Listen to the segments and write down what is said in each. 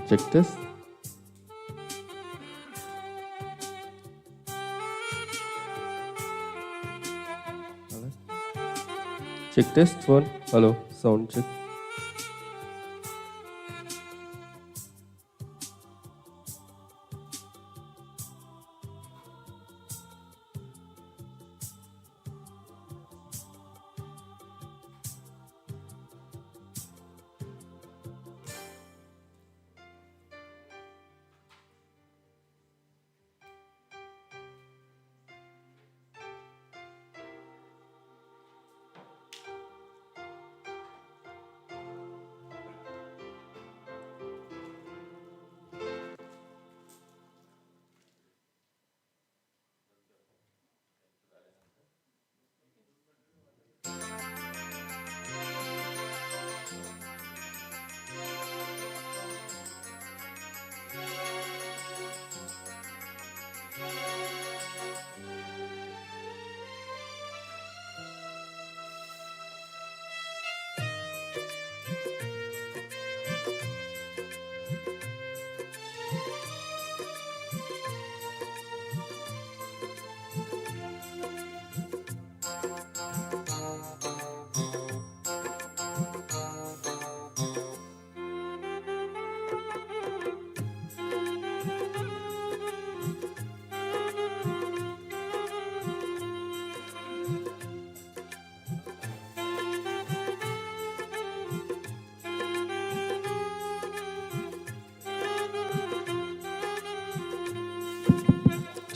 Check this. Check test one. Hello, sound check.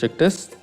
Check test.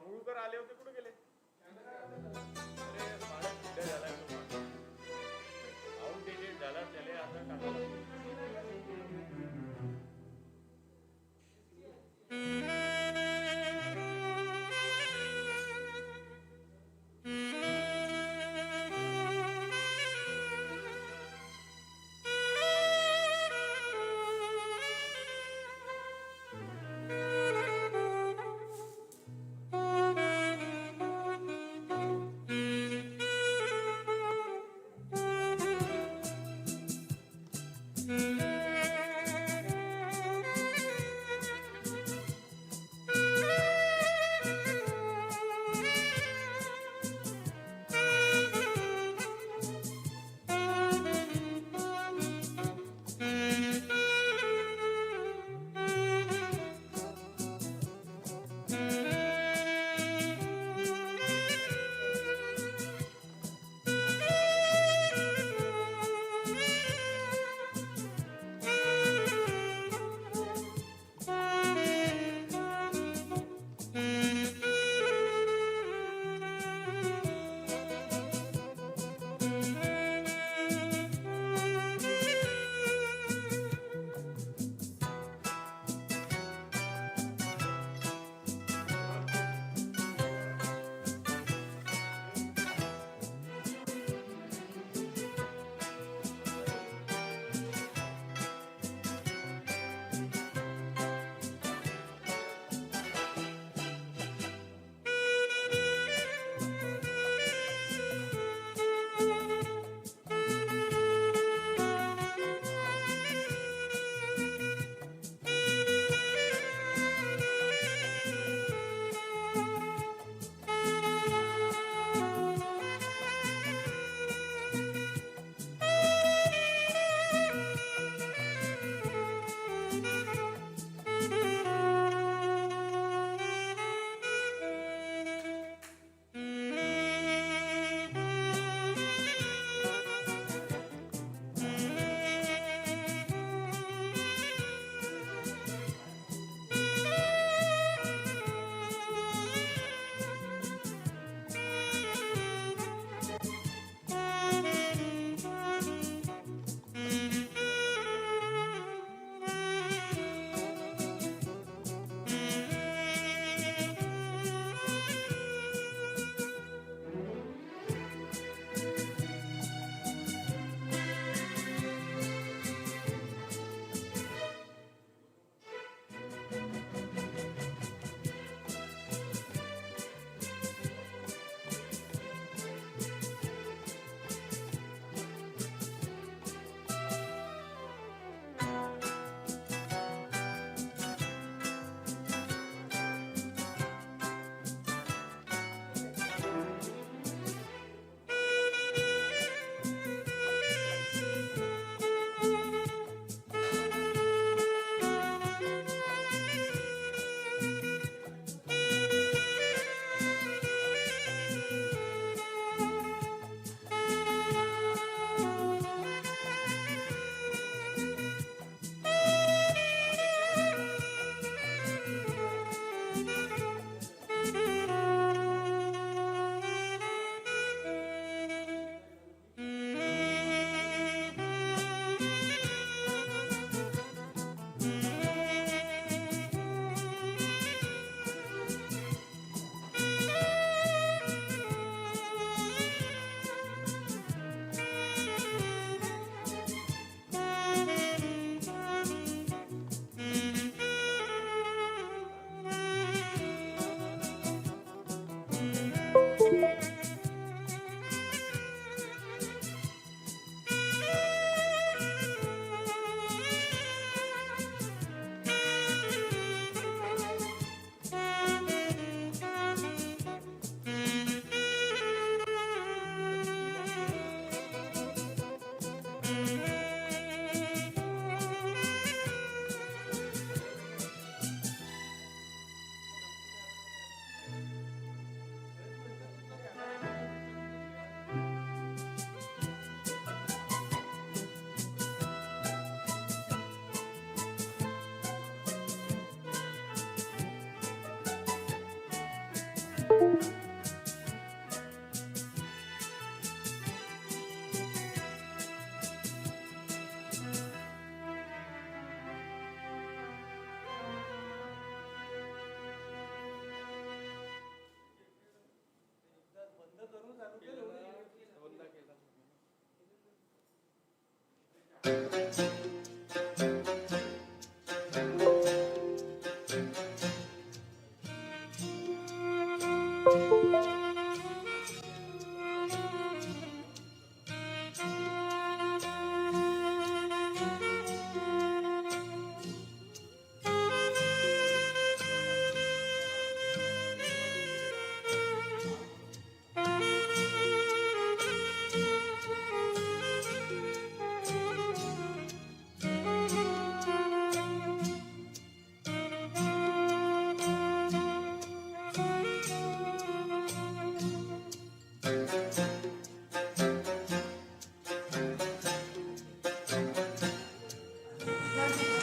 Jambhulkar आले होते, कुठे गेले? अरे माणूस कुठे झालाय तो, आउटडेटेड झाला, त्याला आता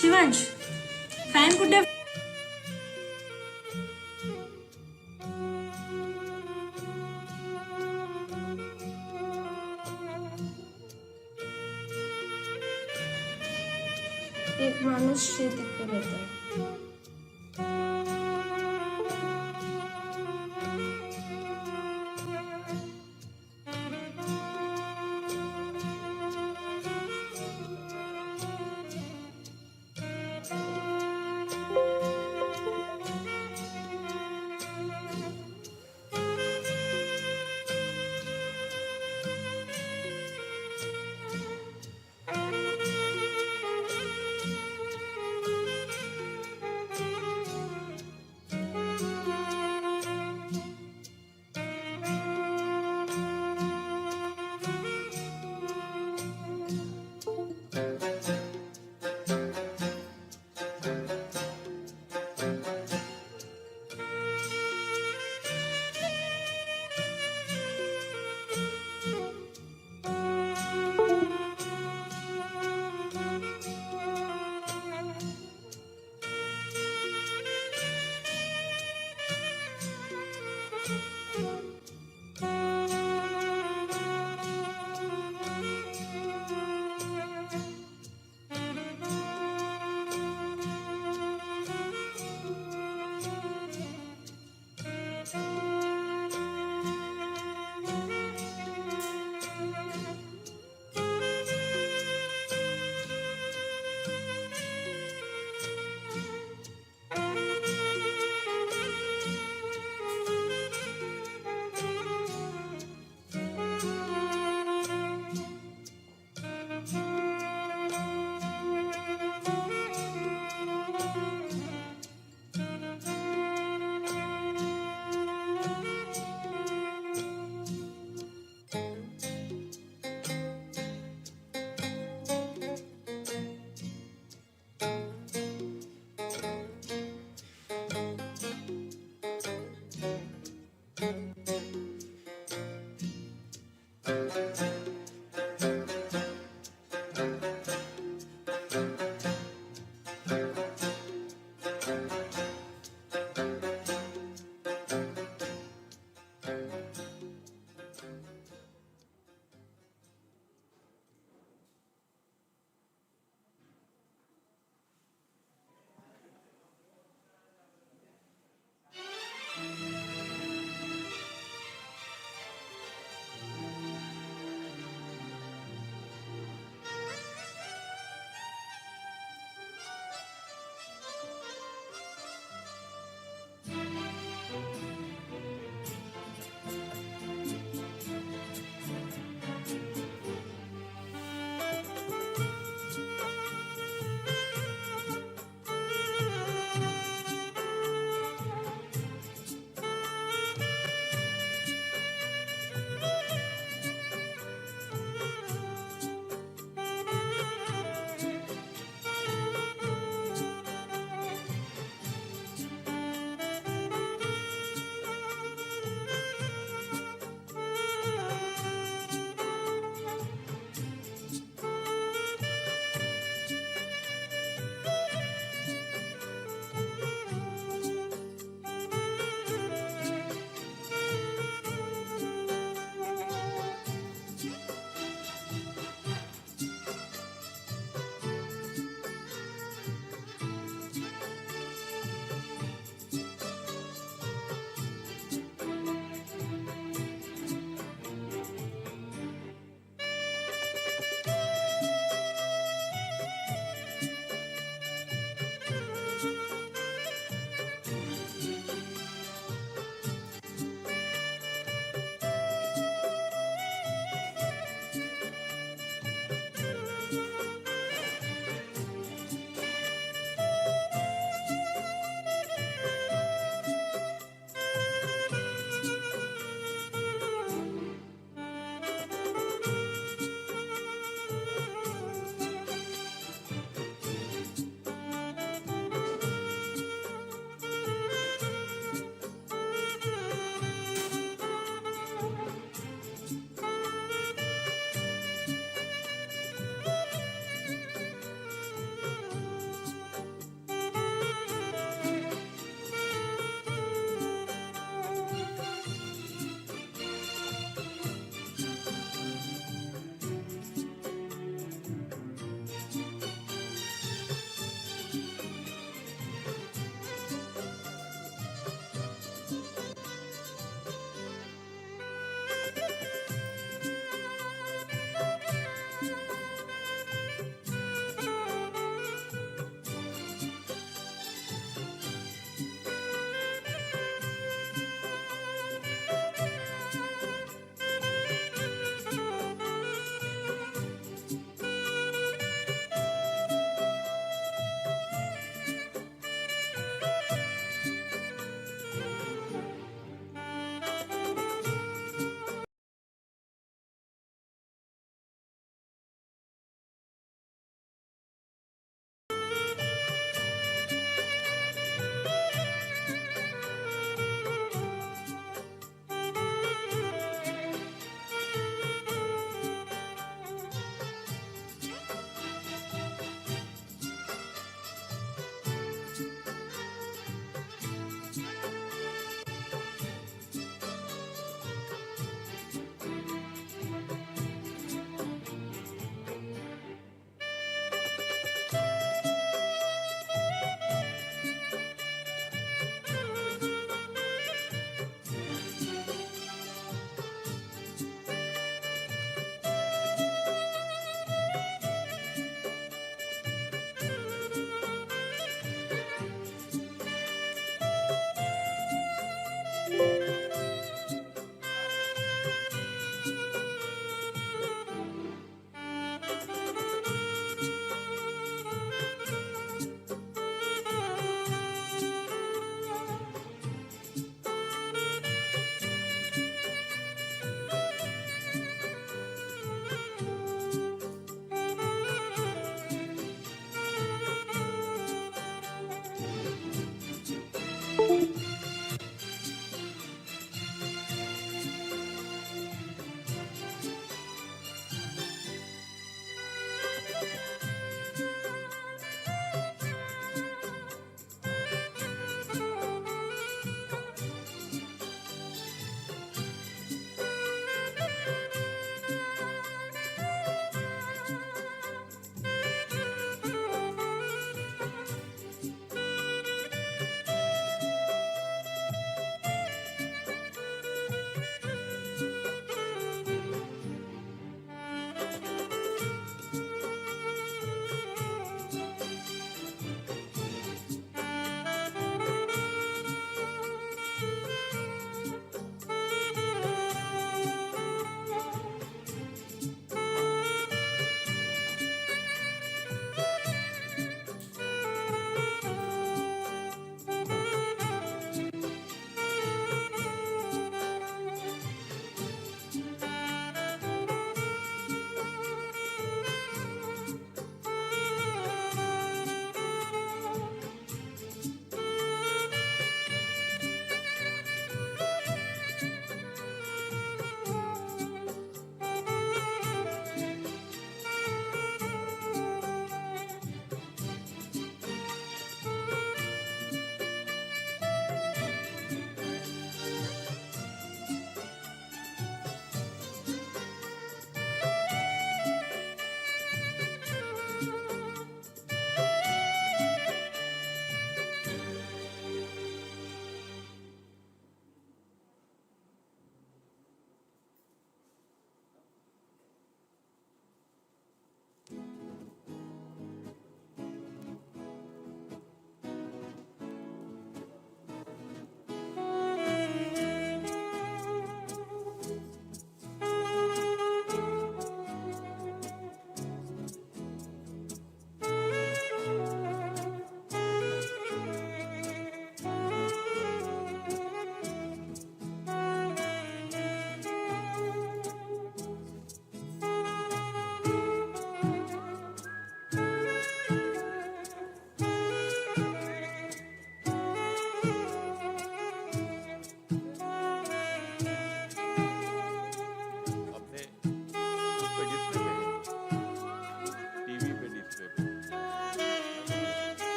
शिवांश, फॅन कुठे? एक माणूस शेतीत करत आहे.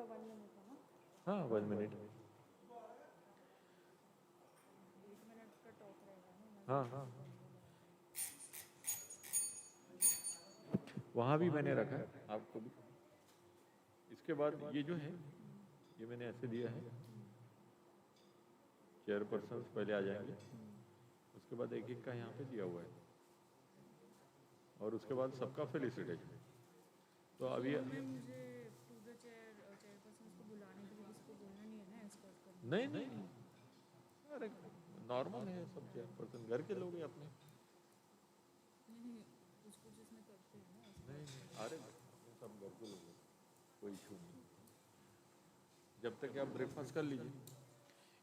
हाँ 1 मिनट। हाँ हाँ हाँ, वहाँ भी मैंने रखा है आपको भी। इसके बाद ये जो है ये मैंने ऐसे दिया है, चेयरपर्सन पहले आ जाएंगे, उसके बाद एक एक का यहाँ पे दिया हुआ है, और उसके बाद सबका फेलिसिटेशन। तो अभी मुझे टू द चेयरपर्सन को बुलाने के लिए किसी को बोलना नहीं है ना, एस्कॉर्ट करना। नहीं नहीं नहीं, अरे नॉर्मल है, सब चेयरपर्सन घर के लोग हैं अपने। नहीं उसको जिसमें करते हैं ना नहीं नहीं, अरे सब घर के लोग हैं, कोई इशू नहीं। जब तक आप ब्रेकफास्ट कर लीजिए,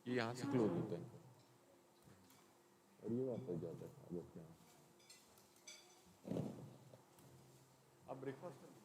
ये यहाँ से क्लोज होता है और ये वापस जाता है। अब आपके यहाँ आप ब्रेकफास्ट कर लीजिए।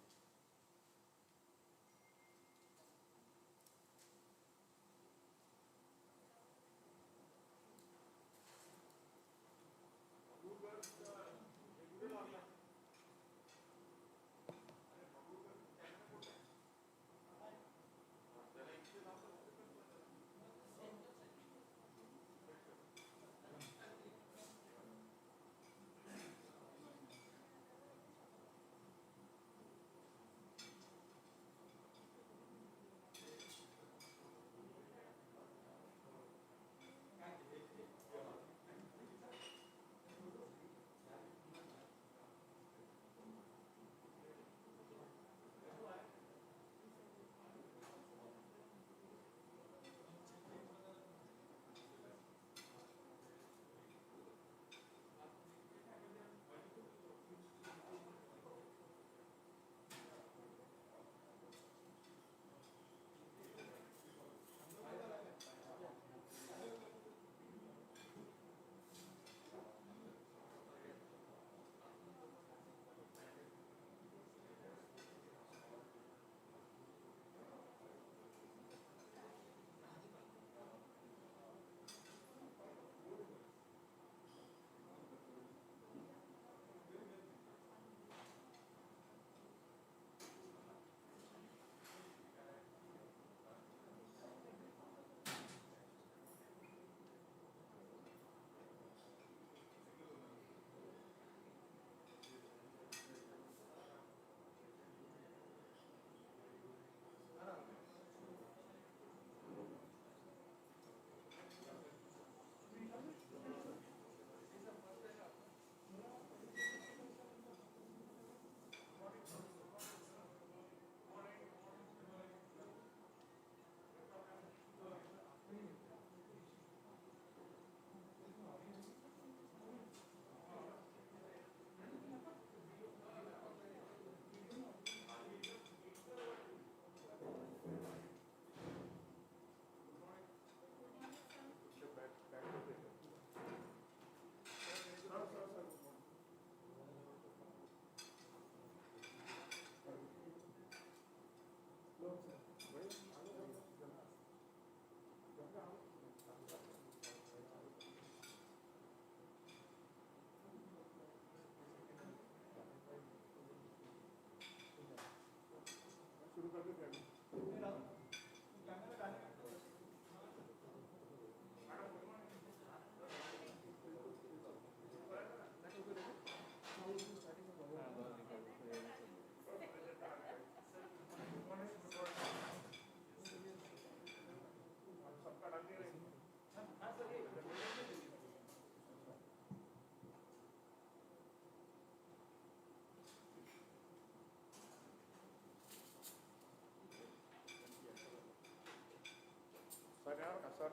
सर यार sir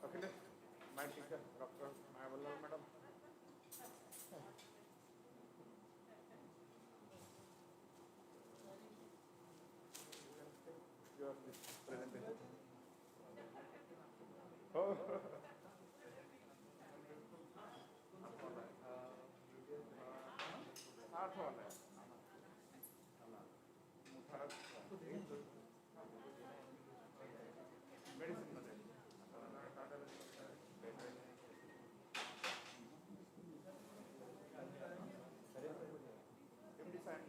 Akhilesh my teacher doctor Mayavallabh madam your presentation हो आठ वाला है मेडिसिन मध्ये MD साहेब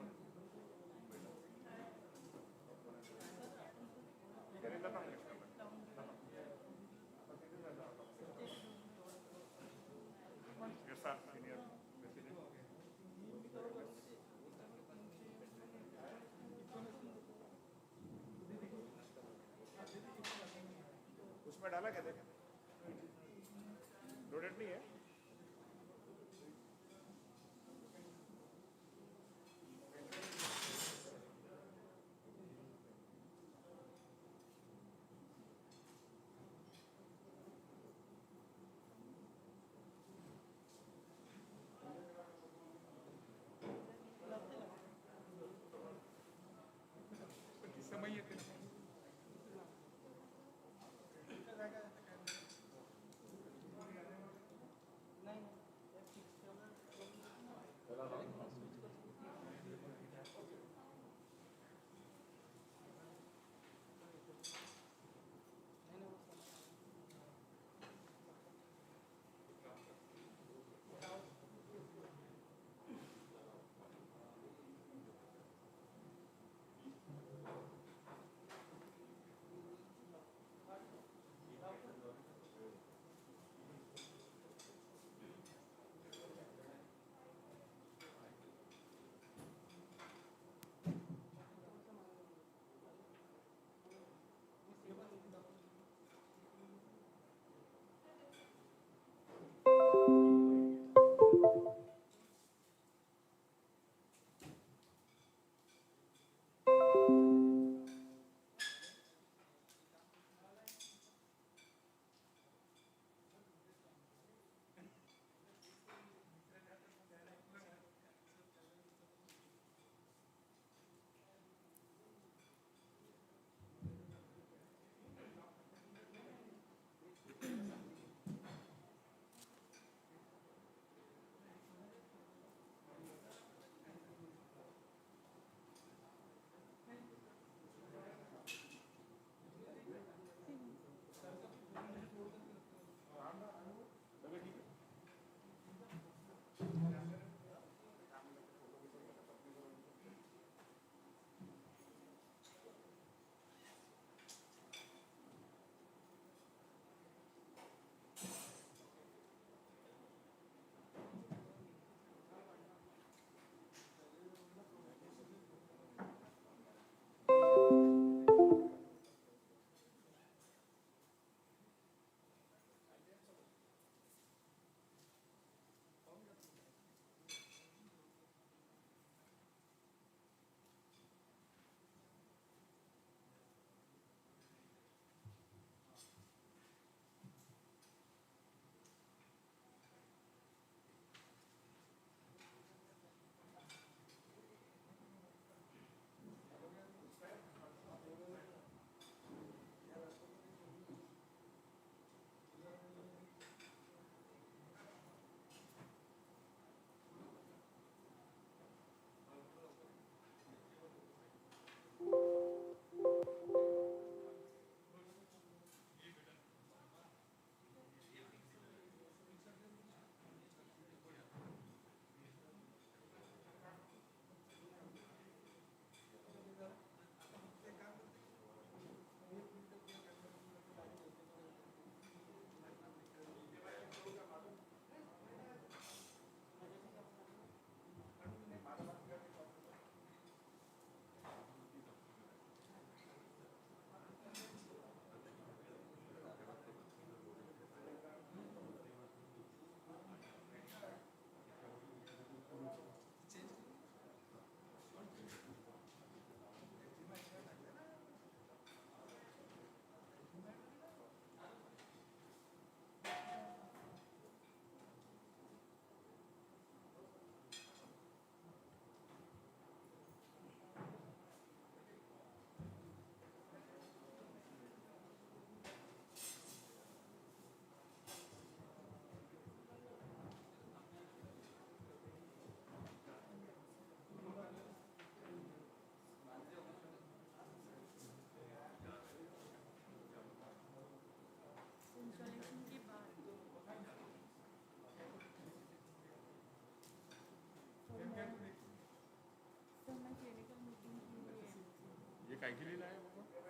काय केलेलं आहे बाबा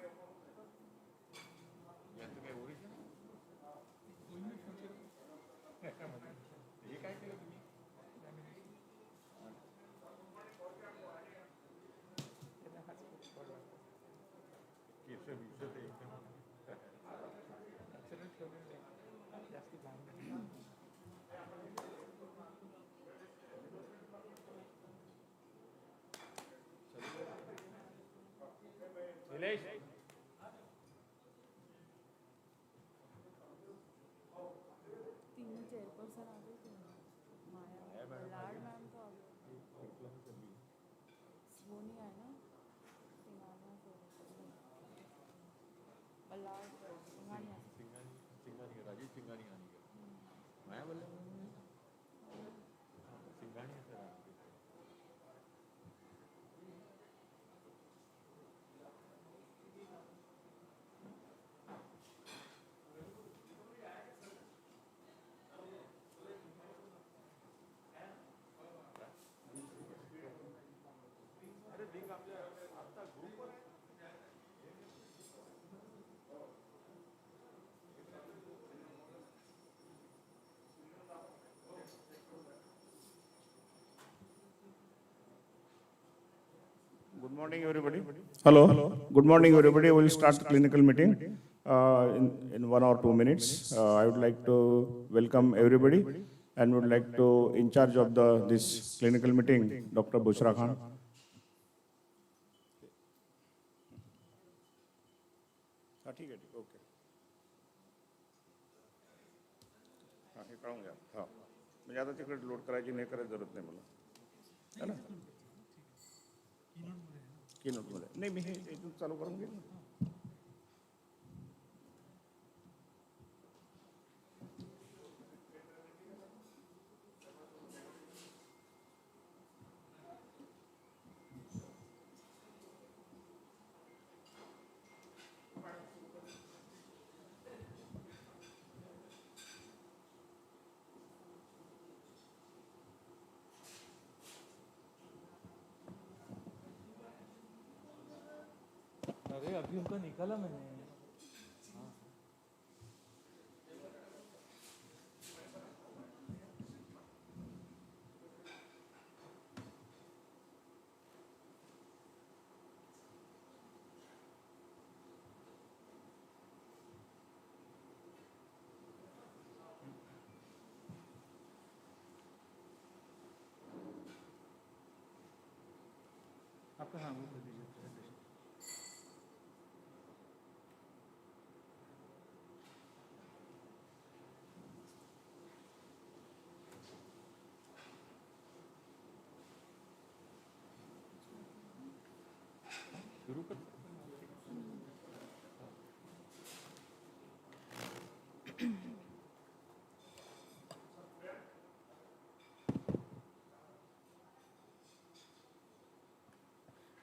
यांचं काय ओरिजिन हे काय केलं तुम्ही केस विस ते एकदम निलेश तीनों चेयरपर्सन आ गई थी माया बल्लाड़ मैम तो आ गई वो नहीं आए ना सिंघानिया से बल्लाड़ सिंघानिया से सिंघानिया राजेश सिंघानिया आने का माया बोल सिंघानिया सर अरे देख आपल्या आता ग्रुपवर Good morning, everybody. Hello. Good morning, everybody. We'll start the clinical meeting in 1 or 2 minutes. I would like to welcome everybody and would like to in charge of this clinical meeting, Dr. Bushra Khan. ठीक आहे okay हां हे कळून घ्या हां म्हणजे आता तिकडे load करायची नाही करायची जरूरत नाही मला है ना कीनोटमध्ये नाही मी हे इथून चालू करून घेईन ना अरे अभी उनका निकाला मैंने आपका हाँ वो कर दीजिए शुरू कर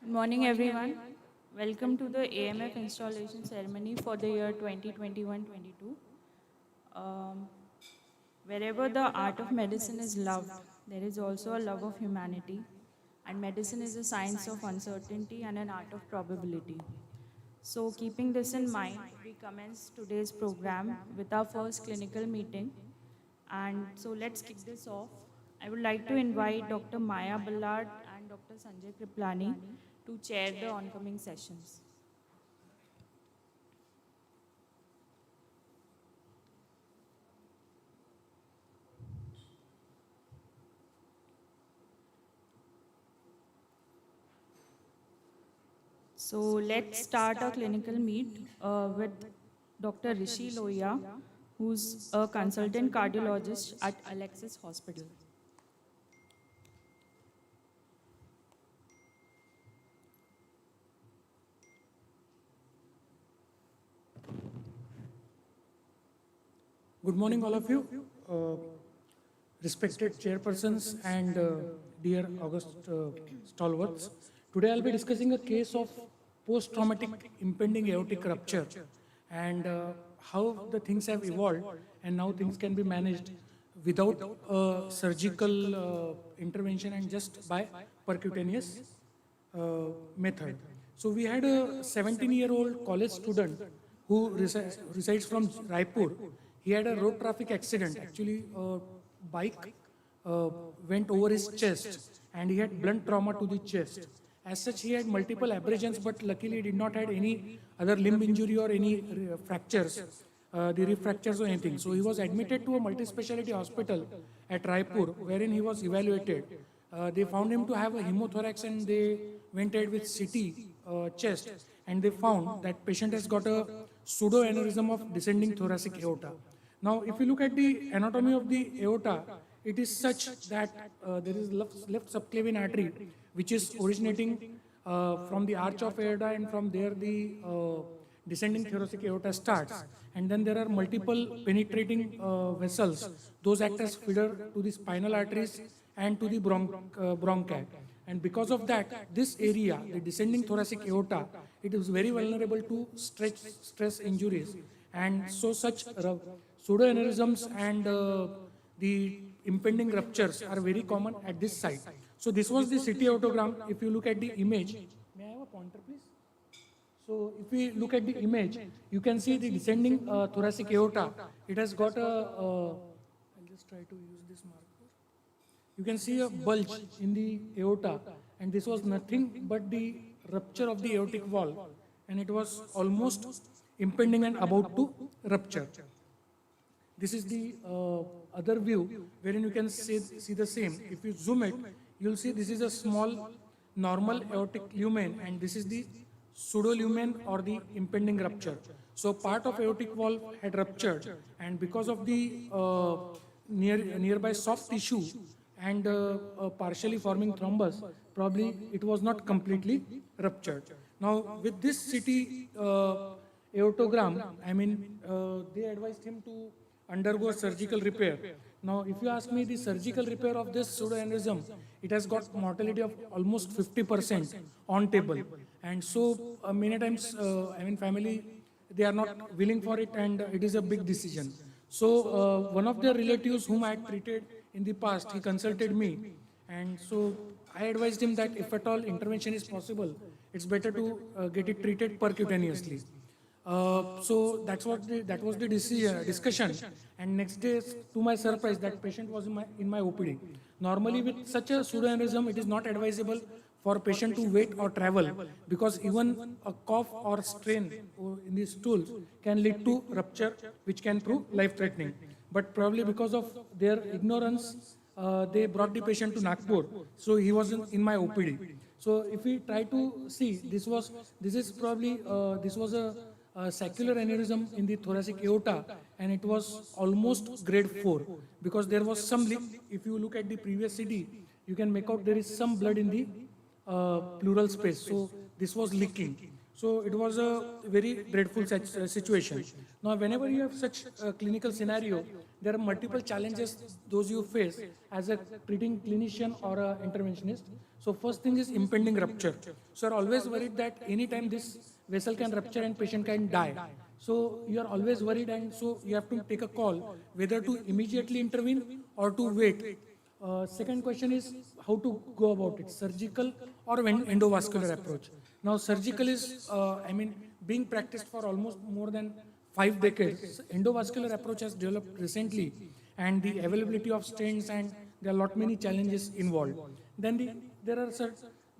Good morning, everyone. Welcome to the AMF Installation Ceremony for the year 2021-22. Wherever the art of medicine is loved, there is also a love of humanity. And medicine is a science of uncertainty and an art of probability. So keeping this in mind, we commence today's program with our first clinical meeting. And so let's kick this off. I would like to invite Dr. Maya Ballard and Dr. Sanjay Kriplani to chair the oncoming sessions. So let's start our clinical meet with Dr. Rishi Loya, who's a consultant cardiologist at Alexis Hospital. Good morning, all of you. Respected chairpersons and dear August stalwarts. Today I'll be discussing a case of post-traumatic impending aortic rupture and how the things have evolved and now things can be managed without surgical intervention and just by percutaneous method. So we had a 17-year-old college student who resides from Raipur. He had a road traffic accident. Actually, a bike went over his chest and he had blunt trauma to the chest. As such, he had multiple abrasions, but luckily he did not have any other limb injury or any fractures, the rib fractures or anything. So he was admitted to a multi-speciality hospital at Raipur, wherein he was evaluated. They found him to have a hemothorax and they went ahead with CT chest, and they found that patient has got a pseudoaneurysm of descending thoracic aorta. Now, if you look at the anatomy of the aorta, it is such that there is left subclavian artery which is originating from the arch of aorta, and from there the descending thoracic aorta starts. And then there are multiple penetrating vessels. Those act as feeder to the spinal arteries and to the bronchi. And because of that, this area, the descending thoracic aorta, it is very vulnerable to stress injuries. And so such pseudoaneurysms and the impending ruptures are very common at this site. So this was the CT aortogram. If you look at the image, may I have a pointer please? So if we look at the image, you can see the descending thoracic aorta. It has got a, I'll just try to use this marker. You can see a bulge in the aorta, and this was nothing but the rupture of the aortic valve, and it was almost impending and about to rupture. This is the other view wherein you can see the same. If you zoom it, you'll see this is a small normal aortic lumen, and this is the pseudolumen or the impending rupture. So part of aortic valve had ruptured, and because of the nearby soft tissue and partially forming thrombus, probably it was not completely ruptured. Now with this CT aortogram, I mean, they advised him to undergo surgical repair. Now, if you ask me, the surgical repair of this pseudoaneurysm, it has got mortality of almost 50% on table. And so many times, I mean, family, they are not willing for it, and it is a big decision. So one of their relatives whom I had treated in the past, he consulted me. And so I advised him that if at all intervention is possible, it's better to get it treated percutaneously. So that was the discussion, and next day, to my surprise, that patient was in my OPD. Normally, with such a pseudoaneurysm, it is not advisable for patient to wait or travel, because even a cough or strain in the stools can lead to rupture, which can prove life-threatening. But probably because of their ignorance, they brought the patient to Nagpur, so he was in my OPD. So if we try to see, this was a saccular aneurysm in the thoracic aorta, and it was almost grade 4, because there was some leak. If you look at the previous CD, you can make out there is some blood in the pleural space. So this was leaking. So it was a very dreadful situation. Now, whenever you have such a clinical scenario, there are multiple challenges those you face as a treating clinician or a interventionist. So first thing is impending rupture. So you're always worried that anytime this vessel can rupture and patient can die. So you are always worried, and so you have to take a call whether to immediately intervene or to wait. Second question is how to go about it, surgical or endovascular approach. Now surgical is, being practiced for almost more than 5 decades. Endovascular approach has developed recently, and the availability of stents, and there are lot many challenges involved. Then there are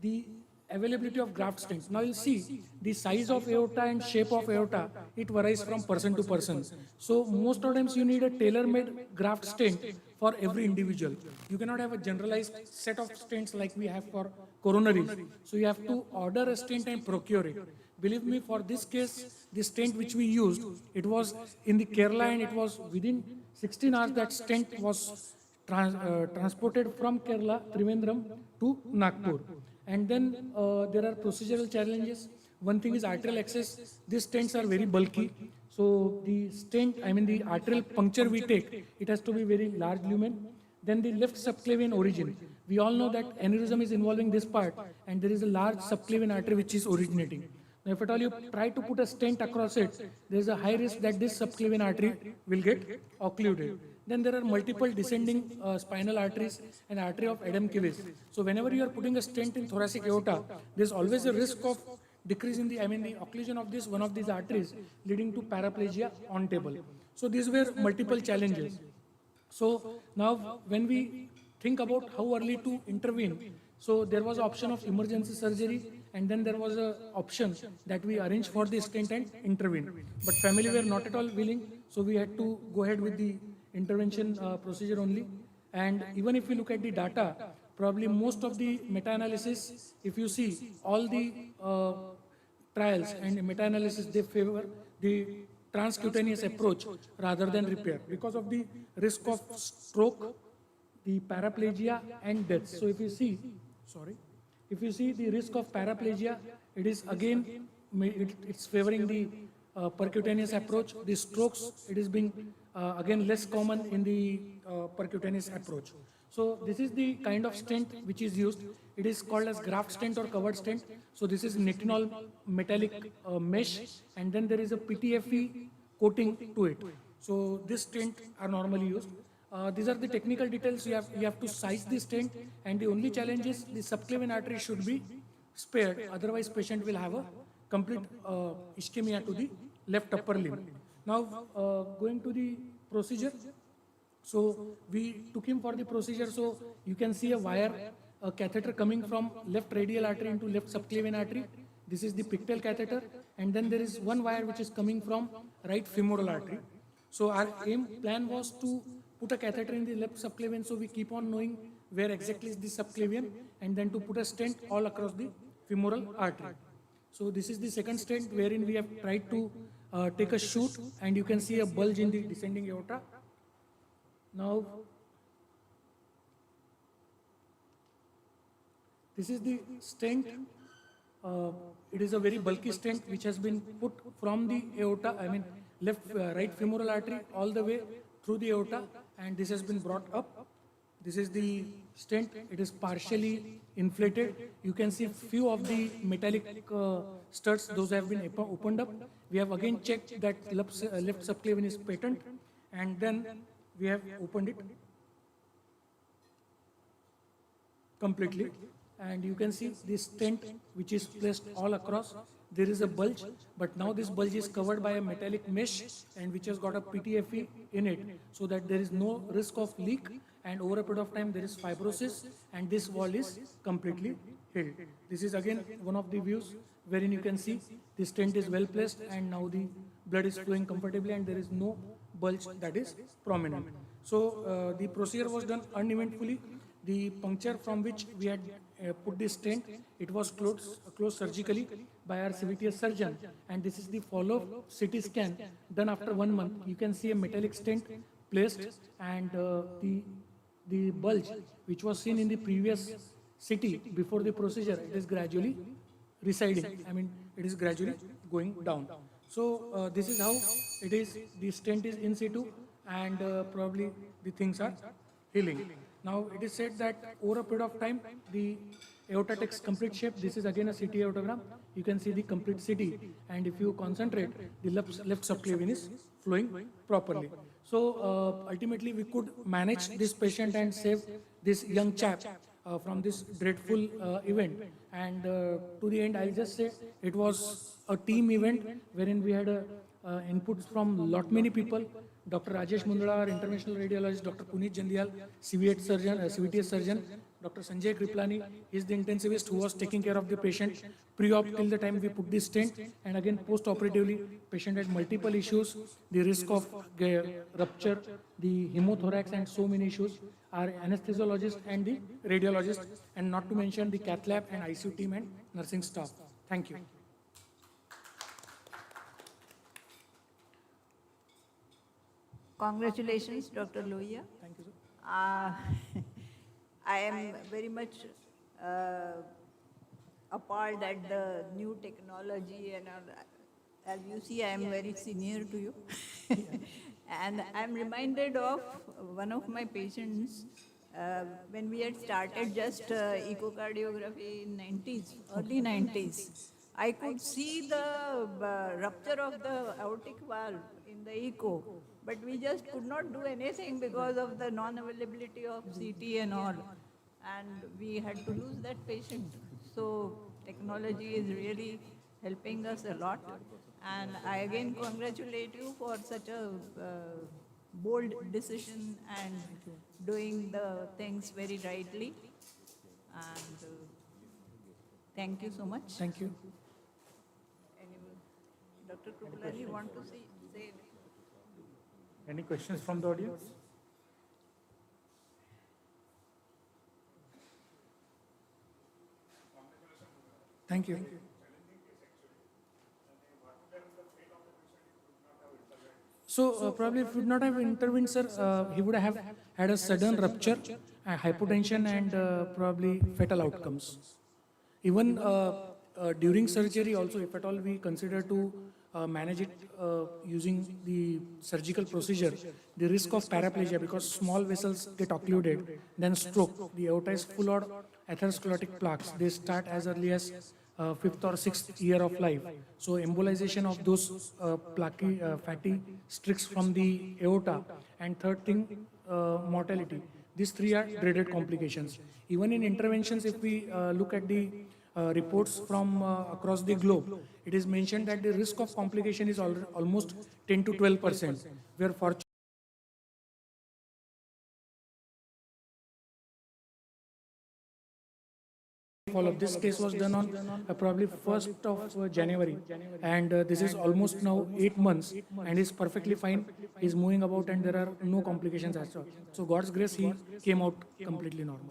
the availability of graft stents. Now you'll see the size of aorta and shape of aorta, it varies from person to person. So most of the times you need a tailor-made graft stent for every individual. You cannot have a generalized set of stents like we have for coronaries. So you have to order a stent and procure it. Believe me, for this case, the stent which we used, it was in the Kerala, and it was within 16 hours that stent was transported from Kerala, Trivandrum to Nagpur. And then there are procedural challenges. One thing is arterial access. These stents are very bulky. So the stent, the arterial puncture we take, it has to be very large lumen. Then the left subclavian origin. We all know that aneurysm is involving this part, and there is a large subclavian artery which is originating. Now, if at all you try to put a stent across it, there is a high risk that this subclavian artery will get occluded. Then there are multiple descending spinal arteries and artery of Adam-Kivis. So whenever you are putting a stent in thoracic aorta, there is always a risk of decrease in the, the occlusion of this, one of these arteries leading to paraplegia on table. So these were multiple challenges. So now when we think about how early to intervene, so there was an option of emergency surgery, and then there was an option that we arrange for the stent and intervene. But family were not at all willing, so we had to go ahead with the intervention procedure only. And even if we look at the data, probably most of the meta-analysis, if you see all the trials and meta-analysis, they favor the transcutaneous approach rather than repair because of the risk of stroke, the paraplegia and death. So if you see, if you see the risk of paraplegia, it is again, it's favoring the percutaneous approach. The strokes, it is being again less common in the percutaneous approach. So this is the kind of stent which is used. It is called as graft stent or covered stent. So this is nitinol metallic mesh, and then there is a PTFE coating to it. So this stent are normally used. These are the technical details. You have to size the stent, and the only challenge is the subclavian artery should be spared. Otherwise, patient will have a complete ischemia to the left upper limb. Now, going to the procedure. So we took him for the procedure. So you can see a wire, a catheter coming from left radial artery into left subclavian artery. This is the pictal catheter, and then there is one wire which is coming from right femoral artery. So our plan was to put a catheter in the left subclavian, so we keep on knowing where exactly is the subclavian, and then to put a stent all across the femoral artery. So this is the second stent wherein we have tried to take a shoot, and you can see a bulge in the descending aorta. Now, this is the stent. It is a very bulky stent which has been put from the aorta, right femoral artery all the way through the aorta, and this has been brought up. This is the stent. It is partially inflated. You can see few of the metallic studs, those have been opened up. We have again checked that left subclavian is patent, and then we have opened it completely. And you can see this stent which is placed all across. There is a bulge, but now this bulge is covered by a metallic mesh, and which has got a PTFE in it, so that there is no risk of leak, and over a period of time there is fibrosis, and this wall is completely healed. This is again one of the views wherein you can see the stent is well placed, and now the blood is flowing comfortably, and there is no bulge that is prominent. So the procedure was done uneventfully. The puncture from which we had put this stent, it was closed surgically by our CVTS surgeon, and this is the follow-up CT scan done after 1 month. You can see a metallic stent placed, and the bulge which was seen in the previous CT before the procedure, it is gradually receding. It is gradually going down. So this is how it is. The stent is in situ, and probably the things are healing. Now it is said that over a period of time, the aorta takes complete shape. This is again a CT aortogram. You can see the complete CT, and if you concentrate, the left subclavian is flowing properly. So ultimately, we could manage this patient and save this young chap from this dreadful event. And to the end, I'll just say it was a team event wherein we had inputs from many people. Dr. Rajesh Mundra, our interventional radiologist, Dr. Puneet Jandial, CVTS surgeon, Dr. Sanjay Kriplani is the intensivist who was taking care of the patient pre-op till the time we put the stent, and again post-operatively, patient had multiple issues, the risk of rupture, the hemothorax, and so many issues. Our anesthesiologist and the radiologist, and not to mention the cath lab and ICU team and nursing staff. Thank you. Congratulations, Dr. Lohia. Thank you, sir. I am very much appalled at the new technology, and as you see, I am very senior to you. And I am reminded of one of my patients when we had started just echocardiography in early 90s. I could see the rupture of the aortic valve in the echo, but we just could not do anything because of the non-availability of CT and all. And we had to lose that patient. So technology is really helping us a lot. And I again congratulate you for such a bold decision and doing the things very rightly. And thank you so much. Thank you. Anyway, Dr. Krupalani, you want to say anything? Any questions from the audience? Thank you. So probably if he would not have intervened, sir, he would have had a sudden rupture, hypotension, and probably fatal outcomes. Even during surgery also, if at all we consider to manage it using the surgical procedure, the risk of paraplegia, because small vessels get occluded, then stroke, the aorta is full of atherosclerotic plaques. They start as early as 5th or 6th year of life. So embolization of those plaquey, fatty streaks from the aorta, and third thing, mortality. These three are dreaded complications. Even in interventions, if we look at the reports from across the globe, it is mentioned that the risk of complication is almost 10 to 12%, where fortunately follow-up. This case was done on probably 1st of January, and this is almost now 8 months, and is perfectly fine. He's moving about, and there are no complications as well. So God's grace, he came out completely normal.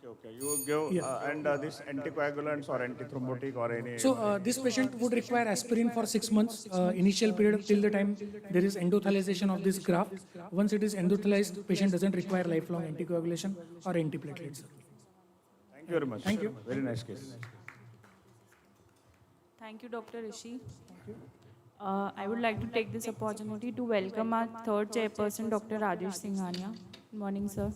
Okay. You give, and this anticoagulants or antithrombotic or any... So this patient would require aspirin for 6 months, initial period till the time there is endothelialization of this graft. Once it is endothelized, patient doesn't require lifelong anticoagulation or antiplatelets. Thank you very much. Thank you. Very nice case. Thank you, Dr. Rishi. I would like to take this opportunity to welcome our third chairperson, Dr. Rajesh Singhania. Good morning, sir.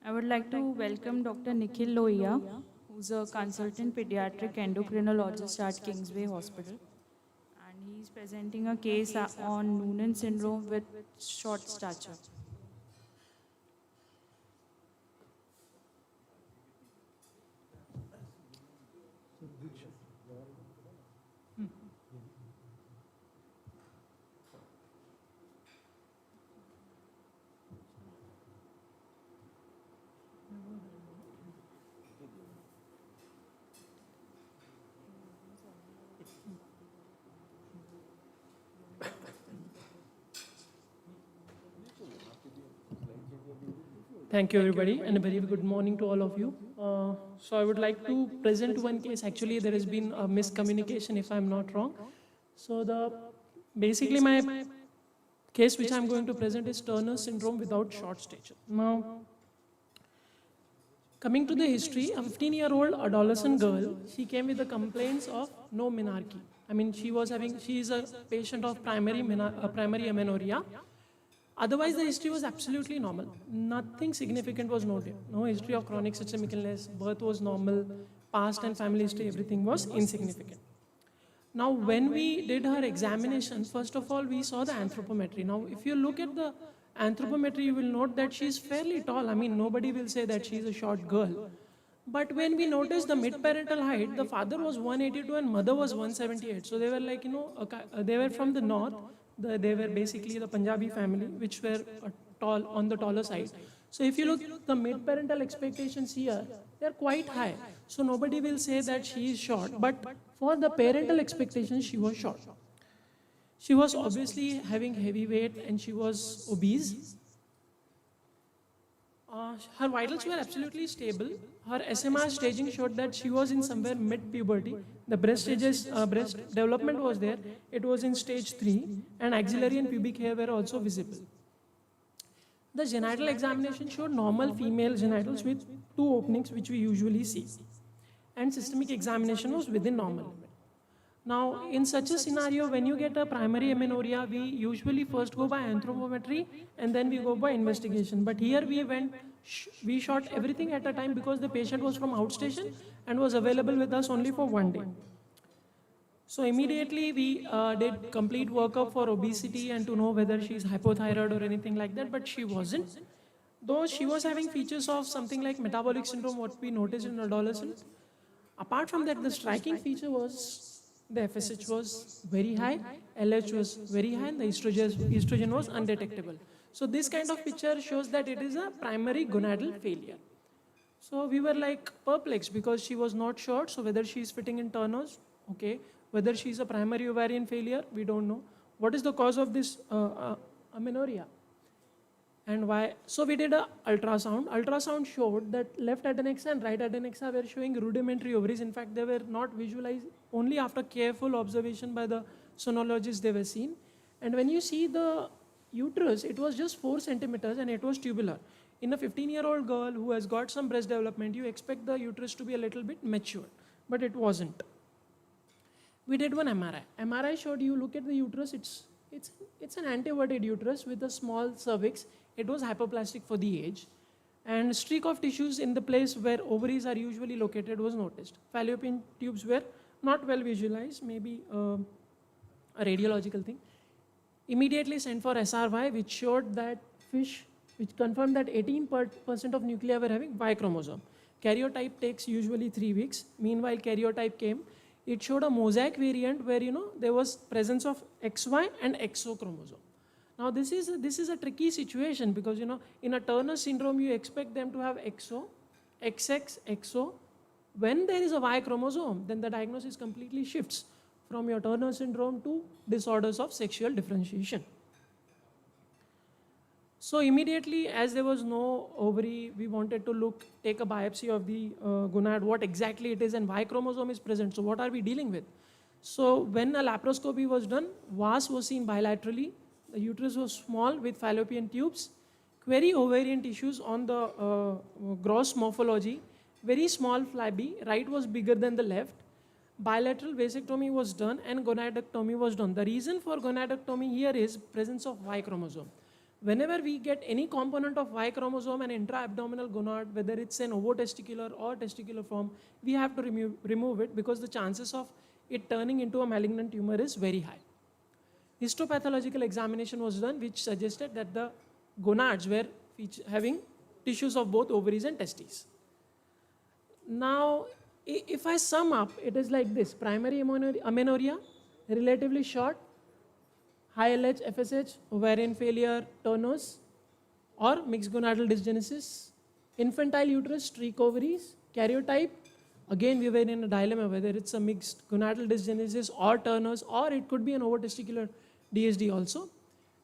I would like to welcome Dr. Nikhil Lohia, who's a consultant pediatric endocrinologist at Kingsway Hospital. And he's presenting a case on Noonan syndrome with short stature. Thank you, everybody, and a very good morning to all of you. So I would like to present one case. Actually, there has been a miscommunication, if I'm not wrong. So basically my case which I'm going to present is Turner syndrome without short stature. Now, coming to the history, a 15-year-old adolescent girl, she came with the complaints of no menarche. I mean, she is a patient of primary amenorrhea. Otherwise, the history was absolutely normal. Nothing significant was noted. No history of chronic systemic illness, birth was normal, past and family history, everything was insignificant. Now, when we did her examination, first of all, we saw the anthropometry. Now, if you look at the anthropometry, you will note that she is fairly tall. I mean, nobody will say that she is a short girl. But when we noticed the mid-parental height, the father was 182 and mother was 178. So they were like, they were from the north. They were basically the Punjabi family, which were tall on the taller side. So if you look at the mid-parental expectations here, they're quite high. So nobody will say that she is short. But for the parental expectations, she was short. She was obviously having heavy weight and she was obese. Her vitals were absolutely stable. Her SMR staging showed that she was in somewhere mid-puberty. The breast development was there. It was in stage 3, and axillary and pubic hair were also visible. The genital examination showed normal female genitals with 2 openings, which we usually see. And systemic examination was within normal. Now, in such a scenario, when you get a primary amenorrhea, we usually first go by anthropometry and then we go by investigation. But here we shot everything at a time because the patient was from outstation and was available with us only for 1 day. So immediately we did complete workup for obesity and to know whether she's hypothyroid or anything like that, but she wasn't. Though she was having features of something like metabolic syndrome, what we noticed in adolescents. Apart from that, the striking feature was the FSH was very high, LH was very high, and the estrogen was undetectable. So this kind of picture shows that it is a primary gonadal failure. So we were like perplexed because she was not sure. So whether she is fitting in Turner's, okay. Whether she is a primary ovarian failure, we don't know. What is the cause of this amenorrhea? And why? So we did a ultrasound. Ultrasound showed that left adnexa and right adnexa were showing rudimentary ovaries. In fact, they were not visualized only after careful observation by the sonologists they were seen. And when you see the uterus, it was just 4 centimeters and it was tubular. In a 15-year-old girl who has got some breast development, you expect the uterus to be a little bit mature, but it wasn't. We did one MRI. MRI showed you, look at the uterus, it's an anteverted uterus with a small cervix. It was hypoplastic for the age. And streak of tissues in the place where ovaries are usually located was noticed. Fallopian tubes were not well visualized, maybe a radiological thing. Immediately sent for SRY, which showed that which confirmed that 18% of nuclei were having Y chromosome. Karyotype takes usually 3 weeks. Meanwhile, karyotype came. It showed a mosaic variant where there was presence of XY and XO chromosome. Now this is a tricky situation because in a Turner syndrome you expect them to have XO, XX, XO. When there is a Y chromosome, then the diagnosis completely shifts from your Turner syndrome to disorders of sexual differentiation. So immediately, as there was no ovary, we wanted to take a biopsy of the gonad, what exactly it is, and Y chromosome is present. So what are we dealing with? So when a laparoscopy was done, vas was seen bilaterally. The uterus was small with fallopian tubes. Query ovarian tissues on the gross morphology. Very small flabby. Right was bigger than the left. Bilateral vasectomy was done and gonadectomy was done. The reason for gonadectomy here is presence of Y chromosome. Whenever we get any component of Y chromosome and intra-abdominal gonad, whether it's an ovotesticular or testicular form, we have to remove it because the chances of it turning into a malignant tumor is very high. Histopathological examination was done which suggested that the gonads were having tissues of both ovaries and testes. Now, if I sum up, it is like this: primary amenorrhea, relatively short, high LH, FSH, ovarian failure, Turner's, or mixed gonadal dysgenesis, infantile uterus, streak ovaries, karyotype. Again, we were in a dilemma whether it's a mixed gonadal dysgenesis or Turner's, or it could be an ovotesticular DSD also.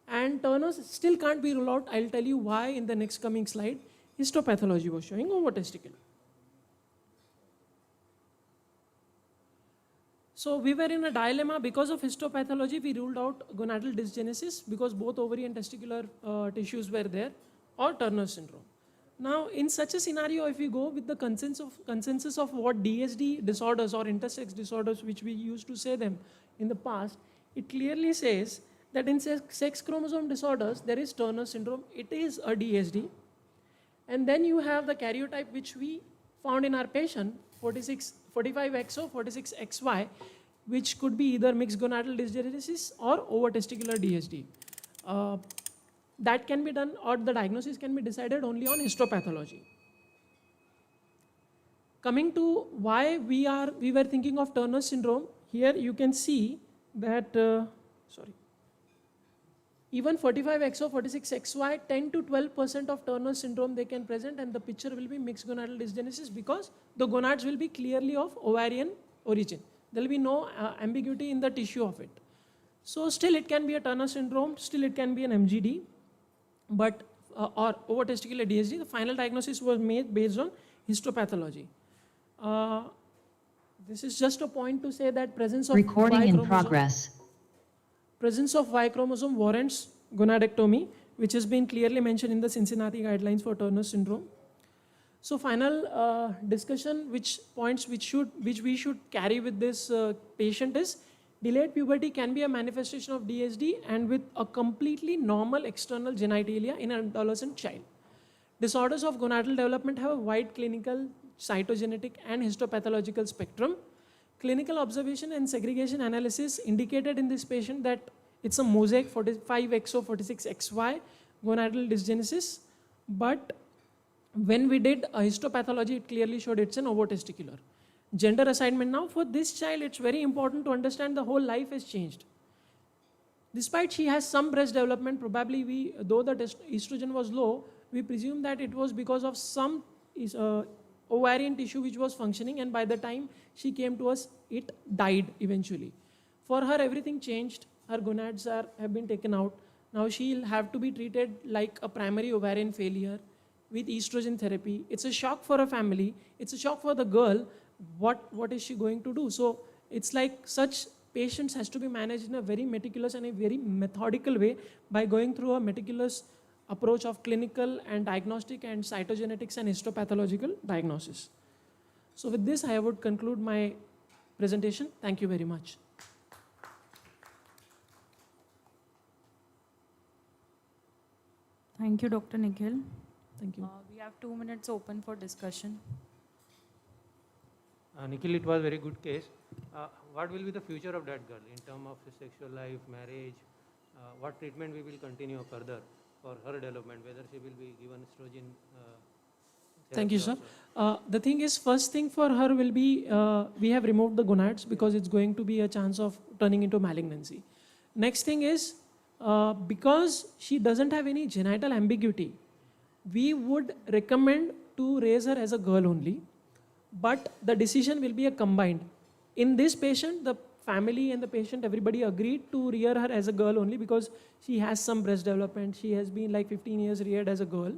And Turner's still can't be ruled out. I'll tell you why in the next coming slide. Histopathology was showing ovotesticular. So we were in a dilemma because of histopathology. We ruled out gonadal dysgenesis because both ovary and testicular tissues were there, or Turner syndrome. Now, in such a scenario, if we go with the consensus of what DSD disorders or intersex disorders, which we used to say them in the past, it clearly says that in sex chromosome disorders, there is Turner syndrome. It is a DSD. And then you have the karyotype, which we found in our patient, 45XO, 46XY, which could be either mixed gonadal dysgenesis or ovotesticular DSD. That can be done, or the diagnosis can be decided only on histopathology. Coming to why we were thinking of Turner syndrome, here you can see that, even 45XO, 46XY, 10 to 12% of Turner syndrome they can present, and the picture will be mixed gonadal dysgenesis because the gonads will be clearly of ovarian origin. There will be no ambiguity in the tissue of it. So still it can be a Turner syndrome, still it can be an MGD, but or ovotesticular DSD. The final diagnosis was made based on histopathology. This is just a point to say that presence of Recording Y in chromosome, progress. presence of Y chromosome warrants gonadectomy, which has been clearly mentioned in the Cincinnati guidelines for Turner syndrome. So final discussion, which we should carry with this patient is, delayed puberty can be a manifestation of DSD and with a completely normal external genitalia in an adolescent child. Disorders of gonadal development have a wide clinical, cytogenetic and histopathological spectrum. Clinical observation and segregation analysis indicated in this patient that it's a mosaic 45XO, 46XY gonadal dysgenesis, but when we did a histopathology, it clearly showed it's an ovotesticular. gender assignment. Now for this child, it's very important to understand the whole life has changed. Despite she has some breast development, probably though the estrogen was low, we presume that it was because of some ovarian tissue which was functioning, and by the time she came to us, it died eventually. For her, everything changed. Her gonads have been taken out. Now she'll have to be treated like a primary ovarian failure with estrogen therapy. It's a shock for a family. It's a shock for the girl. What is she going to do? So it's like such patients has to be managed in a very meticulous and a very methodical way by going through a meticulous approach of clinical and diagnostic and cytogenetics and histopathological diagnosis. So with this, I would conclude my presentation. Thank you very much. Thank you, Dr. Nikhil. Thank you. We have 2 minutes open for discussion. Nikhil, it was a very good case. What will be the future of that girl in terms of his sexual life, marriage? What treatment we will continue further for her development, whether she will be given estrogen? Thank you, sir. The thing is, first thing for her will be, we have removed the gonads because it's going to be a chance of turning into malignancy. Next thing is, because she doesn't have any genital ambiguity, we would recommend to raise her as a girl only, but the decision will be a combined. In this patient, the family and the patient, everybody agreed to rear her as a girl only because she has some breast development. She has been like 15 years reared as a girl.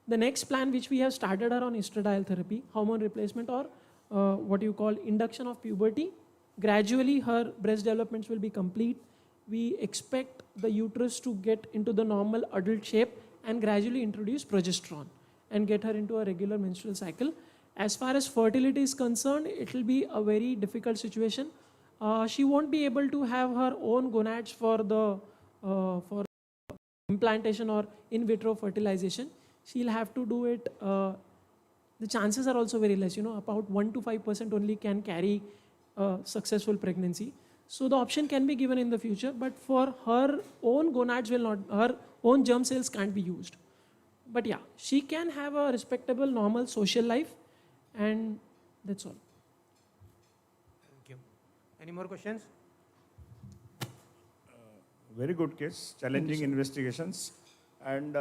The next plan which we have started her on estradiol therapy, hormone replacement, or what you call induction of puberty. Gradually her breast developments will be complete. We expect the uterus to get into the normal adult shape and gradually introduce progesterone and get her into a regular menstrual cycle. As far as fertility is concerned, it will be a very difficult situation. She won't be able to have her own gonads for the for implantation or in vitro fertilization. She'll have to do it. The chances are also very less. About 1 to 5% only can carry a successful pregnancy. So the option can be given in the future, but for her own gonads will not, her own germ cells can't be used. But yeah, she can have a respectable, normal social life, and that's all. Thank you. Any more questions? Very good case, challenging investigations. And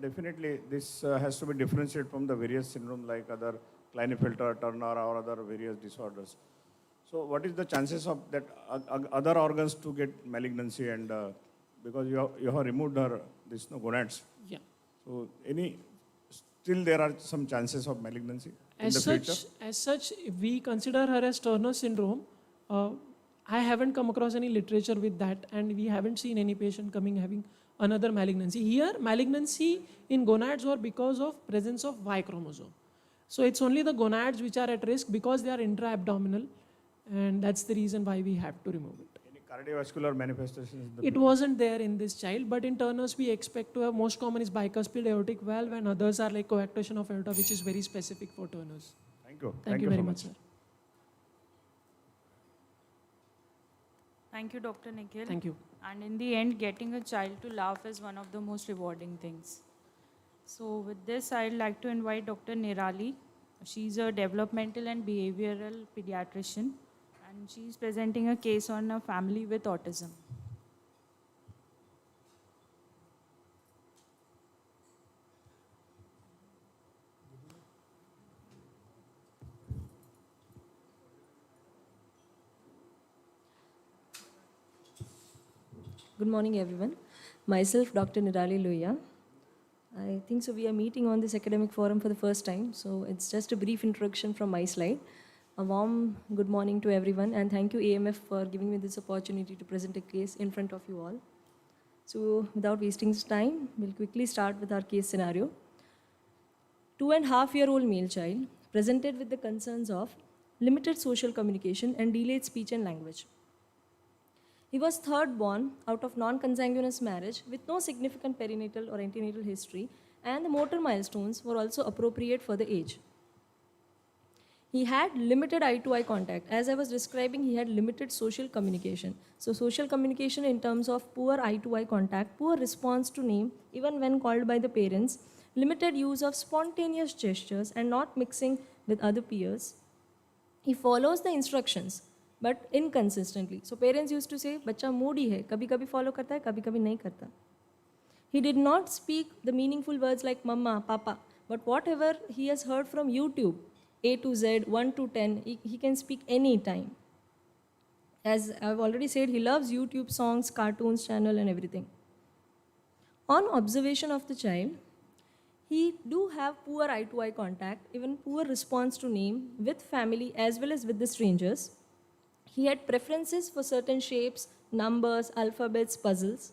definitely this has to be differentiated from the various syndromes like other Klinefelter, Turner, or other various disorders. So what is the chances of that other organs to get malignancy, and because you have removed her gonads? Yeah. So still there are some chances of malignancy in the future? As such, if we consider her as Turner syndrome, I haven't come across any literature with that, and we haven't seen any patient having another malignancy. Here, malignancy in gonads were because of presence of Y chromosome. So it's only the gonads which are at risk because they are intra-abdominal, and that's the reason why we have to remove it. Any cardiovascular manifestations? It wasn't there in this child, but in Turner's we expect to have, most common is bicuspid aortic valve, and others are like coactation of aorta, which is very specific for Turner's. Thank you. Thank you very much, sir. Thank you, Dr. Nikhil. Thank you. And in the end, getting a child to laugh is one of the most rewarding things. So with this, I'd like to invite Dr. Nirali. She's a developmental and behavioral pediatrician, and she's presenting a case on a family with autism. Good morning, everyone. Myself, Dr. Nirali Loya. I think so we are meeting on this academic forum for the first time, so it's just a brief introduction from my slide. A warm good morning to everyone, and thank you AMF for giving me this opportunity to present a case in front of you all. So without wasting time, we'll quickly start with our case scenario. 2.5-year-old male child presented with the concerns of limited social communication and delayed speech and language. He was third born out of non-consanguineous marriage with no significant perinatal or antenatal history, and the motor milestones were also appropriate for the age. He had limited eye-to-eye contact. As I was describing, he had limited social communication. So social communication in terms of poor eye-to-eye contact, poor response to name, even when called by the parents, limited use of spontaneous gestures and not mixing with other peers. He follows the instructions but inconsistently. So parents used to say, "Bacha moody hai, kabhi kabhi follow karta hai, kabhi kabhi nahi karta." He did not speak the meaningful words like mama, papa, but whatever he has heard from YouTube, A to Z, 1 to 10, he can speak any time. As I've already said, he loves YouTube songs, cartoons, channel, and everything. On observation of the child, he do have poor eye-to-eye contact, even poor response to name with family as well as with the strangers. He had preferences for certain shapes, numbers, alphabets, puzzles.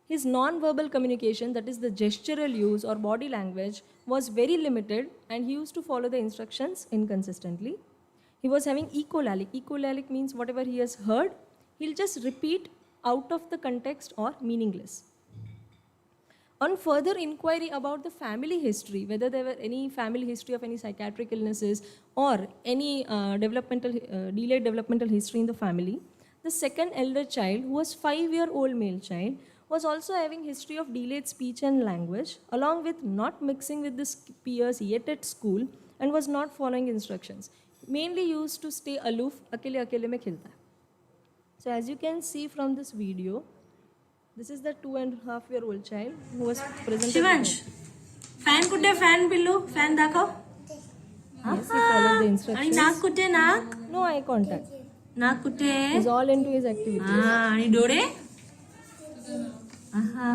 His non-verbal communication, that is the gestural use or body language, was very limited and he used to follow the instructions inconsistently. He was having echolalic. Echolalic means whatever he has heard, he'll just repeat out of the context or meaningless. On further inquiry about the family history, whether there were any family history of any psychiatric illnesses or any delayed developmental history in the family, the second elder child, who was 5-year-old male child, was also having history of delayed speech and language, along with not mixing with his peers yet at school and was not following instructions. Mainly used to stay aloof, akele akele mein khilta hai. So as you can see from this video, this is the 2.5-year-old child who was presented. Shivansh fan कुठे fan पिल्लू fan दाखव Yes, he followed the आणि instructions. नाक कुठे नाक No eye contact. नाक कुठे He's all into his activities. आणि डोळे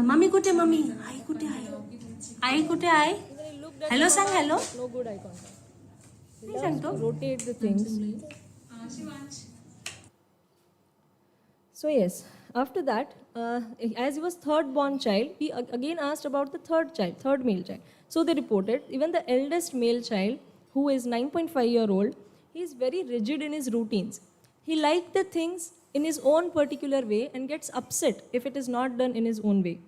मम्मी कुठे मम्मी आई कुठे आई कुठे आई हॅलो सांग hello No good eye contact. नाही सांगतो Rotate the things. So yes, after that, as he was third born child, he again asked about the third male child. So they reported, even the eldest male child, who is 9.5-year-old, he is very rigid in his routines. He likes the things in his own particular way and gets upset if it is not done in his own way.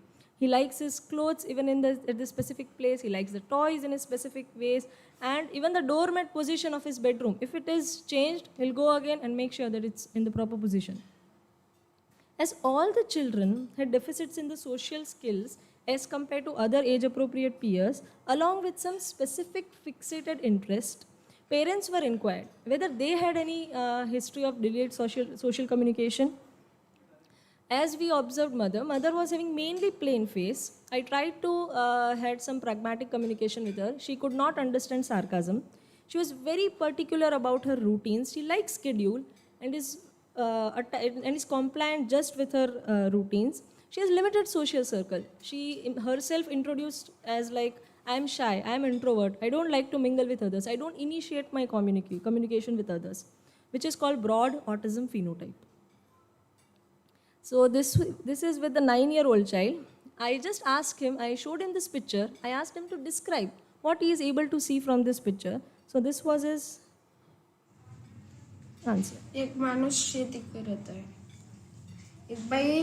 He likes his clothes even at the specific place. He likes the toys in his specific ways. And even the doormat position of his bedroom, if it is changed, he'll go again and make sure that it's in the proper position. As all the children had deficits in the social skills as compared to other age-appropriate peers, along with some specific fixated interest, parents were inquired whether they had any history of delayed social communication. As we observed mother was having mainly plain face. I tried to had some pragmatic communication with her. She could not understand sarcasm. She was very particular about her routines. She likes schedule and is compliant just with her routines. She has limited social circle. She herself introduced as like, I am shy, I am introvert, I don't like to mingle with others, I don't initiate my communication with others, which is called broad autism phenotype. So this is with the 9-year-old child. I just asked him, I showed him this picture, I asked him to describe what he is able to see from this picture. So this was his answer. एक माणूस शेती करत आहे एक by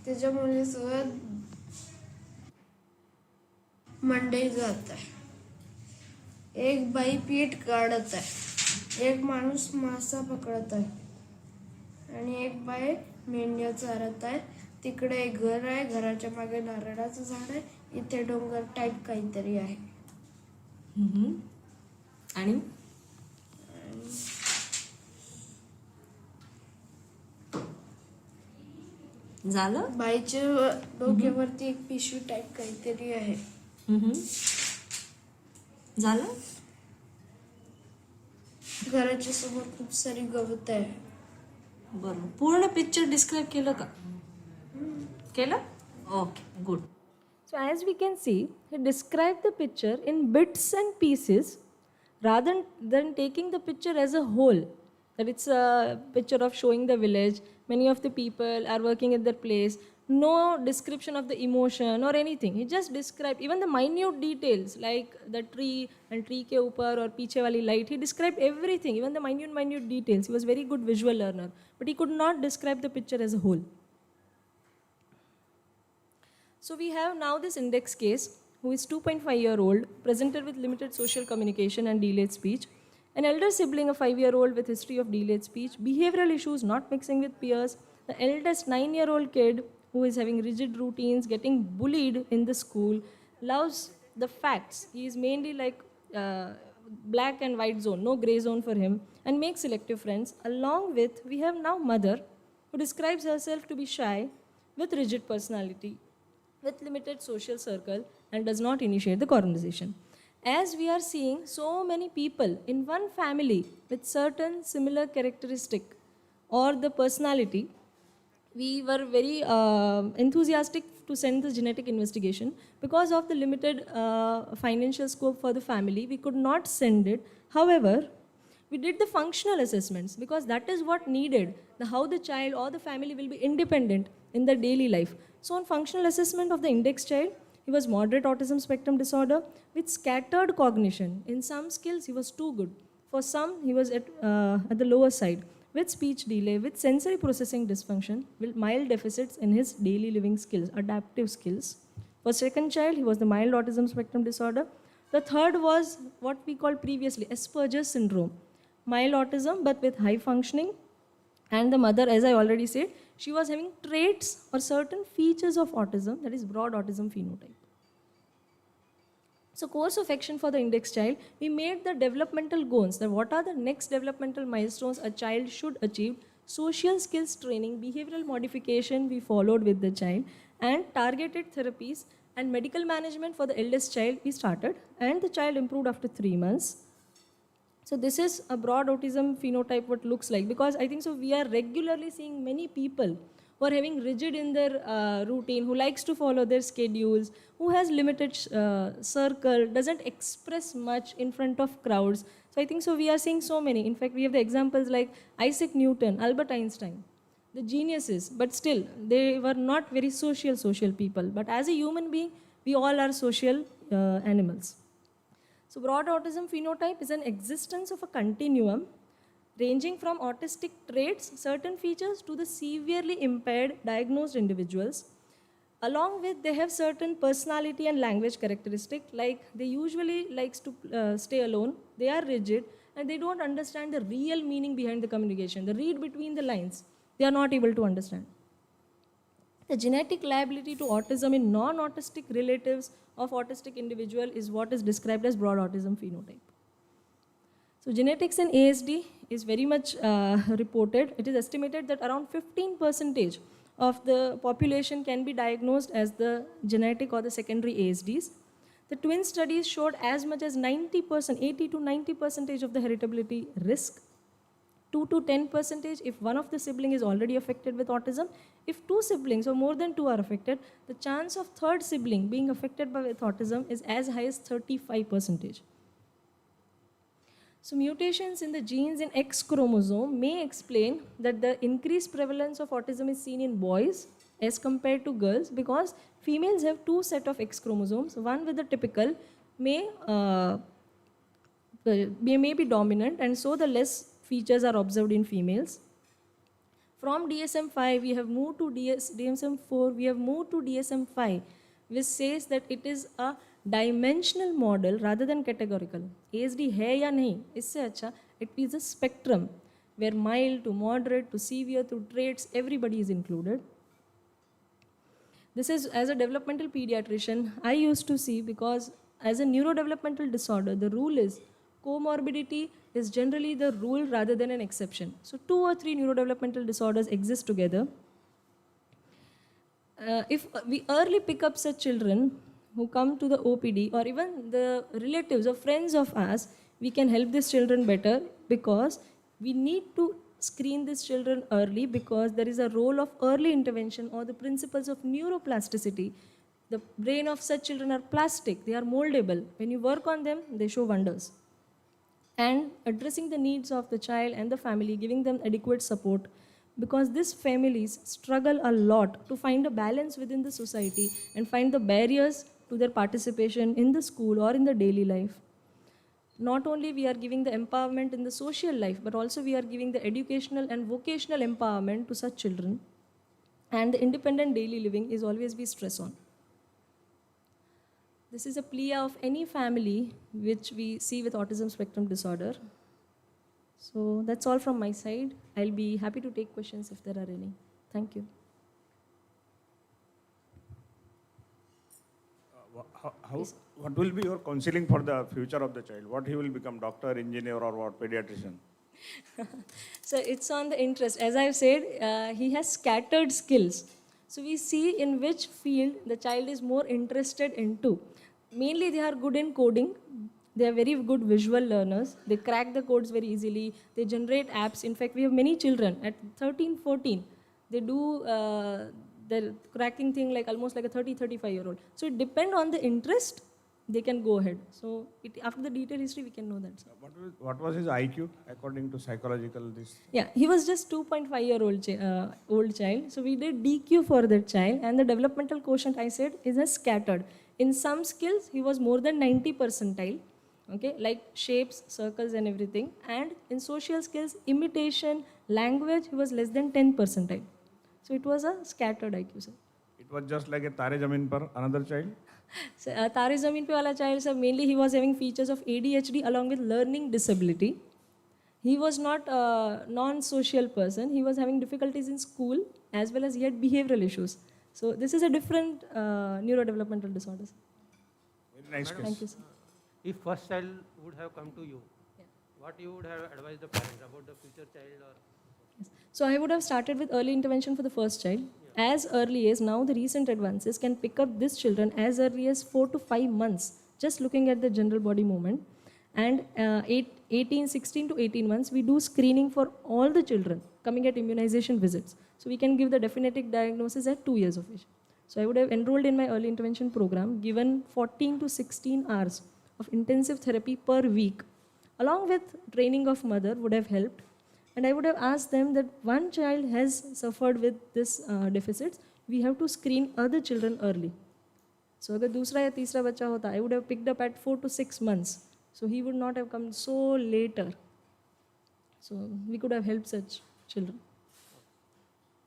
त्याच्या मुलीसोबत मंडई जात आहे एक बाई पीठ काढत आहे एक माणूस मासा पकडत आहे आणि एक बाई मेंढ्या चारत आहे तिकडे एक घर आहे घराच्या मागे नारळाचं झाड आहे इथे डोंगर टाईप काहीतरी आहे आणि झालं बाईच्या डोक्यावरती एक पिशवी टाईप काहीतरी आहे झालं घराच्या समोर खूप सारी गवत आहे बरं पूर्ण पिक्चर डिस्क्राईब केलं का केलं okay good So as we can see, he described the picture in bits and pieces rather than taking the picture as a whole. That it's a picture of showing the village, many of the people are working at their place, no description of the emotion or anything. He just described even the minute details like the tree and tree ke upar or piche wali light. He described everything, even the minute details. He was very good visual learner, but he could not describe the picture as a whole. So we have now this index case who is 2.5-year-old, presented with limited social communication and delayed speech. An elder sibling, a 5-year-old with history of delayed speech, behavioral issues, not mixing with peers. The eldest 9-year-old kid who is having rigid routines, getting bullied in the school, loves the facts. He is mainly like black and white zone, no gray zone for him, and make selective friends. Along with, we have now mother, who describes herself to be shy, with rigid personality, with limited social circle, and does not initiate the conversation. As we are seeing so many people in one family with certain similar characteristic or the personality, we were very enthusiastic to send the genetic investigation. Because of the limited financial scope for the family, we could not send it. However, we did the functional assessments because that is what needed, how the child or the family will be independent in their daily life. So on functional assessment of the index child, he was moderate autism spectrum disorder with scattered cognition. In some skills, he was too good. For some, he was at the lower side, with speech delay, with sensory processing dysfunction, with mild deficits in his daily living skills, adaptive skills. For second child, he was the mild autism spectrum disorder. The third was what we called previously Asperger's syndrome, mild autism but with high functioning. And the mother, as I already said, she was having traits or certain features of autism, that is broad autism phenotype. So course of action for the index child, we made the developmental goals, that what are the next developmental milestones a child should achieve, social skills training, behavioral modification we followed with the child, and targeted therapies and medical management for the eldest child we started, and the child improved after 3 months. So this is a broad autism phenotype what looks like, because I think so we are regularly seeing many people who are having rigid in their routine, who likes to follow their schedules, who has limited circle, doesn't express much in front of crowds. So I think so we are seeing so many. In fact, we have the examples like Isaac Newton, Albert Einstein, the geniuses, but still they were not very social people. But as a human being, we all are social animals. So broad autism phenotype is an existence of a continuum ranging from autistic traits, certain features, to the severely impaired diagnosed individuals. Along with, they have certain personality and language characteristic, like they usually likes to stay alone, they are rigid, and they don't understand the real meaning behind the communication. The read between the lines, they are not able to understand. The genetic liability to autism in non-autistic relatives of autistic individual is what is described as broad autism phenotype. So genetics in ASD is very much reported. It is estimated that around 15% of the population can be diagnosed as the genetic or the secondary ASDs. The twin studies showed as much as 90%, 80 to 90% of the heritability risk. 2 to 10% if one of the sibling is already affected with autism. If 2 siblings or more than 2 are affected, the chance of third sibling being affected with autism is as high as 35%. So mutations in the genes in X chromosome may explain that the increased prevalence of autism is seen in boys as compared to girls, because females have 2 sets of X chromosomes, one with the typical may be dominant, and so the less features are observed in females. From DSM-5, we have moved to DSM-4, we have moved to DSM-5, which says that it is a dimensional model rather than categorical. ASD hai ya nahi, isse acha, it is a spectrum where mild to moderate to severe to traits, everybody is included. This is, as a developmental pediatrician, I used to see, because as a neurodevelopmental disorder, the rule is comorbidity is generally the rule rather than an exception. So 2 or 3 neurodevelopmental disorders exist together. If we early pick up such children who come to the OPD, or even the relatives or friends of us, we can help these children better, because we need to screen these children early, because there is a role of early intervention or the principles of neuroplasticity. The brain of such children are plastic, they are moldable. When you work on them, they show wonders. And addressing the needs of the child and the family, giving them adequate support, because these families struggle a lot to find a balance within the society and find the barriers to their participation in the school or in the daily life. Not only we are giving the empowerment in the social life, but also we are giving the educational and vocational empowerment to such children. And the independent daily living is always be stress on. This is a plea of any family which we see with autism spectrum disorder. So that's all from my side. I'll be happy to take questions if there are any. Thank you. What will be your counseling for the future of the child? What he will become, doctor, engineer, or what, pediatrician? So it's on the interest. As I've said, he has scattered skills. So we see in which field the child is more interested into. Mainly they are good in coding. They are very good visual learners. They crack the codes very easily. They generate apps. In fact, we have many children at 13, 14. They do the cracking thing like almost like a 30, 35-year-old. So it depends on the interest, they can go ahead. So after the detailed history, we can know that. What was his IQ according to psychological this? Yeah, he was just 2.5-year-old old child. So we did DQ for that child, and the developmental quotient I said is a scattered. In some skills, he was more than 90 percentile, okay, like shapes, circles, and everything. And in social skills, imitation, language, he was less than 10 percentile. So it was a scattered IQ, sir. It was just like a Tare Zameen Par, another child? So, Tare Zameen Pe wala child, sir, mainly he was having features of ADHD along with learning disability. He was not a non-social person. He was having difficulties in school as well as he had behavioral issues. So this is a different neurodevelopmental disorder. Very nice case. Thank you, sir. If first child would have come to you, what you would have advised the parents about the future child? Or So I would have started with early intervention for the first child. As early as now, the recent advances can pick up these children as early as 4 to 5 months, just looking at the general body movement. And 16 to 18 months, we do screening for all the children coming at immunization visits. So we can give the definitive diagnosis at 2 years of age. So I would have enrolled in my early intervention program, given 14 to 16 hours of intensive therapy per week, along with training of mother would have helped. And I would have asked them that one child has suffered with this deficits, we have to screen other children early. So अगर दूसरा या तीसरा बच्चा होता, I would have picked up at 4 to 6 months. So he would not have come so later. So we could have helped such children.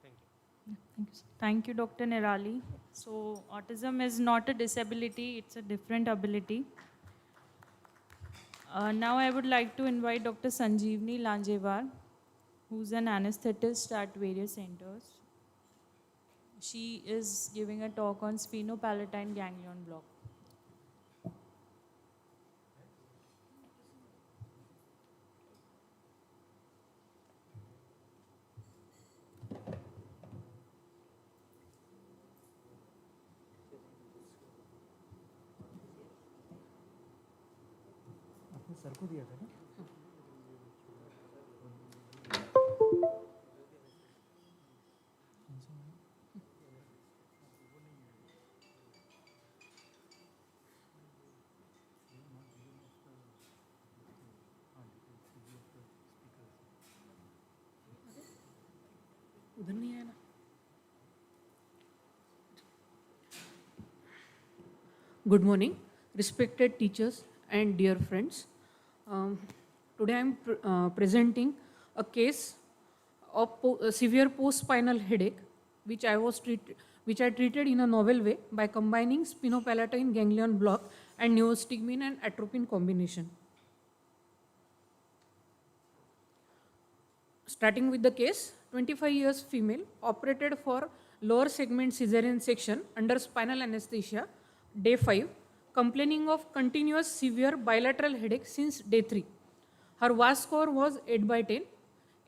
thank you. Yeah, thank you, sir. Thank you, Dr. Nirali. So autism is not a disability, it's a different ability. Now I would like to invite Dr. Sanjeevni Lanjewar, who's an anesthetist at various centers. She is giving a talk on sphenopalatine ganglion block. Sir को दिया था ना? उधर नहीं आया ना. Good morning, respected teachers and dear friends. Today I am presenting a case of severe post-spinal headache, which I treated in a novel way by combining sphenopalatine ganglion block and neostigmine and atropine combination. Starting with the case, 25 years female, operated for lower segment cesarean section under spinal anesthesia, day 5, complaining of continuous severe bilateral headache since day 3. Her VAS score was 8 by 10.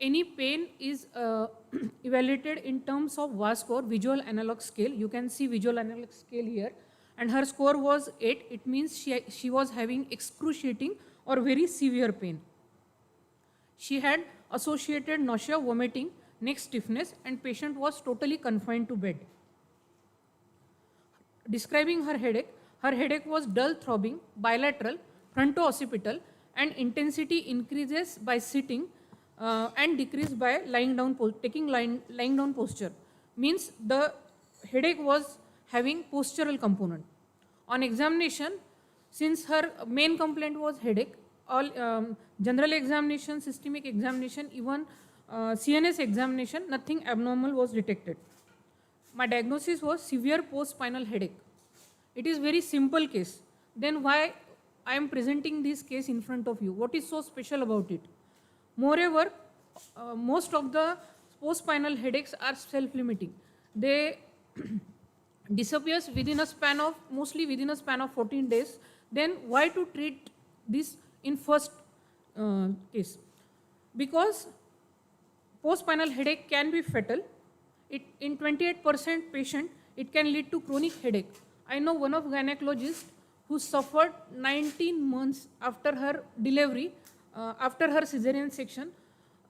Any pain is evaluated in terms of VAS score, visual analog scale. You can see visual analog scale here. And her score was 8. It means she was having excruciating or very severe pain. She had associated nausea, vomiting, neck stiffness, and patient was totally confined to bed. Describing her headache was dull throbbing, bilateral, fronto-occipital, and intensity increases by sitting and decrease by lying down, lying down posture. Means the headache was having postural component. On examination, since her main complaint was headache, all general examination, systemic examination, even CNS examination, nothing abnormal was detected. My diagnosis was severe post-spinal headache. It is very simple case. Then why I am presenting this case in front of you? What is so special about it? Moreover, most of the post-spinal headaches are self-limiting. They disappears mostly within a span of 14 days, then why to treat this in first case? Because post-spinal headache can be fatal. In 28% patient, it can lead to chronic headache. I know one of gynecologists who suffered 19 months after her delivery, after her cesarean section.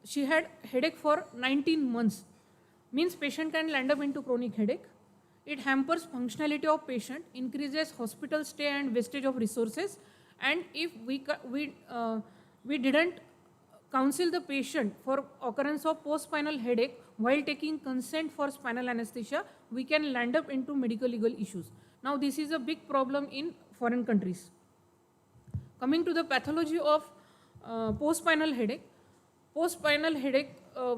She had headache for 19 months. Means patient can land up into chronic headache. It hampers functionality of patient, increases hospital stay and wastage of resources. And if we didn't counsel the patient for occurrence of post-spinal headache while taking consent for spinal anesthesia, we can land up into medical legal issues. Now this is a big problem in foreign countries. Coming to the pathology of post-spinal headache. Post-spinal headache,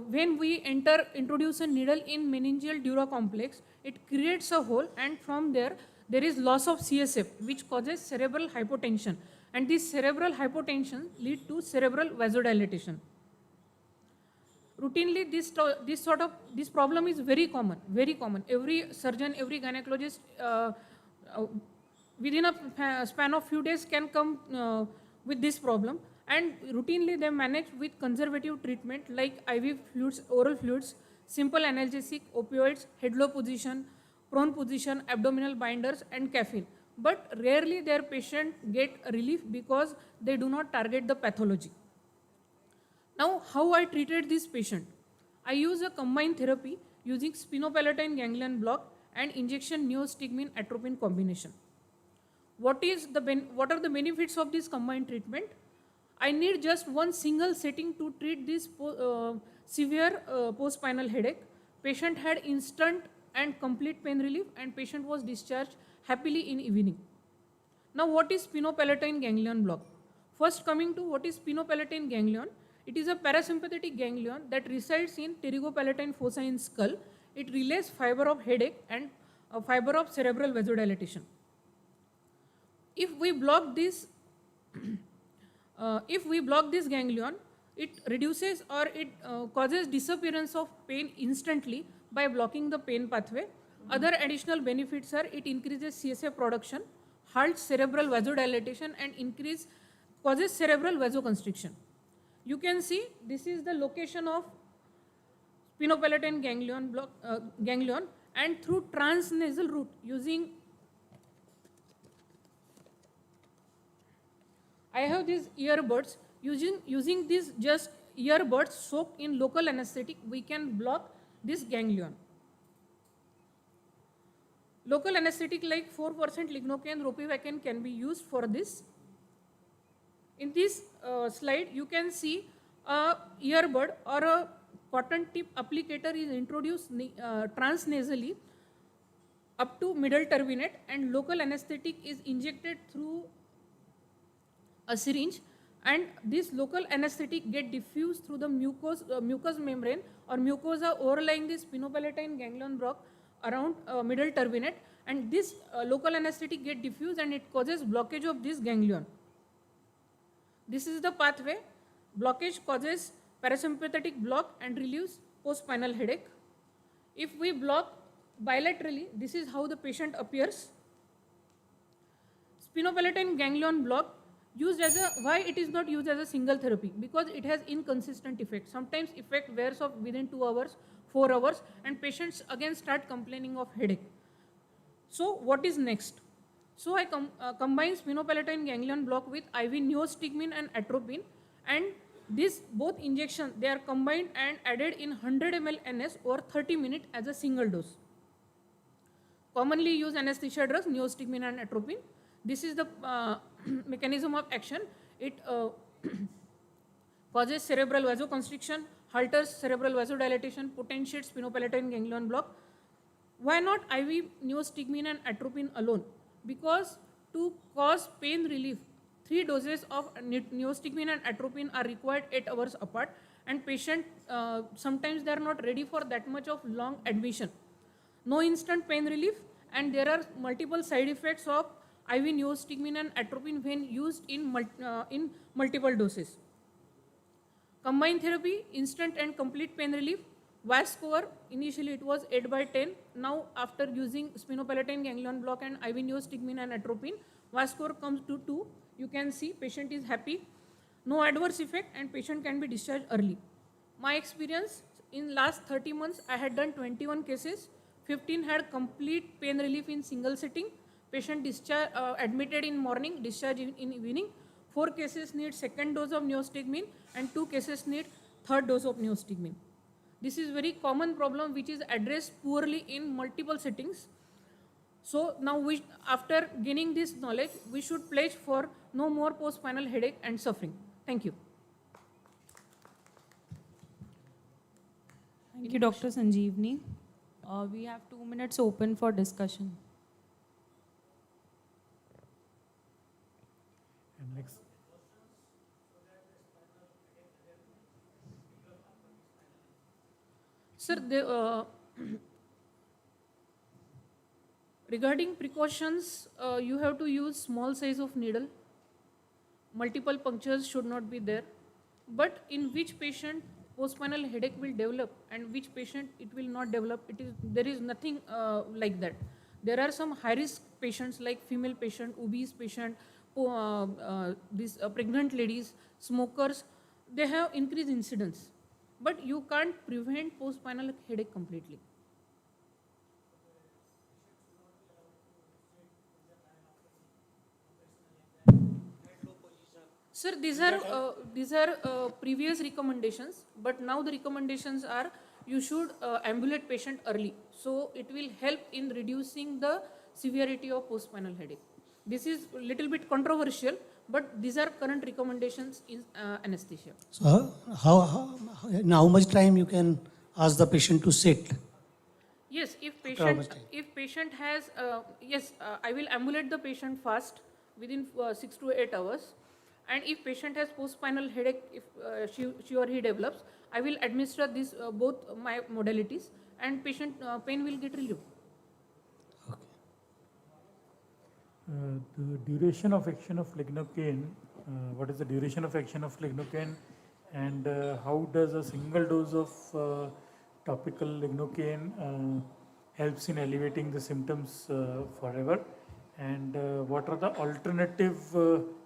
when we introduce a needle in meningeal dura complex, it creates a hole, and from there is loss of CSF, which causes cerebral hypotension, and this cerebral hypotension lead to cerebral vasodilatation. Routinely, this problem is very common. Every surgeon, every gynecologist, within a span of few days can come with this problem, and routinely they manage with conservative treatment like IV fluids, oral fluids, simple analgesic, opioids, head low position, prone position, abdominal binders, and caffeine. But rarely their patient get relief because they do not target the pathology. Now, how I treated this patient? I use a combined therapy using spinopalatine ganglion block and injection neostigmine atropine combination. What are the benefits of this combined treatment? I need just one single setting to treat this severe post-spinal headache. Patient had instant and complete pain relief, and patient was discharged happily in evening. Now, what is spinopalatine ganglion block? First, coming to what is spinopalatine ganglion. It is a parasympathetic ganglion that resides in pterygopalatine fossa in skull. It relays fiber of headache and fiber of cerebral vasodilatation. If we block this ganglion, it reduces or it causes disappearance of pain instantly by blocking the pain pathway. Other additional benefits are it increases CSF production, halts cerebral vasodilatation, and causes cerebral vasoconstriction. You can see this is the location of spinopalatine ganglion, and through transnasal route I have these earbuds. Using these just earbuds soaked in local anesthetic, we can block this ganglion. Local anesthetic like 4% lignocaine, ropivacaine can be used for this. In this slide, you can see a earbud or a cotton tip applicator is introduced transnasally up to middle turbinate, and local anesthetic is injected through a syringe, and this local anesthetic get diffused through the mucous membrane or mucosa overlying this spinopalatine ganglion block around middle turbinate, and this local anesthetic get diffused and it causes blockage of this ganglion. This is the pathway. Blockage causes parasympathetic block and relieves post-spinal headache. If we block bilaterally, this is how the patient appears. Spinopalatine ganglion block why it is not used as a single therapy? Because it has inconsistent effect. Sometimes effect wears off within 2 hours, 4 hours, and patients again start complaining of headache. So what is next? So I combine spinopalatine ganglion block with IV neostigmine and atropine, and these both injections, they are combined and added in 100 ml NS over 30 minutes as a single dose. Commonly used anesthesia drugs, neostigmine and atropine. This is the mechanism of action. It causes cerebral vasoconstriction, halters cerebral vasodilatation, potentiates spinopalatine ganglion block. Why not IV neostigmine and atropine alone? Because to cause pain relief, 3 doses of neostigmine and atropine are required 8 hours apart, and patient sometimes they are not ready for that much of long admission. No instant pain relief, and there are multiple side effects of IV neostigmine and atropine when used in multiple doses. Combined therapy, instant and complete pain relief, VAS score, initially it was 8 by 10. Now after using sphenopalatine ganglion block and IV neostigmine and atropine, VAS score comes to 2. You can see patient is happy, no adverse effect, and patient can be discharged early. My experience, in last 30 months, I had done 21 cases. 15 had complete pain relief in single sitting. Patient admitted in morning, discharged in evening. 4 cases need second dose of neostigmine and 2 cases need third dose of neostigmine. This is very common problem which is addressed poorly in multiple settings. So now after gaining this knowledge, we should pledge for no more post-spinal headache and suffering. Thank you. Thank you, Dr. Sanjeevni. We have 2 minutes open for discussion. And next. Sir, regarding precautions, you have to use small size of needle. Multiple punctures should not be there. But in which patient post-spinal headache will develop and which patient it will not develop, there is nothing like that. There are some high-risk patients like female patient, obese patient, these pregnant ladies, smokers, they have increased incidence. But you can't prevent post-spinal headache completely. Sir, these are previous recommendations, but now the recommendations are you should ambulate patient early. So it will help in reducing the severity of post-spinal headache. This is a little bit controversial, but these are current recommendations in anesthesia. So in how much time you can ask the patient to sit? Yes, if how much patient has, I will ambulate the patient fast within 6 to 8 hours. And if patient has post-spinal headache, if she or he develops, I will administer this both my modalities and patient pain will get relieved. The duration of action of lignocaine, what is the duration of action of lignocaine, and how does a single dose of topical lignocaine helps in alleviating the symptoms forever, and what are the alternative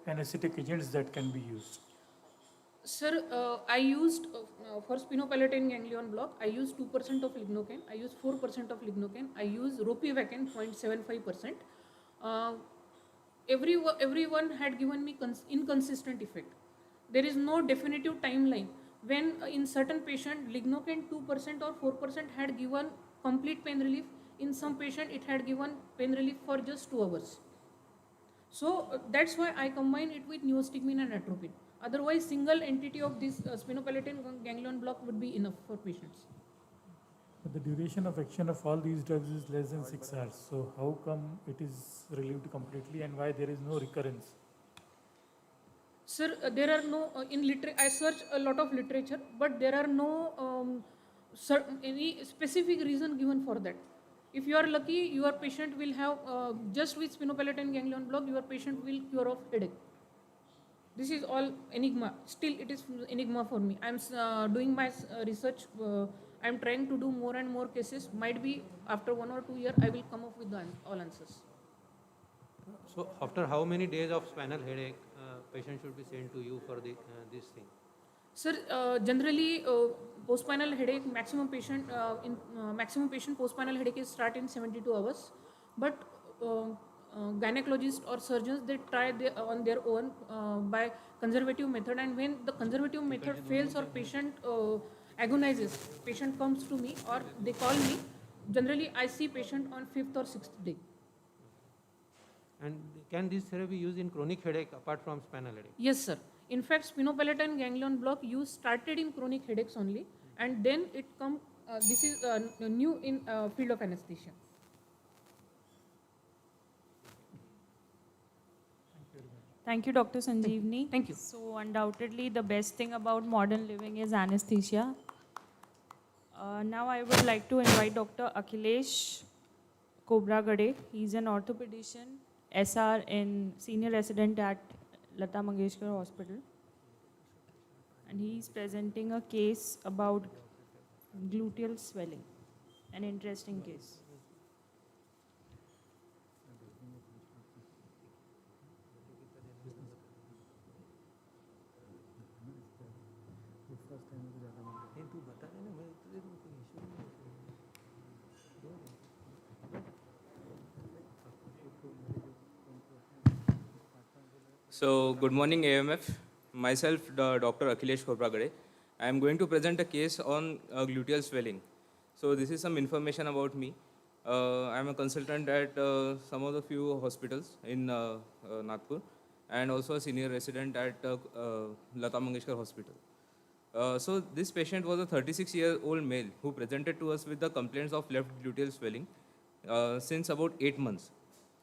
anesthetic agents that can be used? Sir, I used for sphenopalatine ganglion block, I used 2% of lignocaine, I used 4% of lignocaine, I used ropivacaine 0.75%. Everyone had given me inconsistent effect. There is no definitive timeline. When in certain patient, lignocaine 2% or 4% had given complete pain relief, in some patient it had given pain relief for just 2 hours. So that's why I combine it with neostigmine and atropine. Otherwise, single entity of this sphenopalatine ganglion block would be enough for patients. But the duration of action of all these drugs is less than 6 hours. So how come it is relieved completely and why there is no recurrence? Sir, there are no, I searched a lot of literature, but there are no any specific reason given for that. If you are lucky, your patient will have, just with sphenopalatine ganglion block, your patient will cure of headache. This is all enigma. Still, it is enigma for me. I am doing my research. I am trying to do more and more cases. Might be after 1 or 2 years, I will come up with all answers. So after how many days of spinal headache, patient should be sent to you for this thing? Sir, generally, post-spinal headache, maximum patient post-spinal headache is start in 72 hours. But gynecologists or surgeons, they try on their own by conservative method. And when the conservative method fails or patient agonizes, patient comes to me or they call me. Generally, I see patient on 5th or 6th day. And can this therapy used in chronic headache apart from spinal headache? Yes, sir. In fact, sphenopalatine ganglion block use started in chronic headaches only, and then it come. This is new in field of anesthesia. Thank you, Dr. Sanjeevni. Thank you. So undoubtedly, the best thing about modern living is anesthesia. Now I would like to invite Dr. Akhilesh Kobragade. He's an orthopedician, SR in senior resident at Lata Mangeshkar Hospital. And he's presenting a case about gluteal swelling, an interesting case. So, good morning, AMF. Myself, Dr. Akhilesh Khobragade. I am going to present a case on gluteal swelling. So, this is some information about me. I am a consultant at some of the few hospitals in Nagpur and also a senior resident at Lata Mangeshkar Hospital. So, this patient was a 36-year-old male who presented to us with the complaints of left gluteal swelling since about 8 months.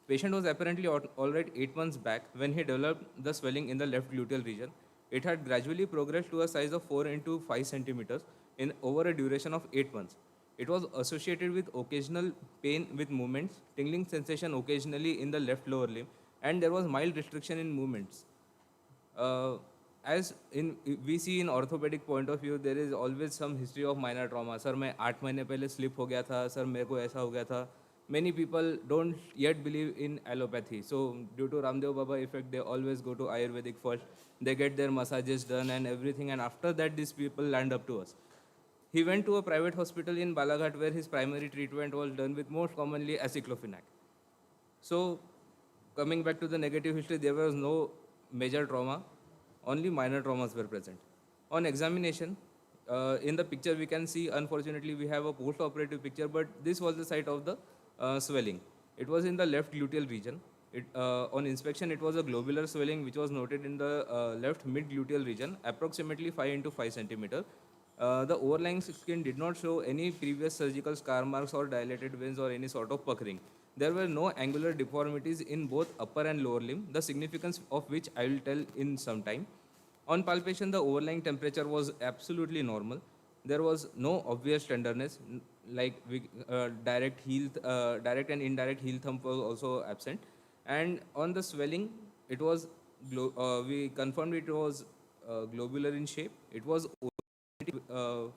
Patient was apparently all right 8 months back when he developed the swelling in the left gluteal region. It had gradually progressed to a size of 4 into 5 centimeters in over a duration of 8 months. It was associated with occasional pain with movements, tingling sensation occasionally in the left lower limb, and there was mild restriction in movements. Uh, as in we see in orthopedic point of view, there is always some history of minor trauma. Sir, मैं 8 महीने पहले slip हो गया था. Sir, मेरे को ऐसा हो गया था. Many people don't yet believe in allopathy. So due to Ramdev Baba effect, they always go to Ayurvedic first. They get their massages done and everything, and after that, these people land up to us. He went to a private hospital in Balaghat where his primary treatment was done with most commonly aceclofenac. So coming back to the negative history, there was no major trauma, only minor traumas were present. On examination, in the picture we can see, unfortunately we have a post-operative picture, but this was the site of the swelling. It was in the left gluteal region. On inspection, it was a globular swelling which was noted in the left mid-gluteal region, approximately 5 into 5 centimeter. The overlying skin did not show any previous surgical scar marks or dilated veins or any sort of puckering. There were no angular deformities in both upper and lower limb, the significance of which I will tell in some time. On palpation, the overlying temperature was absolutely normal. There was no obvious tenderness, direct and indirect heel thump was also absent. And on the swelling, it was we confirmed it was globular in shape. It was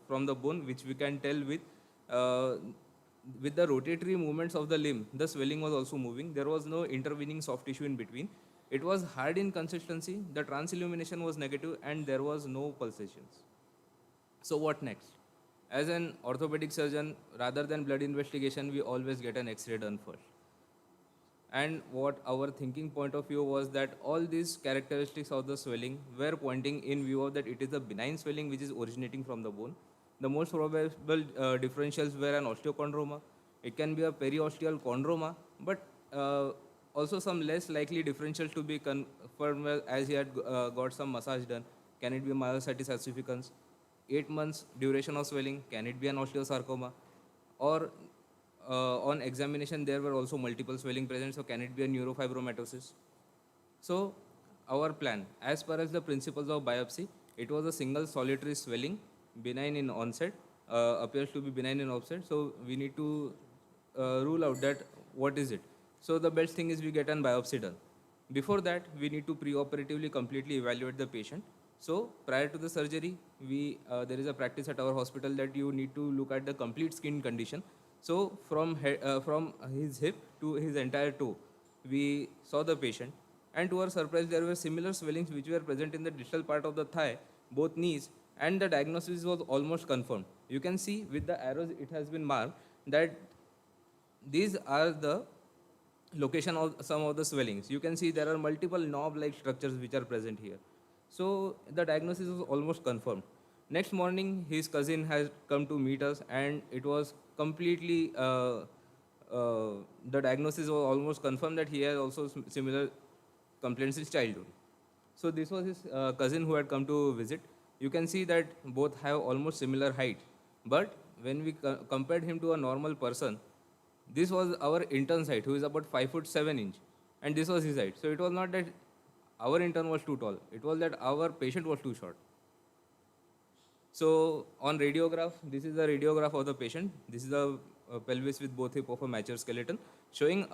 from the bone, which we can tell uh, with the rotatory movements of the limb. The swelling was also moving. There was no intervening soft tissue in between. It was hard in consistency. The transillumination was negative, and there was no pulsations. So what next? As an orthopedic surgeon, rather than blood investigation, we always get an X-ray done first. And what our thinking point of view was that all these characteristics of the swelling were pointing in view of that it is a benign swelling which is originating from the bone. The most probable differentials were an osteochondroma. It can be a periosteal chondroma, but also some less likely differentials to be confirmed as he had got some massage done. Can it be myositis ossificans? 8 months duration of swelling, can it be an osteosarcoma? Or on examination, there were also multiple swelling present, so can it be a neurofibromatosis? So our plan, as per as the principles of biopsy, it was a single solitary swelling, benign in onset, appears to be benign in onset, so we need to rule out that what is it. So the best thing is we get an biopsy done. Before that, we need to preoperatively completely evaluate the patient. So prior to the surgery, there is a practice at our hospital that you need to look at the complete skin condition. So from his hip to his entire toe, we saw the patient, and to our surprise, there were similar swellings which were present in the distal part of the thigh, both knees, and the diagnosis was almost confirmed. You can see with the arrows it has been marked that these are the location of some of the swellings. You can see there are multiple knob-like structures which are present here. So the diagnosis was almost confirmed. Next morning, his cousin has come to meet us, and it was completely the diagnosis was almost confirmed that he has also similar complaints in childhood. So this was his cousin who had come to visit. You can see that both have almost similar height, but when we compared him to a normal person, this was our intern's height, who is about 5'7" and this was his height. So it was not that our intern was too tall; it was that our patient was too short. So on radiograph, this is the radiograph of the patient. This is the pelvis with both hip of a mature skeleton, showing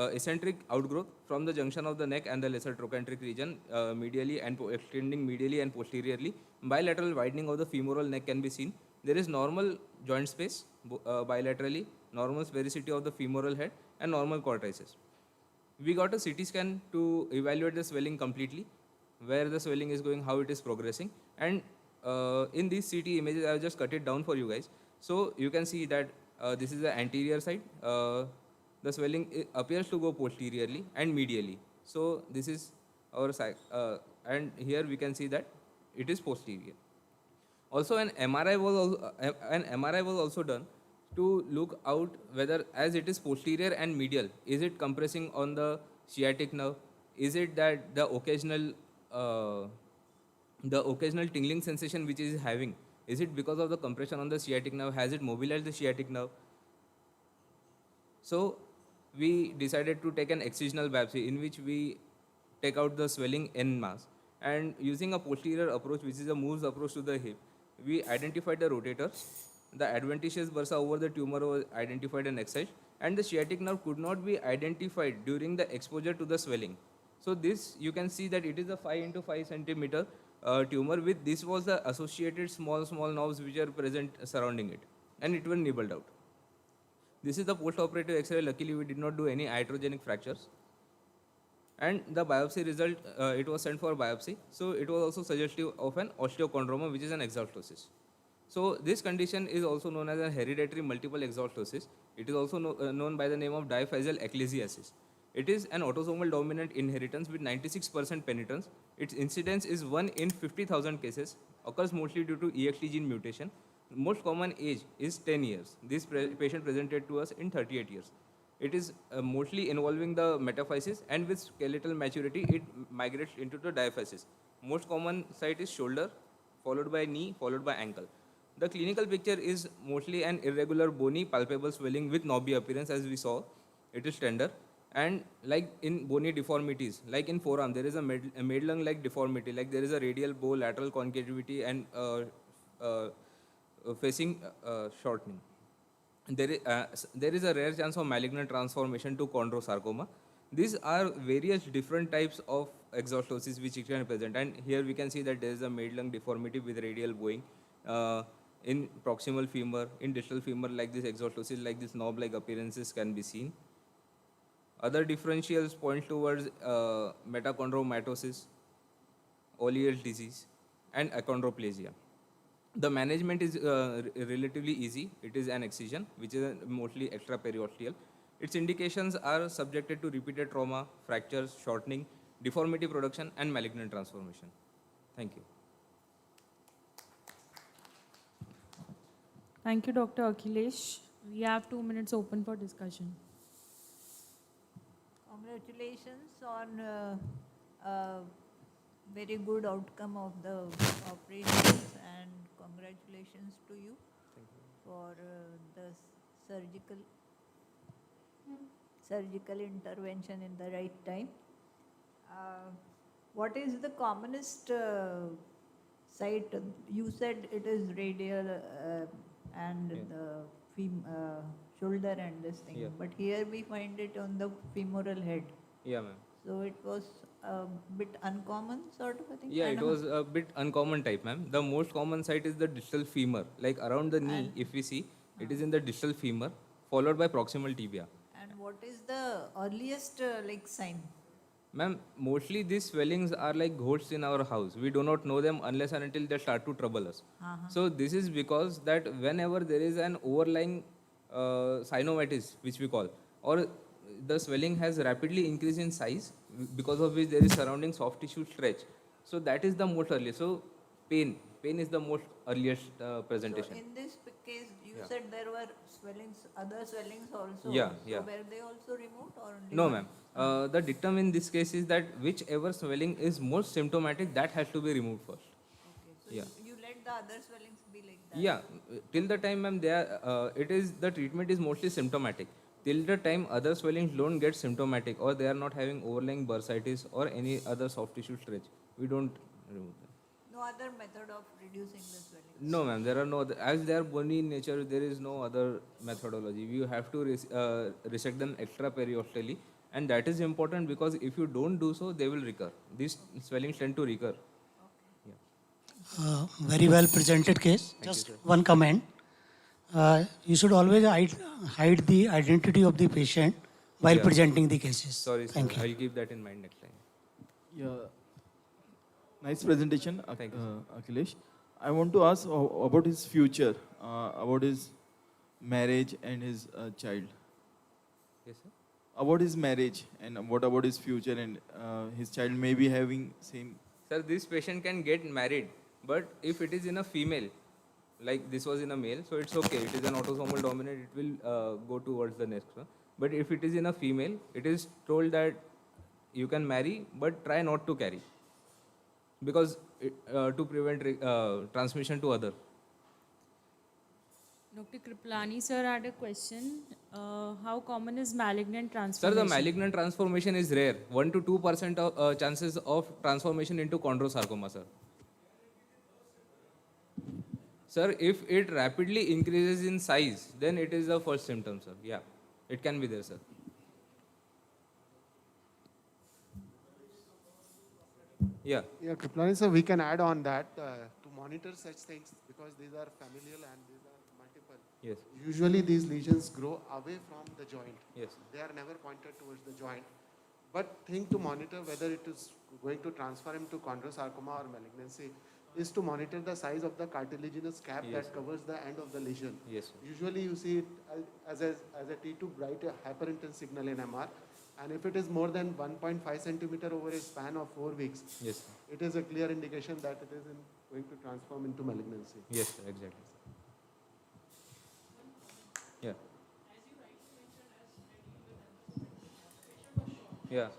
eccentric outgrowth from the junction of the neck and the lesser trochanteric region medially and extending medially and posteriorly. Bilateral widening of the femoral neck can be seen. There is normal joint space bilaterally, normal sphericity of the femoral head, and normal cortices. We got a CT scan to evaluate the swelling completely, where the swelling is going, how it is progressing. And in these CT images, I will just cut it down for you guys. So you can see that this is the anterior side. The swelling appears to go posteriorly and medially. So this is our side, and here we can see that it is posterior. Also, an MRI was also done to look out whether, as it is posterior and medial, is it compressing on the sciatic nerve? Is it that the occasional tingling sensation which it is having, is it because of the compression on the sciatic nerve? Has it mobilized the sciatic nerve? So we decided to take an excisional biopsy in which we take out the swelling en masse, and using a posterior approach, which is a Moore's approach to the hip, we identified the rotators. The adventitious bursa over the tumor was identified and excised, and the sciatic nerve could not be identified during the exposure to the swelling. So this, you can see that it is a 5 into 5 centimeter tumor with this was the associated small nerves which are present surrounding it, and it was nibbled out. This is the post-operative X-ray. Luckily, we did not do any iatrogenic fractures. And the biopsy result, it was sent for biopsy. So it was also suggestive of an osteochondroma, which is an exhastosis. So this condition is also known as a hereditary multiple exhastosis. It is also known by the name of diaphyseal ecclesiasis. It is an autosomal dominant inheritance with 96% penetrance. Its incidence is 1 in 50,000 cases, occurs mostly due to EXT gene mutation. Most common age is 10 years. This patient presented to us in 38 years. It is mostly involving the metaphysis, and with skeletal maturity, it migrates into the diaphysis. Most common site is shoulder, followed by knee, followed by ankle. The clinical picture is mostly an irregular bony palpable swelling with knobby appearance, as we saw. It is tender. And like in bony deformities, like in forearm, there is a Madelung-like deformity, like there is a radial bow, lateral concavity, and facing shortening. There is a rare chance of malignant transformation to chondrosarcoma. These are various different types of exhastosis which it can present, and here we can see that there is a Madelung deformity with radial bowing. In proximal femur, in distal femur, like this exhastosis, like this knob-like appearances can be seen. Other differentials point towards metachondromatosis, Olier's disease, and achondroplasia. The management is relatively easy. It is an excision, which is mostly extraperiosteal. Its indications are subjected to repeated trauma, fractures, shortening, deformity production, and malignant transformation. Thank you. Thank you, Dr. Akhilesh. We have 2 minutes open for discussion. Congratulations on very good outcome of the operations, and congratulations to you for the surgical intervention in the right time. What is the commonest site? You said it is radial and the shoulder and this thing, but here we find it on the femoral head. Yeah, ma'am. So it was a bit uncommon sort of a thing? Yeah, it was a bit uncommon type, ma'am. The most common site is the distal femur, like around the knee, if we see, it is in the distal femur, followed by proximal tibia. And what is the earliest like sign? Ma'am, mostly these swellings are like ghosts in our house. We do not know them unless and until they start to trouble us. So this is because that whenever there is an overlying synovitis, which we call, or the swelling has rapidly increased in size, because of which there is surrounding soft tissue stretch. So that is the most earliest. So pain is the most earliest presentation. So in this case, you said there were swellings, other swellings also. Yeah, so yeah. were they also removed or only No, one? ma'am. The dictum in this case is that whichever swelling is most symptomatic, that has to be removed first. Okay, so you let the other swellings be like that? Yeah, till the time, ma'am, the treatment is mostly symptomatic. Till the time other swellings don't get symptomatic, or they are not having overlying bursitis or any other soft tissue stretch, we don't remove them. No other method of reducing the swelling? No, ma'am, there are no other, as they are bony in nature, there is no other methodology. You have to resect them extraperiosteally, and that is important because if you don't do so, they will recur. These swellings tend to recur. Very well presented case. Just one comment. You should always hide the identity of the patient while Yeah. presenting the cases. Sorry, sir. Thank you. I'll keep that in mind next time. Yeah. Nice presentation, Thank you, Akhilesh. I want to ask about his future, about his marriage and his child. Yes, sir. About his marriage and what about his future and his child may be having same. Sir, this patient can get married, but if it is in a female, like this was in a male, so it's okay. It is an autosomal dominant. It will go towards the next one. But if it is in a female, it is told that you can marry, but try not to carry, because to prevent transmission to other. Dr. Kriplani sir had a question. How common is malignant Sir, transformation? the malignant transformation is rare. 1 to 2% of chances of transformation into chondrosarcoma, sir. Sir, if it rapidly increases in size, then it is the first symptom, sir. Yeah, it can be there, sir. Yeah. Yeah, Kriplani, sir, we can add on that to monitor such things because these are familial and these are multiple. Yes. Usually these lesions grow away from the joint. Yes. They are never pointed towards the joint. But thing to monitor whether it is going to transfer into chondrosarcoma or malignancy is to monitor the size of the cartilaginous cap Yes, that sir. covers the end of the lesion. Yes, sir. Usually you see it as a T2 bright hyperintense signal in MR. And if it is more than 1.5 centimeter over a span of 4 weeks, Yes, sir. it is a clear indication that it is going to transform into malignancy. Yes, sir, exactly. Yeah. Yeah.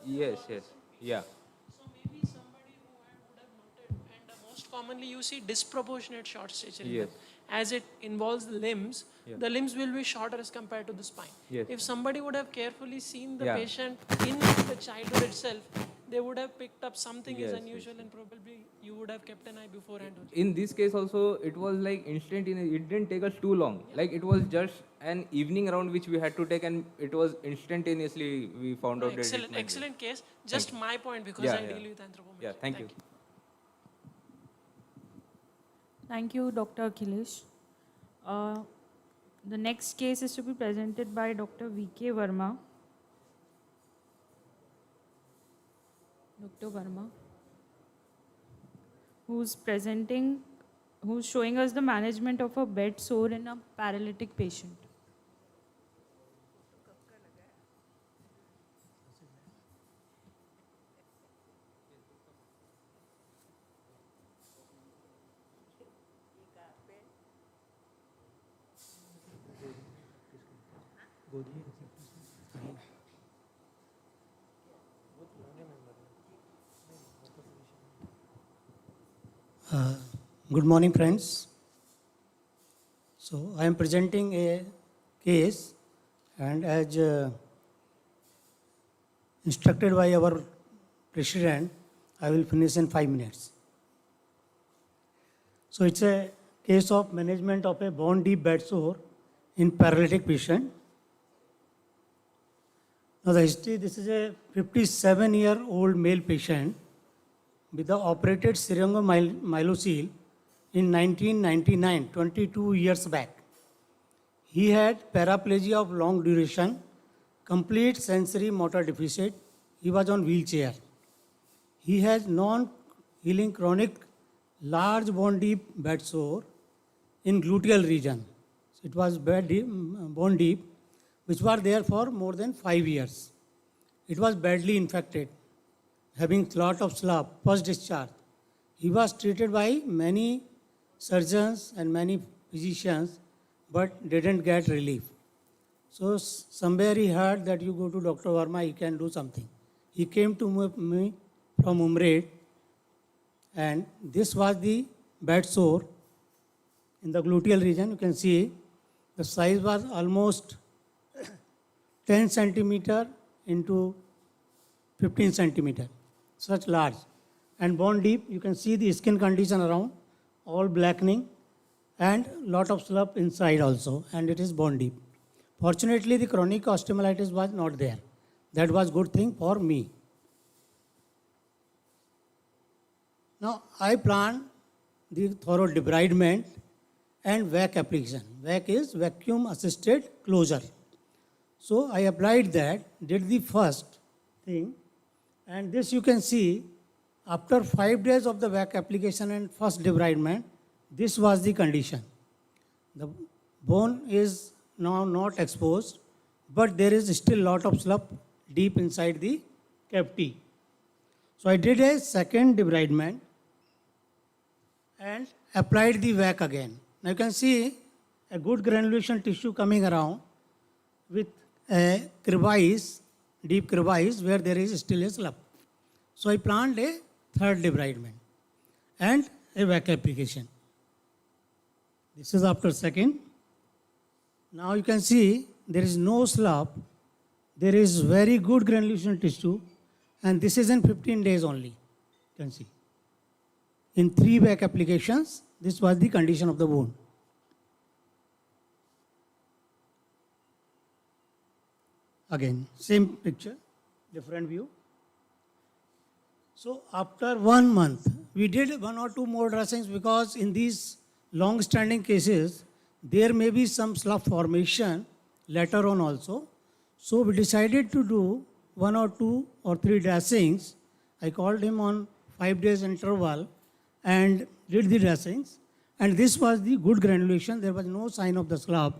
Yes, yes. Yeah. So maybe somebody who would have noted, and most commonly you see disproportionate short stature. in Yes. them. As it involves the limbs, Yeah. the limbs will be shorter as compared to the spine. Yes. If somebody would have carefully seen the Yeah. patient in the childhood itself, they would have picked up something Yes, is yes, unusual and probably you would have kept an eye beforehand. also. In this case also, it was like instantaneous. It didn't take us too long. Like it was just an evening round which we had to take, and it was instantaneously we found out that it Excellent, might be. excellent case. Just you. my point because Yeah, I yeah. deal with anthropometry. Yeah, thank you. Thank you, Dr. Akhilesh. The next case is to be presented by Dr. V.K. Verma. Dr. Verma, who's showing us the management of a bed sore in a paralytic patient. Good morning, friends. So I am presenting a case, and as instructed by our president, I will finish in 5 minutes. So it's a case of management of a bone deep bed sore in paralytic patient. Now the history, this is a 57-year-old male patient with the operated syringomyelocele in 1999, 22 years back. He had paraplegia of long duration, complete sensory motor deficit. He was on wheelchair. He has non-healing chronic large bone deep bed sore in gluteal region. So it was bone deep, which were there for more than 5 years. It was badly infected, having lot of slop, post-discharge. He was treated by many surgeons and many physicians, but didn't get relief. So somewhere he heard that you go to Dr. Verma, he can do something. He came to me from Umred, and this was the bed sore in the gluteal region. You can see the size was almost 10 centimeter into 15 centimeter, such large. And bone deep, you can see the skin condition around, all blackening, and lot of slough inside also, and it is bone deep. Fortunately, the chronic osteomyelitis was not there. That was good thing for me. Now, I plan the thorough debridement and vac application. Vac is vacuum assisted closure. So I applied that, did the first thing, and this you can see after 5 days of the vac application and first debridement, this was the condition. The bone is now not exposed, but there is still lot of slough deep inside the cavity. So I did a second debridement and applied the vac again. Now you can see a good granulation tissue coming around with a crevice, deep crevice where there is still a slough. So I planned a third debridement and a vac application. This is after second. Now you can see there is no slough. There is very good granulation tissue, and this is in 15 days only. You can see. In 3 vac applications, this was the condition of the wound. Again, same picture, different view. So after 1 month, we did 1 or 2 more dressings because in these long-standing cases, there may be some slough formation later on also. So we decided to do 1 or 2 or 3 dressings. I called him on 5 days interval and did the dressings. And this was the good granulation. There was no sign of the slough.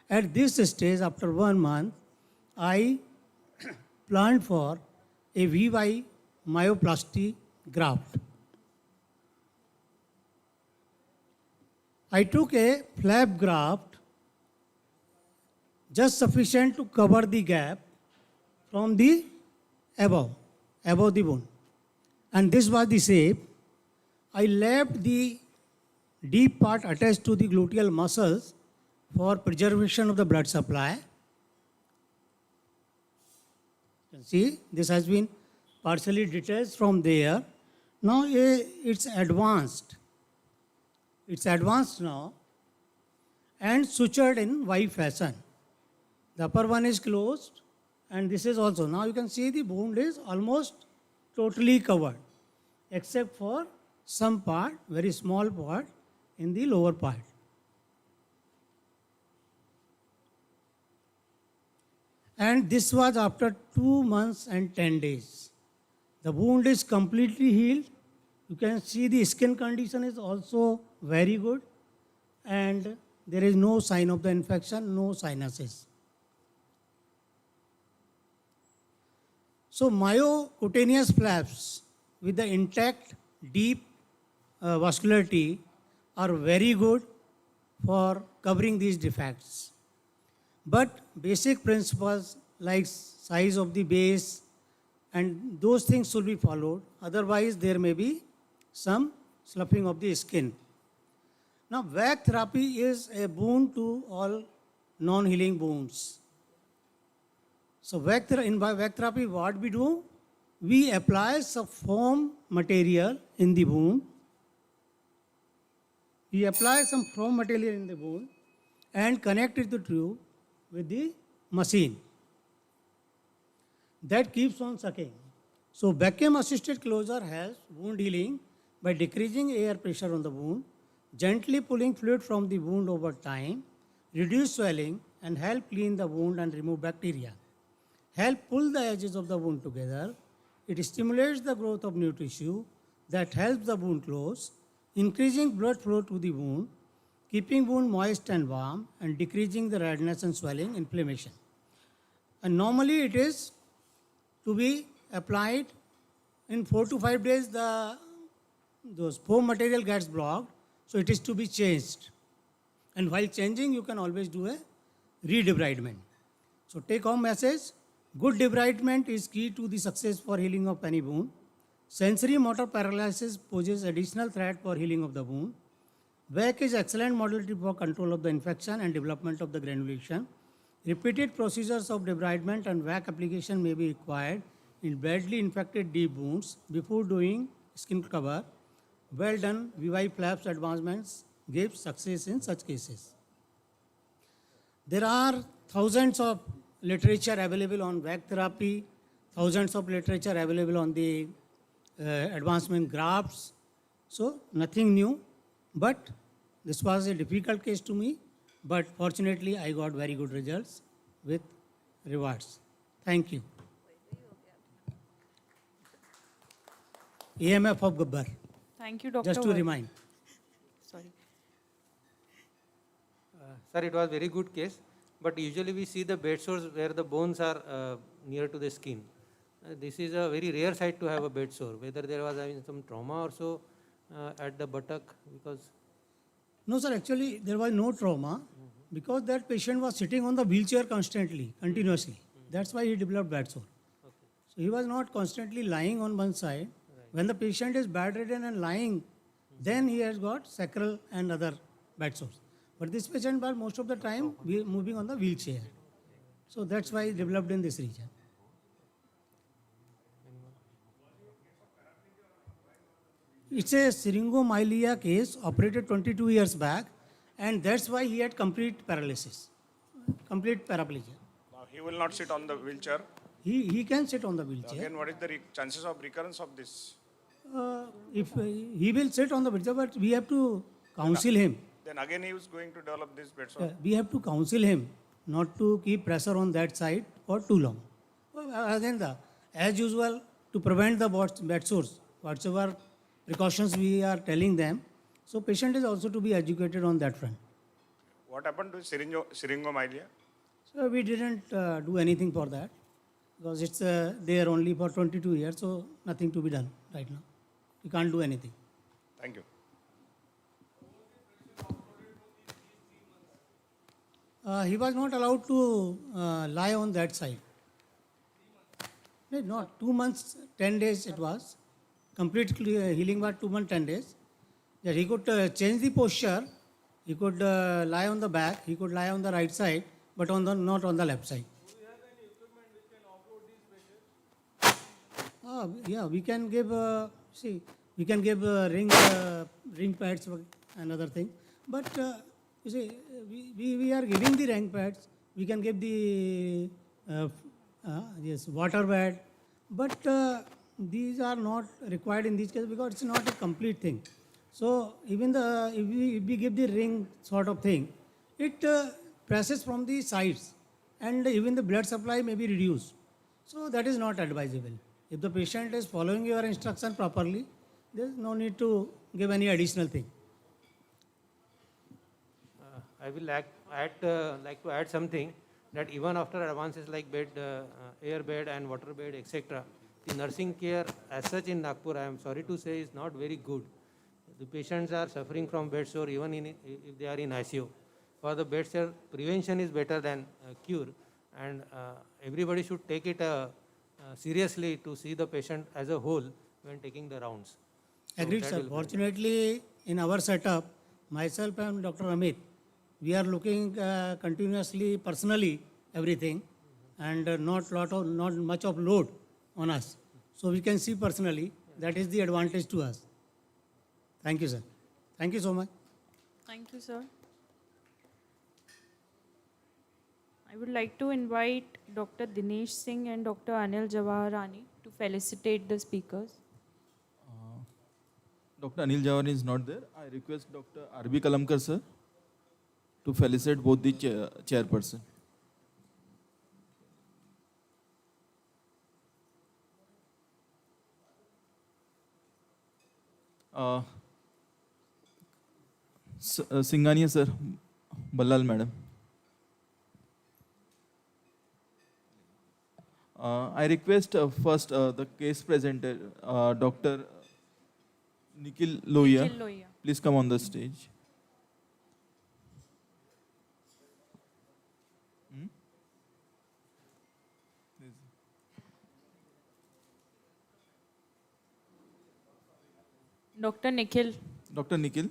At this stage, after 1 month, I planned for a VY myoplasty graft. I took a flap graft just sufficient to cover the gap from the above the bone. And this was the shape. I left the deep part attached to the gluteal muscles for preservation of the blood supply. You can see this has been partially detached from there. Now it's advanced. It's advanced now and sutured in Y fashion. The upper one is closed and this is also. Now you can see the wound is almost totally covered except for some part, very small part in the lower part. And this was after 2 months and 10 days. The wound is completely healed. You can see the skin condition is also very good and there is no sign of the infection, no sinuses. So myocutaneous flaps with the intact deep vascularity are very good for covering these defects. But basic principles like size of the base and those things should be followed. Otherwise, there may be some sloughing of the skin. Now, vac therapy is a boon to all non-healing wounds. So, in vac therapy, what we do? We apply some foam material in the wound. We apply some foam material in the wound and connect it to the tube with the machine. That keeps on sucking. So vacuum assisted closure helps wound healing by decreasing air pressure on the wound, gently pulling fluid from the wound over time, reduce swelling and help clean the wound and remove bacteria. Help pull the edges of the wound together. It stimulates the growth of new tissue that helps the wound close, increasing blood flow to the wound, keeping wound moist and warm, and decreasing the redness and swelling, inflammation. And normally it is to be applied in 4 to 5 days. Those foam material gets blocked, so it is to be changed. And while changing, you can always do a re-debridement. So take home message: good debridement is key to the success for healing of any wound. Sensory motor paralysis poses additional threat for healing of the wound. VAC is excellent modality for control of the infection and development of the granulation. Repeated procedures of debridement and VAC application may be required in badly infected deep wounds before doing skin cover. Well done, VY flaps advancements give success in such cases. There are thousands of literature available on VAC therapy, thousands of literature available on the advancement grafts. So nothing new, but this was a difficult case to me, but fortunately I got very good results with rewards. Thank you. AMF of Gabbar, Thank you, Dr. just to White. remind. Sorry. Sir, it was very good case, but usually we see the bed sores where the bones are near to the skin. This is a very rare sight to have a bed sore, whether there was having some trauma or so at the buttock, because No, sir, actually, there was no trauma because that patient was sitting on the wheelchair constantly, continuously. That's why he developed bad sore. So he was not constantly lying on one side. When the patient is bedridden and lying, then he has got sacral and other bad sores. But this patient was most of the time moving on the wheelchair. So that's why he developed in this region. It's a syringomyelia case, operated 22 years back, and that's why he had complete paralysis, complete paraplegia. Now he will not sit on the wheelchair. He can sit on the wheelchair. Again, what is the chances of recurrence of this? If he will sit on the wheelchair, but we have to counsel him. Then again he is going to develop this bed sore. We have to counsel him not to keep pressure on that side for too long. Again, as usual, to prevent the bed sores, whatever precautions we are telling them, so patient is also to be educated on that front. What happened to syringomyelia? So we didn't do anything for that because it's there only for 22 years, so nothing to be done right now. We can't do anything. Thank you. He was not allowed to lie on that side. No, not 2 months, 10 days it was. Complete healing was 2 months, 10 days. That he could change the posture, he could lie on the back, he could lie on the right side, but not on the left side. Do we have any equipment which can offload these patients? Yeah, we can give, we can give ring pads and other thing. But you see, we are giving the ring pads, we can give the water bed, but these are not required in these cases because it's not a complete thing. So even if we give the ring sort of thing, it presses from the sides and even the blood supply may be reduced. So that is not advisable. If the patient is following your instruction properly, there is no need to give any additional thing. I will like to add something, that even after advances like bed, air bed and water bed, etc., the nursing care as such in Nagpur, I am sorry to say, is not very good. The patients are suffering from bed sore even if they are in ICU. For the bed sore, prevention is better than cure, and everybody should take it seriously to see the patient as a whole when taking the rounds. So Agreed, that sir. will be- Fortunately, in our setup, myself and Dr. Amit, we are looking continuously, personally, everything, and not much of load on us. So we can see personally. That is the advantage to us. Thank you, sir. Thank you so much. Thank you, sir. I would like to invite Dr. Dinesh Singh and Dr. Anil Jawaharani to felicitate the speakers. Dr. Anil Jawan is not there. I request Dr. R.B. Kalamkar, sir, to felicitate both the chairperson. Singhania, sir, Ballal, madam. I request first the case presenter, Dr. Nikhil Lohia. Nikhil Lohia. Please come on the stage. Dr. Nikhil. Dr. Nikhil.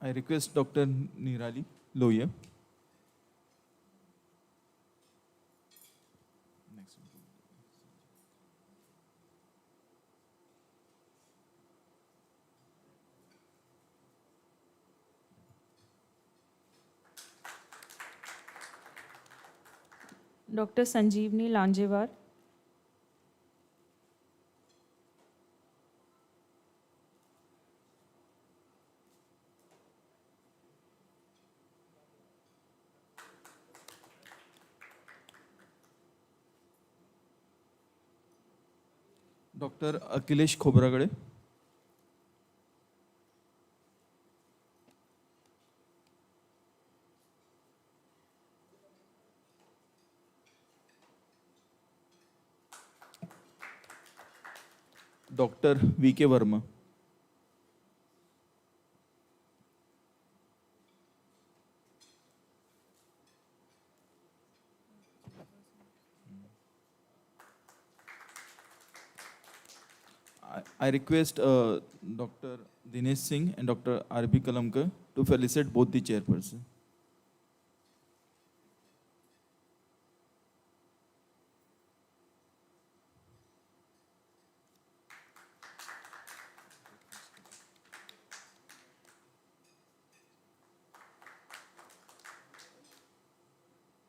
I request Dr. Nirali Lohia. Dr. Sanjeevni Lanjewar, Dr. Akhilesh Khobragade, Dr. V.K. Verma, I request Dr. Dinesh Singh and Dr. R.B. Kalamkar to felicitate both the chairperson.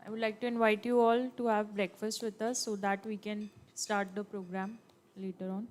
I would like to invite you all to have breakfast with us so that we can start the program later on.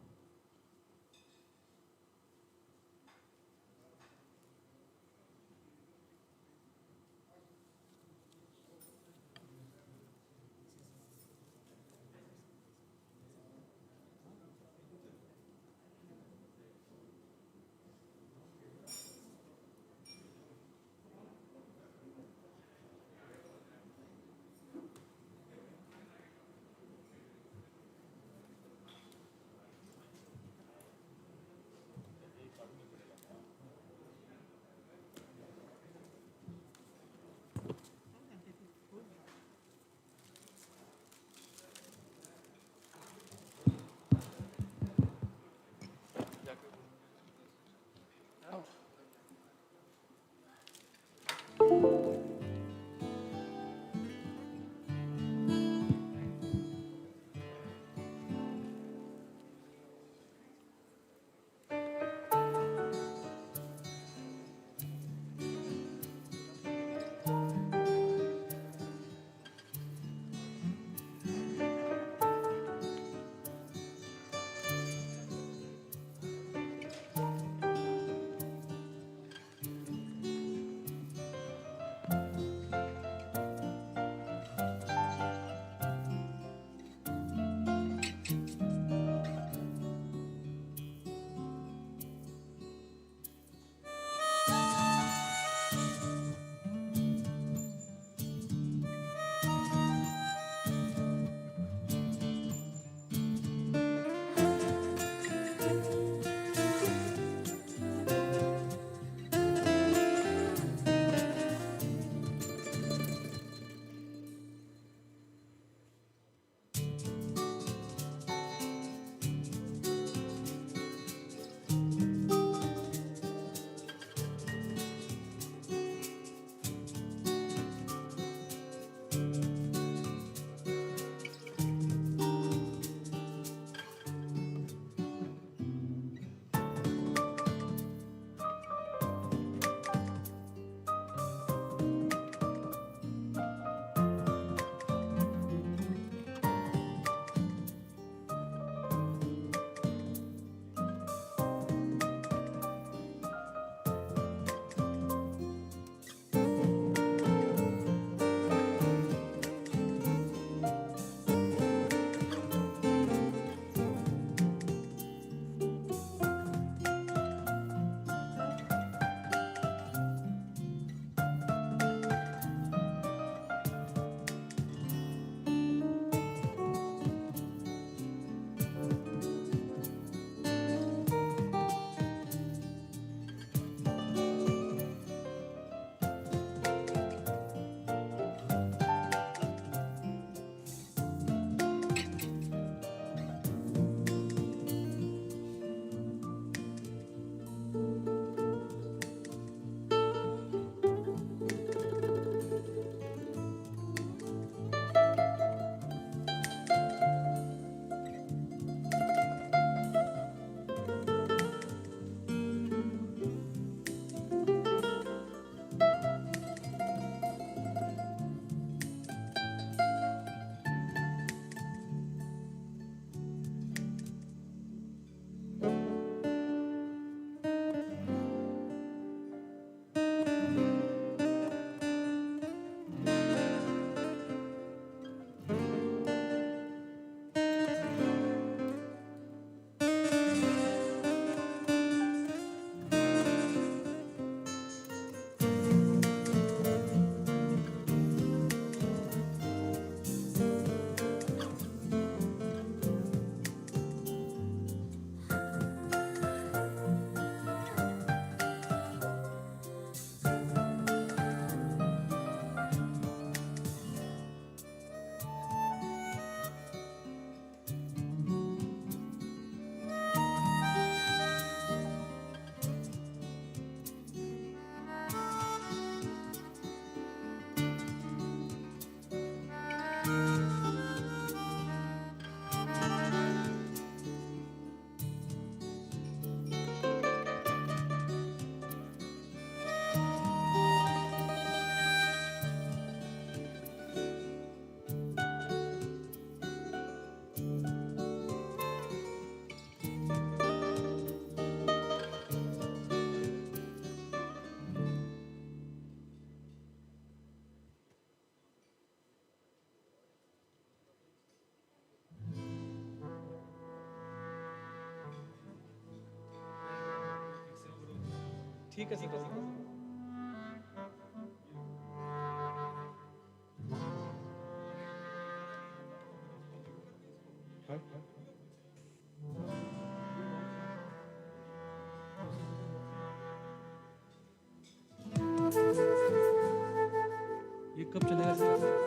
ठीक है sir. ये कब चलेगा sir?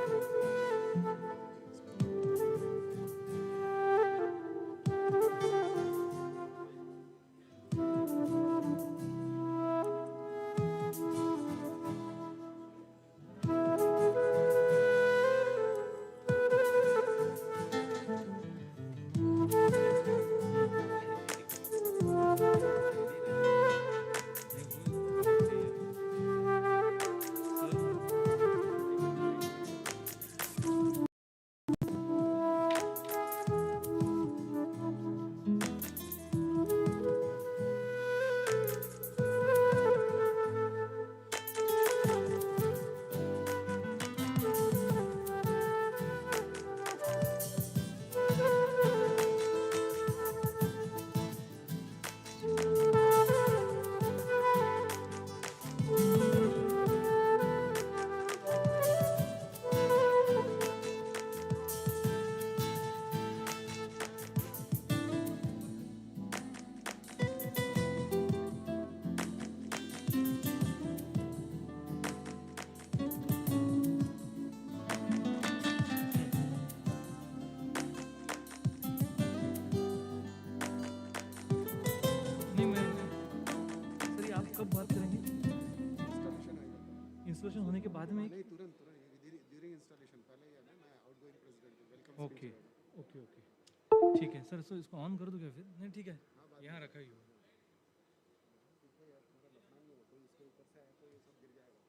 नहीं मैं sir ये आप कब बात करेंगे? इंस्टॉलेशन होने के बाद में? नहीं, तुरंत ड्यूरिंग इंस्टॉलेशन पहले ही है ना, मैं outgoing president welcome okay okay okay ठीक है सर। सो इसको ऑन कर दो क्या फिर? नहीं ठीक है, यहाँ रखा ही हो। इसके ऊपर से है तो ये सब गिर जाएगा।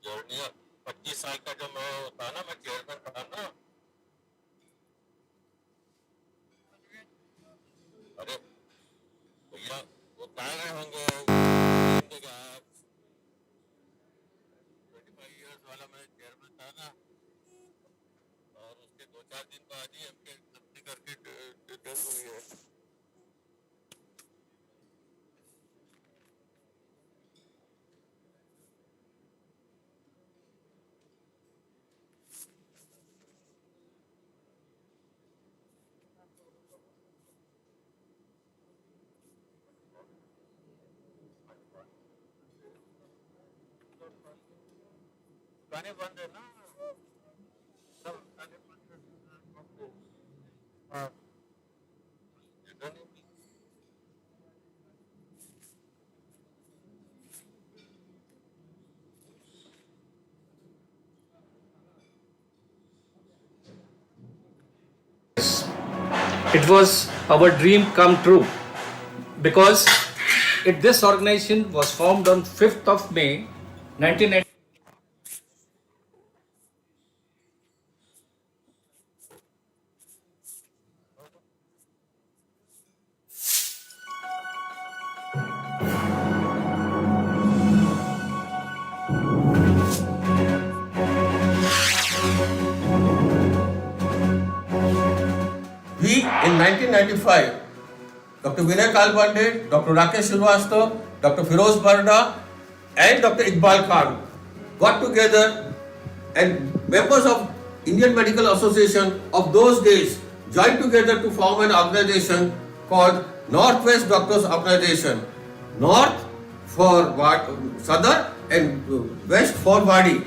जर्नी 25 साल का जो मैं होता ना, मैं चेयरमैन था ना। अरे भैया वो कह रहे होंगे 25 years वाला मैं चेयरमैन था ना, और उसके 2-4 दिन बाद ही हमके अपनी करके डेथ हुई है। गाने बंद है ना, सब गाने बंद है। हाँ It was our dream come true because this organization was formed on 5th of May 1990. in 1995, Dr. Vinay Kalpande, Dr. Rakesh Srivastava, Dr. Firoz Barda, and Dr. Iqbal Khan got together, and members of Indian Medical Association of those days joined together to form an organization called Northwest Doctors Organization. North for Southern and West for Wadi.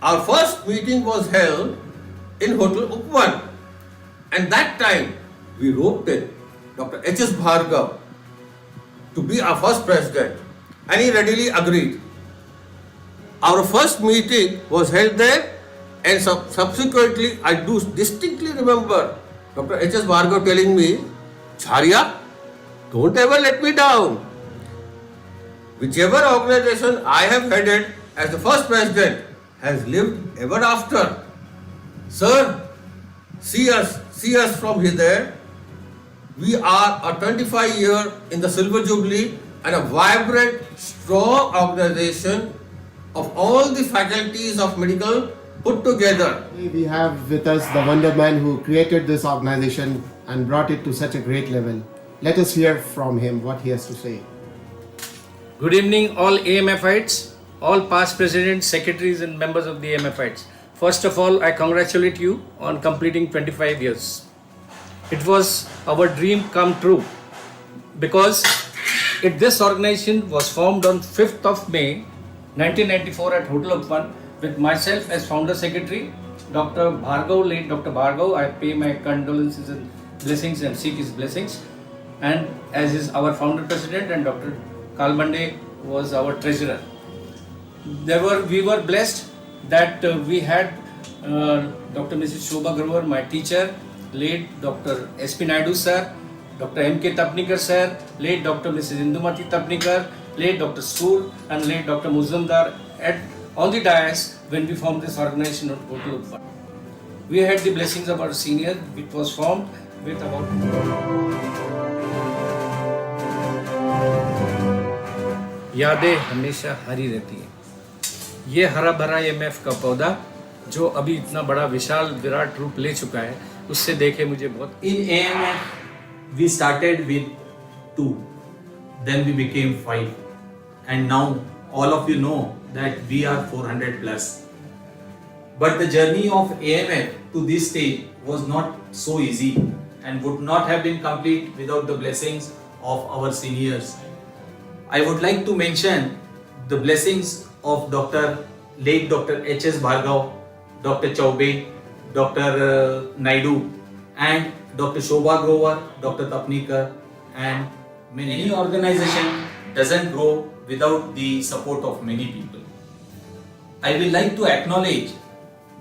Our first meeting was held in Hotel Upwan, and that time we roped in Dr. H.S. Bhargav to be our first president, and he readily agreed. Our first meeting was held there, and subsequently I do distinctly remember Dr. H.S. Bhargav telling me, "Charya, don't ever let me down. Whichever organization I have headed as the first president has lived ever after. Sir, see us from here. We are a 25-year in the Silver Jubilee and a vibrant, strong organization of all the faculties of medical put together." We have with us the wonder man who created this organization and brought it to such a great level. Let us hear from him what he has to say. Good evening, all AMFites, all past presidents, secretaries, and members of the AMFites. First of all, I congratulate you on completing 25 years. It was our dream come true because this organization was formed on 5th of May 1994 at Hotel Uppan with myself as founder secretary, Dr. Bhargav, late Dr. Bhargav. I pay my condolences and blessings and seek his blessings. And as is our founder president, and Dr. Kalbande was our treasurer. We were blessed that we had Dr. Mrs. Shobha Grover, my teacher, late Dr. S.P. Naidu sir, Dr. M.K. Tapnikar sir, late Dr. Mrs. Indumati Tapnikar, late Dr. Soor, and late Dr. Muzumdar on the dais when we formed this organization at Hotel Uppan. We had the blessings of our senior, which was formed with about यादें हमेशा हरी रहती हैं। ये हरा भरा AMF का पौधा जो अभी इतना बड़ा विशाल विराट रूप ले चुका है, उससे देखे मुझे बहुत। In AMF, we started with 2, then we became 5, and now all of you know that we are 400 plus. But the journey of AMF to this stage was not so easy and would not have been complete without the blessings of our seniors. I would like to mention the blessings of late Dr. H.S. Bhargav, Dr. Chaube, Dr. Naidu, and Dr. Shobha Grover, Dr. Tapnikar, and many. Any organization doesn't grow without the support of many people. I will like to acknowledge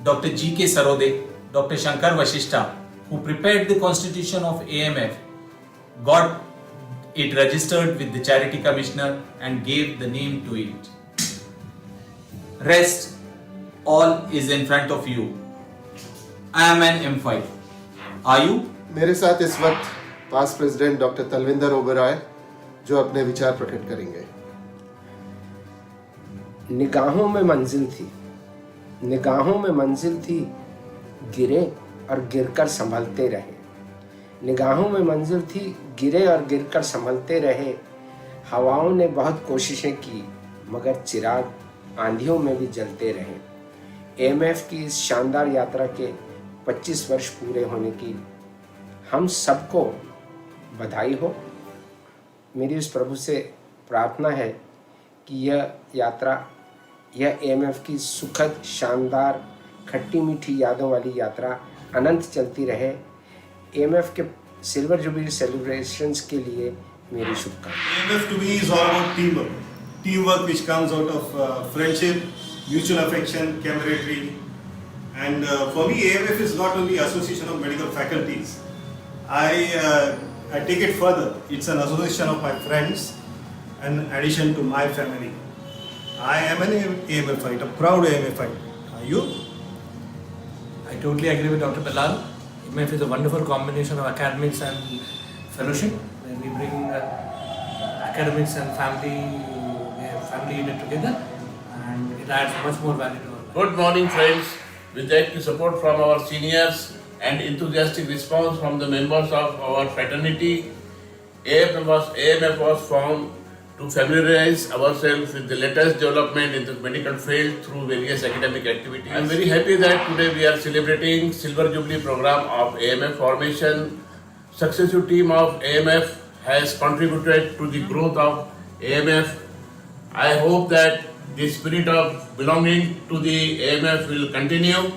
Dr. G.K. Sarode, Dr. Shankar Vashishta, who prepared the constitution of AMF, got it registered with the charity commissioner and gave the name to it. Rest all is in front of you. I am an M5. Are you? मेरे साथ इस वक्त past president doctor Talwinder Oberoi जो अपने विचार प्रकट करेंगे। निगाहों में मंजिल थी, निगाहों में मंजिल थी, गिरे और गिरकर संभलते रहे। निगाहों में मंजिल थी, गिरे और गिरकर संभलते रहे। हवाओं ने बहुत कोशिशें की, मगर चिराग आंधियों में भी जलते रहे। AMF की इस शानदार यात्रा के 25 वर्ष पूरे होने की हम सबको बधाई हो। मेरी उस प्रभु से प्रार्थना है कि यह यात्रा, यह AMF की सुखद, शानदार, खट्टी मीठी यादों वाली यात्रा अनंत चलती रहे। AMF के सिल्वर जुबली सेलिब्रेशंस के लिए मेरी शुभकामनाएं। AMF to me is all about teamwork which comes out of friendship, mutual affection, camaraderie, and for me AMF is not only association of medical faculties. I take it further. It's an association of my friends, in addition to my family. I am an AMFite, a proud AMFite. Are you? I totally agree with Dr. Bilal. AMF is a wonderful combination of academics and fellowship, where we bring academics and family unit together, and it adds much more value to our life. Good morning, friends. With that support from our seniors and enthusiastic response from the members of our fraternity. AMF was formed to familiarize ourselves with the latest development in the medical field through various academic activities. I am very happy that today we are celebrating Silver Jubilee program of AMF formation. Successive team of AMF has contributed to the growth of AMF. I hope that the spirit of belonging to the AMF will continue.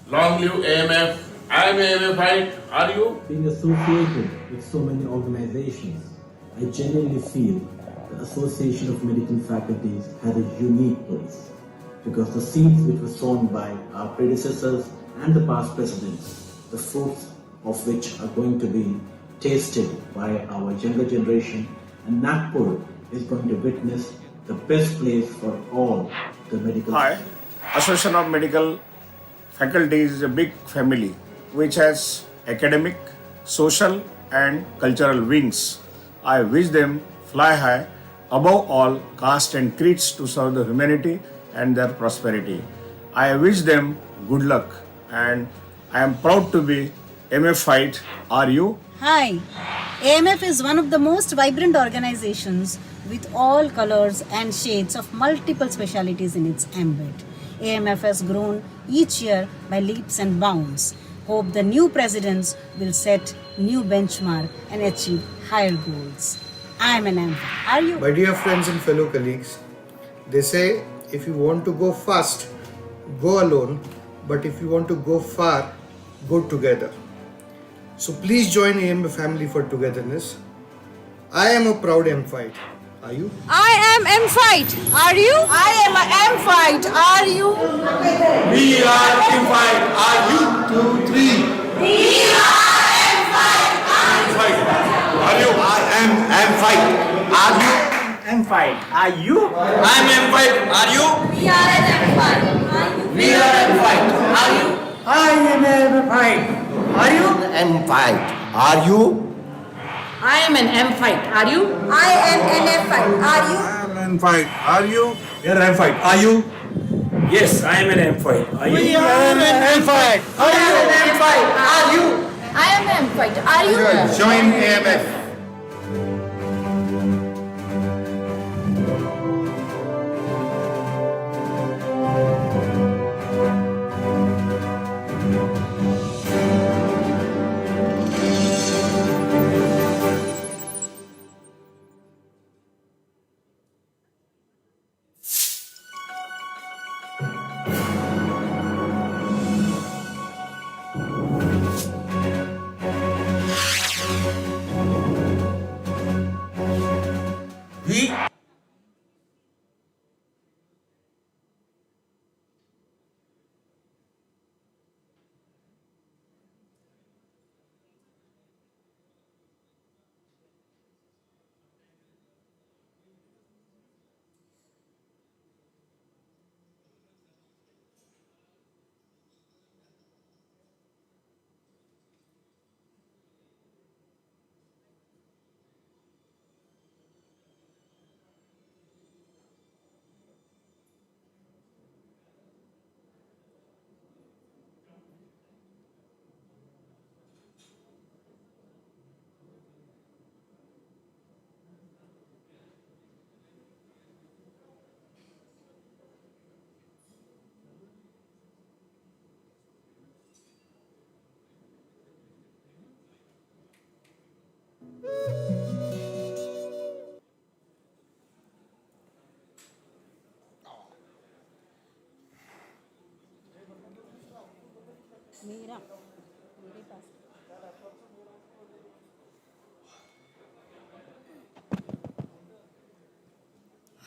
Long live AMF. I am AMFite. Are you? Being associated with so many organizations, I genuinely feel the Association of Medical Faculties had a unique place because the seeds which were sown by our predecessors and the past presidents, the fruits of which are going to be tasted by our younger generation, and Nagpur is going to witness the best place for all the medical. Hi, Association of Medical Faculties is a big family which has academic, social and cultural wings. I wish them fly high above all caste and creeds to serve the humanity and their prosperity. I wish them good luck and I am proud to be MFite. Are you? Hi, AMF is one of the most vibrant organizations with all colors and shades of multiple specialities in its ambit. AMF has grown each year by leaps and bounds. Hope the new presidents will set new benchmark and achieve higher goals. I am an AMF. Are you? My dear friends and fellow colleagues, they say if you want to go fast, go alone, but if you want to go far, go together. So please join AMF family for togetherness. I am a proud AMFite. Are you? I am M-Fight. Are you? I am a M-Fight. Are you? We are M-Fight. Are you? 2, 3. We are M-Fight. Are you? I am M-Fight. Are you? M-Fight. Are you? I am M-Fight. Are you? We are an M-Fight. We are M-Fight. Are you? I am M-Fight. Are you? M-Fight. Are you? I am an M-Fight. Are you? I am an M-Fight. Are you? I am M-Fight. Are you? We are M-Fight. Are you? Yes, I am an M-Fight. Are you? We are an M-Fight. I am an M-Fight. Are you? I am an M-Fight. Are you? Join AMF. We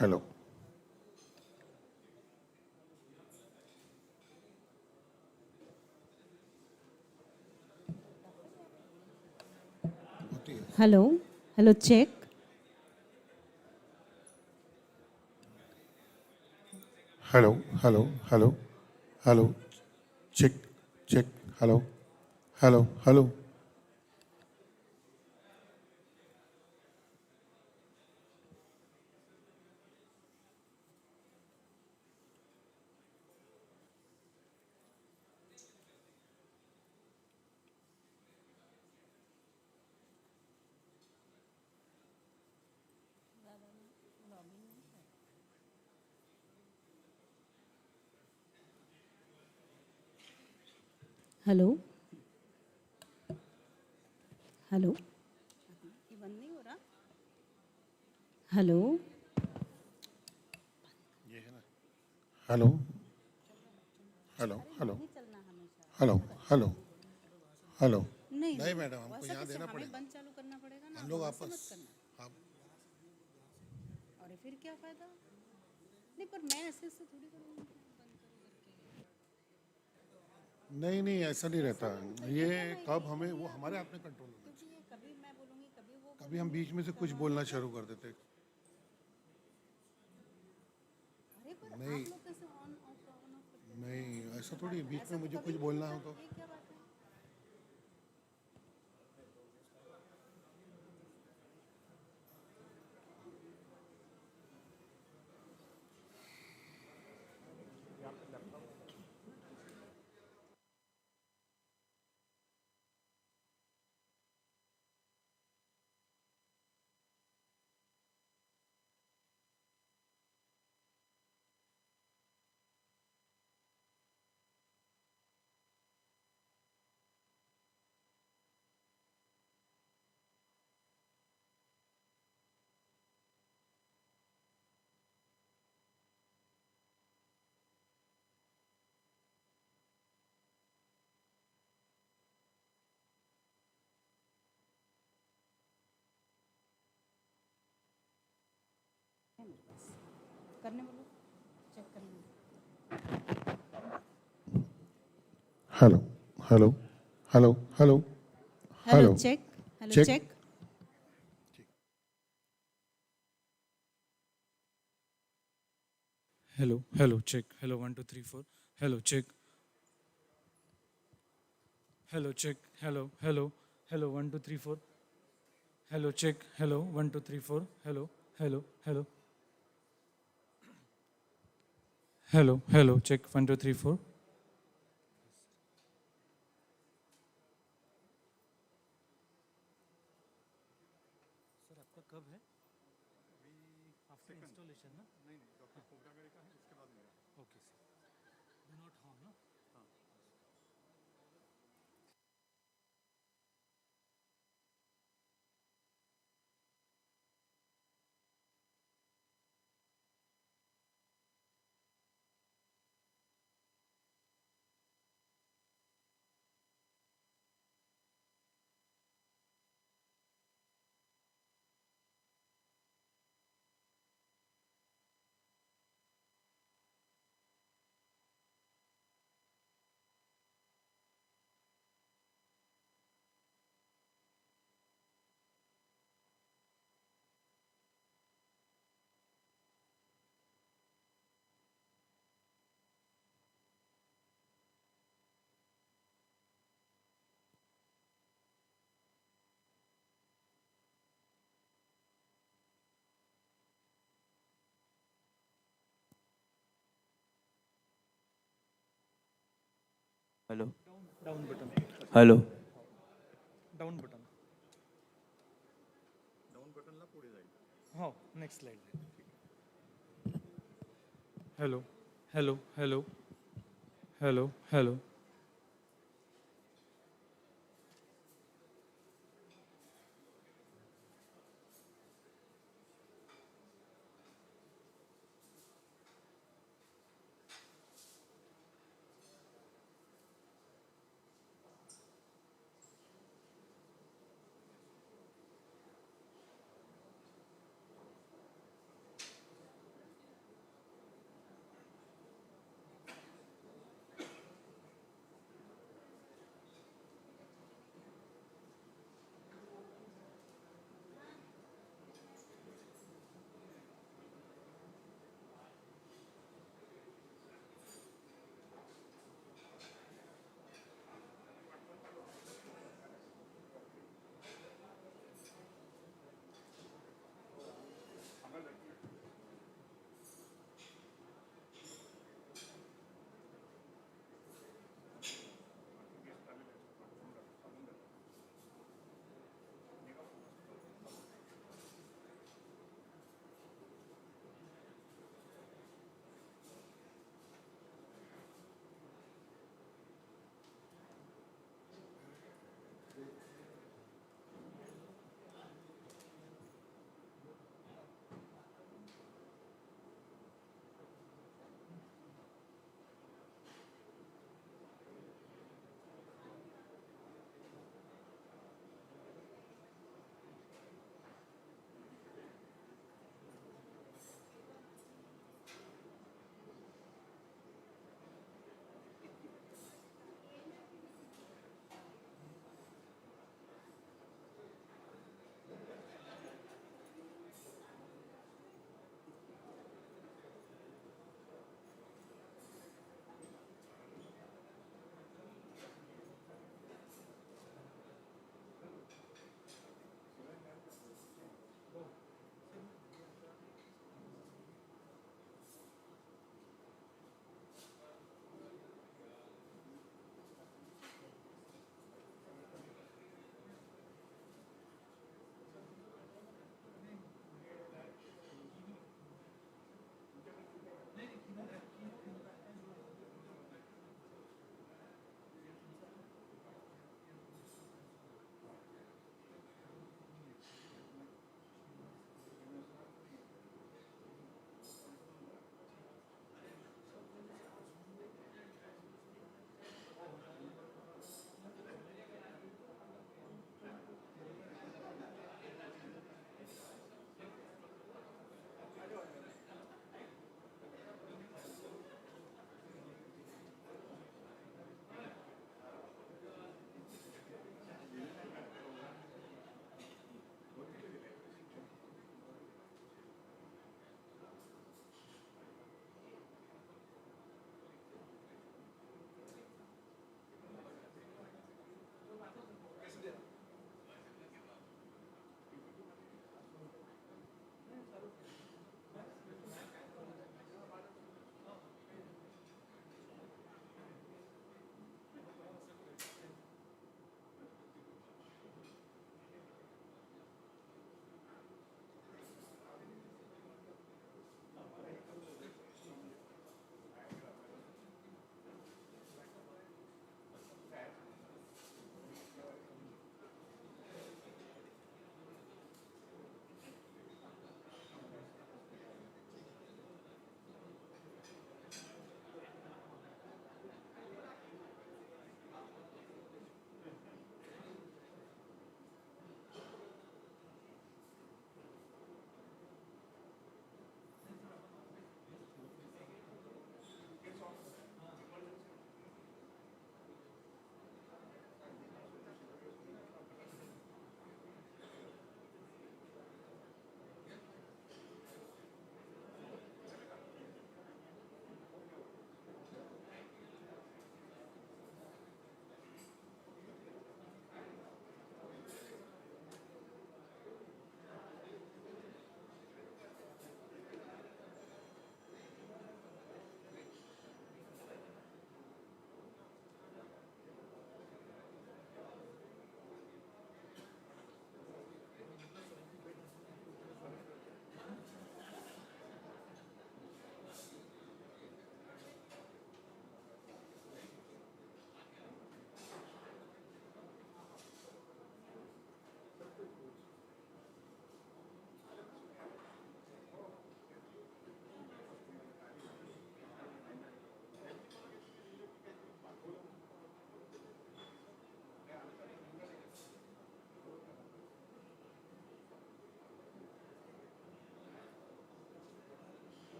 Hello. Hello. Hello, check. Hello. Hello. Hello. Hello. Check. Check. Hello. Hello. Hello. Hello hello hello hello hello hello hello hello hello नहीं madam, हमको यहाँ देना पड़ेगा। बंद चालू करना पड़ेगा ना, हम लोग वैसे वापस मत करना। अरे फिर क्या फायदा? नहीं पर मैं ऐसे थोड़ी करूँगी। नहीं नहीं, ऐसा नहीं रहता। ये कब हमें वो हमारे हाथ में कंट्रोल होना चाहिए। कभी मैं बोलूँगी, कभी वो कभी हम बीच में से कुछ बोलना शुरू कर देते। अरे पर नहीं आप लोग कैसे ऑन ऑफ नहीं, ऐसा थोड़ी बीच में मुझे कुछ बोलना हो तो। ये क्या बात है? करने बोलो, चेक करने। Hello hello hello hello hello check, hello check. Hello, hello, check. Hello, 1, 2, 3, 4. Hello, check. Hello, check. Hello, hello, hello, 1, 2, 3, 4. Hello, check. Hello, 1, 2, 3, 4. Hello, hello, hello. Hello, hello, check. 1, 2, 3, 4. Sir आपका कब है? आफ्टर इंस्टॉलेशन ना? नहीं नहीं, doctor cobra मेरे का है, उसके बाद मेरा। Okay sir, do not harm ना? हाँ। Hello Down button. Hello Down button. Down button ला पुढे जाईल. Oh, next slide. Hello, hello, hello, hello, hello.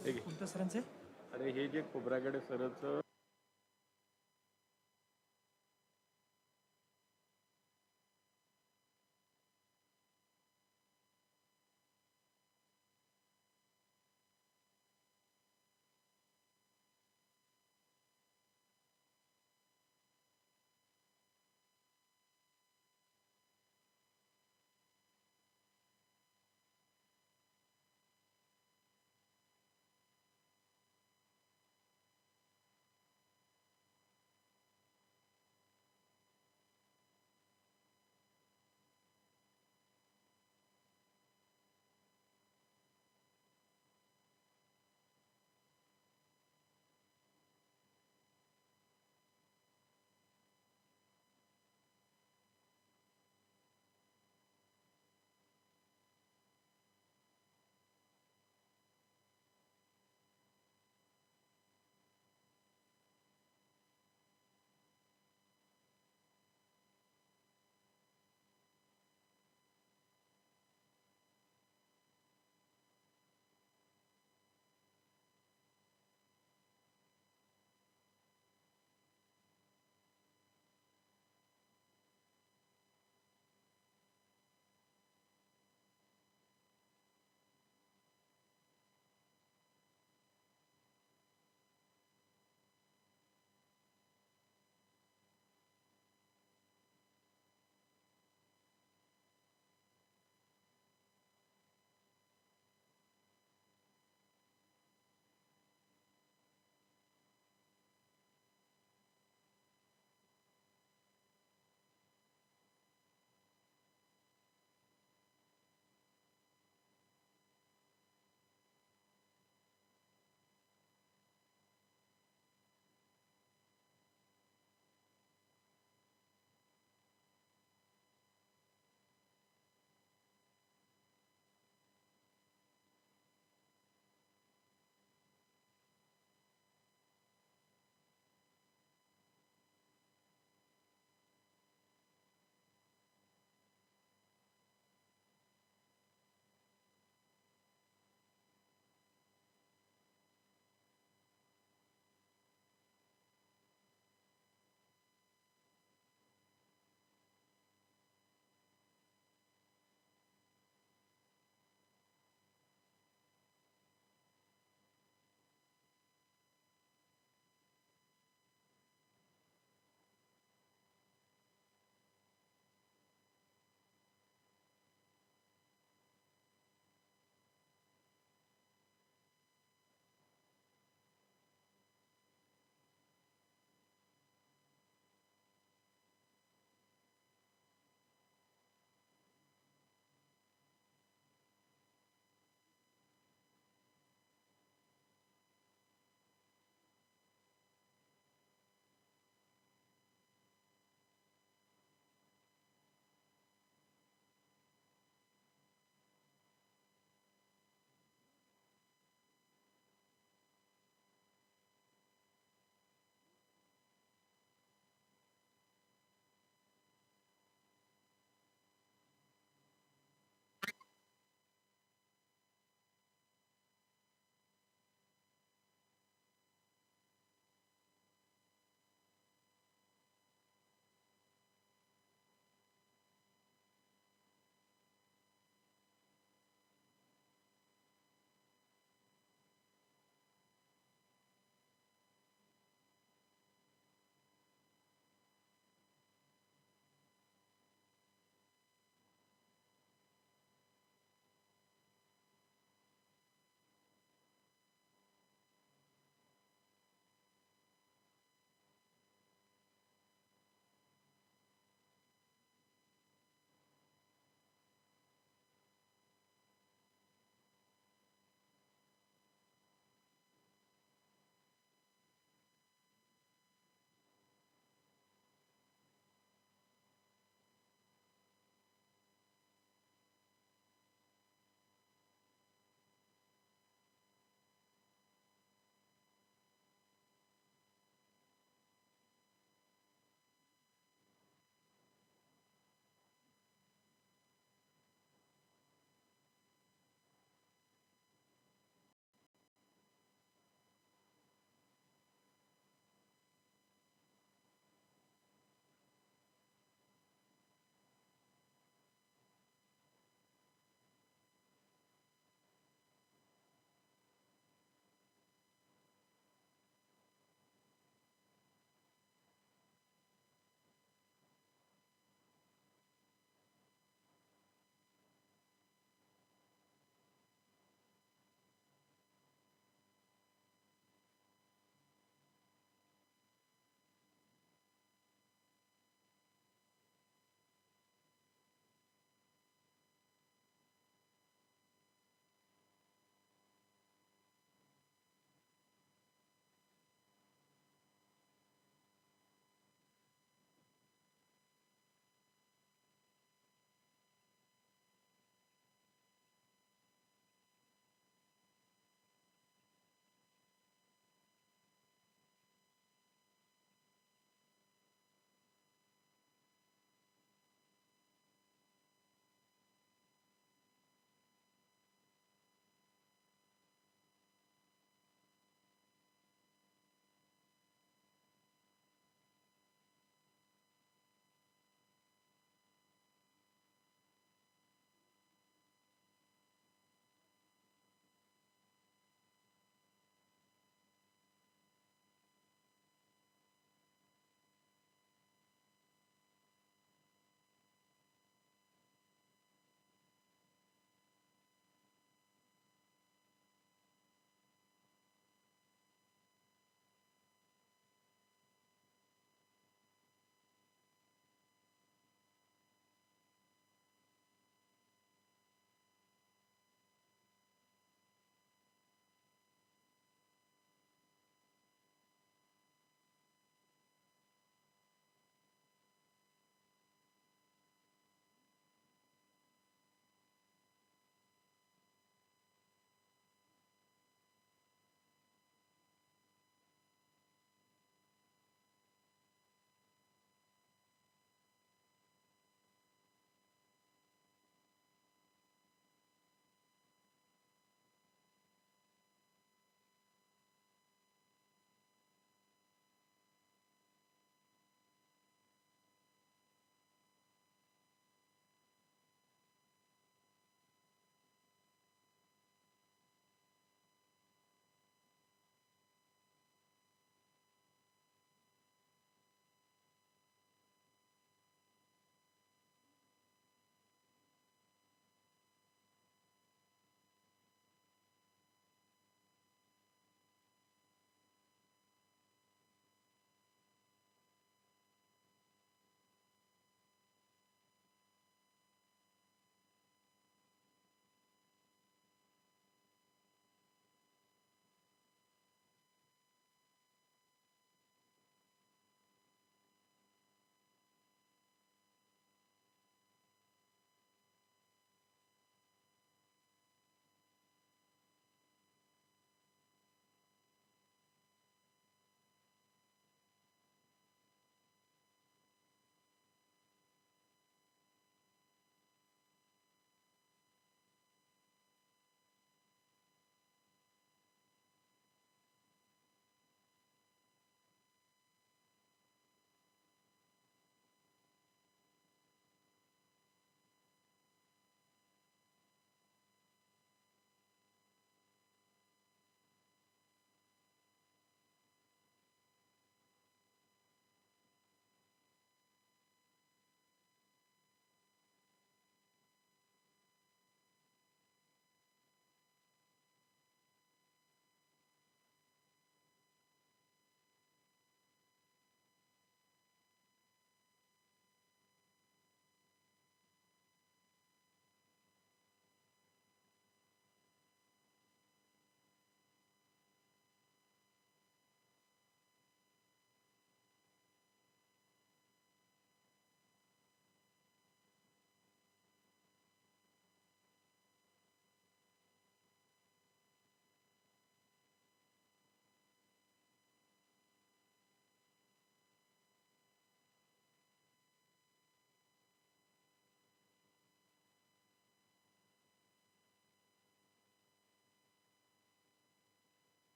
कोणत्या सरांचे? अरे हे जे Khobragade सरच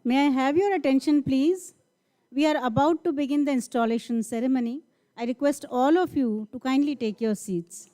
May I have your attention, please? We are about to begin the installation ceremony. I request all of you to kindly take your seats.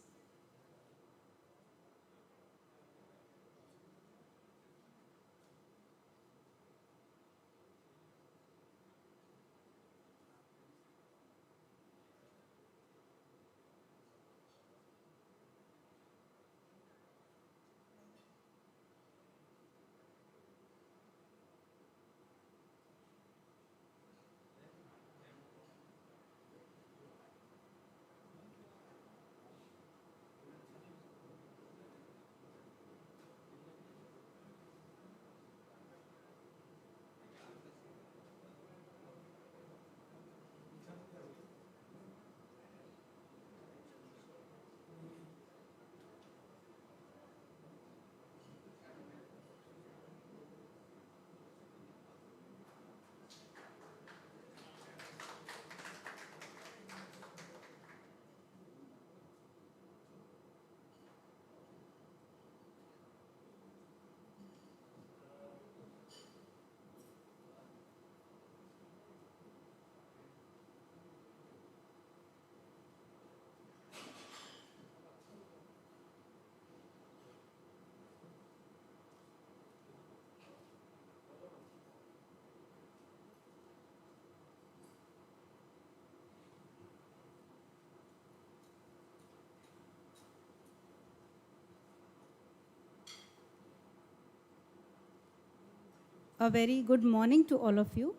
A very good morning to all of you.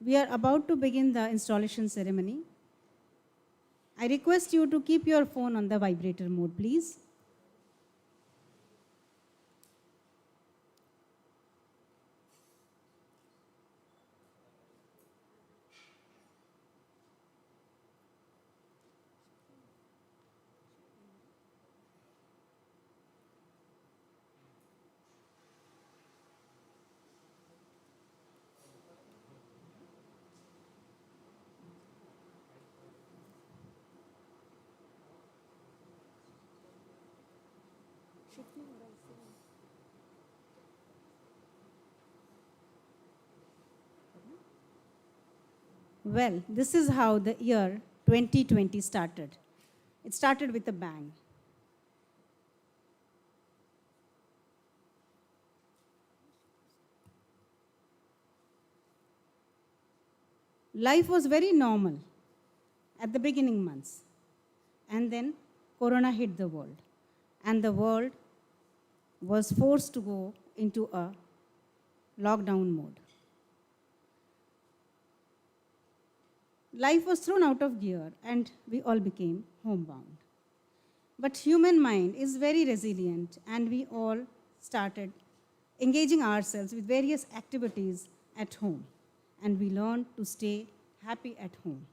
We are about to begin the installation ceremony. I request you to keep your phone on the vibrator mode, please. Well, this is how the year 2020 started. It started with a bang. Life was very normal at the beginning months. And then Corona hit the world. And the world was forced to go into a lockdown mode. Life was thrown out of gear and we all became homebound. But human mind is very resilient and we all started engaging ourselves with various activities at home and we learned to stay happy at home.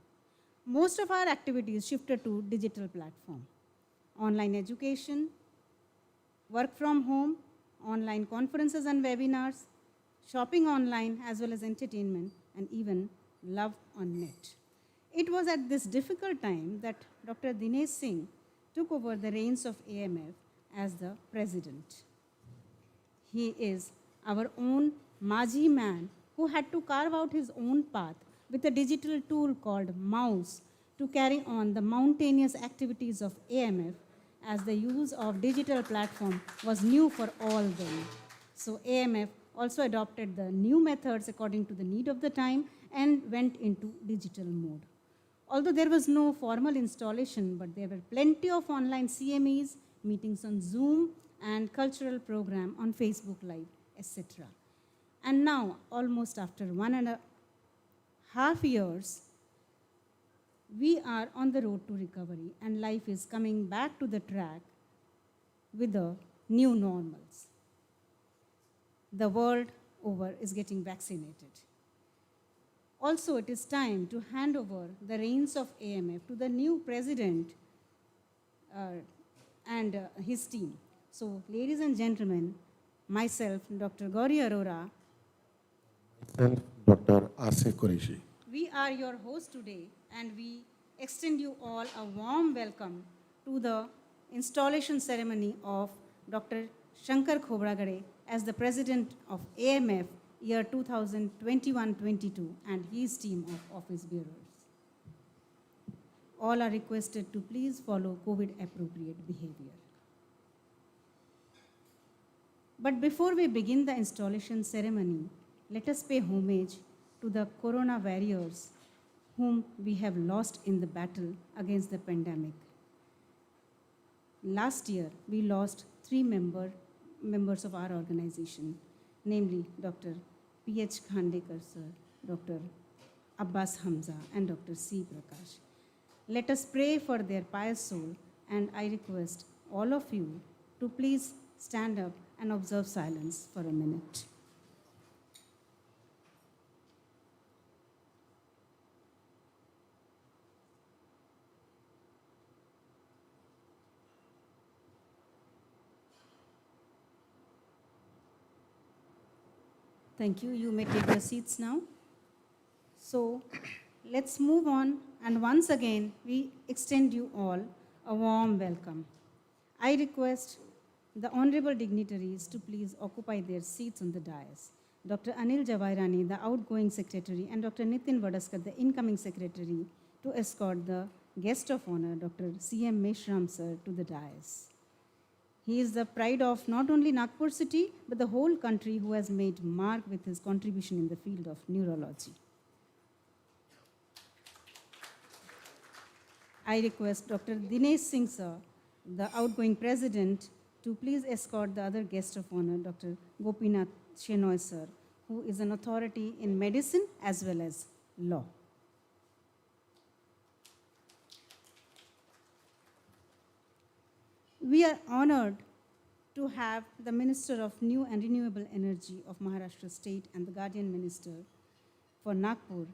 Most of our activities shifted to digital platform, online education, work from home, online conferences and webinars, shopping online as well as entertainment and even love on net. It was at this difficult time that Dr. Dinesh Singh took over the reins of AMF as the president. He is our own Maji man who had to carve out his own path with a digital tool called Mouse to carry on the mountainous activities of AMF as the use of digital platform was new for all them. So AMF also adopted the new methods according to the need of the time and went into digital mode. Although there was no formal installation, but there were plenty of online CMEs, meetings on Zoom, and cultural program on Facebook Live, etc. And now, almost after 1.5 years, we are on the road to recovery and life is coming back to the track with the new normals. The world over is getting vaccinated. Also, it is time to hand over the reins of AMF to the new president and his team. So, ladies and gentlemen, myself, Dr. Gauri Arora, And Dr. Asif Qureshi. we are your hosts today and we extend you all a warm welcome to the installation ceremony of Dr. Shankar Khobragade as the president of AMF year 2021-22 and his team of office bearers. All are requested to please follow COVID appropriate behavior. But before we begin the installation ceremony, let us pay homage to the corona warriors whom we have lost in the battle against the pandemic. Last year, we lost three members of our organization, namely Dr. P.H. Khandekar sir, Dr. Abbas Hamza, and Dr. C. Prakash. Let us pray for their pious soul, and I request all of you to please stand up and observe silence for a minute. Thank you. You may take your seats now. So let's move on, and once again, we extend you all a warm welcome. I request the honorable dignitaries to please occupy their seats on the dais. Dr. Anil Javairani, the outgoing secretary, and Dr. Nitin Vadaskar, the incoming secretary, to escort the guest of honor, Dr. C.M. Meshram sir, to the dais. He is the pride of not only Nagpur city, but the whole country, who has made mark with his contribution in the field of neurology. I request Dr. Dinesh Singh sir, the outgoing president, to please escort the other guest of honor, Dr. Gopinath Shenoy sir, who is an authority in medicine as well as law. We are honored to have the Minister of New and Renewable Energy of Maharashtra State and the Guardian Minister for Nagpur,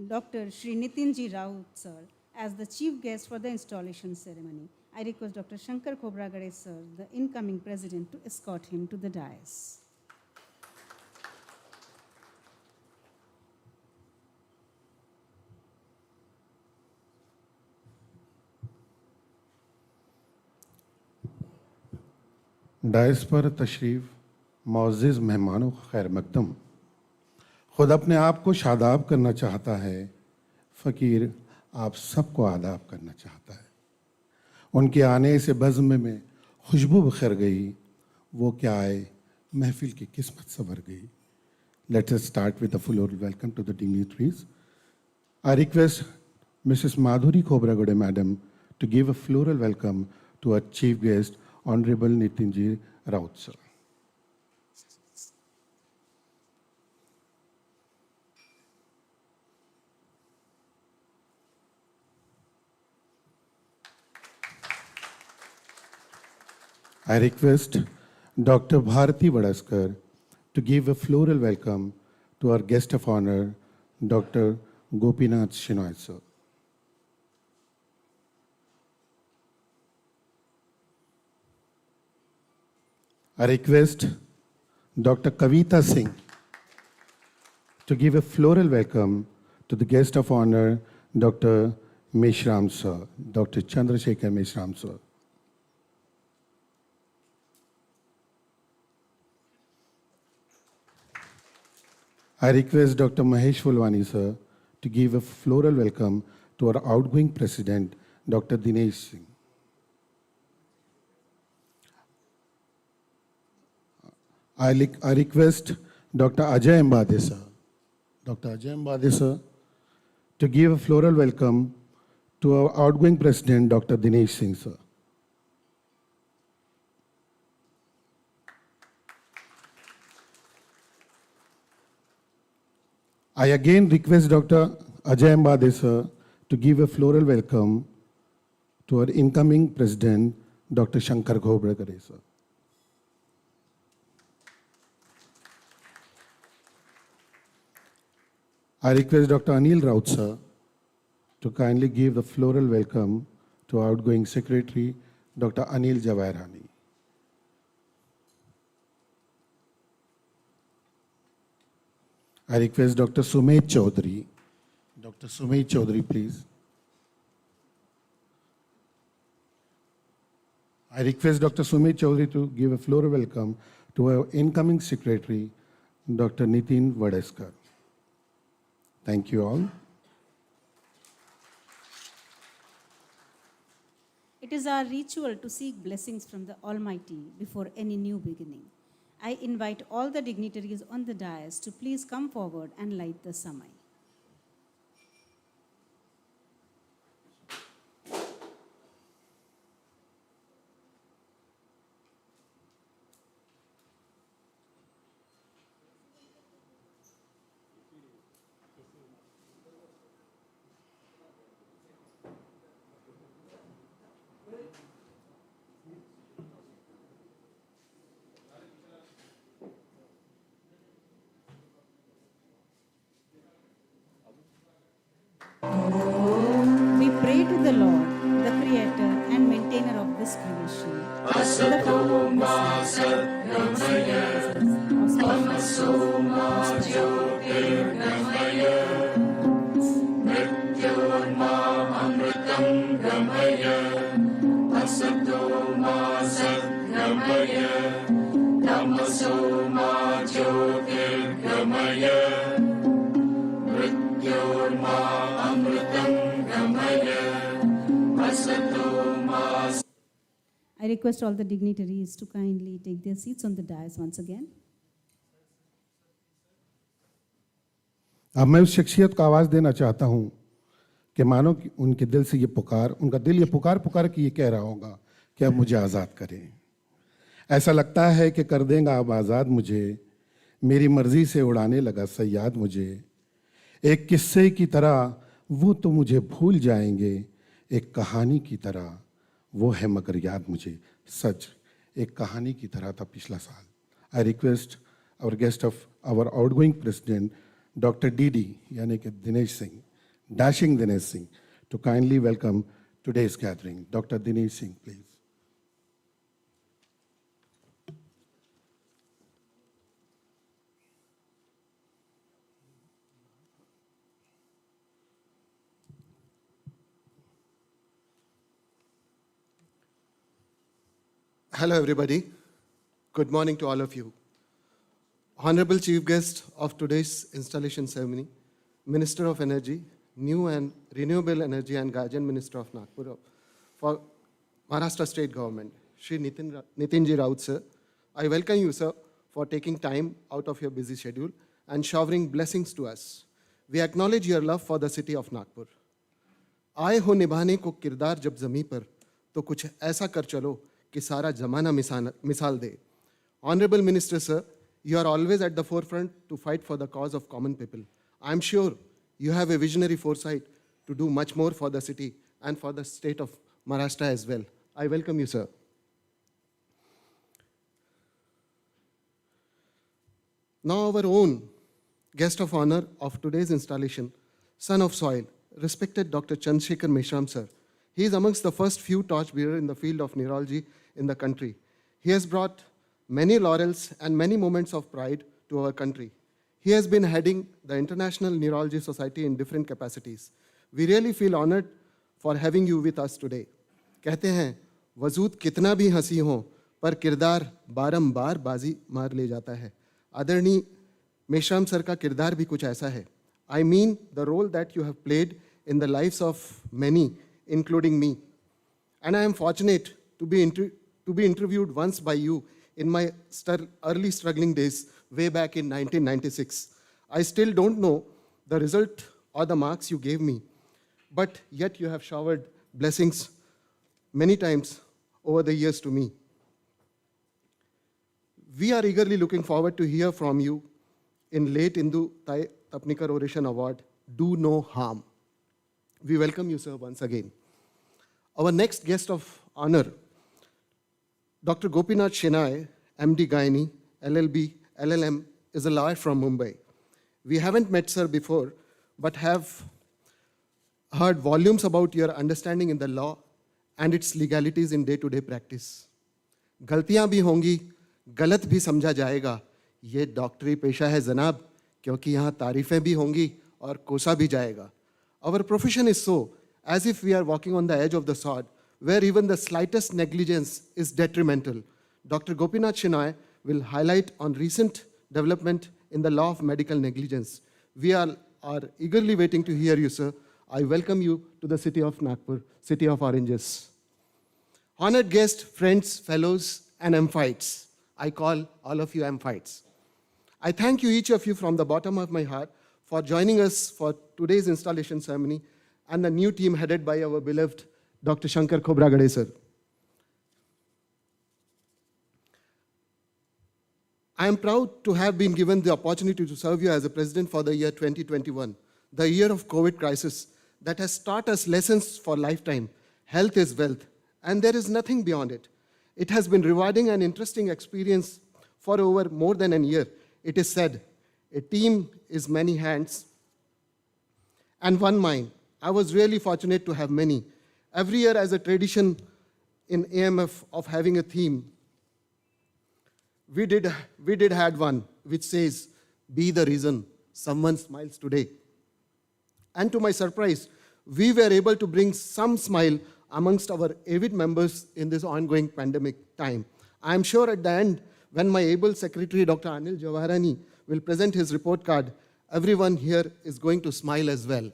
Dr. Shri Nitinji Raut sir, as the chief guest for the installation ceremony. I request Dr. Shankar Khobragade sir, the incoming president, to escort him to the dais. Dais पर तशरीफ़ मुअज़्ज़िज़ मेहमानों को खैर मकदम। ख़ुद अपने आप को शादाब करना चाहता है, फ़कीर आप सबको आदाब करना चाहता है। उनके आने से बज़्म में खुशबू बिखर गई, वो क्या आए महफिल की किस्मत संवर गई। Let us start with a floral welcome to the dignitaries. I request Mrs. Madhuri Khobragade Madam to give a floral welcome to our chief guest, Honorable Nitinji Raut sir. I request Dr. Bharati Vadaskar to give a floral welcome to our guest of honor, Dr. Gopinath Shenoy sir. I request Dr. Kavita Singh to give a floral welcome to the guest of honor, Dr. Meshram sir, Dr. Chandrasekhar Meshram sir. I request Dr. Mahesh Fulwani sir to give a floral welcome to our outgoing president, Dr. Dinesh Singh. I request Dr. Ajay Ambade sir, Dr. Ajay Ambade sir, to give a floral welcome to our outgoing president, Dr. Dinesh Singh sir. I again request Dr. Ajay Ambade sir to give a floral welcome to our incoming president, Dr. Shankar Khobragade sir. I request Dr. Anil Raut sir to kindly give the floral welcome to our outgoing secretary, Dr. Anil Javairani. I request Dr. Sumeet Chaudhary. Dr. Sumeet Chaudhary, please. I request Dr. Sumeet Chaudhary to give a floral welcome to our incoming secretary, Dr. Nitin Vadeskar. Thank you all. It is our ritual to seek blessings from the Almighty before any new beginning. I invite all the dignitaries on the dais to please come forward and light the samai. We pray to the Lord, the Creator and maintainer of this creation. The founder of this I request all the dignitaries to kindly take their seats on the dais once again. अब मैं उस शख्सियत को आवाज़ देना चाहता हूँ कि मानो कि उनके दिल से ये पुकार, उनका दिल ये पुकार पुकार के ये कह रहा होगा कि अब मुझे आज़ाद करें। ऐसा लगता है कि कर देगा अब आज़ाद मुझे, मेरी मर्जी से उड़ाने लगा सयाद मुझे। एक किस्से की तरह वो तो मुझे भूल जाएंगे, एक कहानी की तरह वो है मगर याद मुझे। सच एक कहानी की तरह था पिछला साल। I request our guest of our outgoing president Dr. D.D. यानी कि Dinesh Singh, Dashing Dinesh Singh, to kindly welcome today's gathering. Dr. Dinesh Singh, please. Hello, everybody. Good morning to all of you. Honorable Chief Guest of today's installation ceremony, Minister of Energy, New and Renewable Energy and Guardian Minister of Nagpur for Maharashtra State Government, Shri Nitinji Raut, sir. I welcome you, sir, for taking time out of your busy schedule and showering blessings to us. We acknowledge your love for the city of Nagpur. आए हो निभाने को किरदार जब ज़मीं पर, तो कुछ ऐसा कर चलो कि सारा जमाना मिसाल दे. Honorable Minister, sir, you are always at the forefront to fight for the cause of common people. I am sure you have a visionary foresight to do much more for the city and for the state of Maharashtra as well. I welcome you, sir. Now our own guest of honor of today's installation, son of soil, respected Dr. Chandrasekhar Meshram, sir. He is amongst the first few torchbearers in the field of neurology in the country. He has brought many laurels and many moments of pride to our country. He has been heading the International Neurology Society in different capacities. We really feel honored for having you with us today. कहते हैं, वजूद कितना भी हंसी हो, पर किरदार बारंबार बाजी मार ले जाता है. आदरणीय मेश्राम सर का किरदार भी कुछ ऐसा है. I mean the role that you have played in the lives of many, including me. And I am fortunate to be interviewed once by you in my early struggling days, way back in 1996. I still don't know the result or the marks you gave me, but yet you have showered blessings many times over the years to me. We are eagerly looking forward to hear from you in late Indu Tapnikar Oration Award, Do No Harm. We welcome you, sir, once again. Our next guest of honor, Dr. Gopinath Shenai, MD Gynae, LLB, LLM, is a lawyer from Mumbai. We haven't met sir before, but have heard volumes about your understanding in the law and its legalities in day-to-day practice. गलतियां भी होंगी, गलत भी समझा जाएगा. ये डॉक्टरी पेशा है जनाब, क्योंकि यहाँ तारीफें भी होंगी और कोसा भी जाएगा. Our profession is so, as if we are walking on the edge of the sword, where even the slightest negligence is detrimental. Dr. Gopinath Shenai will highlight on recent development in the law of medical negligence. We are eagerly waiting to hear you, sir. I welcome you to the city of Nagpur, city of oranges. Honored guests, friends, fellows, and MPhites. I call all of you MPhites. I thank you, each of you, from the bottom of my heart for joining us for today's installation ceremony and the new team headed by our beloved Dr. Shankar Khobragade, sir. I am proud to have been given the opportunity to serve you as a president for the year 2021, the year of COVID crisis that has taught us lessons for lifetime. Health is wealth, and there is nothing beyond it. It has been rewarding and interesting experience for over more than a year. It is said, a team is many hands and one mind. I was really fortunate to have many. Every year, as a tradition in AMF of having a theme, we did had one which says, be the reason someone smiles today. And to my surprise, we were able to bring some smile amongst our avid members in this ongoing pandemic time. I am sure at the end, when my able secretary, Dr. Anil Jawaharani, will present his report card, everyone here is going to smile as well.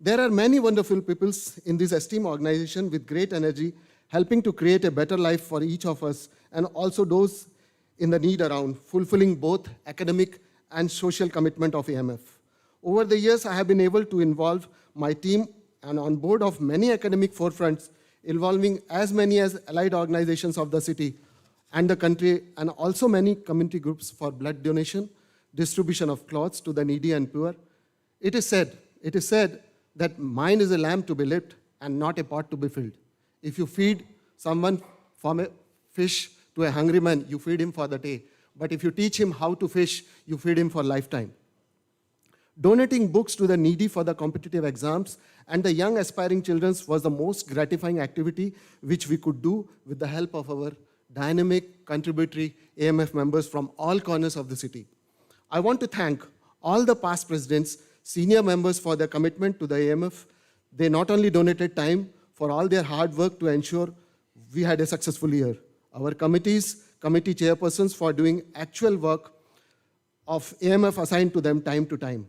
There are many wonderful people in this esteemed organization with great energy, helping to create a better life for each of us, and also those in the need around, fulfilling both academic and social commitment of AMF. Over the years, I have been able to involve my team and on board of many academic forefronts, involving as many as allied organizations of the city and the country, and also many community groups for blood donation, distribution of clothes to the needy and poor. It is said that mine is a lamp to be lit and not a pot to be filled. If you feed someone from a fish to a hungry man, you feed him for the day. But if you teach him how to fish, you feed him for lifetime. Donating books to the needy for the competitive exams and the young aspiring children was the most gratifying activity which we could do with the help of our dynamic, contributory AMF members from all corners of the city. I want to thank all the past presidents, senior members for their commitment to the AMF. They not only donated time for all their hard work to ensure we had a successful year. Our committee chairpersons for doing actual work of AMF assigned to them time to time.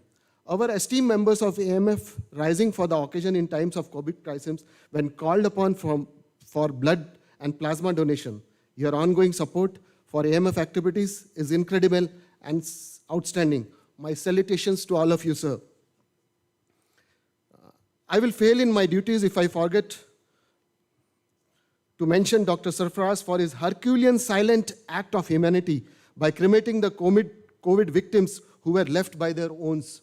Our esteemed members of AMF rising for the occasion in times of COVID crisis when called upon for blood and plasma donation. Your ongoing support for AMF activities is incredible and outstanding. My salutations to all of you, sir. I will fail in my duties if I forget to mention Dr. Sarfaraz for his Herculean silent act of humanity by cremating the COVID victims who were left by their owns.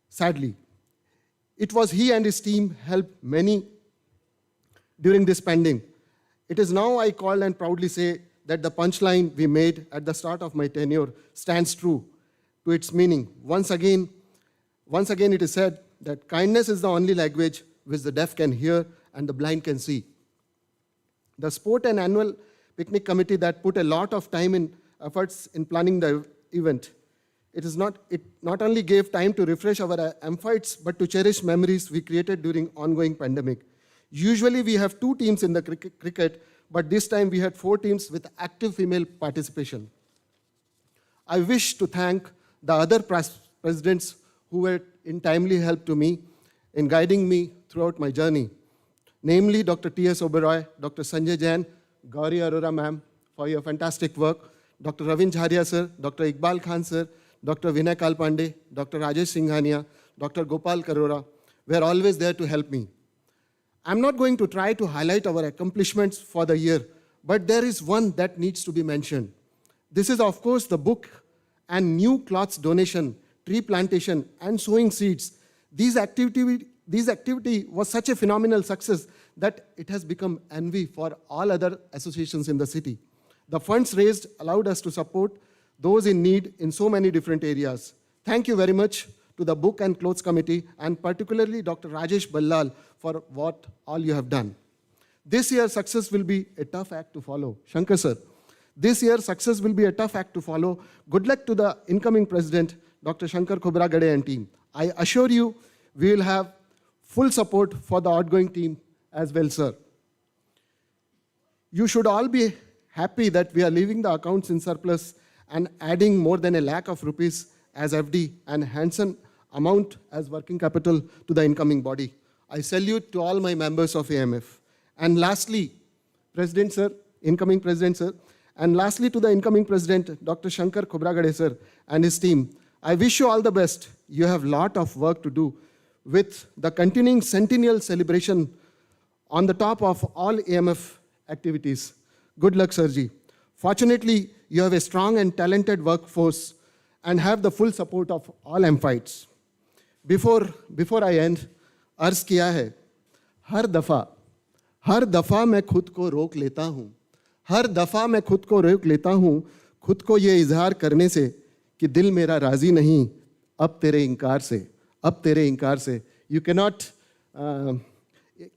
Sadly, it was he and his team helped many during this pandemic. It is now I call and proudly say that the punchline we made at the start of my tenure stands true to its meaning. Once again it is said that kindness is the only language which the deaf can hear and the blind can see. The sport and annual picnic committee that put a lot of time and efforts in planning the event. It not only gave time to refresh our MPhites, but to cherish memories we created during ongoing pandemic. Usually we have 2 teams in the cricket, but this time we had 4 teams with active female participation. I wish to thank the other presidents who were in timely help to me in guiding me throughout my journey, namely Dr. T.S. Oberoi, Dr. Sanjay Jain, Gauri Arora ma'am for your fantastic work, Dr. Ravin Jharia sir, Dr. Iqbal Khan sir, Dr. Vinay Kalpande, Dr. Rajesh Singhania, Dr. Gopal Karora were always there to help me. I'm not going to try to highlight our accomplishments for the year, but there is one that needs to be mentioned. This is, of course, the book and new cloths donation, tree plantation, and sowing seeds. These activity was such a phenomenal success that it has become envy for all other associations in the city. The funds raised allowed us to support those in need in so many different areas. Thank you very much to the Book and Clothes Committee, and particularly Dr. Rajesh Ballal for what all you have done. This year, success will be a tough act to follow. Shankar sir, this year, success will be a tough act to follow. Good luck to the incoming president, Dr. Shankar Khobragade and team. I assure you, we will have full support for the outgoing team as well, sir. You should all be happy that we are leaving the accounts in surplus and adding more than 1 lakh of rupees as FD and handsome amount as working capital to the incoming body. I salute to all my members of AMF. And lastly, President sir, incoming President sir, and lastly to the incoming President, Dr. Shankar Khobragade sir and his team, I wish you all the best. You have a lot of work to do with the continuing centennial celebration on the top of all AMF activities. Good luck, Sirji. Fortunately, you have a strong and talented workforce and have the full support of all MFITs. Before I end, अर्ज किया है, हर दफ़ा मैं खुद को रोक लेता हूँ, हर दफ़ा मैं खुद को रोक लेता हूँ, खुद को ये इजहार करने से कि दिल मेरा राज़ी नहीं, अब तेरे इनकार से, you cannot,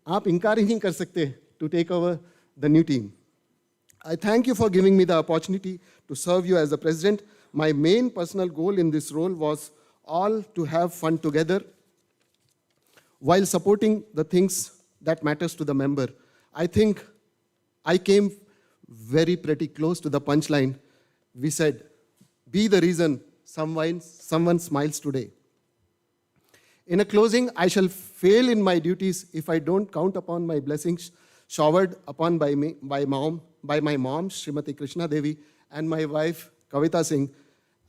आप इनकार ही नहीं कर सकते to take over the new team. I thank you for giving me the opportunity to serve you as the president. My main personal goal in this role was all to have fun together while supporting the things that matters to the member. I think I came pretty close to the punchline. We said, be the reason someone smiles today. In a closing, I shall fail in my duties if I don't count upon my blessings showered upon by my mom, Srimati Krishna Devi, and my wife, Kavita Singh,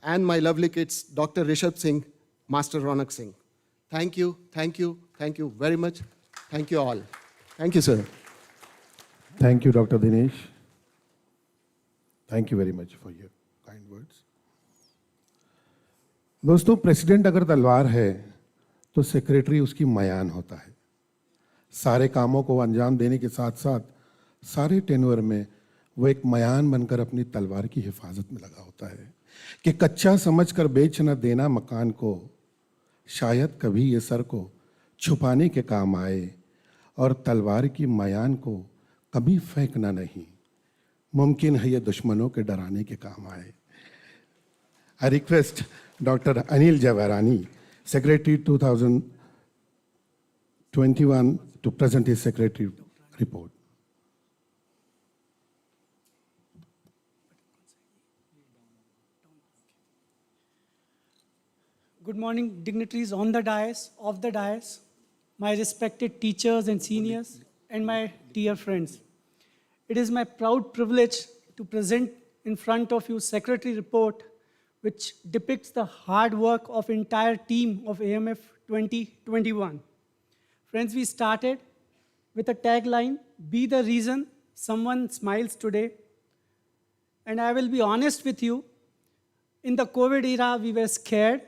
and my lovely kids, Dr. Rishabh Singh, Master Ronak Singh. Thank you very much. Thank you all. Thank you, sir. Thank you, Dr. Dinesh. Thank you very much for your kind words. दोस्तों, president अगर तलवार है तो secretary उसकी मयान होता है. सारे कामों को अंजाम देने के साथ साथ सारे टेन्योर में वो एक मयान बनकर अपनी तलवार की हिफाजत में लगा होता है कि कच्चा समझकर बेच न देना मकान को, शायद कभी ये सर को छुपाने के काम आए, और तलवार की मयान को कभी फेंकना नहीं, मुमकिन है ये दुश्मनों के डराने के काम आए. I request Dr. Anil Javarani, Secretary 2021, to present his secretary report. Good morning, dignitaries on the dais, off the dais, my respected teachers and seniors, and my dear friends. It is my proud privilege to present in front of you Secretary Report, which depicts the hard work of entire team of AMF 2021. Friends, we started with a tagline, be the reason someone smiles today. And I will be honest with you, in the COVID era, we were scared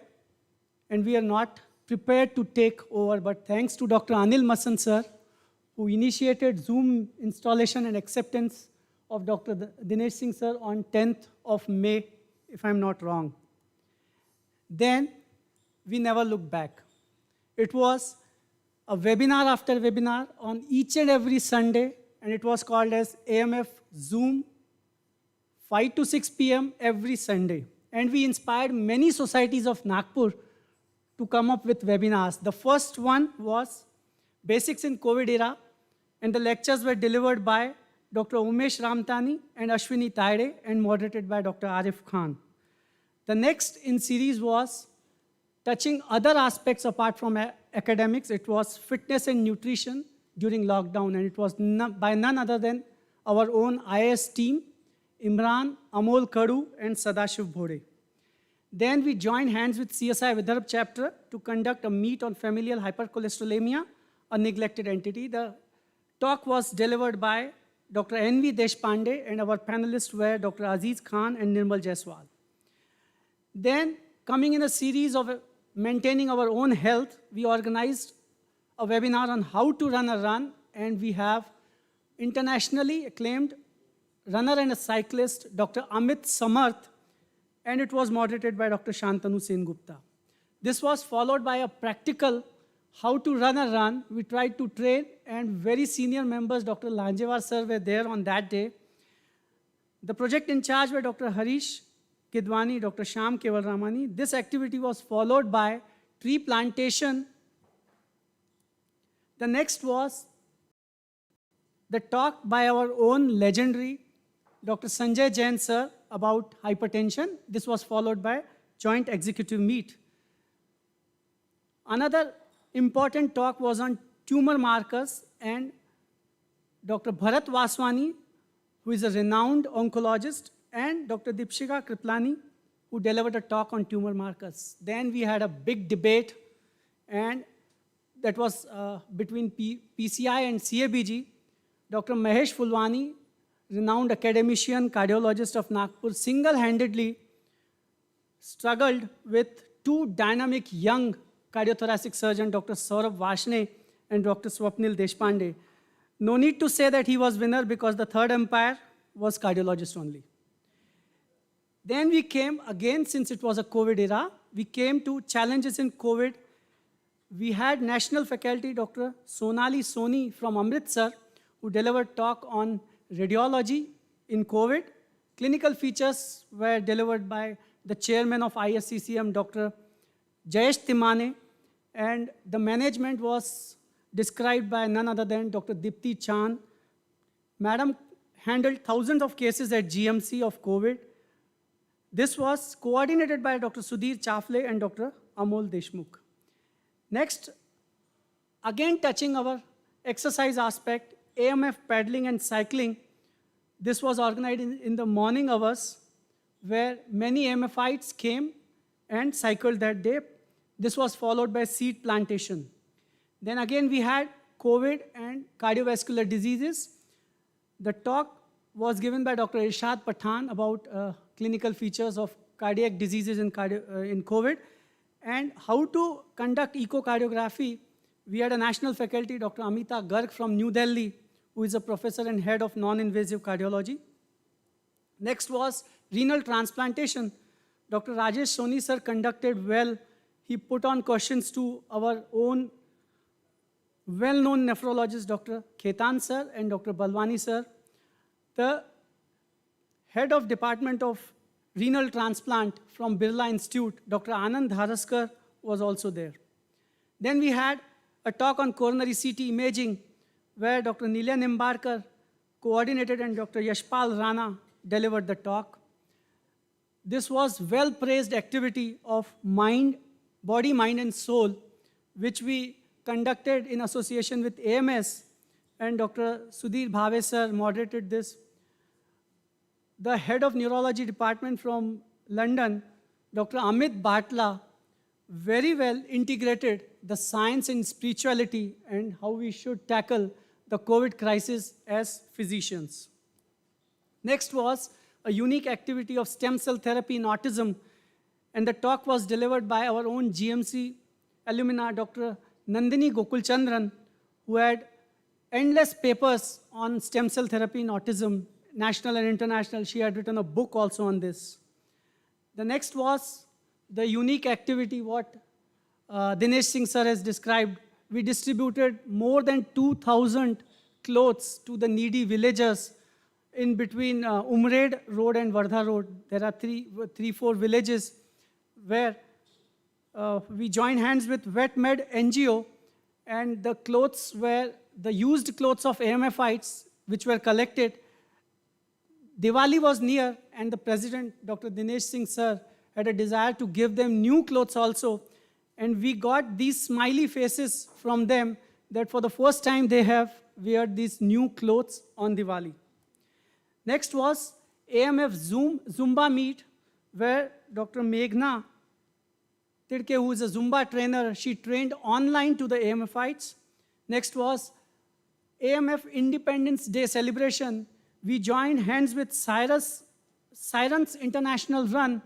and we are not prepared to take over. But thanks to Dr. Anil Masan sir, who initiated Zoom installation and acceptance of Dr. Dinesh Singh sir on 10th of May, if I'm not wrong. Then we never looked back. It was a webinar after webinar on each and every Sunday, and it was called as AMF Zoom, 5 to 6 p.m. every Sunday. And we inspired many societies of Nagpur to come up with webinars. The first one was Basics in COVID Era, and the lectures were delivered by Dr. Umesh Ramtani and Ashwini Taide and moderated by Dr. Arif Khan. The next in series was touching other aspects apart from academics. It was fitness and nutrition during lockdown, and it was by none other than our own IAS team, Imran, Amol Kadu, and Sadashiv Bhode. Then we joined hands with CSI Vidarbh chapter to conduct a meet on familial hypercholesterolemia, a neglected entity. The talk was delivered by Dr. N.V. Deshpande, and our panelists were Dr. Aziz Khan and Nirmal Jaiswal. Then, coming in a series of maintaining our own health, we organized a webinar on how to run a run, and we have internationally acclaimed runner and a cyclist, Dr. Amit Samarth, and it was moderated by Dr. Shantanu Sengupta. This was followed by a practical how to run a run. We tried to train, and very senior members, Dr. Lanjewar sir, were there on that day. The project in charge were Dr. Harish Kidwani, Dr. Shyam Keval Ramani. This activity was followed by tree plantation. The next was the talk by our own legendary Dr. Sanjay Jain sir about hypertension. This was followed by joint executive meet. Another important talk was on tumor markers, and Dr. Bharat Vaswani, who is a renowned oncologist, and Dr. Dipshika Kriplani, who delivered a talk on tumor markers. Then we had a big debate, and that was between PCI and CABG. Dr. Mahesh Fulwani, renowned academician, cardiologist of Nagpur, single-handedly struggled with two dynamic young cardiothoracic surgeons, Dr. Saurabh Vashne and Dr. Swapnil Deshpande. No need to say that he was winner because the third umpire was cardiologist only. Then we came, again, since it was a COVID era, we came to challenges in COVID. We had national faculty, Dr. Sonali Soni from Amritsar, who delivered talk on radiology in COVID. Clinical features were delivered by the chairman of ISCCM, Dr. Jayesh Timane, and the management was described by none other than Dr. Dipti Chand. Madam handled thousands of cases at GMC of COVID. This was coordinated by Dr. Sudhir Chafle and Dr. Amol Deshmukh. Next, again touching our exercise aspect, AMF paddling and cycling. This was organized in the morning hours where many AMFites came and cycled that day. This was followed by seed plantation. Then again we had COVID and cardiovascular diseases. The talk was given by Dr. Irshad Pathan about clinical features of cardiac diseases in COVID and how to conduct echocardiography. We had a national faculty, Dr. Amita Garg from New Delhi, who is a professor and head of non-invasive cardiology. Next was renal transplantation. Dr. Rajesh Soni sir conducted well. He put on questions to our own well-known nephrologist, Dr. Khetan sir and Dr. Balwani sir. The head of Department of Renal Transplant from Birla Institute, Dr. Anand Dharaskar, was also there. Then we had a talk on coronary CT imaging where Dr. Nilya Nimbarkar coordinated and Dr. Yashpal Rana delivered the talk. This was well-praised activity of mind, body, mind, and soul, which we conducted in association with AMS, and Dr. Sudhir Bhave sir moderated this. The head of neurology department from London, Dr. Amit Batla, very well integrated the science and spirituality and how we should tackle the COVID crisis as physicians. Next was a unique activity of stem cell therapy in autism, and the talk was delivered by our own GMC alumna, Dr. Nandini Gokulchandran, who had endless papers on stem cell therapy in autism, national and international. She had written a book also on this. The next was the unique activity what Dinesh Singh sir has described. We distributed more than 2,000 clothes to the needy villagers in between Umred Road and Wardha Road. There are three, four villages where we joined hands with Wet Med NGO, and the clothes were the used clothes of AMFites which were collected. Diwali was near, and the president, Dr. Dinesh Singh sir, had a desire to give them new clothes also, and we got these smiley faces from them that for the first time they have wear these new clothes on Diwali. Next was AMF Zumba meet, where Dr. Meghna Tidke, who is a Zumba trainer, she trained online to the AMFites. Next was AMF Independence Day celebration. We joined hands with Sirens International Run.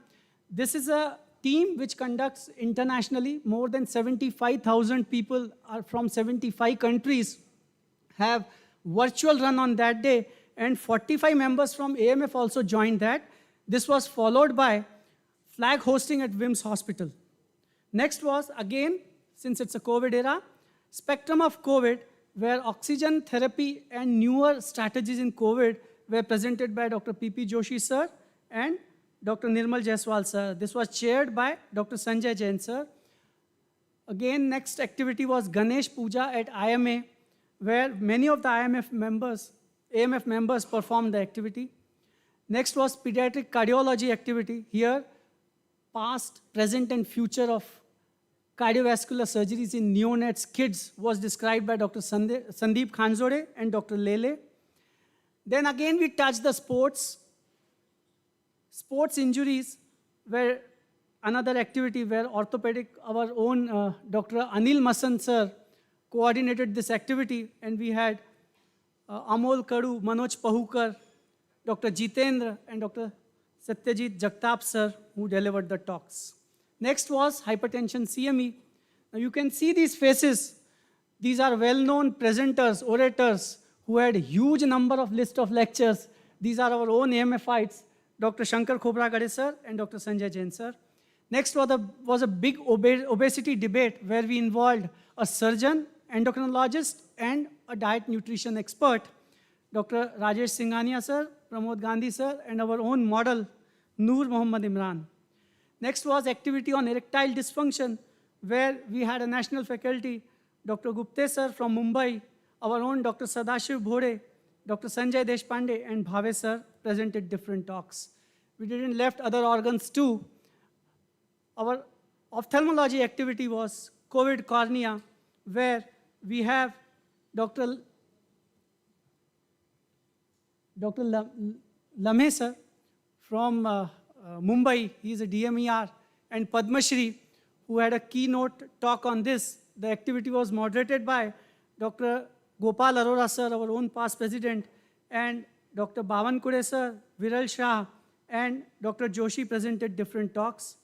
This is a team which conducts internationally. More than 75,000 people are from 75 countries have virtual run on that day, and 45 members from AMF also joined that. This was followed by flag hosting at WIMS Hospital. Next was, again, since it's a COVID era, Spectrum of COVID, where oxygen therapy and newer strategies in COVID were presented by Dr. P.P. Joshi sir and Dr. Nirmal Jaiswal sir. This was chaired by Dr. Sanjay Jain sir. Again, next activity was Ganesh Puja at IMA, where many of the AMF members performed the activity. Next was pediatric cardiology activity. Here, past, present, and future of cardiovascular surgeries in neonates kids was described by Dr. Sandeep Khanzode and Dr. Lele. Then again, we touched the sports. Sports injuries were another activity where orthopedic, our own Dr. Anil Masan sir coordinated this activity, and we had Amol Kadu, Manoj Pahukar, Dr. Jitendra, and Dr. Satyajit Jagtap sir who delivered the talks. Next was hypertension CME. Now you can see these faces. These are well-known presenters, orators, who had a huge number of list of lectures. These are our own AMFites, Dr. Shankar Khobragade sir and Dr. Sanjay Jain sir. Next was a big obesity debate where we involved a surgeon, endocrinologist, and a diet nutrition expert, Dr. Rajesh Singhania sir, Pramod Gandhi sir, and our own model, Noor Mohammad Imran. Next was activity on erectile dysfunction, where we had a national faculty, Dr. Gupte sir from Mumbai, our own Dr. Sadashiv Bhode, Dr. Sanjay Deshpande, and Bhave sir presented different talks. We didn't left other organs too. Our ophthalmology activity was COVID cornea, where we have Dr. Lamhe sir from Mumbai. He is a DMER, and Padma Shri, who had a keynote talk on this. The activity was moderated by Dr. Gopal Arora sir, our own past president, and Dr. Bhavan Kude sir, Viral Shah, and Dr. Joshi presented different talks.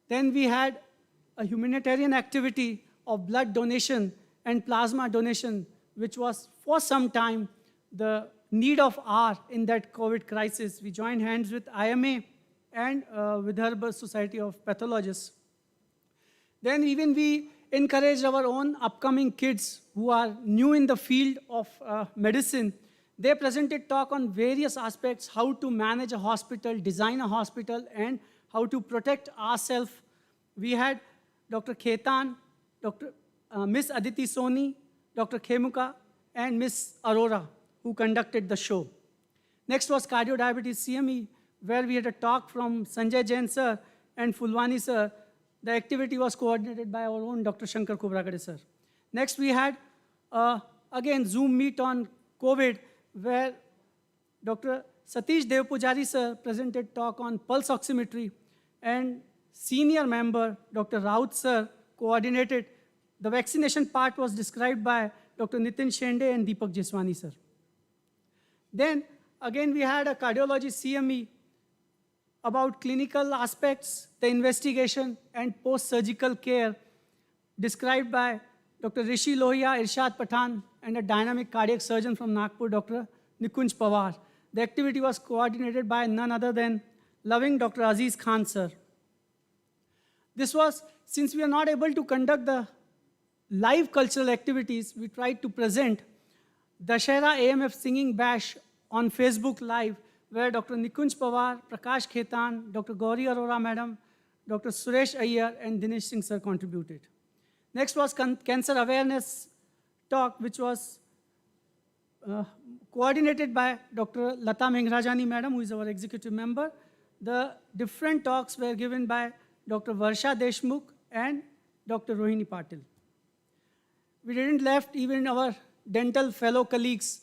Then we had a humanitarian activity of blood donation and plasma donation, which was for some time the need of hour in that COVID crisis. We joined hands with IMA and Vidarbha Society of Pathologists. Then even we encouraged our own upcoming kids who are new in the field of medicine. They presented talk on various aspects, how to manage a hospital, design a hospital, and how to protect ourselves. We had Dr. Khetan, Miss Aditi Soni, Dr. Khemuka, and Miss Arora, who conducted the show. Next was cardio-diabetes CME, where we had a talk from Sanjay Jain sir and Fulwani sir. The activity was coordinated by our own Dr. Shankar Khobragade sir. Next we had, again, Zoom meet on COVID, where Dr. Satish Devpujari sir presented talk on pulse oximetry, and senior member, Dr. Raut sir, coordinated. The vaccination part was described by Dr. Nitin Shende and Deepak Jeswani sir. Then, again, we had a cardiology CME about clinical aspects, the investigation, and post-surgical care, described by Dr. Rishi Lohia, Irshad Pathan, and a dynamic cardiac surgeon from Nagpur, Dr. Nikunj Pawar. The activity was coordinated by none other than loving Dr. Aziz Khan sir. This was, since we are not able to conduct the live cultural activities, we tried to present Dashera AMF Singing Bash on Facebook Live, where Dr. Nikunj Pawar, Prakash Khetan, Dr. Gauri Arora Madam, Dr. Suresh Iyer, and Dinesh Singh sir contributed. Next was cancer awareness talk, which was coordinated by Dr. Lata Mengrajani Madam, who is our executive member. The different talks were given by Dr. Varsha Deshmukh and Dr. Rohini Patil. We didn't left even our dental fellow colleagues.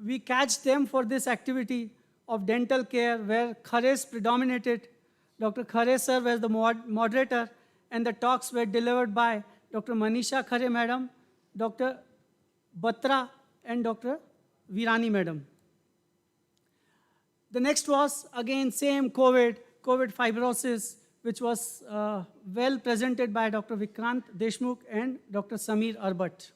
We catched them for this activity of dental care where Khares predominated. Dr. Khare sir was the moderator, and the talks were delivered by Dr. Manisha Khare Madam, Dr. Batra, and Dr. Virani Madam. The next was, again, same COVID fibrosis, which was well presented by Dr. Vikrant Deshmukh and Dr. Samir Arbat.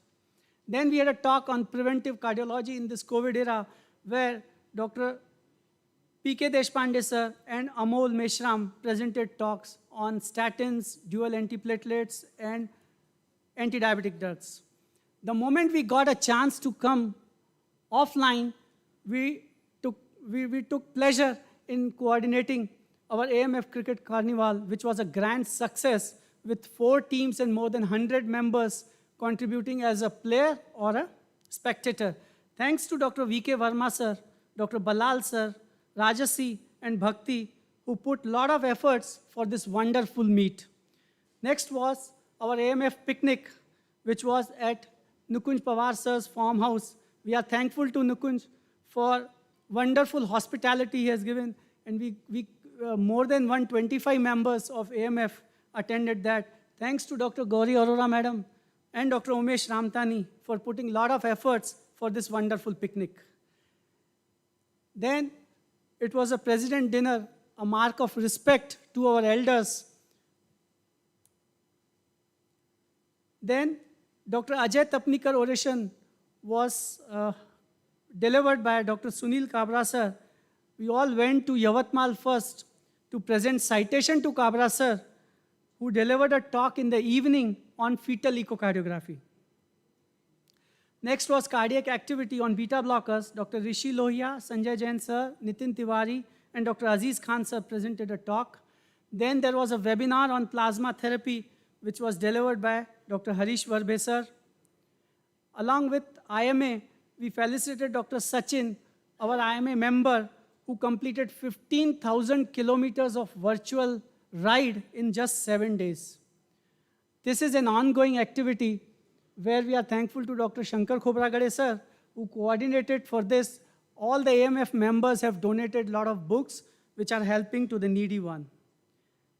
Then we had a talk on preventive cardiology in this COVID era, where Dr. P.K. Deshpande sir and Amol Meshram presented talks on statins, dual antiplatelets, and anti-diabetic drugs. The moment we got a chance to come offline, we took pleasure in coordinating our AMF Cricket Carnival, which was a grand success with 4 teams and more than 100 members contributing as a player or a spectator. Thanks to Dr. V.K. Verma sir, Dr. Balal sir, Rajasi and Bhakti, who put lot of efforts for this wonderful meet. Next was our AMF picnic, which was at Nukunj Pawar sir's farmhouse. We are thankful to Nukunj for wonderful hospitality he has given, and we more than 125 members of AMF attended that. Thanks to Dr. Gauri Arora madam and Dr. Umesh Ramtani for putting a lot of efforts for this wonderful picnic. Then it was a president dinner, a mark of respect to our elders. Then Dr. Ajay Tapnikar oration was delivered by Dr. Sunil Kabra sir. We all went to Yavatmal first to present citation to Kabra sir, who delivered a talk in the evening on fetal echocardiography. Next was cardiac activity on beta blockers. Dr. Rishi Lohia, Sanjay Jain sir, Nitin Tiwari, and Dr. Aziz Khan sir presented a talk. Then there was a webinar on plasma therapy, which was delivered by Dr. Harish Varbe sir. Along with IMA, we felicitated Dr. Sachin, our IMA member, who completed 15,000 kilometers of virtual ride in just 7 days. This is an ongoing activity where we are thankful to Dr. Shankar Khobragade sir, who coordinated for this. All the AMF members have donated a lot of books which are helping to the needy one.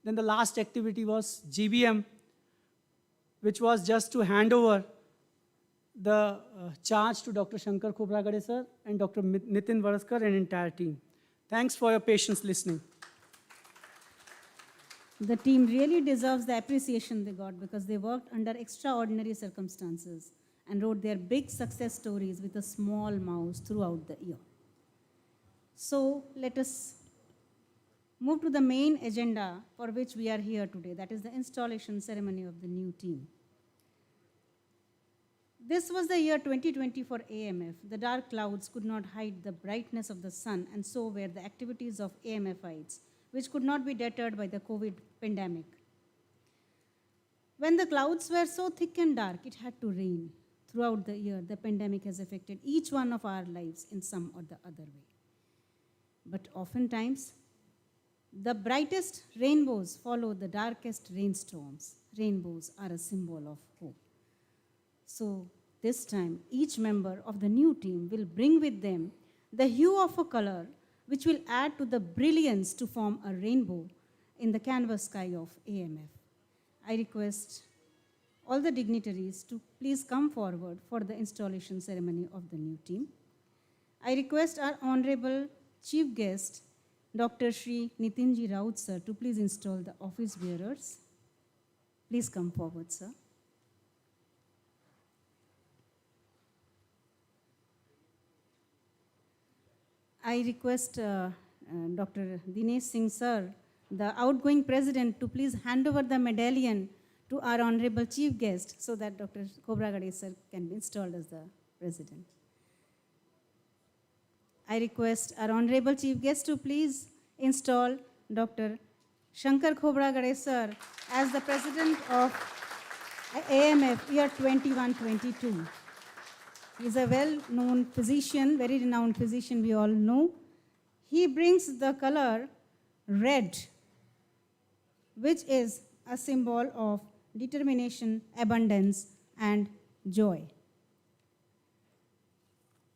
Then the last activity was GBM, which was just to hand over the charge to Dr. Shankar Khobragade sir and Dr. Nitin Varaskar and entire team. Thanks for your patience listening. The team really deserves the appreciation they got because they worked under extraordinary circumstances and wrote their big success stories with a small mouse throughout the year. So let us move to the main agenda for which we are here today, that is the installation ceremony of the new team. This was the year 2020 for AMF. The dark clouds could not hide the brightness of the sun, and so were the activities of AMFites, which could not be deterred by the COVID pandemic. When the clouds were so thick and dark, it had to rain. Throughout the year, the pandemic has affected each one of our lives in some or the other way. But oftentimes, the brightest rainbows follow the darkest rainstorms. Rainbows are a symbol of hope. So this time, each member of the new team will bring with them the hue of a color which will add to the brilliance to form a rainbow in the canvas sky of AMF. I request all the dignitaries to please come forward for the installation ceremony of the new team. I request our Honorable Chief Guest, Dr. Shri Nitinji Raut sir, to please install the office bearers. Please come forward, sir. I request Dr. Dinesh Singh sir, the outgoing president, to please hand over the medallion to our honorable chief guest so that Dr. Khobragade sir can be installed as the president. I request our honorable chief guest to please install Dr. Shankar Khobragade sir as the president of AMF year 21-22. He is a well-known physician, very renowned physician, we all know. He brings the color red, which is a symbol of determination, abundance, and joy.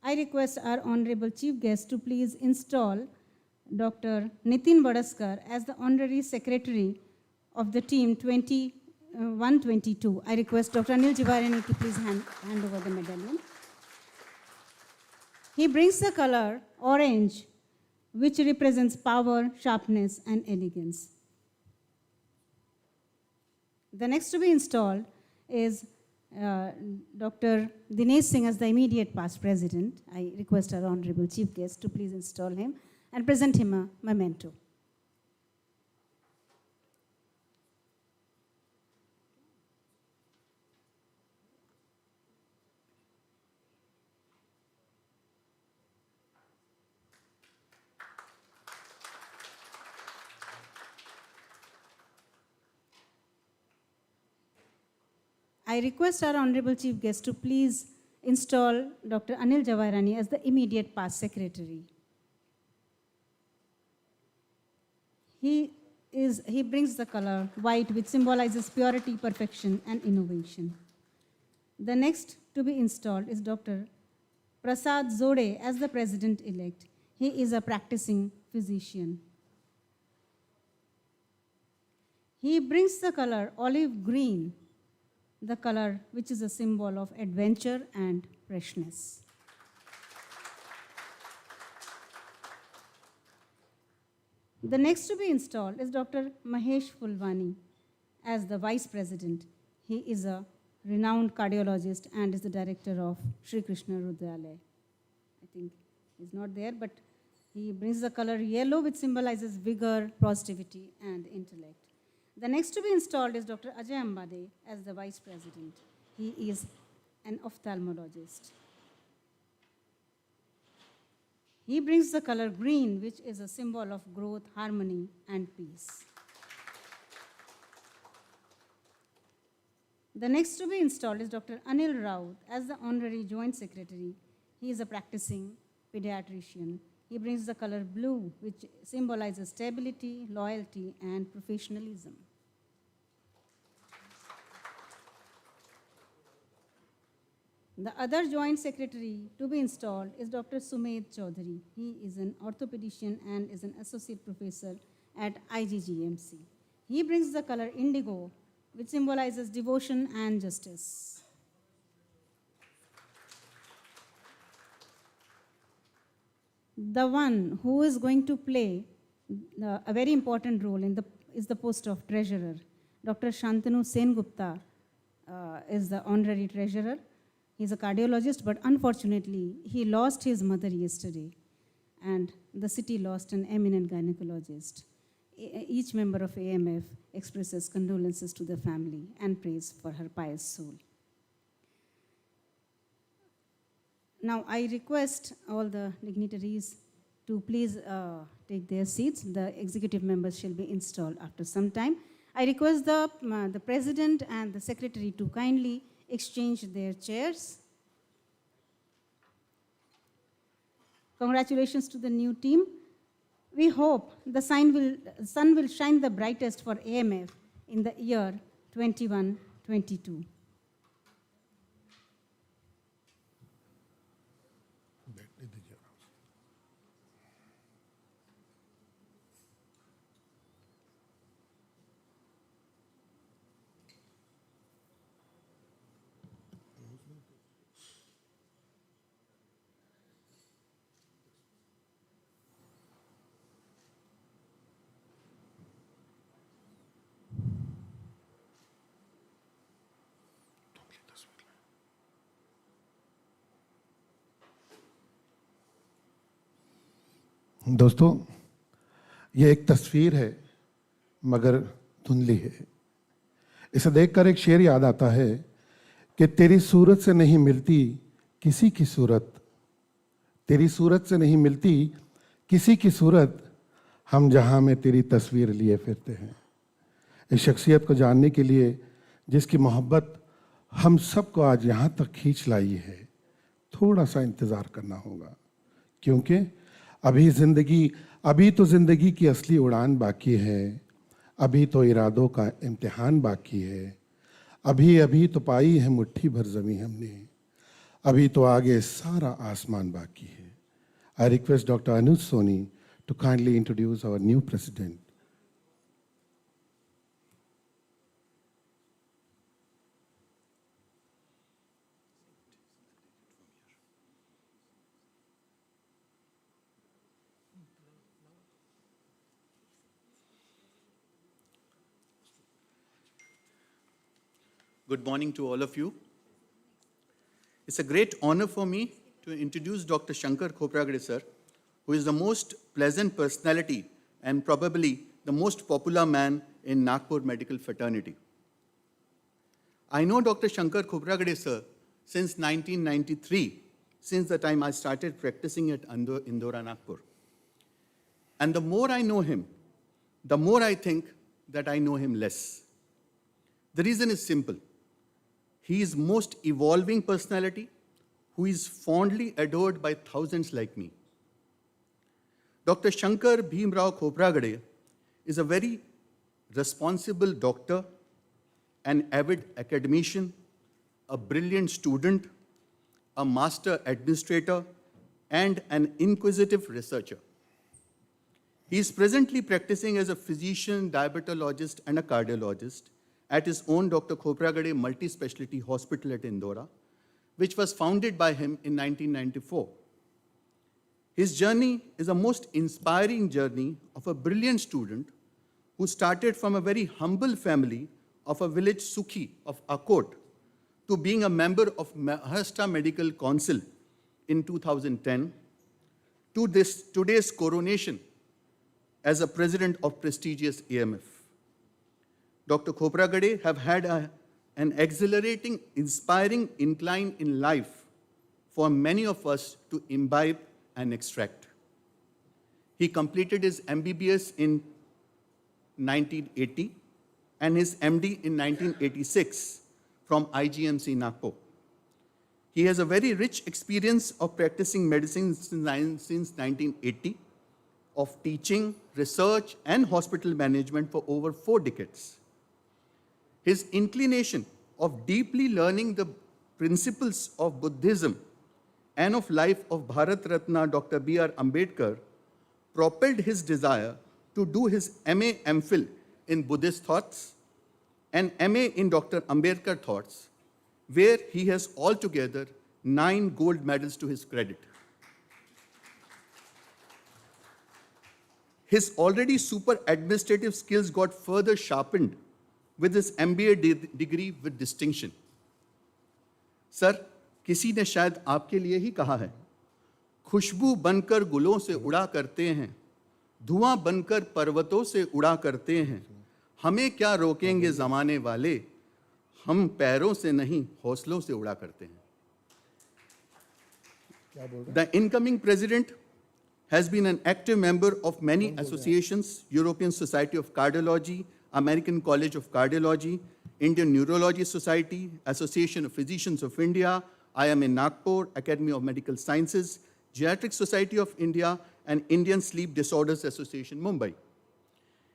I request our honorable chief guest to please install Dr. Nitin Varaskar as the honorary secretary of the team 21-22. I request Dr. Anil Jivarani to please hand over the medallion. He brings the color orange, which represents power, sharpness, and elegance. The next to be installed is Dr. Dinesh Singh as the immediate past president. I request our honorable chief guest to please install him and present him a memento. I request our honorable chief guest to please install Dr. Anil Jawairani as the immediate past secretary. He brings the color white, which symbolizes purity, perfection, and innovation. The next to be installed is Dr. Prasad Zode as the president-elect. He is a practicing physician. He brings the color olive green, the color which is a symbol of adventure and freshness. The next to be installed is Dr. Mahesh Fulwani as the Vice President. He is a renowned cardiologist and is the director of Sri Krishna Rudralaya. I think he's not there, but he brings the color yellow, which symbolizes vigor, positivity, and intellect. The next to be installed is Dr. Ajay Ambade as the Vice President. He is an ophthalmologist. He brings the color green, which is a symbol of growth, harmony, and peace. The next to be installed is Dr. Anil Raut as the Honorary Joint Secretary. He is a practicing pediatrician. He brings the color blue, which symbolizes stability, loyalty, and professionalism. The other joint secretary to be installed is Dr. Sumed Chaudhary. He is an orthopedician and is an associate professor at IGGMC. He brings the color indigo, which symbolizes devotion and justice. The one who is going to play a very important role is the post of treasurer. Dr. Shantanu Sengupta is the honorary treasurer. He's a cardiologist, but unfortunately, he lost his mother yesterday, and the city lost an eminent gynecologist. Each member of AMF expresses condolences to the family and prays for her pious soul. Now, I request all the dignitaries to please take their seats. The executive members shall be installed after some time. I request the president and the secretary to kindly exchange their chairs. Congratulations to the new team. We hope the sun will shine the brightest for AMF in the year 21-22. दोस्तों, ये एक तस्वीर है मगर धुंधली है। इसे देखकर एक शेर याद आता है कि तेरी सूरत से नहीं मिलती किसी की सूरत, तेरी सूरत से नहीं मिलती किसी की सूरत, हम जहां में तेरी तस्वीर लिए फिरते हैं। इस शख्सियत को जानने के लिए जिसकी मोहब्बत हम सबको आज यहाँ तक खींच लाई है, थोड़ा सा इंतज़ार करना होगा, क्योंकि अभी तो ज़िंदगी की असली उड़ान बाकी है, अभी तो इरादों का इम्तिहान बाकी है, अभी तो पाई है मुट्ठी भर ज़मीं हमने, अभी तो आगे सारा आसमान बाकी है। I request Dr. Anuj Soni to kindly introduce our new president. Good morning to all of you. It's a great honor for me to introduce Dr. Shankar Khopragade sir, who is the most pleasant personality and probably the most popular man in Nagpur medical fraternity. I know Dr. Shankar Khopragade sir since 1993, since the time I started practicing at Indora, Nagpur. And the more I know him, the more I think that I know him less. The reason is simple. He is most evolving personality who is fondly adored by thousands like me. Dr. Shankar Bhimrao Khopragade is a very responsible doctor, an avid academician, a brilliant student, a master administrator, and an inquisitive researcher. He is presently practicing as a physician, diabetologist, and a cardiologist at his own Dr. Khopragade Multi-Speciality Hospital at Indora, which was founded by him in 1994. His journey is a most inspiring journey of a brilliant student who started from a very humble family of a village Sukhi of Akot to being a member of Maharashtra Medical Council in 2010 to today's coronation as a president of prestigious AMF. Dr. Khopragade have had an exhilarating, inspiring incline in life for many of us to imbibe and extract. He completed his MBBS in 1980 and his MD in 1986 from IGMC Nagpur. He has a very rich experience of practicing medicine since 1980, of teaching, research, and hospital management for over 4 decades. His inclination of deeply learning the principles of Buddhism and of life of Bharat Ratna Dr. B.R. Ambedkar propelled his desire to do his MA MPhil in Buddhist thoughts and MA in Dr. Ambedkar thoughts, where he has altogether 9 gold medals to his credit. His already super administrative skills got further sharpened with his MBA degree with distinction. Sir, किसी ने शायद आपके लिए ही कहा है, खुशबू बनकर गुलों से उड़ा करते हैं, धुआं बनकर पर्वतों से उड़ा करते हैं, हमें क्या रोकेंगे ज़माने वाले, हम पैरों से नहीं हौसलों से उड़ा करते हैं. The incoming president has been an active member of many associations, European Society of Cardiology, American College of Cardiology, Indian Neurology Society, Association of Physicians of India, IMF Nagpur, Academy of Medical Sciences, Geriatric Society of India, and Indian Sleep Disorders Association, Mumbai.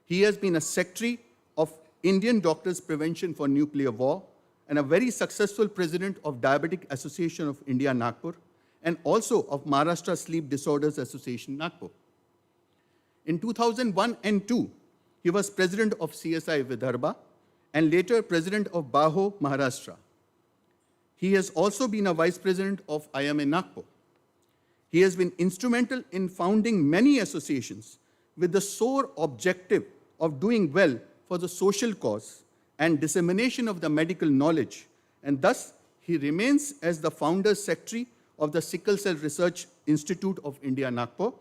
He has been a secretary of Indian Doctors Prevention for Nuclear War and a very successful president of Diabetic Association of India, Nagpur, and also of Maharashtra Sleep Disorders Association, Nagpur. In 2001 and 2, he was president of CSI Vidarbha and later president of Baho, Maharashtra. He has also been a vice president of IMA Nagpur. He has been instrumental in founding many associations with the sole objective of doing well for the social cause and dissemination of the medical knowledge, and thus he remains as the founder secretary of the Sickle Cell Research Institute of India, Nagpur,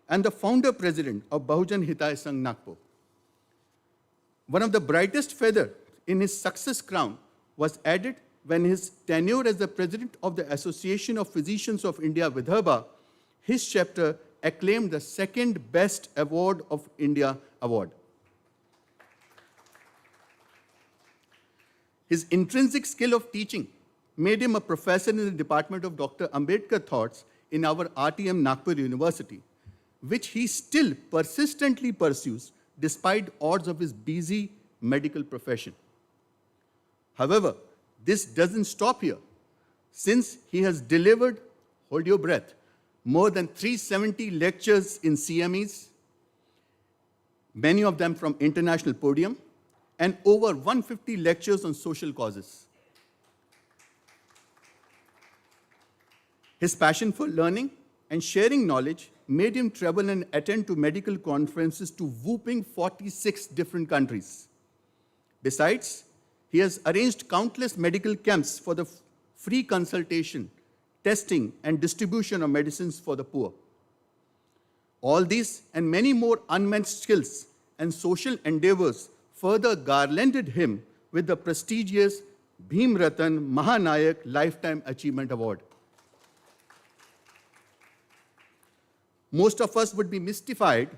and the founder president of Bahujan Hitay Sangh, Nagpur. One of the brightest feathers in his success crown was added when his tenure as the president of the Association of Physicians of India, Vidarbha, his chapter acclaimed the second best award of India award. His intrinsic skill of teaching made him a professor in the department of Dr. Ambedkar Thoughts in our RTM Nagpur University, which he still persistently pursues despite odds of his busy medical profession. However, this doesn't stop here, since he has delivered, hold your breath, more than 370 lectures in CMEs, many of them from international podium, and over 150 lectures on social causes. His passion for learning and sharing knowledge made him travel and attend to medical conferences to whopping 46 different countries. Besides, he has arranged countless medical camps for the free consultation, testing, and distribution of medicines for the poor. All these and many more unmet skills and social endeavors further garlanded him with the prestigious Bhim Ratan Mahanayak Lifetime Achievement Award. Most of us would be mystified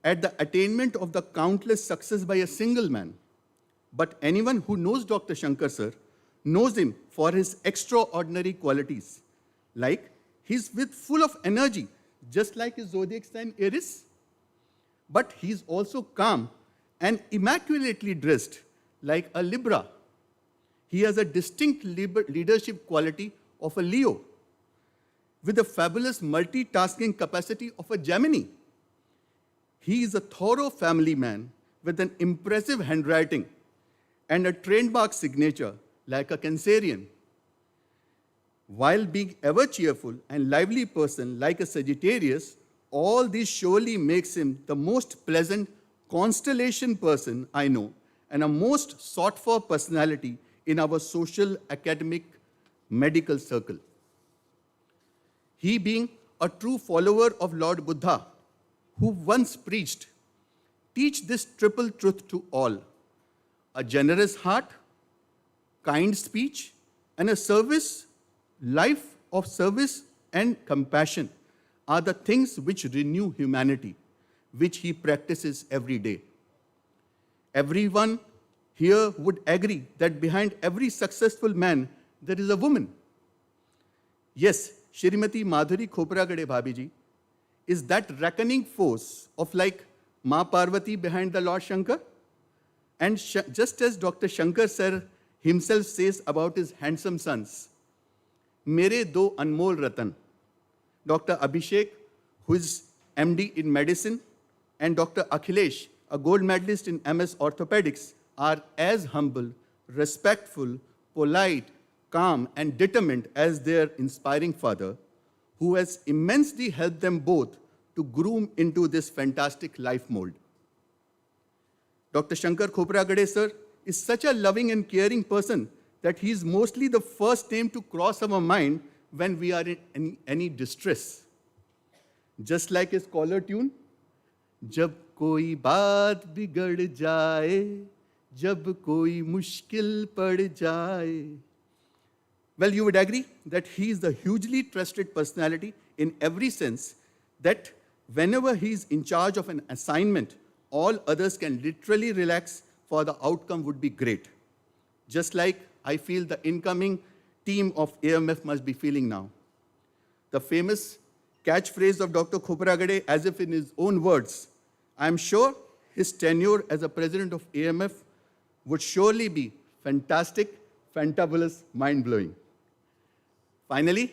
at the attainment of the countless success by a single man. But anyone who knows Dr. Shankar sir knows him for his extraordinary qualities. Like he's full of energy, just like his zodiac sign Aries. but he's also calm and immaculately dressed like a Libra. He has a distinct leadership quality of a Leo, with a fabulous multitasking capacity of a Gemini. He is a thorough family man with an impressive handwriting and a trademark signature like a Cancerian. While being ever cheerful and lively person like a Sagittarius, all this surely makes him the most pleasant constellation person I know and a most sought for personality in our social, academic, medical circle. He being a true follower of Lord Buddha, who once preached, teach this triple truth to all: a generous heart, kind speech, and a life of service and compassion are the things which renew humanity, which he practices every day. Everyone here would agree that behind every successful man, there is a woman. Yes, Shrimati Madhuri Khopragade Bhabiji is that reckoning force of like Ma Parvati behind the Lord Shankar. And just as Dr. Shankar sir himself says about his handsome sons, Mere do anmol ratan, Dr. Abhishek, who is MD in medicine, and Dr. Akhilesh, a gold medalist in MS orthopedics, are as humble, respectful, polite, calm, and determined as their inspiring father, who has immensely helped them both to groom into this fantastic life mold. Dr. Shankar Khopragade sir is such a loving and caring person that he is mostly the first name to cross our mind when we are in any distress. Just like his caller tune, Jab koi baat bigad jaye, jab koi mushkil pad jaye. Well, you would agree that he is the hugely trusted personality in every sense, that whenever he is in charge of an assignment, all others can literally relax, for the outcome would be great. Just like I feel the incoming team of AMF must be feeling now. The famous catchphrase of Dr. Khopragade, as if in his own words, I am sure his tenure as a president of AMF would surely be fantastic, fantabulous, mind-blowing. Finally,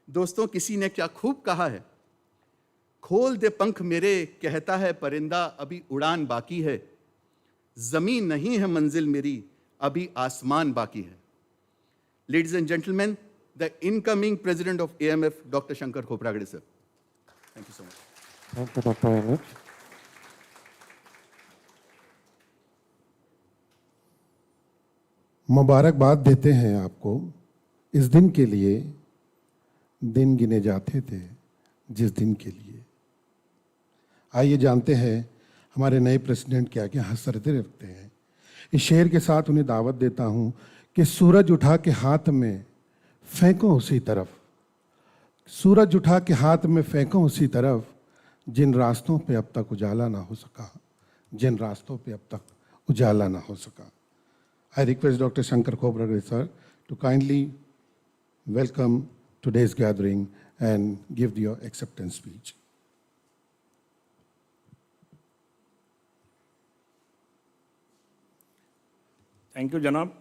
दोस्तों, किसी ने क्या खूब कहा है, खोल दे पंख मेरे, कहता है परिंदा, अभी उड़ान बाकी है, जमीन नहीं है मंजिल मेरी, अभी आसमान बाकी है. Ladies and gentlemen, the incoming president of AMF, Dr. Shankar Khopragade sir. Thank you so much. Thank you, Dr. AMF. मुबारकबाद देते हैं आपको इस दिन के लिए. दिन गिने जाते थे जिस दिन के लिए. आइए जानते हैं हमारे नए प्रेसिडेंट क्या क्या हसरतें रखते हैं. इस शेर के साथ उन्हें दावत देता हूं कि सूरज उठा के हाथ में फेंको उसी तरफ, सूरज उठा के हाथ में फेंको उसी तरफ, जिन रास्तों पे अब तक उजाला ना हो सका, जिन रास्तों पे अब तक उजाला ना हो सका. I request Dr. Shankar Khopragade sir to kindly welcome today's gathering and give your acceptance speech. Thank you, Janab.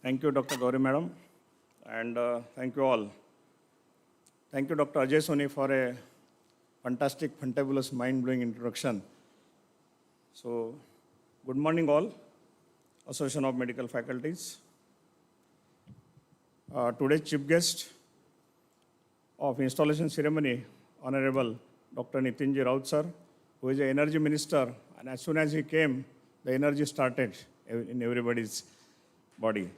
Thank you, Dr. Gauri Madam. And thank you all. Thank you, Dr. Ajay Soni, for a fantastic, fantabulous, mind-blowing introduction. So, good morning all. Association of Medical Faculties. Today's chief guest of installation ceremony, Honorable Dr. Nitinji Raut sir, who is an energy minister, and as soon as he came, the energy started in everybody's body.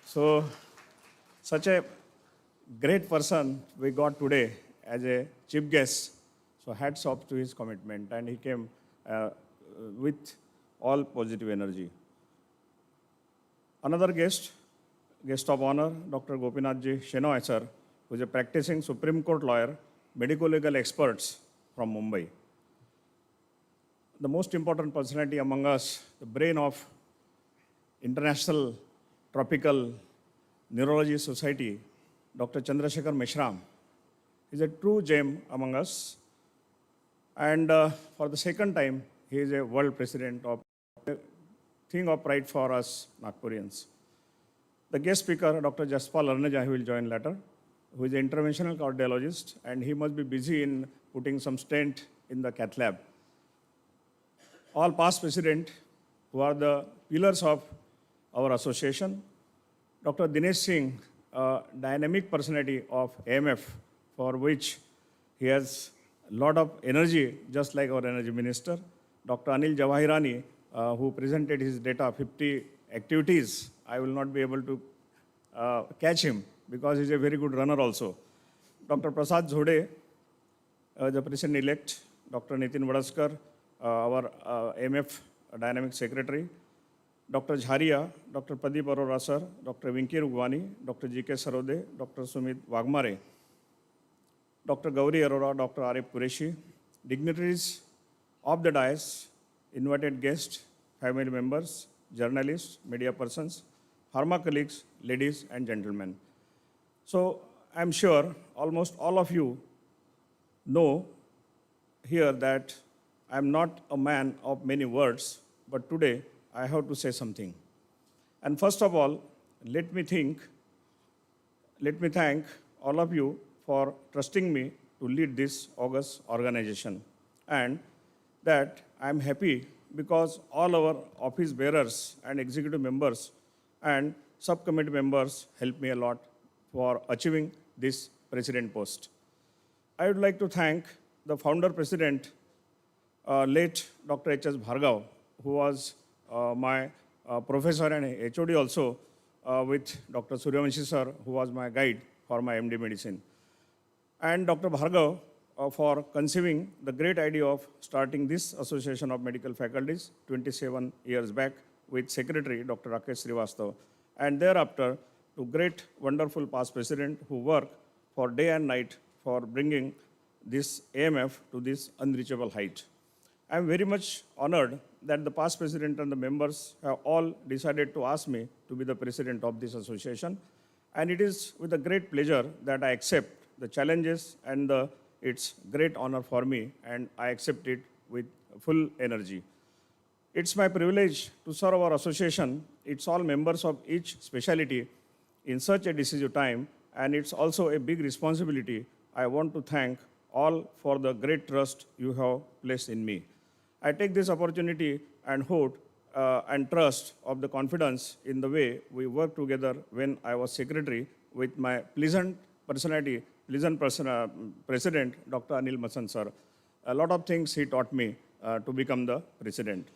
So, such a great person we got today as a chief guest. So hats off to his commitment, and he came with all positive energy. Another guest of honor, Dr. Gopinathji Shenoy sir, who is a practicing Supreme Court lawyer, medico-legal experts from Mumbai. The most important personality among us, the brain of International Tropical Neurology Society, Dr. Chandrasekhar Meshram, is a true gem among us. And for the second time, he is a world president of a thing of pride for us Nagpurians. The guest speaker, Dr. Jaspal Arnaja, who will join later, who is an interventional cardiologist, and he must be busy in putting some stent in the cath lab. All past presidents who are the pillars of our association. Dr. Dinesh Singh, a dynamic personality of AMF, for which he has a lot of energy, just like our energy minister. Dr. Anil Jawahirani, who presented his data, 50 activities. I will not be able to catch him because he's a very good runner also. Dr. Prasad Zhode, the president-elect. Dr. Nitin Vadaskar, our AMF Dynamic Secretary. Dr. Jharia, Dr. Pradeep Arora sir, Dr. Vinki Rugwani, Dr. G.K. Sarode, Dr. Sumit Wagmare, Dr. Gauri Arora, Dr. Arif Qureshi, dignitaries of the dais, invited guests, family members, journalists, media persons, pharma colleagues, ladies and gentlemen. So I'm sure almost all of you know here that I'm not a man of many words, but today I have to say something. And first of all, let me thank all of you for trusting me to lead this august organization. And that I'm happy because all our office bearers and executive members and subcommittee members helped me a lot for achieving this president post. I would like to thank the founder president, late Dr. H.S. Bhargav, who was my professor and HOD also, with Dr. Suryavanshi sir, who was my guide for my MD medicine. And Dr. Bhargav for conceiving the great idea of starting this Association of Medical Faculties 27 years back with Secretary Dr. Rakesh Srivastava. And thereafter, to great, wonderful past president who work for day and night for bringing this AMF to this unreachable height. I am very much honored that the past president and the members have all decided to ask me to be the president of this association. And it is with a great pleasure that I accept the challenges and it's great honor for me, and I accept it with full energy. It's my privilege to serve our association. It's all members of each specialty in such a decisive time, and it's also a big responsibility. I want to thank all for the great trust you have placed in me. I take this opportunity and hope and trust of the confidence in the way we worked together when I was secretary with my pleasant president, Dr. Anil Masan sir. A lot of things he taught me to become the president.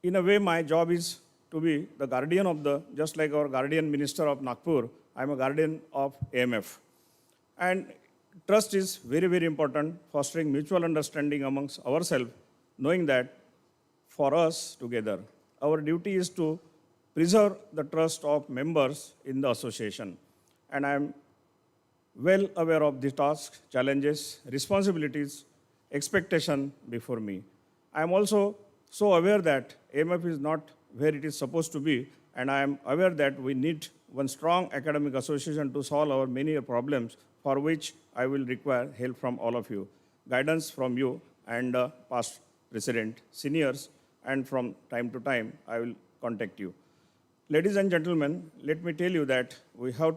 In a way, my job is to be the guardian of just like our guardian minister of Nagpur, I'm a guardian of AMF. And trust is very, very important, fostering mutual understanding amongst ourselves, knowing that for us together, our duty is to preserve the trust of members in the association. And I'm well aware of the tasks, challenges, responsibilities, expectation before me. I am also so aware that AMF is not where it is supposed to be, and I am aware that we need one strong academic association to solve our many problems, for which I will require help from all of you, guidance from you and past president, seniors, and from time to time, I will contact you. Ladies and gentlemen, let me tell you that we have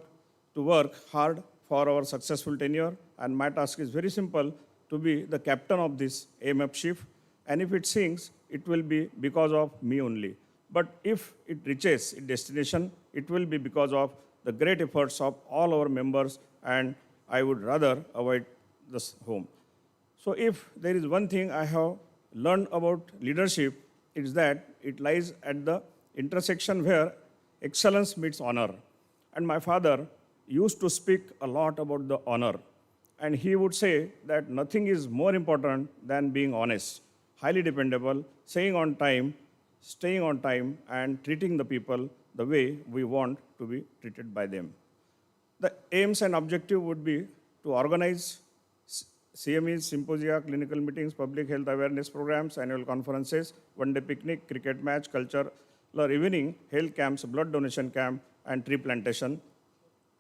to work hard for our successful tenure, and my task is very simple, to be the captain of this AMF ship, and if it sinks, it will be because of me only. But if it reaches its destination, it will be because of the great efforts of all our members, and I would rather avoid this home. So if there is one thing I have learned about leadership, it's that it lies at the intersection where excellence meets honor. And my father used to speak a lot about the honor. And he would say that nothing is more important than being honest, highly dependable, staying on time, and treating the people the way we want to be treated by them. The aims and objective would be to organize CMEs, symposia, clinical meetings, public health awareness programs, annual conferences, one-day picnic, cricket match, cultural evening, health camps, blood donation camp, and tree plantation.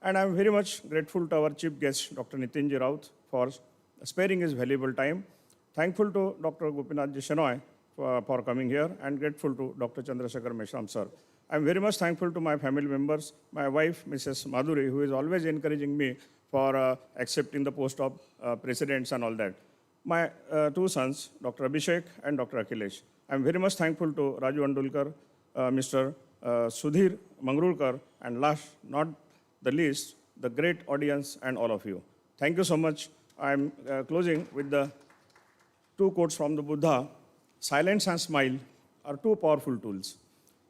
And I'm very much grateful to our chief guest, Dr. Nitinji Raut, for sparing his valuable time. Thankful to Dr. Gopinath Ji Shenoy for coming here, and grateful to Dr. Chandrasekhar Meshram sir. I'm very much thankful to my family members, my wife, Mrs. Madhuri, who is always encouraging me for accepting the post of presidents and all that. My two sons, Dr. Abhishek and Dr. Akhilesh. I'm very much thankful to Raju Andulkar, Mr. Sudhir Mangrulkar, and last not the least, the great audience and all of you. Thank you so much. I'm closing with the two quotes from the Buddha. Silence and smile are two powerful tools.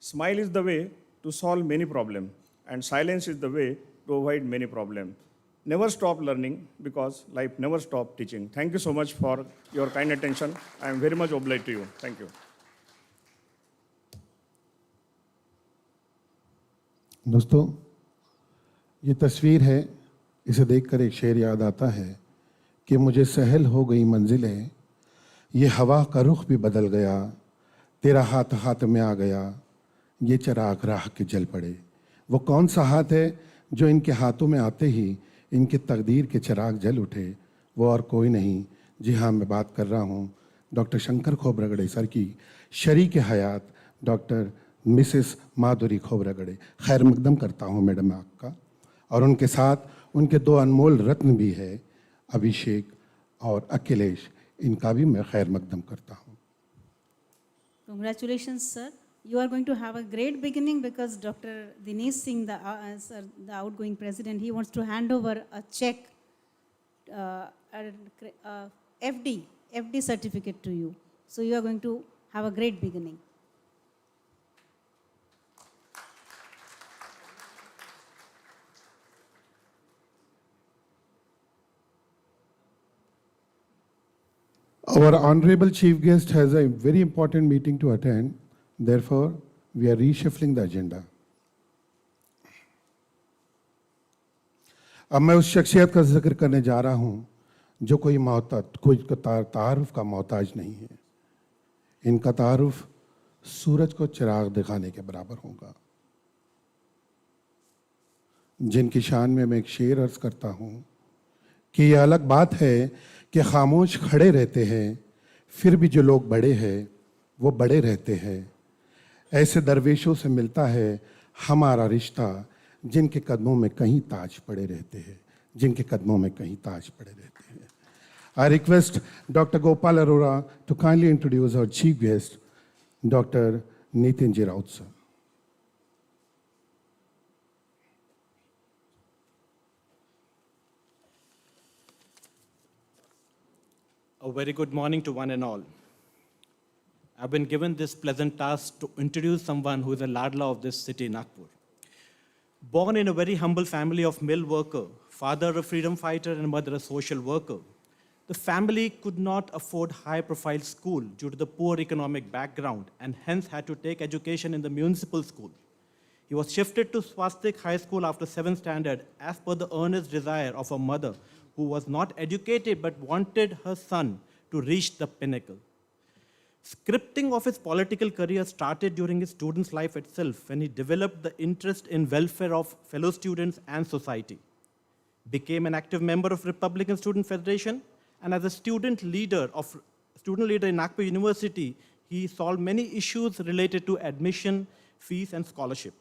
Smile is the way to solve many problems, and silence is the way to avoid many problems. Never stop learning, because life never stops teaching. Thank you so much for your kind attention. I am very much obliged to you. Thank you. दोस्तों, ये तस्वीर है, इसे देखकर एक शेर याद आता है कि मुझे सहल हो गई मंजिलें, ये हवा का रुख भी बदल गया, तेरा हाथ हाथ में आ गया, ये चिराग राह के जल पड़े। वो कौन सा हाथ है जो इनके हाथों में आते ही इनके तकदीर के चिराग जल उठे? वो और कोई नहीं, जी हाँ, मैं बात कर रहा हूँ डॉक्टर शंकर खोबरागड़े सर की शरीक हयात डॉक्टर मिसेस माधुरी खोबरागड़े। खैर मकदम करता हूँ मैडम आपका, और उनके साथ उनके दो अनमोल रत्न भी है, अभिषेक और अखिलेश, इनका भी मैं खैर मकदम करता हूँ। Congratulations, sir. You are going to have a great beginning, because Dr. Dinesh Singh, sir, the outgoing president, he wants to hand over a check, FD certificate to you. So you are going to have a great beginning. Our honorable chief guest has a very important meeting to attend. Therefore, we are reshuffling the agenda. अब मैं उस शख्सियत का जिक्र करने जा रहा हूं जो कोई तारुफ का मोहताज नहीं है। इनका तारुफ सूरज को चिराग दिखाने के बराबर होगा, जिनकी शान में मैं एक शेर अर्ज करता हूं कि यह अलग बात है कि खामोश खड़े रहते हैं, फिर भी जो लोग बड़े हैं वो बड़े रहते हैं। ऐसे दरवेशों से मिलता है हमारा रिश्ता, जिनके कदमों में कहीं ताज पड़े रहते हैं, जिनके कदमों में कहीं ताज पड़े रहते हैं। I request Dr. Gopal Arora to kindly introduce our chief guest, Dr. Nitin Ji Raut sir. A very good morning to one and all. I've been given this pleasant task to introduce someone who is a ladla of this city, Nagpur. Born in a very humble family of mill worker, father a freedom fighter and mother a social worker, the family could not afford high-profile school due to the poor economic background and hence had to take education in the municipal school. He was shifted to Swastik High School after 7th standard as per the earnest desire of a mother who was not educated but wanted her son to reach the pinnacle. Scripting of his political career started during his student's life itself when he developed the interest in welfare of fellow students and society. Became an active member of Republican Student Federation, and as a student leader in Nagpur University, he solved many issues related to admission, fees, and scholarship.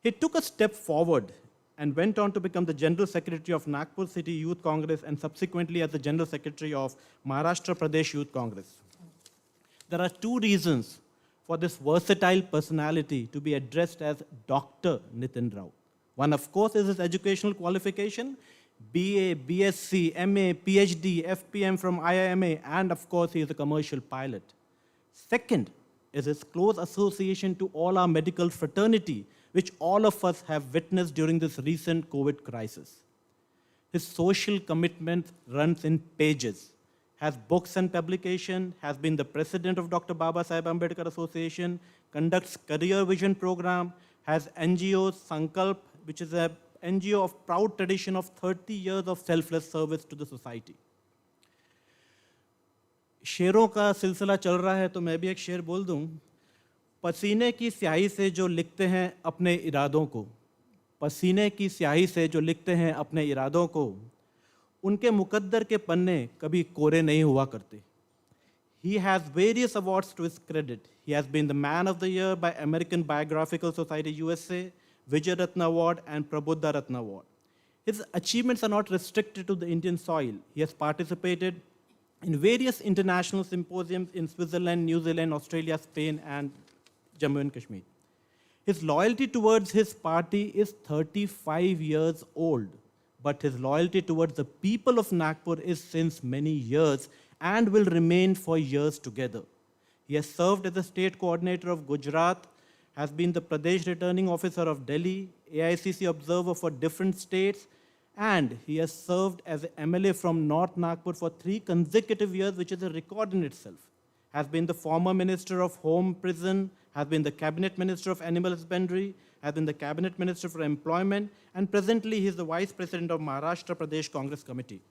He took a step forward and went on to become the General Secretary of Nagpur City Youth Congress and subsequently as the General Secretary of Maharashtra Pradesh Youth Congress. There are two reasons for this versatile personality to be addressed as Dr. Nitin Rao. One, of course, is his educational qualification, BA, BSc, MA, PhD, FPM from IIMA, and of course, he is a commercial pilot. Second is his close association to all our medical fraternity, which all of us have witnessed during this recent COVID crisis. His social commitment runs in pages, has books and publication, has been the president of Dr. Baba Saheb Ambedkar Association, conducts career vision program, has NGO Sankalp, which is a NGO of proud tradition of 30 years of selfless service to the society. शेरों का सिलसिला चल रहा है तो मैं भी एक शेर बोल दूं। पसीने की स्याही से जो लिखते हैं अपने इरादों को, पसीने की स्याही से जो लिखते हैं अपने इरादों को, उनके मुकद्दर के पन्ने कभी कोरे नहीं हुआ करते। He has various awards to his credit. He has been the Man of the Year by American Biographical Society USA, Vijay Ratna Award, and Prabuddha Ratna Award. His achievements are not restricted to the Indian soil. He has participated in various international symposiums in Switzerland, New Zealand, Australia, Spain, and Jammu and Kashmir. His loyalty towards his party is 35 years old, but his loyalty towards the people of Nagpur is since many years and will remain for years together. He has served as the state coordinator of Gujarat, has been the Pradesh Returning Officer of Delhi, AICC observer for different states, and he has served as an MLA from North Nagpur for 3 consecutive years, which is a record in itself. Has been the former Minister of Home Prison, has been the Cabinet Minister of Animal Husbandry, has been the Cabinet Minister for Employment, and presently he is the Vice President of Maharashtra Pradesh Congress Committee.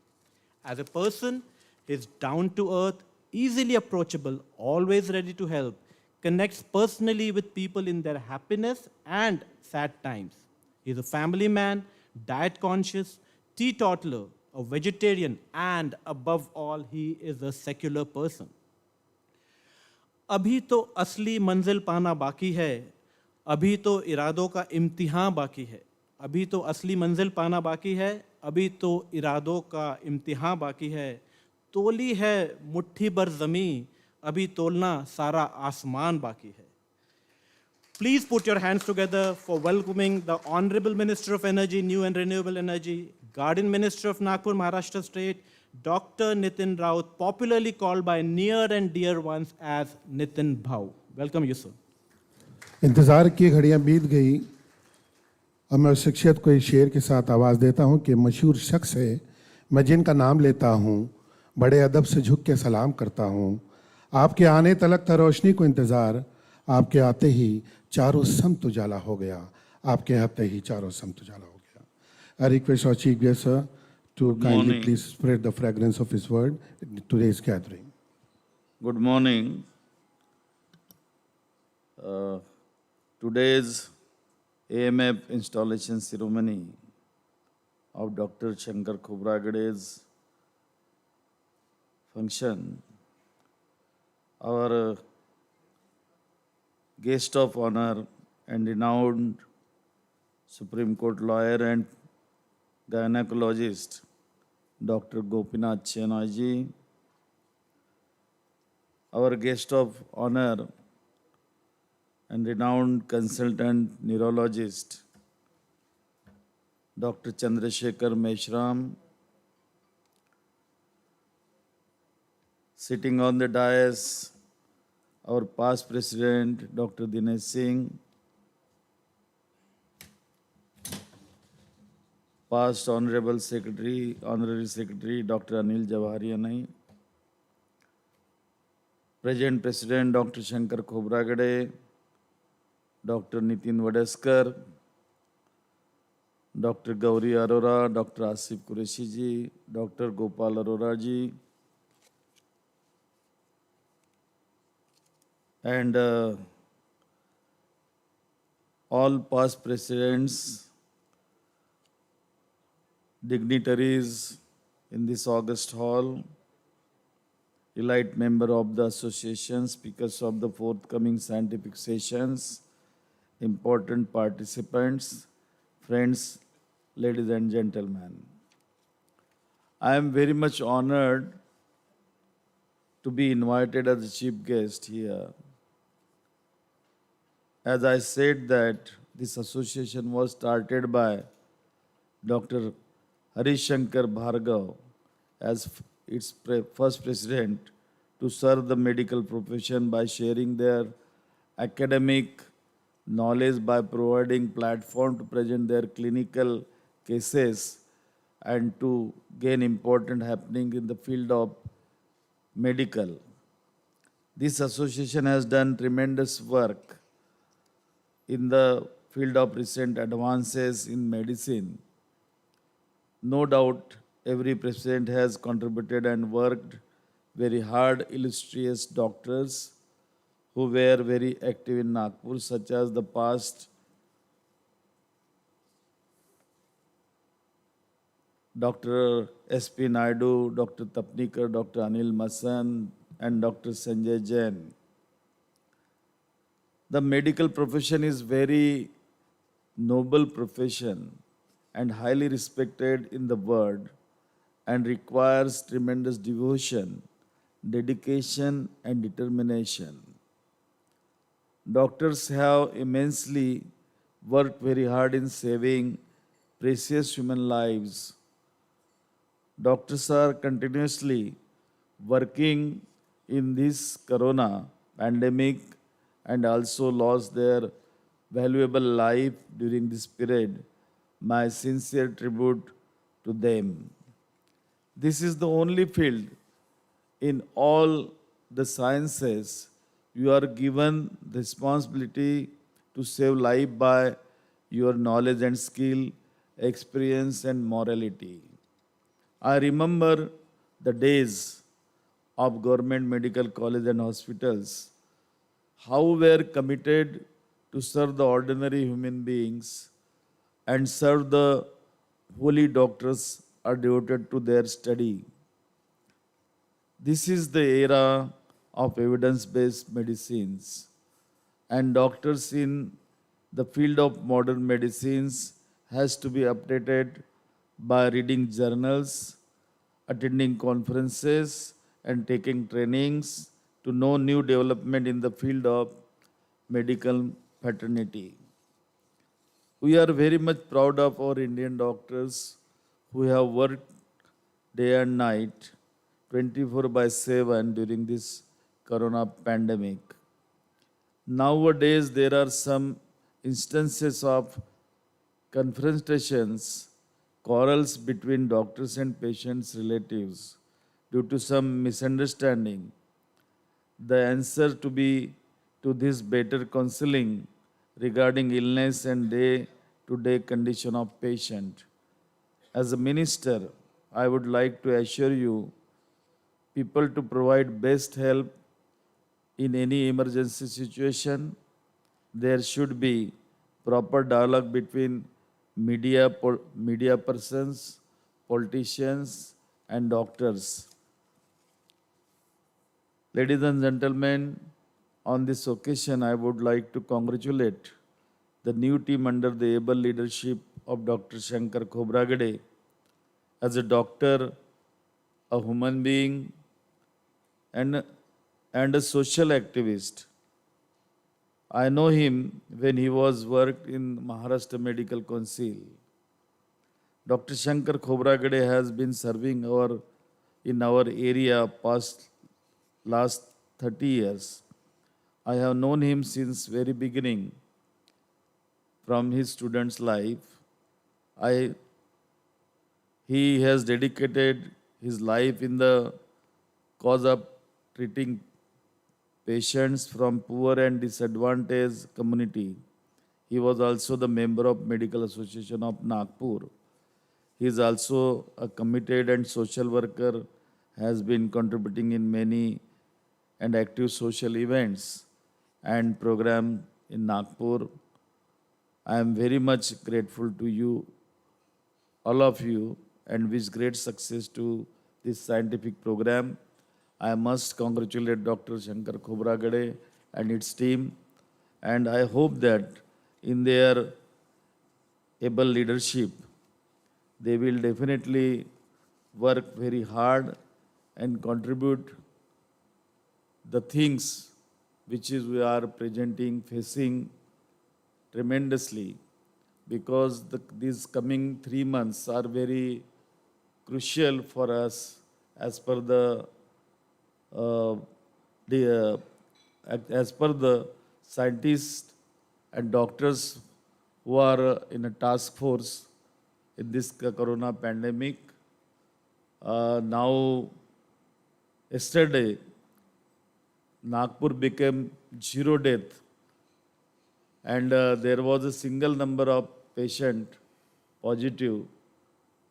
As a person, he is down to earth, easily approachable, always ready to help, connects personally with people in their happiness and sad times. He is a family man, diet conscious, teetotaler, a vegetarian, and above all, he is a secular person. अभी तो असली मंजिल पाना बाकी है, अभी तो इरादों का इम्तिहान बाकी है, अभी तो असली मंजिल पाना बाकी है, अभी तो इरादों का इम्तिहान बाकी है, तोली है मुट्ठी भर ज़मीं, अभी तोलना सारा आसमान बाकी है. Please put your hands together for welcoming the Honorable Minister of Energy, New and Renewable Energy, Guardian Minister of Nagpur, Maharashtra State, Dr. Nitin Raut, popularly called by near and dear ones as Nitin Bhau. Welcome you, sir. इंतज़ार की घड़ियां बीत गई. अब मैं उस शख्सियत को इस शेर के साथ आवाज़ देता हूं कि मशहूर शख्स है, मैं जिनका नाम लेता हूं, बड़े अदब से झुक के सलाम करता हूं. आपके आने तलक था रोशनी को इंतज़ार, आपके आते ही चारों समत उजाला हो गया, आपके आते ही चारों समत उजाला हो गया. I request our Chief Guest, sir, to kindly please spread the fragrance of his word in today's gathering. Good morning. Today's AMF installation ceremony of Dr. Shankar Khobragade's function, our guest of honor and renowned Supreme Court lawyer and gynecologist, Dr. Gopinath Chenoyji, our guest of honor and renowned consultant neurologist, Dr. Chandrasekhar Meshram, sitting on the dais, our past president, Dr. Dinesh Singh, past honorary secretary, Dr. Anil Jawaharianai, present president, Dr. Shankar Khobragade, Dr. Nitin Vadeskar, Dr. Gauri Arora, Dr. Asif Qureshi ji, Dr. Gopal Arora ji, and all past presidents, dignitaries in this August hall, elite member of the association, speakers of the forthcoming scientific sessions, important participants, friends, ladies and gentlemen. I am very much honored to be invited as a chief guest here. As I said that this association was started by Dr. Harishankar Bhargav as its first president to serve the medical profession by sharing their academic knowledge by providing platform to present their clinical cases and to gain important happening in the field of medical. This association has done tremendous work in the field of recent advances in medicine. No doubt, every president has contributed and worked very hard, illustrious doctors who were very active in Nagpur, such as the past Dr. S.P. Naidu, Dr. Tapnikar, Dr. Anil Masan, and Dr. Sanjay Jain. The medical profession is very noble profession and highly respected in the world and requires tremendous devotion, dedication and determination. Doctors have immensely worked very hard in saving precious human lives. Doctors are continuously working in this corona pandemic and also lost their valuable life during this period. My sincere tribute to them. This is the only field in all the sciences you are given the responsibility to save life by your knowledge and skill, experience and morality. I remember the days of government medical college and hospitals, how we were committed to serve the ordinary human beings and serve the holy doctors are devoted to their study. This is the era of evidence-based medicines, and doctors in the field of modern medicines has to be updated by reading journals, attending conferences, and taking trainings to know new development in the field of medical fraternity. We are very much proud of our Indian doctors who have worked day and night 24 by 7 during this corona pandemic. Nowadays, there are some instances of confrontations, quarrels between doctors and patients' relatives due to some misunderstanding. The answer to this better counseling regarding illness and day-to-day condition of patient. As a minister, I would like to assure you people to provide best help in any emergency situation. There should be proper dialogue between media persons, politicians, and doctors. Ladies and gentlemen, on this occasion, I would like to congratulate the new team under the able leadership of Dr. Shankar Khobragade as a doctor, a human being, and a social activist. I know him when he was worked in Maharashtra Medical Council. Dr. Shankar Khobragade has been serving in our area last 30 years. I have known him since very beginning from his student's life. He has dedicated his life in the cause of treating patients from poor and disadvantaged community. He was also the member of Medical Association of Nagpur. He is also a committed and social worker, has been contributing in many and active social events and programs in Nagpur. I am very much grateful to you, all of you, and wish great success to this scientific program. I must congratulate Dr. Shankar Khobragade and its team, and I hope that in their able leadership, they will definitely work very hard and contribute the things which is we are facing tremendously, because these coming 3 months are very crucial for us as per the scientists and doctors who are in a task force in this corona pandemic. Now, yesterday, Nagpur became zero death, and there was a single number of patient positive,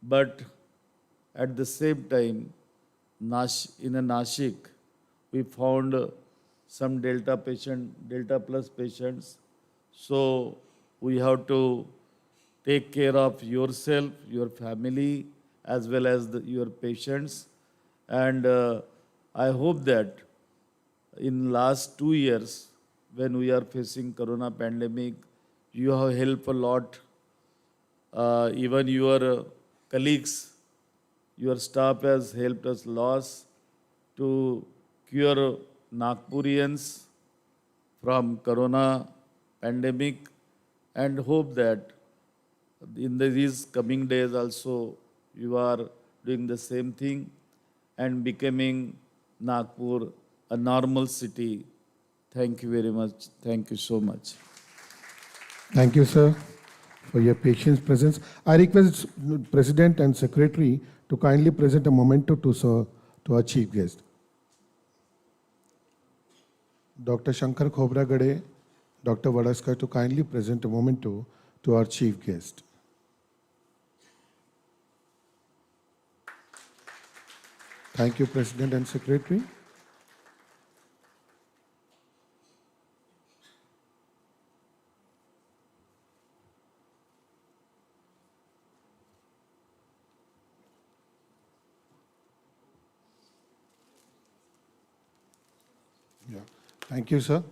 but at the same time, in Nashik, we found some Delta plus patients. So we have to take care of yourself, your family, as well as your patients. And I hope that in last 2 years, when we are facing corona pandemic, you have helped a lot. Even your colleagues, your staff has helped us lots to cure Nagpurians from corona pandemic, and hope that in these coming days also you are doing the same thing and becoming Nagpur a normal city. Thank you very much. Thank you so much. Thank you, sir, for your patient presence. I request President and Secretary to kindly present a memento to our chief guest. Dr. Shankar Khobragade, Dr. Vadaskar, to kindly present a memento to our chief guest. Thank you, President and Secretary. Yeah. Thank you, sir.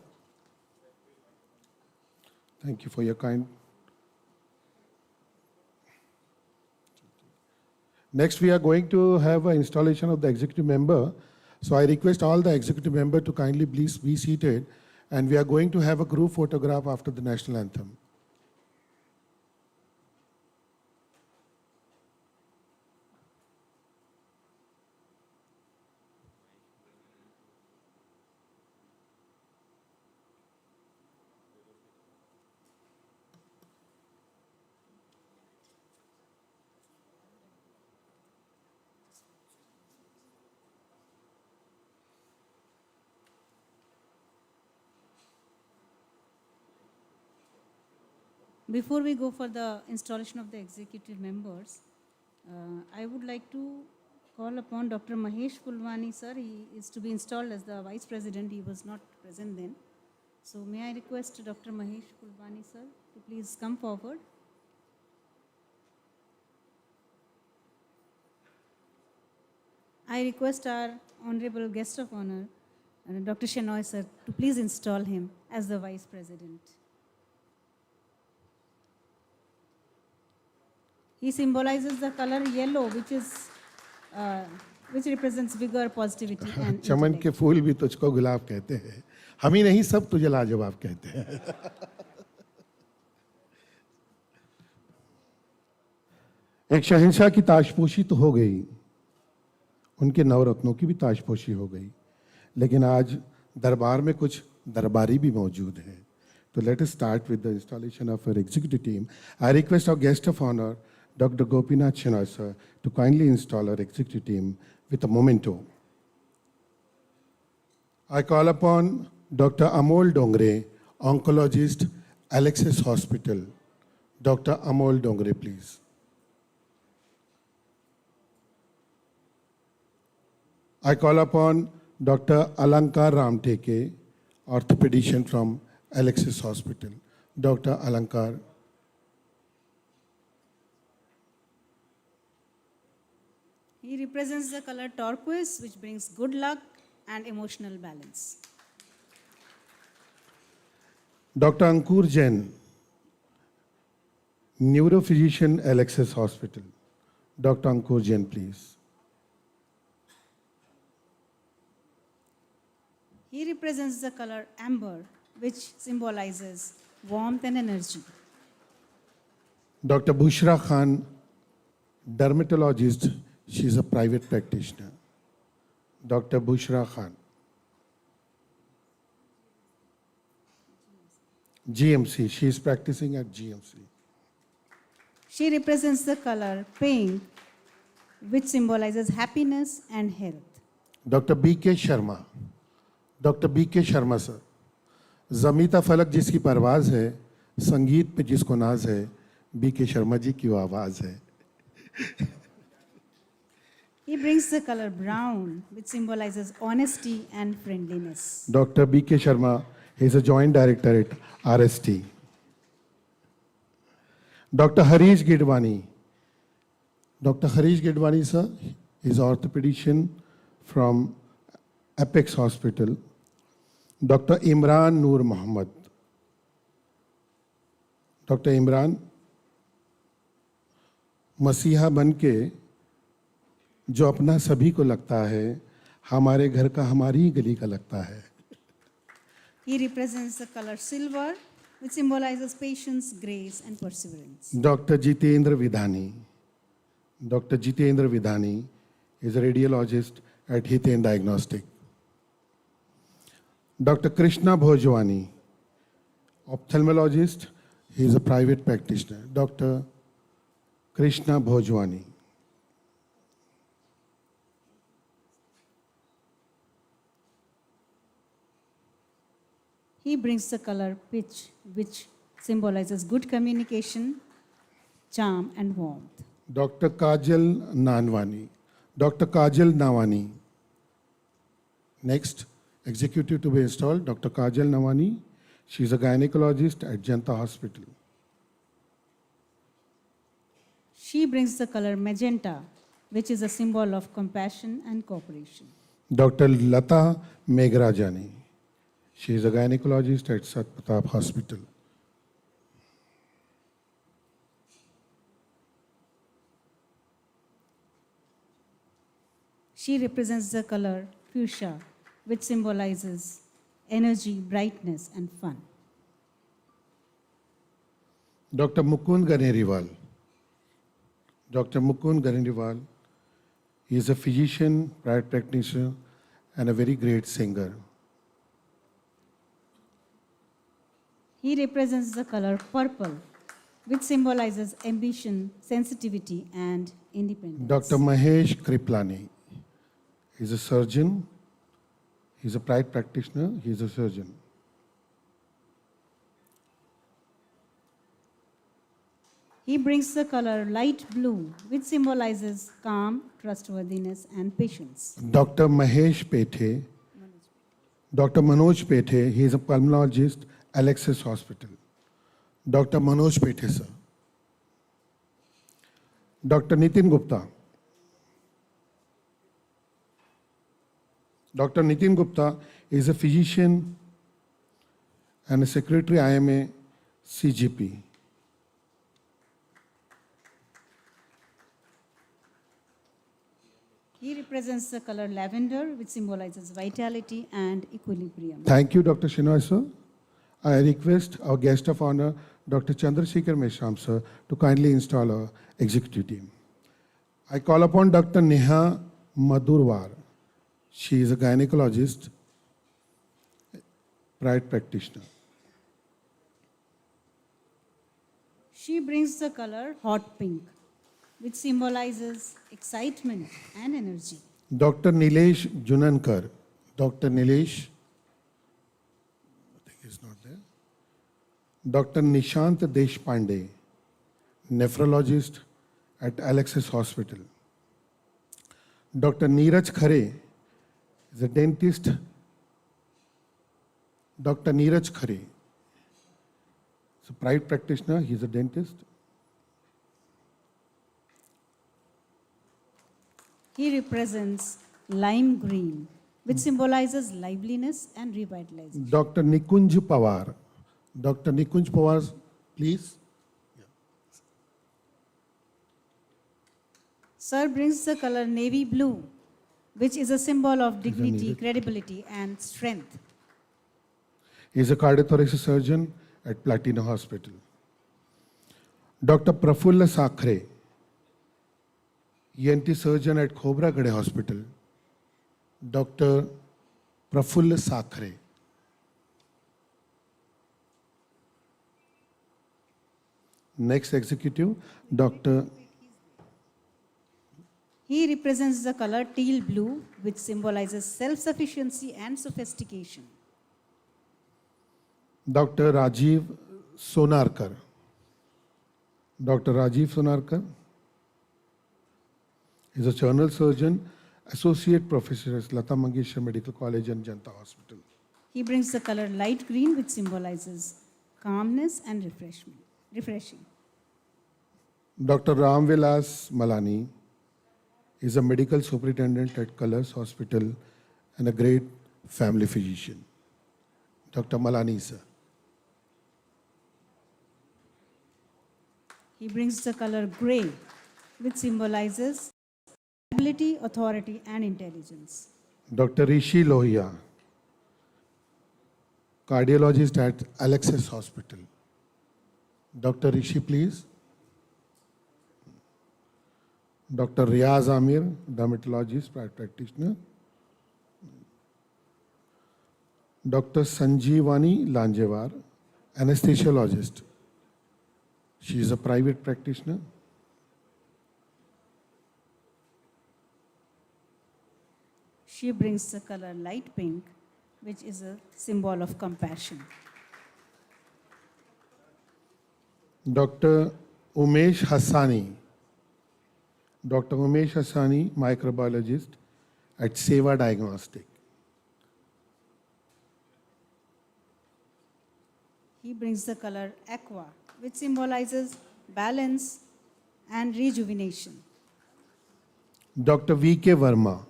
Thank you for your kind. Next, we are going to have an installation of the executive member. So I request all the executive members to kindly please be seated, and we are going to have a group photograph after the national anthem. Before we go for the installation of the executive members, I would like to call upon Dr. Mahesh Pulwani, sir. He is to be installed as the Vice President. He was not present then. So may I request Dr. Mahesh Pulwani, sir, to please come forward. I request our Honorable Guest of Honor, Dr. Shenoy, sir, to please install him as the Vice President. He symbolizes the color yellow, which represents vigor, positivity, and चमन के फूल भी तुझको गुलाब कहते हैं, हम ही नहीं सब तुझे लाजवाब कहते हैं. एक शहंशाह की ताजपोशी तो हो गई, उनके नवरत्नों की भी ताजपोशी हो गई, लेकिन आज दरबार में कुछ दरबारी भी मौजूद हैं. तो let us start with the installation of our executive team. I request our guest of honor, Dr. Gopinath Shenoy, sir, to kindly install our executive team with a memento. I call upon Dr. Amol Dongre, oncologist, Alexis Hospital. Dr. Amol Dongre, please. I call upon Dr. Alankar Ramteke, orthopedician from Alexis Hospital. Dr. Alankar. he represents the color turquoise, which brings good luck and emotional balance. Dr. Ankur Jain, neurophysician, Alexis Hospital. Dr. Ankur Jain, please. He represents the color amber, which symbolizes warmth and energy. Dr. Bushra Khan, dermatologist, she is a private practitioner. Dr. Bushra Khan. GMC, she is practicing at GMC. She represents the color pink, which symbolizes happiness and health. Dr. B.K. Sharma. Dr. B.K. Sharma, sir. ज़मीता फलक जिसकी परवाज़ है, संगीत पे जिसको नाज है, B.K. Sharma जी की वो आवाज़ है. He brings the color brown, which symbolizes honesty and friendliness. Dr. B.K. Sharma, he is a joint director at RST. Dr. Harish Gidwani. Dr. Harish Gidwani, sir, is orthopedician from Apex Hospital. Doctor Imran Noor Mohammad. Doctor Imran मसीहा बन के जो अपना सभी को लगता है, हमारे घर का हमारी ही गली का लगता है। He represents the color silver, which symbolizes patience, grace, and perseverance. Doctor Jitendra Vidhani. Doctor Jitendra Vidhani is a radiologist at Hiten Diagnostic. Dr. Krishna Bhojwani, ophthalmologist, he is a private practitioner. Dr. Krishna Bhojwani. He brings the color pitch, which symbolizes good communication, charm, and warmth. Dr. Kajal Nanwani. Dr. Kajal Nawani. Next, executive to be installed, Dr. Kajal Nawani. She is a gynecologist at Janta Hospital. She brings the color magenta, which is a symbol of compassion and cooperation. Dr. Lata Meghrajani. She is a gynecologist at Sat Pratap Hospital. She represents the color fuchsia, which symbolizes energy, brightness, and fun. Dr. Mukund Ganeriwal. Dr. Mukund Ganeriwal, he is a physician, private practitioner, and a very great singer. He represents the color purple, which symbolizes ambition, sensitivity, and independence. Dr. Mahesh Kriplani, he is a surgeon, he is a private practitioner, he is a surgeon. He brings the color light blue, which symbolizes calm, trustworthiness, and patience. Dr. Mahesh Pethe, Dr. Manoj Pethe, he is a pulmonologist, Alexis Hospital. Dr. Manoj Pethe, sir. Dr. Nitin Gupta. Dr. Nitin Gupta is a physician and a secretary IMA CGP. He represents the color lavender, which symbolizes vitality and equilibrium. Thank you, Dr. Shinoy, sir. I request our guest of honor, Dr. Chandrasekhar Meshram, sir, to kindly install our executive team. I call upon Dr. Neha Madhurwar. She is a gynecologist, private practitioner. She brings the color hot pink, which symbolizes excitement and energy. Dr. Nilesh Junankar. Dr. Nilesh, I think he's not there. Dr. Nishant Deshpande, nephrologist at Alexis Hospital. Dr. Neeraj Khare is a dentist. Dr. Neeraj Khare is a private practitioner, he's a dentist. He represents lime green, which symbolizes liveliness and revitalization. Dr. Nikunj Pawar. Dr. Nikunj Pawar, please. Sir brings the color navy blue, which is a symbol of dignity, credibility, and strength. He is a cardiothoracic surgeon at Platina Hospital. Dr. Prafulla Sakre, ENT surgeon at Khobra Gade Hospital. Dr. Prafulla Sakre. Next executive, Dr. He represents the color teal blue, which symbolizes self-sufficiency and sophistication. Dr. Rajiv Sonarkar. Dr. Rajiv Sonarkar is a general surgeon, associate professor at Lata Mangeshkar Medical College and Janta Hospital. He brings the color light green, which symbolizes calmness and refreshing. Dr. Ramvilas Malani is a medical superintendent at Colors Hospital and a great family physician. Dr. Malani, sir. He brings the color gray, which symbolizes ability, authority, and intelligence. Dr. Rishi Lohia, cardiologist at Alexis Hospital. Dr. Rishi, please. Dr. Riaz Amir, dermatologist, practitioner. Dr. Sanjeevani Lanjewar, anesthesiologist. She is a private practitioner. She brings the color light pink, which is a symbol of compassion. Dr. Umesh Hassani. Dr. Umesh Hassani, microbiologist at Seva Diagnostic. He brings the color aqua, which symbolizes balance and rejuvenation. Dr. V.K. Verma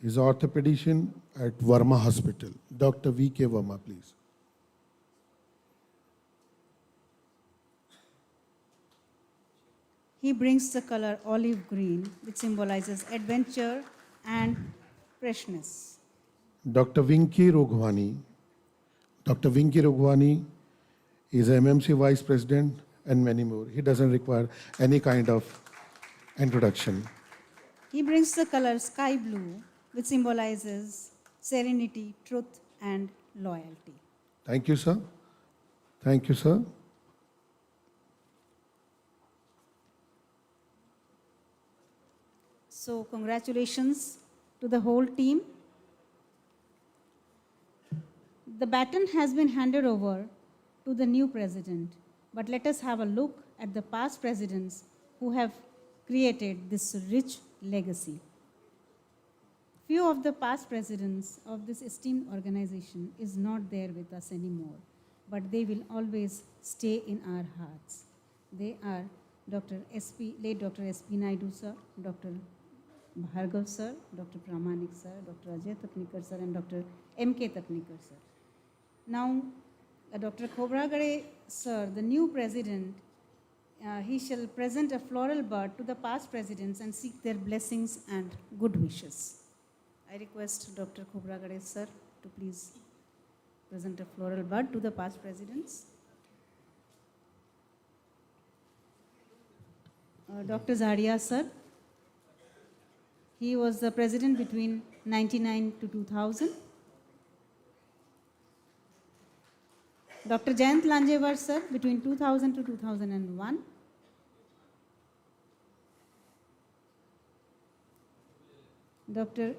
is orthopedician at Verma Hospital. Dr. V.K. Verma, please. He brings the color olive green, which symbolizes adventure and freshness. Dr. Vinky Roghwani. Dr. Vinky Roghwani is MMC Vice President and many more. He doesn't require any kind of introduction. He brings the color sky blue, which symbolizes serenity, truth, and loyalty. Thank you, sir. Thank you, sir. So congratulations to the whole team. The baton has been handed over to the new president, but let us have a look at the past presidents who have created this rich legacy. Few of the past presidents of this esteemed organization is not there with us anymore, but they will always stay in our hearts. They are late Dr. S.P. Naidu sir, Dr. Bhargav sir, Dr. Pramanik sir, Dr. Ajay Tapnikar sir, and Dr. M.K. Tapnikar sir. Now, Dr. Khobragade sir, the new president, he shall present a floral bud to the past presidents and seek their blessings and good wishes. I request Dr. Khobragade sir to please present a floral bud to the past presidents. Dr. Zadia sir, he was the president between 1999 to 2000. Dr. Jayant Lanjewar sir, between 2000 to 2001. Dr.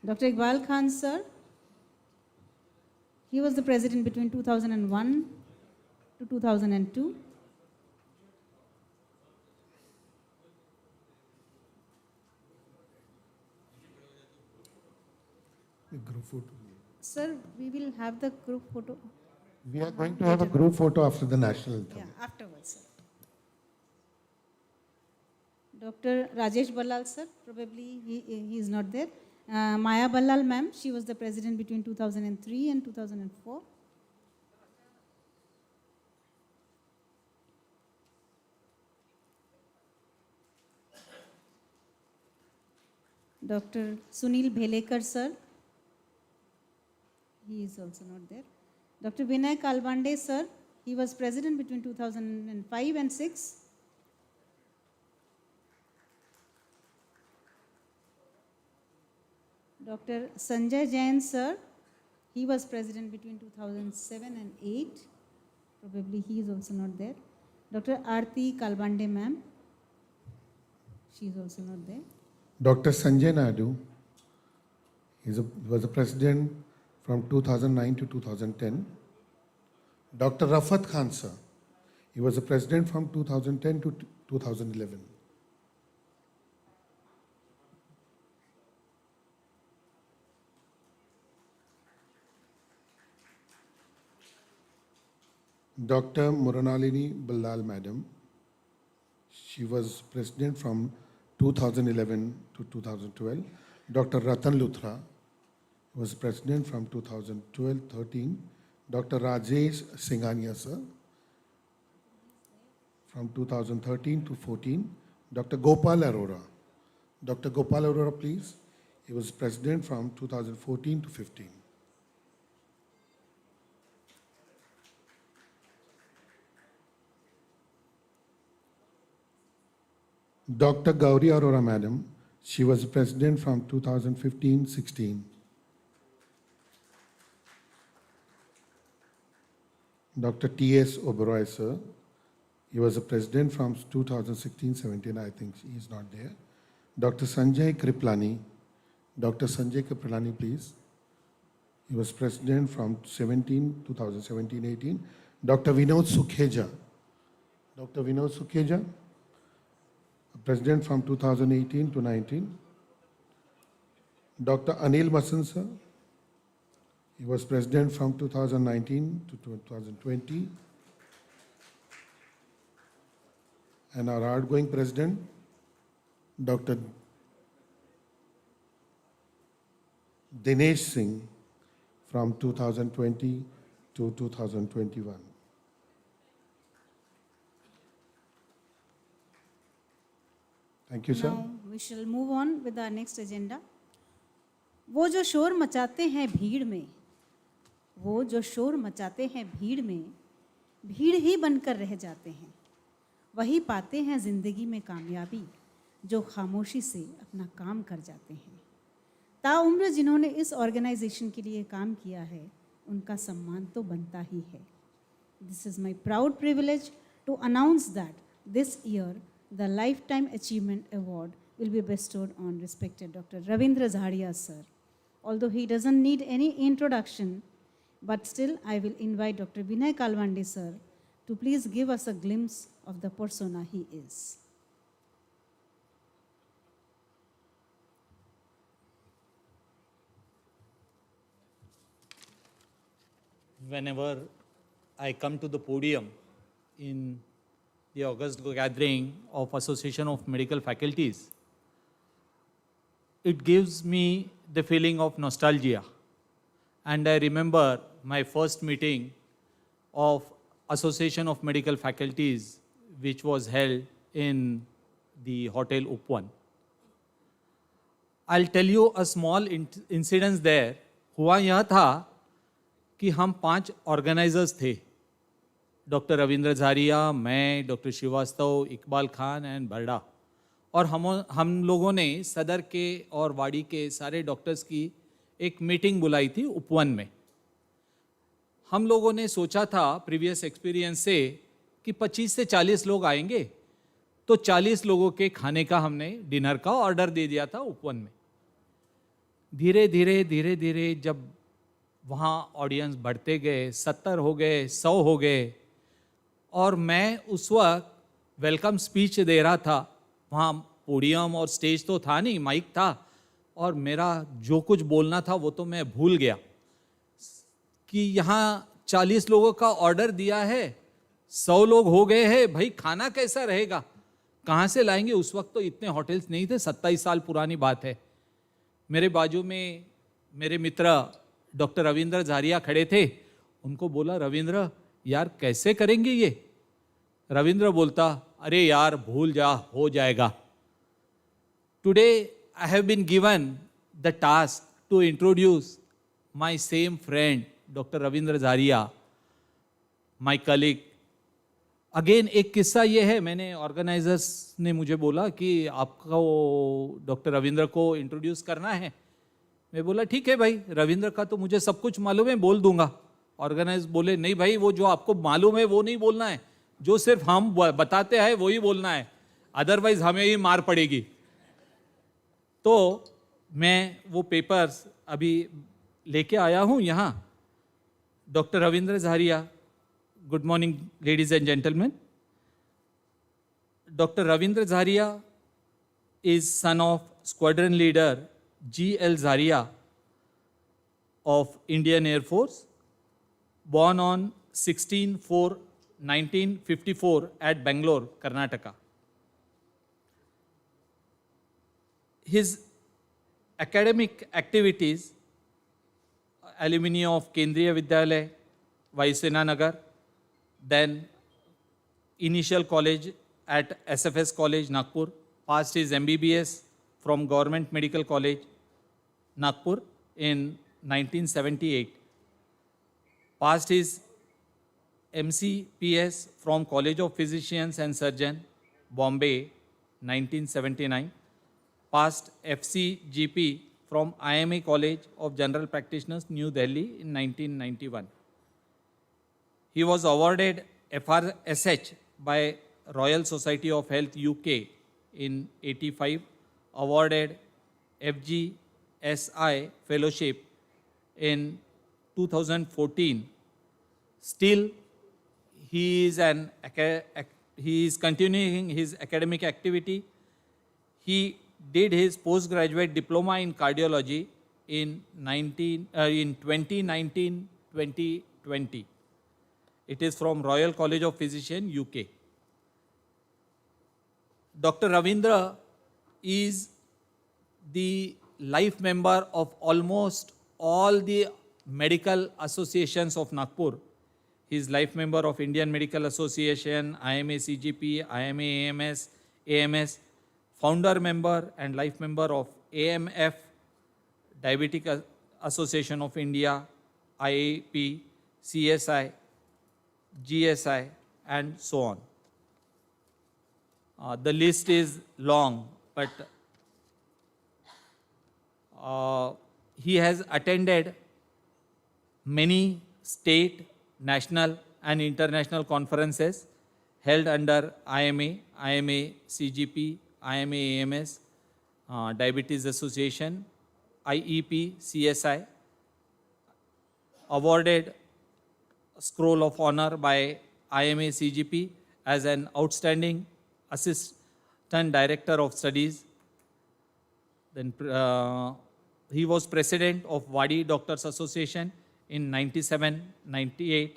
Iqbal Khan sir, he was the president between 2001 to 2002. Group photo. Sir, we will have the group photo. We are going to have a group photo after the national anthem. Yeah, afterwards, sir. Dr. Rajesh Ballal, sir, probably he is not there. Maya Ballal, ma'am, she was the president between 2003 and 2004. Dr. Sunil Bhelekar, sir, he is also not there. Dr. Vinay Kalbande, sir, he was president between 2005 and 6. Dr. Sanjay Jain, sir, he was president between 2007 and 8. Probably he is also not there. Dr. Aarti Kalbande, ma'am, she is also not there. Dr. Sanjay Naidu was the president from 2009 to 2010. Dr. Rafat Khan, sir, he was the president from 2010 to 2011. Dr. Muranalini Ballal, madam, She was president from 2011 to 2012. Dr. Ratan Luthra was president from 2012-13. Dr. Rajesh Singhania, sir, from 2013 to 14. Dr. Gopal Arora. Dr. Gopal Arora, please. He was president from 2014 to 15. Dr. Gauri Arora, madam. She was president from 2015-16. Dr. T.S. Oberoi, sir. He was a president from 2016-17. I think he is not there. Dr. Sanjay Kriplani. Dr. Sanjay Kriplani, please. He was president from 2017-18. Dr. Vinod Sukheja. Dr. Vinod Sukheja, president from 2018 to 19. Dr. Anil Masan, sir. He was president from 2019 to 2020. And our outgoing president, Dr. Dinesh Singh, from 2020 to 2021. Thank you, sir. Now we shall move on with our next agenda. वो जो शोर मचाते हैं भीड़ में, वो जो शोर मचाते हैं भीड़ में, भीड़ ही बनकर रह जाते हैं, वही पाते हैं जिंदगी में कामयाबी जो खामोशी से अपना काम कर जाते हैं। ताउम्र जिन्होंने इस ऑर्गेनाइजेशन के लिए काम किया है, उनका सम्मान तो बनता ही है। This is my proud privilege to announce that this year the Lifetime Achievement Award will be bestowed on respected Dr. Ravindra Zaharia sir. Although he doesn't need any introduction, but still I will invite Dr. Vinay Kalwande sir to please give us a glimpse of the persona he is. Whenever I come to the podium in the August gathering of Association of Medical Faculties, it gives me the feeling of nostalgia. And I remember my first meeting of Association of Medical Faculties, which was held in the Hotel Upwan. I'll tell you a small incident there. हुआ यह था कि हम 5 organisers थे, doctor Ravindra झारिया, मैं, doctor Srivastava, Iqbal Khan and बर्डा, और हम लोगों ने सदर के और वाड़ी के सारे डॉक्टर्स की एक मीटिंग बुलाई थी उपवन में। हम लोगों ने सोचा था प्रीवियस एक्सपीरियंस से कि 25 से 40 लोग आएंगे, तो 40 लोगों के खाने का हमने डिनर का ऑर्डर दे दिया था उपवन में। धीरे धीरे जब वहाँ ऑडियंस बढ़ते गए, 70 हो गए, 100 हो गए, और मैं उस वक्त वेलकम स्पीच दे रहा था। वहाँ पोडियम और स्टेज तो था नहीं, माइक था, और मेरा जो कुछ बोलना था वो तो मैं भूल गया कि यहाँ 40 लोगों का ऑर्डर दिया है, 100 लोग हो गए हैं, भाई खाना कैसा रहेगा, कहाँ से लाएंगे। उस वक्त तो इतने होटल्स नहीं थे, 27 साल पुरानी बात है। मेरे बाजू में मेरे मित्र डॉक्टर रविंद्र झारिया खड़े थे। उनको बोला, रविंद्र यार कैसे करेंगे ये। रविंद्र बोलता, अरे यार भूल जा, हो जाएगा। Today I have been given the task to introduce my same friend doctor Ravindra Jharia, my colleague. Again एक किस्सा ये है, मैंने ऑर्गेनाइजर्स ने मुझे बोला कि आपको डॉक्टर रविंद्र को इंट्रोड्यूस करना है। मैं बोला ठीक है भाई, रविंद्र का तो मुझे सब कुछ मालूम है, बोल दूंगा। ऑर्गेनाइज बोले, नहीं भाई, वो जो आपको मालूम है वो नहीं बोलना है, जो सिर्फ हम बताते हैं वही बोलना है, अदरवाइज हमें ही मार पड़ेगी। तो मैं वो पेपर्स अभी लेके आया हूँ यहाँ। Doctor Ravindra Jharia, good morning ladies and gentleman. Doctor Ravindra Jharia is son of squadron leader G.L. Zaria of Indian Air Force, born on 16/4/1954 at Bangalore, Karnataka. his academic activities, alumni of Kendriya Vidyalaya, Vayusena Nagar, then initial college at SFS College, Nagpur, passed his MBBS from Government Medical College, Nagpur in 1978, passed his MCPS from College of Physicians and Surgeons, Bombay, 1979, passed FCGP from IMA College of General Practitioners, New Delhi in 1991. He was awarded FRSH by Royal Society of Health UK in 85, awarded FGSI Fellowship in 2014. Still, he is continuing his academic activity. He did his postgraduate diploma in cardiology in 2019-2020. It is from Royal College of Physicians, UK. Dr. Ravindra is the life member of almost all the medical associations of Nagpur. He is life member of Indian Medical Association, IMA CGP, IMA AMS, founder member and life member of AMF Diabetic Association of India, IAP, CSI, GSI, and so on. The list is long, but he has attended many state, national, and international conferences held under IMA, CGP, IMA AMS, Diabetes Association, IEP, CSI, awarded Scroll of Honor by IMA CGP as an outstanding assistant director of studies. Then he was president of Wadi Doctors Association in 97-98,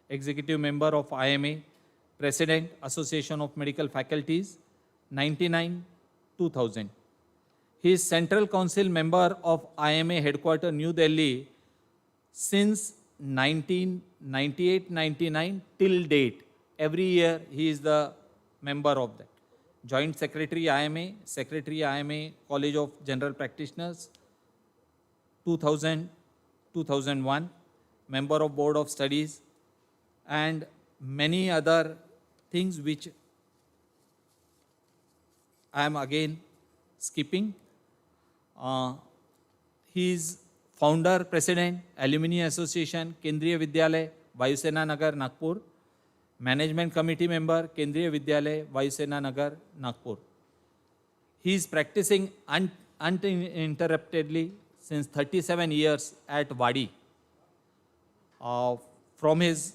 executive member of IMA, president Association of Medical Faculties, 99-2000. He is Central Council member of IMA headquarters, New Delhi, since 1998-99 till date. Every year he is the member of that. Joint Secretary IMA, Secretary IMA College of General Practitioners, 2000-2001, member of Board of Studies, and many other things which I am again skipping. He is founder, president, Alumni Association, Kendriya Vidyalaya, Vayusena Nagar, Nagpur, management committee member, Kendriya Vidyalaya, Vayusena Nagar, Nagpur. He is practicing uninterruptedly since 37 years at Wadi. From his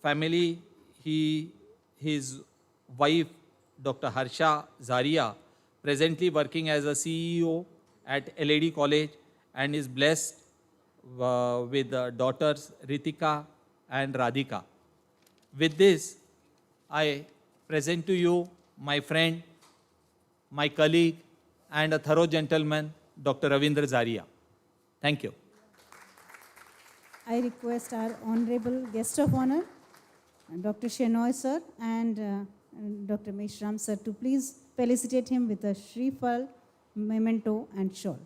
family, his wife, Dr. Harsha Zaria, presently working as a CEO at LAD College and is blessed with daughters Ritika and Radhika. With this, I present to you my friend, my colleague, and a thorough gentleman, Dr. Ravindra Zaria. Thank you. I request our honorable guest of honor, Dr. Shenoy sir and Dr. Meshram sir, to please felicitate him with a Shrifal, memento and shawl.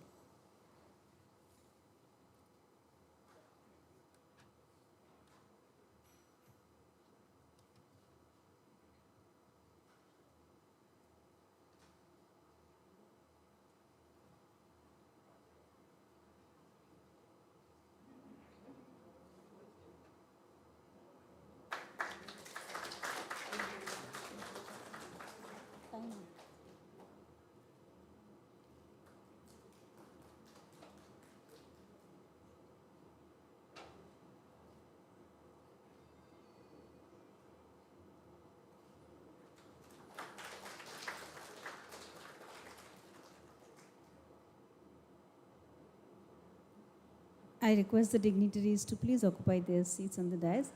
I request the dignitaries to please occupy their seats on the dais.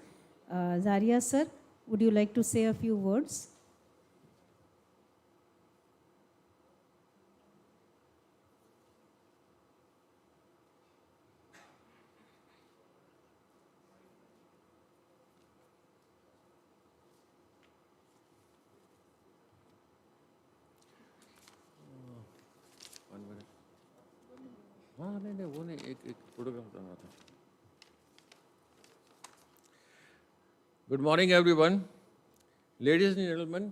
Zaria sir, would you like to say a few words? हाँ नहीं वो नहीं, एक photograph डालना था. Good morning, everyone. Ladies and gentlemen,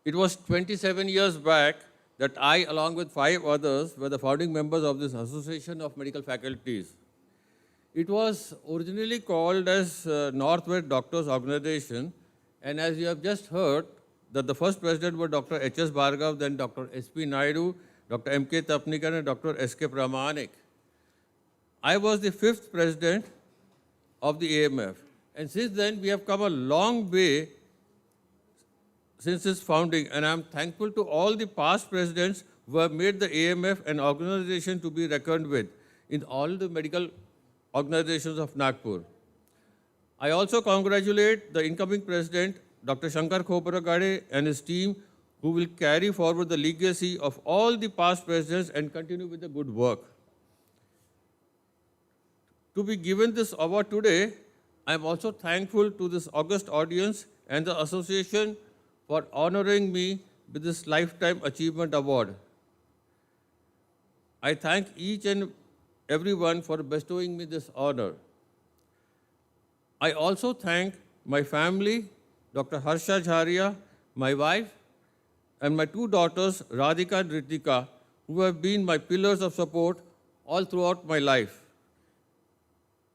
it was 27 years back that I, along with 5 others, were the founding members of this Association of Medical Faculties. It was originally called as Northwest Doctors Organization, and as you have just heard, that the first president was Dr. H.S. Bhargav, then Dr. S.P. Naidu, Dr. M.K. Tapnikar, and Dr. S.K. Pramanik. I was the 5th president of the AMF, and since then we have come a long way since its founding, and I am thankful to all the past presidents who have made the AMF an organization to be reckoned with in all the medical organizations of Nagpur. I also congratulate the incoming president, Dr. Shankar Khobragade, and his team, who will carry forward the legacy of all the past presidents and continue with the good work. To be given this award today, I am also thankful to this august audience and the association for honoring me with this Lifetime Achievement Award. I thank each and everyone for bestowing me this honor. I also thank my family, Dr. Harsha Jharia, my wife, and my 2 daughters, Radhika and Ritika, who have been my pillars of support all throughout my life.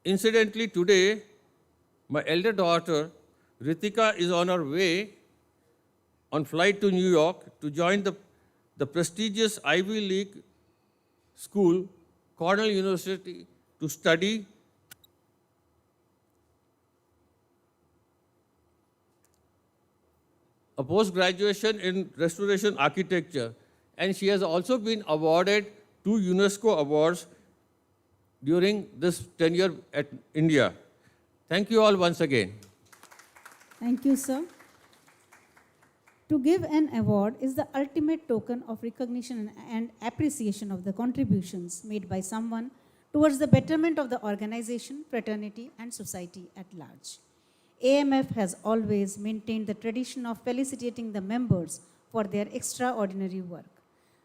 Incidentally, today, my elder daughter, Ritika, is on her way on flight to New York to join the prestigious Ivy League school, Cornell University, to study a post-graduation in restoration architecture. And she has also been awarded 2 UNESCO awards during this tenure at India. Thank you all once again. Thank you, sir. To give an award is the ultimate token of recognition and appreciation of the contributions made by someone towards the betterment of the organization, fraternity, and society at large. AMF has always maintained the tradition of felicitating the members for their extraordinary work.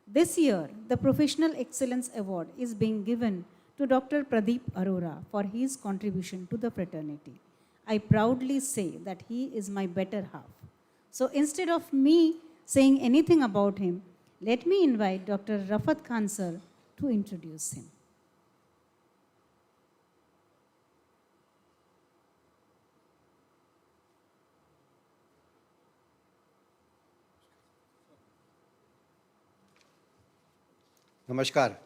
This year, the Professional Excellence Award is being given to Dr. Pradeep Arora for his contribution to the fraternity. I proudly say that he is my better half. So instead of me saying anything about him, let me invite Dr. Rafat Khan sir to introduce him. Namaskar.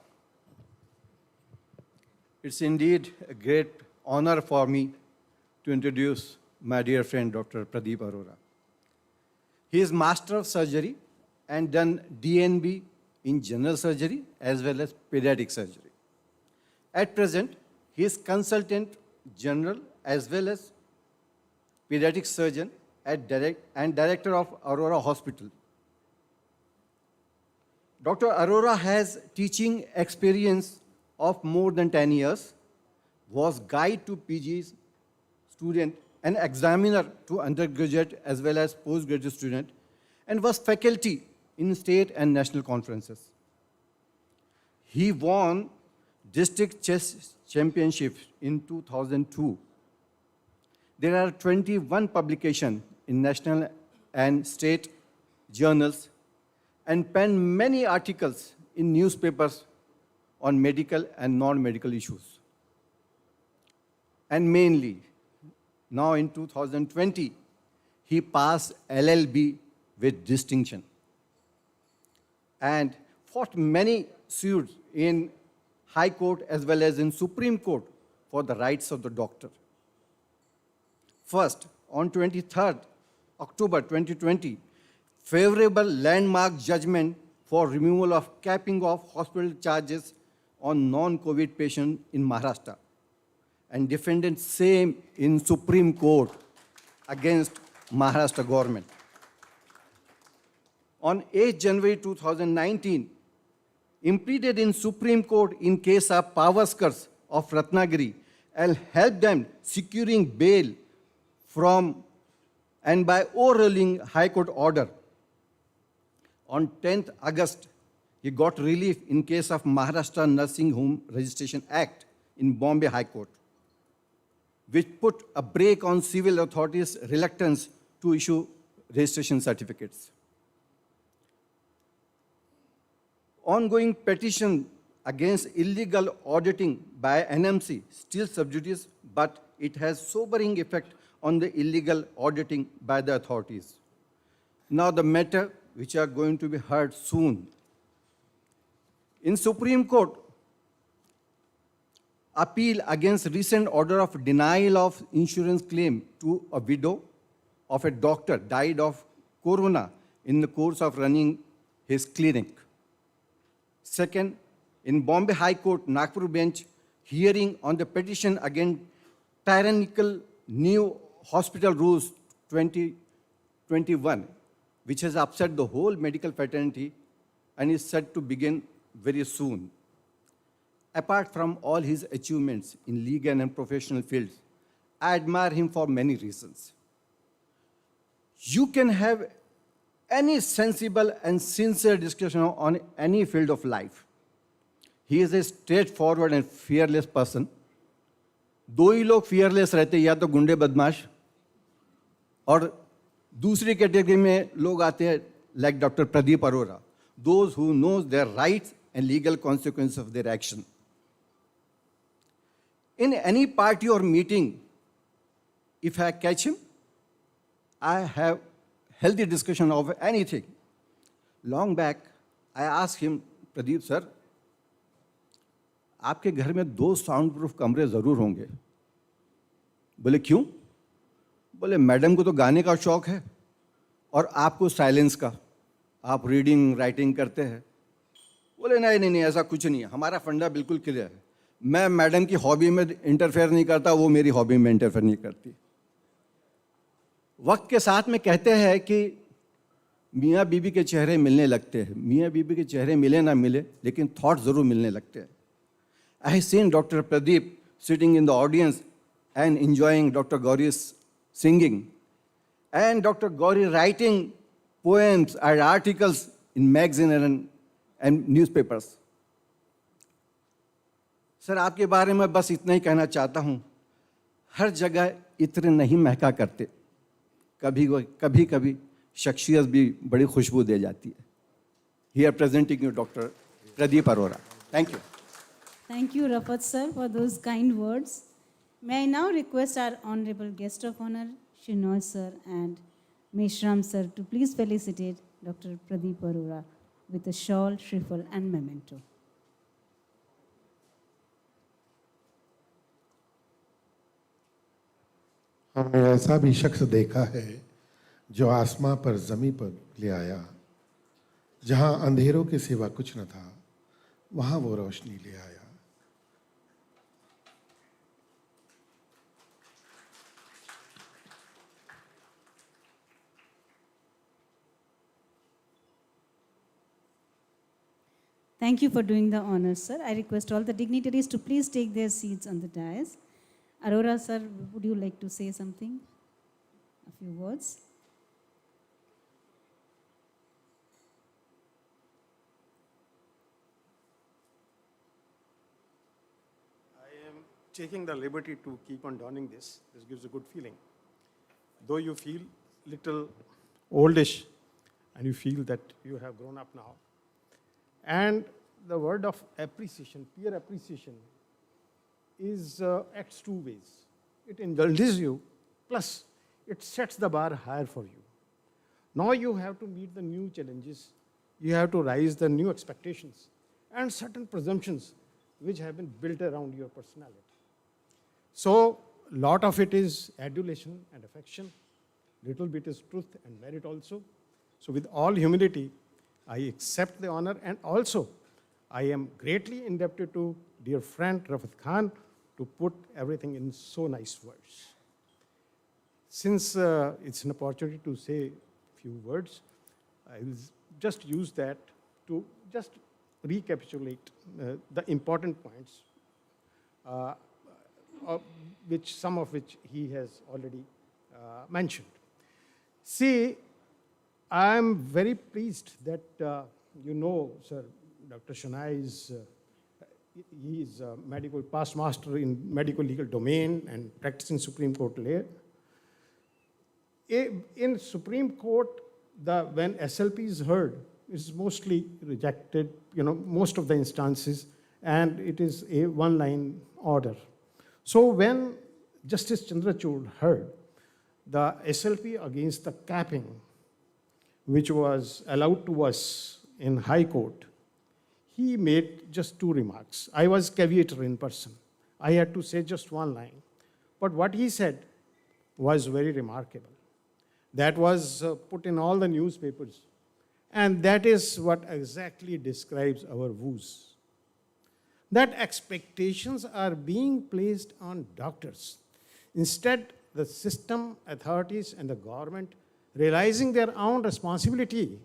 It's indeed a great honor for me to introduce my dear friend Dr. Pradeep Arora. He is Master of Surgery and done DNB in General Surgery as well as Pediatric Surgery. At present, he is Consultant General as well as Pediatric Surgeon and Director of Aurora Hospital. Dr. Arora has teaching experience of more than 10 years, was guide to PG student and examiner to undergraduate as well as postgraduate student, and was faculty in state and national conferences. He won district chess championship in 2002. There are 21 publications in national and state journals and penned many articles in newspapers on medical and non-medical issues. And mainly, now in 2020, he passed LLB with distinction and fought many suits in High Court as well as in Supreme Court for the rights of the doctor. First, on 23rd October 2020, favorable landmark judgment for removal of capping of hospital charges on non-COVID patients in Maharashtra, and defended same in Supreme Court against Maharashtra government. On 8 January 2019, impleaded in Supreme Court in case of Pavaskars of Ratnagiri and helped them securing bail from and by overruling High Court order. On 10th August, he He got relief in case of Maharashtra Nursing Home Registration Act in Bombay High Court, which put a brake on civil authorities' reluctance to issue registration certificates. Ongoing petition against illegal auditing by NMC still sub judice, but it has sobering effect on the illegal auditing by the authorities. Now the matter which are going to be heard soon. In Supreme Court, appeal against recent order of denial of insurance claim to a widow of a doctor died of corona in the course of running his clinic. Second, in Bombay High Court, Nagpur bench, hearing on the petition against tyrannical new hospital rules 2021, which has upset the whole medical fraternity and is set to begin very soon. Apart from all his achievements in legal and professional fields, I admire him for many reasons. You can have any sensible and sincere discussion on any field of life. He is a straightforward and fearless person. दो ही लोग fearless रहते, या तो गुंडे बदमाश और दूसरी category में लोग आते हैं like Dr. Pradeep Arora, those who knows their rights and legal consequences of their action. In any party or meeting, if I catch him, I have healthy discussion of anything. Long back, I asked him, Pradeep sir, आपके घर में 2 sound proof कमरे जरूर होंगे. बोले क्यों? बोले madam को तो गाने का शौक है और आपको साइलेंस का. आप रीडिंग राइटिंग करते हैं. बोले नहीं नहीं नहीं, ऐसा कुछ नहीं है, हमारा फंडा बिल्कुल क्लियर है. मैं मैडम की हॉबी में इंटरफेयर नहीं करता, वो मेरी हॉबी में इंटरफेयर नहीं करती. वक्त के साथ में कहते हैं कि मियाँ बीबी के चेहरे मिलने लगते हैं. मियाँ बीबी के चेहरे मिले ना मिले, लेकिन थॉट जरूर मिलने लगते हैं. I have seen Dr. Pradeep sitting in the audience and enjoying Dr. Gauri's singing, and Dr. Gauri writing poems and articles in magazines and newspapers. Sir आपके बारे में बस इतना ही कहना चाहता हूँ, हर जगह इत्र नहीं महका करते, कभी कभी शख्सियत भी बड़ी खुशबू दे जाती है. Here presenting you Dr. Pradeep Arora. Thank you. Thank you, Rafat sir, for those kind words. May I now request our honorable guest of honor, Shinoy sir and Meshram sir, to please felicitate Dr. Pradeep Arora with a shawl, shrifle and memento. हमने ऐसा भी शख्स देखा है जो आसमां पर जमी पर ले आया, जहां अंधेरों के सिवा कुछ न था, वहां वो रोशनी ले आया. Thank you for doing the honors, sir. I request all the dignitaries to please take their seats on the dais. Arora, sir, would you like to say something? A few words? I am taking the liberty to keep on donning this. This gives a good feeling. Though you feel little oldish and you feel that you have grown up now. And the word of appreciation, peer appreciation, is acts 2 ways. It indulges you, plus it sets the bar higher for you. Now you have to meet the new challenges. You have to rise the new expectations and certain presumptions which have been built around your personality. So, lot of it is adulation and affection. Little bit is truth and merit also. So with all humility, I accept the honor, and also I am greatly indebted to dear friend Rafat Khan to put everything in so nice words. Since it's an opportunity to say a few words, I will just use that to just recapitulate the important points, some of which he has already mentioned. See, I am very pleased that you know, sir, Dr. Shania is he is a medical past master in medical legal domain and practicing Supreme Court law. In Supreme Court, when SLP is heard, it's mostly rejected, most of the instances, and it is a one-line order. So when Justice Chandrachud heard the SLP against the capping, which was allowed to us in High Court, he made just two remarks. I was caveator in person. I had to say just one line. But what he said was very remarkable. That was put in all the newspapers. And that is what exactly describes our views. That expectations are being placed on doctors. Instead, the system, authorities, and the government, realizing their own responsibility,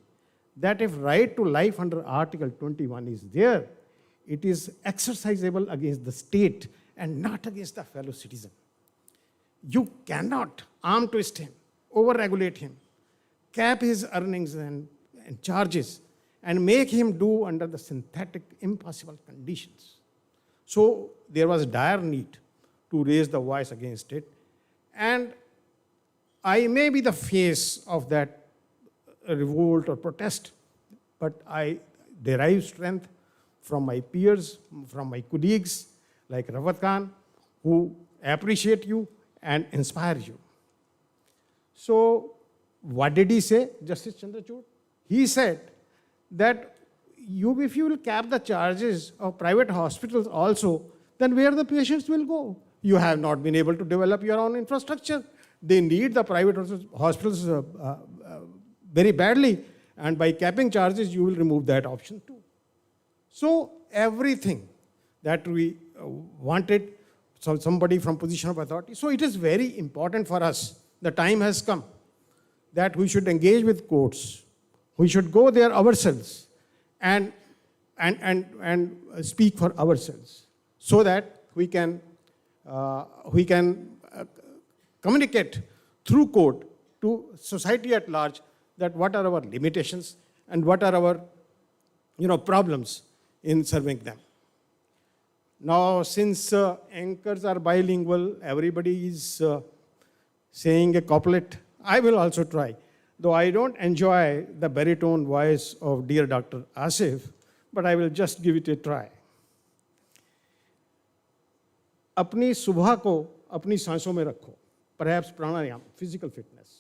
that if right to life under Article 21 is there, it is exercisable against the state and not against the fellow citizen. You cannot arm twist him, over-regulate him, cap his earnings and charges, and make him do under the synthetic, impossible conditions. So there was dire need to raise the voice against it. And I may be the face of that revolt or protest, but I derive strength from my peers, from my colleagues like Rawat Khan, who appreciate you and inspire you. So what did he say, Justice Chandrachud? He said that if you will cap the charges of private hospitals also, then where the patients will go? You have not been able to develop your own infrastructure. They need the private hospitals very badly, and by capping charges, you will remove that option too. So everything that we wanted, so somebody from position of authority. So it is very important for us. The time has come that we should engage with courts. We should go there ourselves and speak for ourselves, so that we can communicate through court to society at large that what are our limitations and what are our problems in serving them. Now, since anchors are bilingual, everybody is saying a couplet. I will also try, though I don't enjoy the baritone voice of dear Dr. Asif, but I will just give it a try. अपनी सुबह को अपनी सांसों में रखो, perhaps प्राणायाम, physical fitness.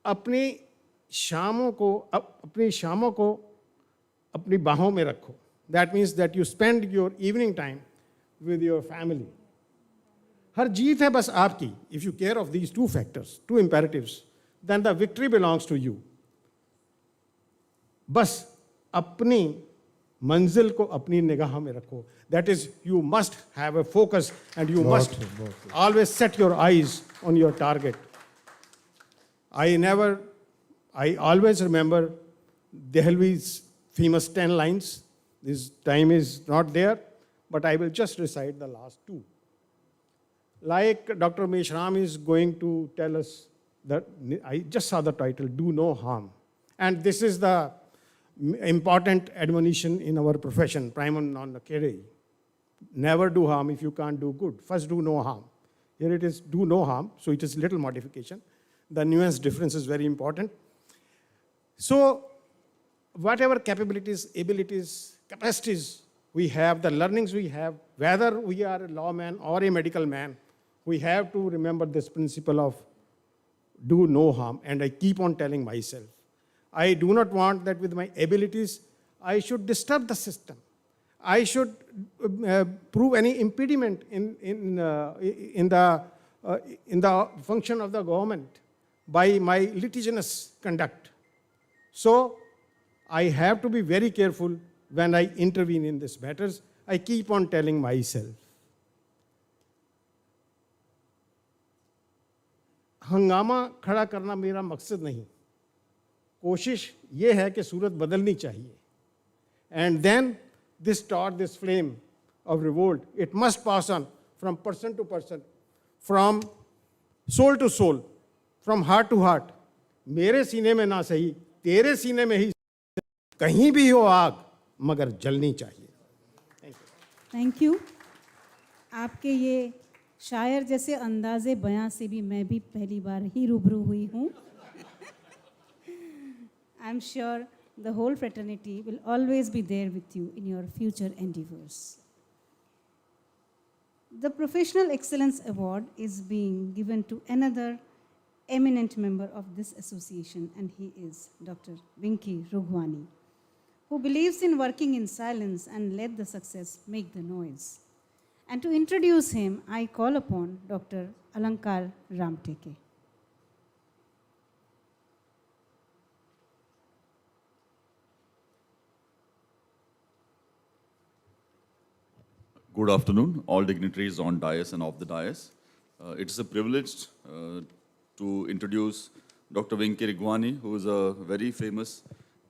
अपनी शामों को अपनी बाहों में रखो. That means that you spend your evening time with your family. हर जीत है बस आपकी. If you care of these two factors, two imperatives, then the victory belongs to you. बस अपनी मंजिल को अपनी निगाह में रखो. That is, you must have a focus and you must always set your eyes on your target. I always remember Dehelvi's famous 10 lines. This time is not there, but I will just recite the last two. Like Dr. Meshram is going to tell us that, I just saw the title, Do No Harm. And this is the important admonition in our profession, primum non nocere. Never do harm if you can't do good. First, do no harm. Here it is, do no harm, so it is little modification. The nuance difference is very important. So, whatever capabilities, abilities, capacities we have, the learnings we have, whether we are a lawman or a medical man, we have to remember this principle of do no harm. And I keep on telling myself, I do not want that with my abilities, I should disturb the system. I should prove any impediment in the function of the government by my litigious conduct. So I have to be very careful when I intervene in these matters. I keep on telling myself, हंगामा खड़ा करना मेरा मकसद नहीं. कोशिश ये है कि सूरत बदलनी चाहिए. And then this torch, this flame of revolt, it must pass on from person to person, from soul to soul, from heart to heart. मेरे सीने में ना सही, तेरे सीने में ही. कहीं भी हो आग, मगर जलनी चाहिए। Thank you. आपके ये शायर जैसे अंदाज़े बयां से भी मैं भी पहली बार ही रूबरू हुई हूँ। I am sure the whole fraternity will always be there with you in your future endeavors. The Professional Excellence Award is being given to another eminent member of this association, and he is Dr. Vinky Rughwani, who believes in working in silence and let the success make the noise. And to introduce him, I call upon Dr. Alankar Ramteke. Good afternoon, all dignitaries on dais and off the dais. It is a privilege to introduce Dr. Vinky Rughwani, who is a very famous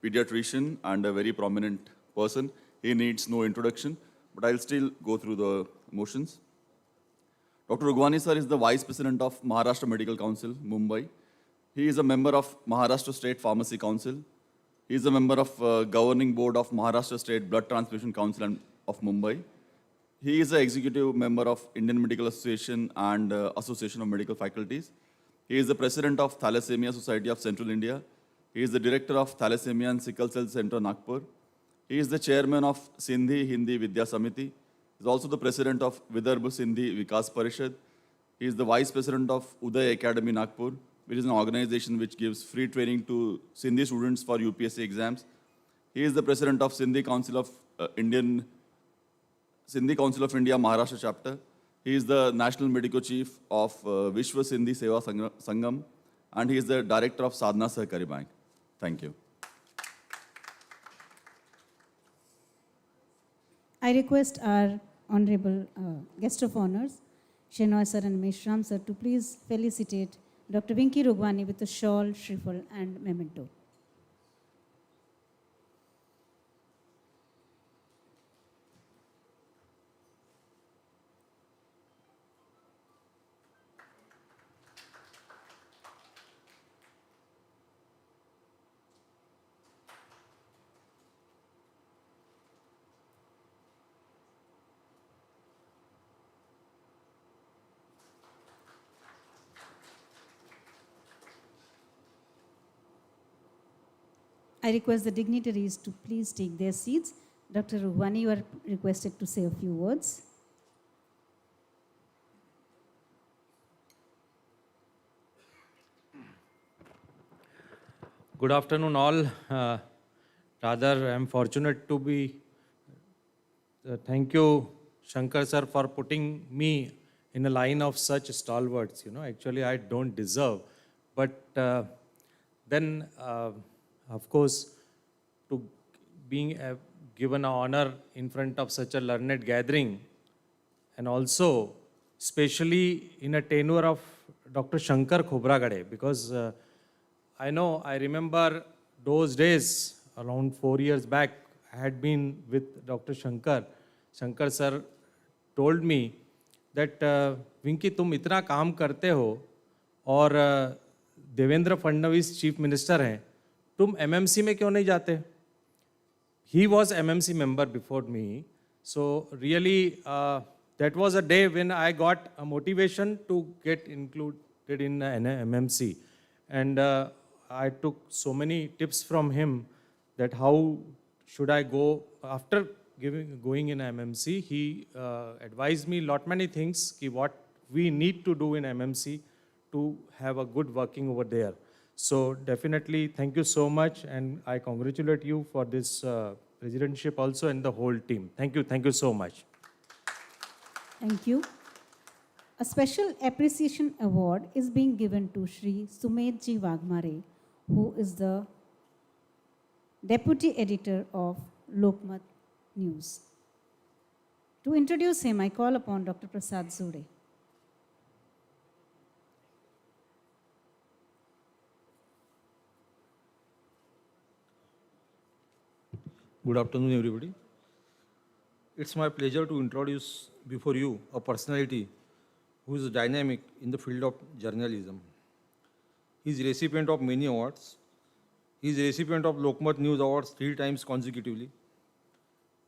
pediatrician and a very prominent person. He needs no introduction, but I'll still go through the motions. Dr. Rughwani sir is the Vice President of Maharashtra Medical Council, Mumbai. He is a member of Maharashtra State Pharmacy Council. He is a member of Governing Board of Maharashtra State Blood Transfusion Council of Mumbai. He is an executive member of Indian Medical Association and Association of Medical Faculties. He is the president of Thalassemia Society of Central India. He is the director of Thalassemia and Sickle Cell Center, Nagpur. He is the chairman of Sindhi Hindi Vidya Samiti. He is also the president of Vidarbha Sindhi Vikas Parishad. He is the vice president of Uday Academy, Nagpur, which is an organization which gives free training to Sindhi students for UPSC exams. He is the president of Sindhi Council of India Maharashtra chapter. He is the national medico chief of Vishwa Sindhi Seva Sangam, and he is the director of Sadhana Sahakari Bank. Thank you. I request our honorable guest of honors, Shenoy sir and Meshram sir, to please felicitate Dr. Vinky Rughwani with a shawl, shrifle and memento. I request the dignitaries to please take their seats. Dr. Rughwani, you are requested to say a few words. Good afternoon, all. Rather, I'm fortunate to be. Thank you, Shankar sir, for putting me in a line of such stalwarts. You know, actually, I don't deserve. But then, of course, to being given an honor in front of such a learned gathering, and also, especially in a tenure of Dr. Shankar Khobragade, because I remember those days, around 4 years back, I had been with Dr. Shankar. Shankar sir told me that, Vinky, तुम इतना काम करते हो और Devendra Fadnavis chief minister हैं, तुम MMC में क्यों नहीं जाते? He was MMC member before me. So really, that was a day when I got a motivation to get included in an MMC. And I took so many tips from him that how should I go after going in MMC. He advised me lot many things, what we need to do in MMC to have a good working over there. So definitely thank you so much, and I congratulate you for this presidentship also and the whole team. Thank you so much. Thank you. A special appreciation award is being given to Shri Sumedji Wagmare, who is the Deputy Editor of Lokmat News. To introduce him, I call upon Dr. Prasad Zode. Good afternoon, everybody. It's my pleasure to introduce before you a personality who is dynamic in the field of journalism. He is recipient of many awards. He is recipient of Lokmat News Awards 3 times consecutively.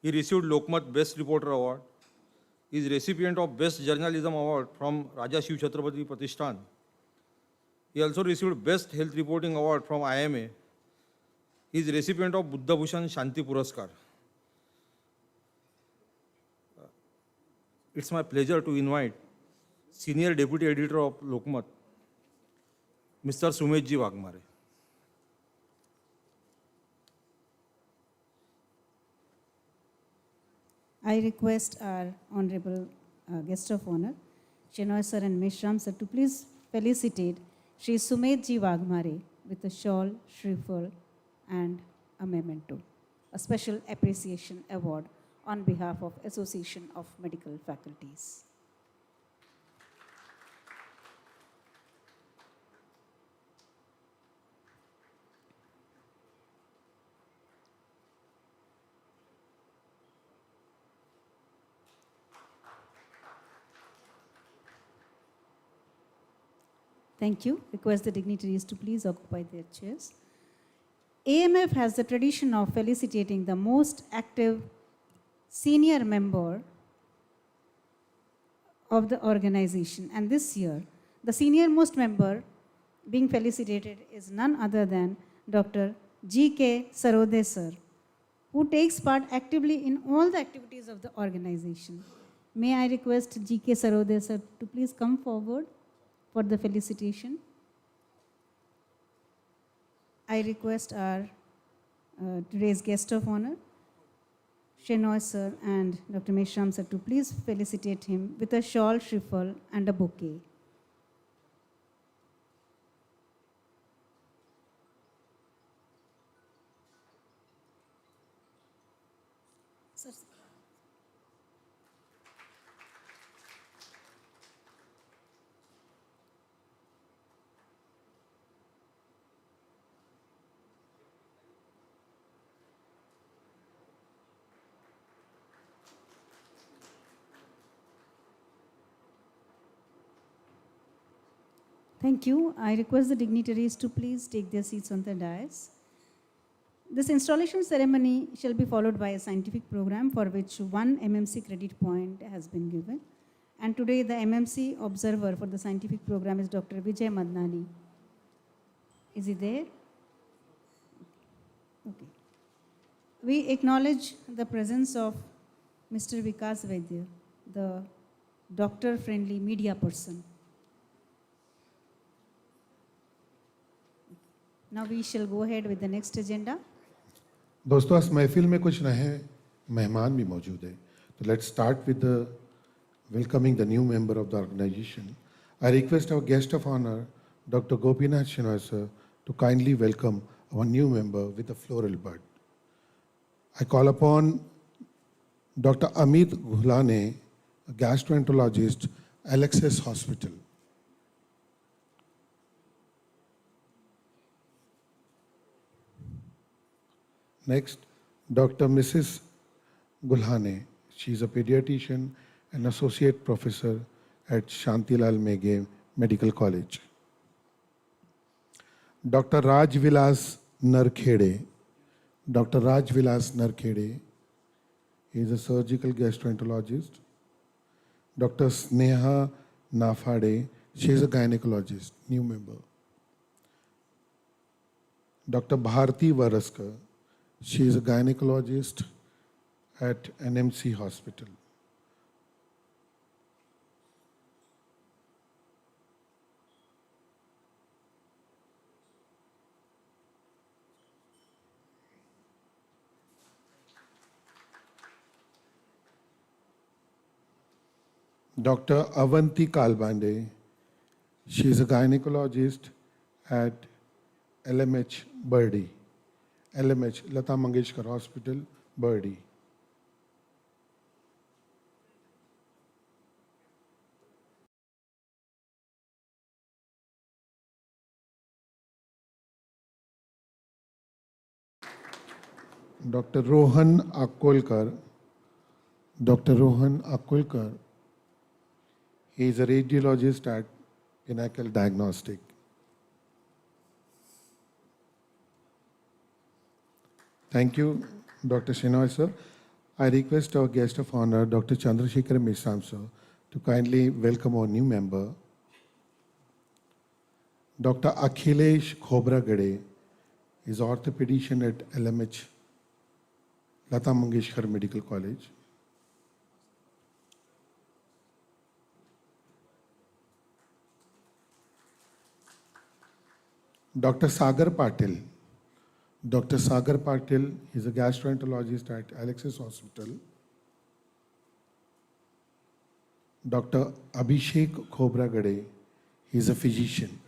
He received Lokmat Best Reporter Award. He is recipient of Best Journalism Award from Raja Shiv Chhatrapati Pratishthan. He also received Best Health Reporting Award from IMA. He is recipient of Buddha Bhushan Shanti Puraskar. It's my pleasure to invite Senior Deputy Editor of Lokmat, Mr. Sumedji Wagmare. I request our Honorable Guest of Honor, Shenoy Sir and Meshram Sir, to please felicitate Shri Sumedji Wagmare with a shawl, shriffle, and a memento, a special appreciation award on behalf of Association of Medical Faculties. Thank you. Request the dignitaries to please occupy their chairs. AMF has the tradition of felicitating the most active senior member of the organization. And this year, the senior most member being felicitated is none other than Dr. G.K. Sarode sir, who takes part actively in all the activities of the organization. May I request G.K. Sarode sir to please come forward for the felicitation. I request our today's guest of honor, Shenoy sir and Dr. Meshram sir, to please felicitate him with a shawl, shriffle, and a bouquet. Sir. Thank you. I request the dignitaries to please take their seats on the dais. This installation ceremony shall be followed by a scientific program for which 1 MMC credit point has been given. And today the MMC observer for the scientific program is Dr. Vijay Madnani. Is he there? Okay. We acknowledge the presence of Mr. Vikas Vaidya, the doctor-friendly media person. Now we shall go ahead with the next agenda. दोस्तों इस महफिल में कुछ नए मेहमान भी मौजूद हैं तो let's start with welcoming the new member of the organization. I request our guest of honor, Dr. Gopinath Shenoy sir, to kindly welcome our new member with a floral bud. I call upon Dr. Amit Ghulane, a gastroenterologist, Alexis Hospital. Next, Dr. Mrs. Gulhane. She is a pediatrician and associate professor at Shantilal Meghe Medical College. Dr. Raj Vilas Narkhede. Dr. Raj Vilas Narkhede is a surgical gastroenterologist. Dr. Sneha Nafade, she is a gynecologist, new member. Dr. Bharti Varaskar, she is a gynecologist at NMC Hospital. Dr. Avanti Kalbande, she is a gynecologist at LMH Birdi. LMH, Lata Mangeshkar Hospital, Birdi. Dr. Rohan Akolkar. Dr. Rohan Akolkar, he is a radiologist at Pinnacle Diagnostic. Thank you, Dr. Shenoy sir. I request our guest of honor, Dr. Chandrasekhar Mishram sir, to kindly welcome our new member, Dr. Akhilesh Khobragade, is orthopedician at LMH, Lata Mangeshkar Medical College. Dr. Sagar Patil. Dr. Sagar Patil is a gastroenterologist at Alexis Hospital. Dr. Abhishek Khobragade, he is a physician.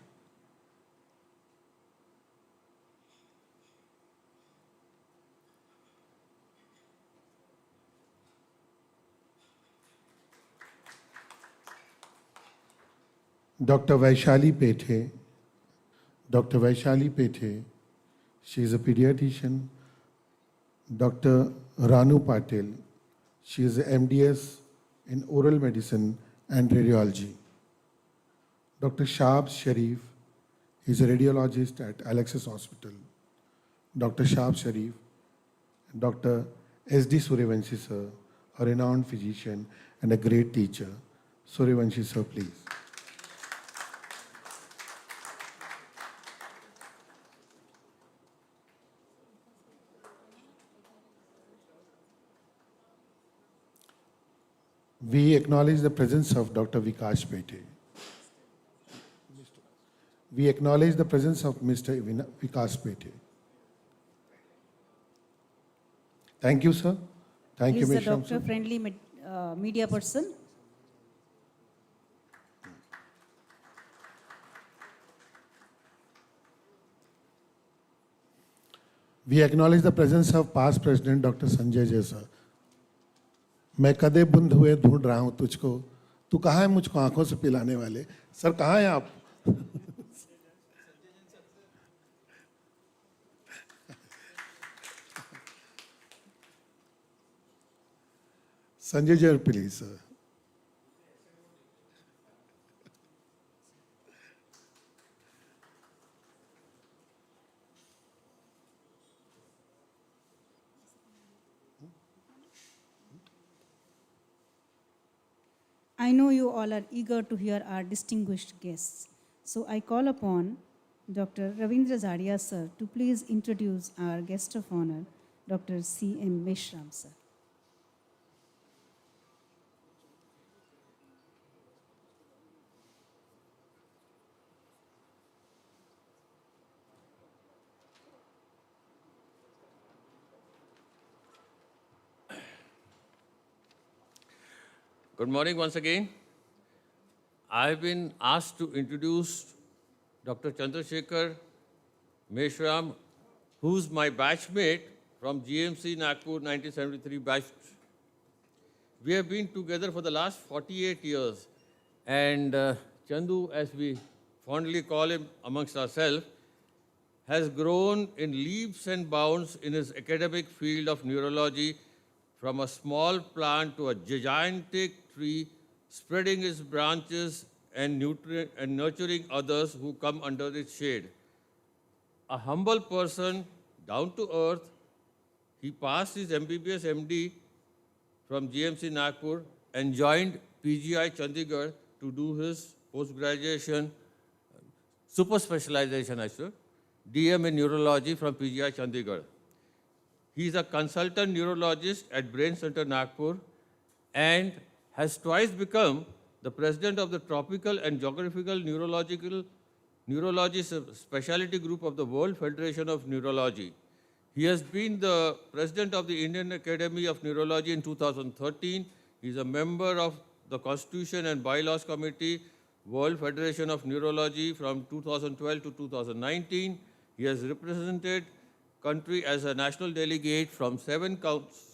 Dr. Vaishali Pethe. Dr. Vaishali Pethe, she is a pediatrician. Dr. Ranu Patel, she is a MDS in oral medicine and radiology. Dr. Shab Sharif, he is a radiologist at Alexis Hospital. Dr. Shab Sharif, Dr. S.D. Suryavanshi sir, a renowned physician and a great teacher. Suryavanshi sir, please. We acknowledge the presence of Dr. Vikash Pete. We acknowledge the presence of Mr. Vikash Pete. Thank you, sir. Thank He you, is a Mishram, sir. doctor-friendly media person. We acknowledge the presence of past President Dr. Sanjay Jay, sir. मैं कदे बुंद हुए ढूंढ रहा हूं तुझको, तू कहाँ है मुझको आंखों से पिलाने वाले? सर कहाँ हैं आप? Sanjay Jay, please, sir. I know you all are eager to hear our distinguished guests. So I call upon Dr. Ravindra Zadia sir to please introduce our guest of honor, Dr. C.M. Mishram sir. Good morning once again. I've been asked to introduce Dr. Chandrasekhar Meshram, who's my batchmate from GMC Nagpur 1973 batch. We have been together for the last 48 years. And Chandu, as we fondly call him amongst ourselves, has grown in leaps and bounds in his academic field of neurology, from a small plant to a gigantic tree, spreading its branches and nurturing others who come under its shade. A humble person, down to earth, he passed his MBBS MD from GMC Nagpur and joined PGI Chandigarh to do his post-graduation, super specialization, I should, DM in neurology from PGI Chandigarh. He is a consultant neurologist at Brain Center Nagpur and has twice become the president of the Tropical and Geographical Neurology Specialty Group of the World Federation of Neurology. He has been the president of the Indian Academy of Neurology in 2013. He is a member of the Constitution and Bylaws Committee, World Federation of Neurology from 2012 to 2019. He has represented country as a national delegate from 7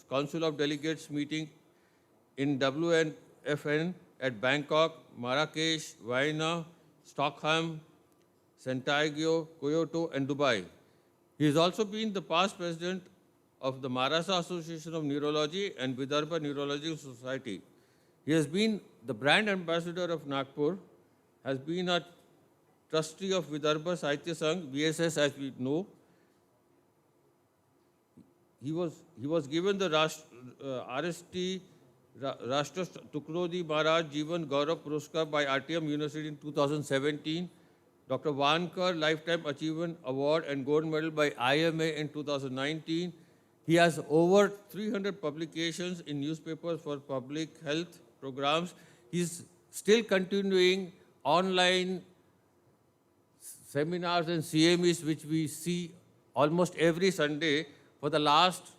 Council of Delegates meeting in WNFN at Bangkok, Marrakesh, Vienna, Stockholm, Santiago, Kyoto, and Dubai. He has also been the past president of the Maharashtra Association of Neurology and Vidarbha Neurology Society. He has been the brand ambassador of Nagpur, has been a trustee of Vidarbha Sahitya Sangh, VSS as we know. he was given the RST Rashtra Tukrodi Maharaj Jivan Gaurav Puruskar by RTM University in 2017. Dr. Vankar Lifetime Achievement Award and Gold Medal by IMA in 2019. He has over 300 publications in newspapers for public health programs. He's still continuing online seminars and CMEs, which we see almost every Sunday for the last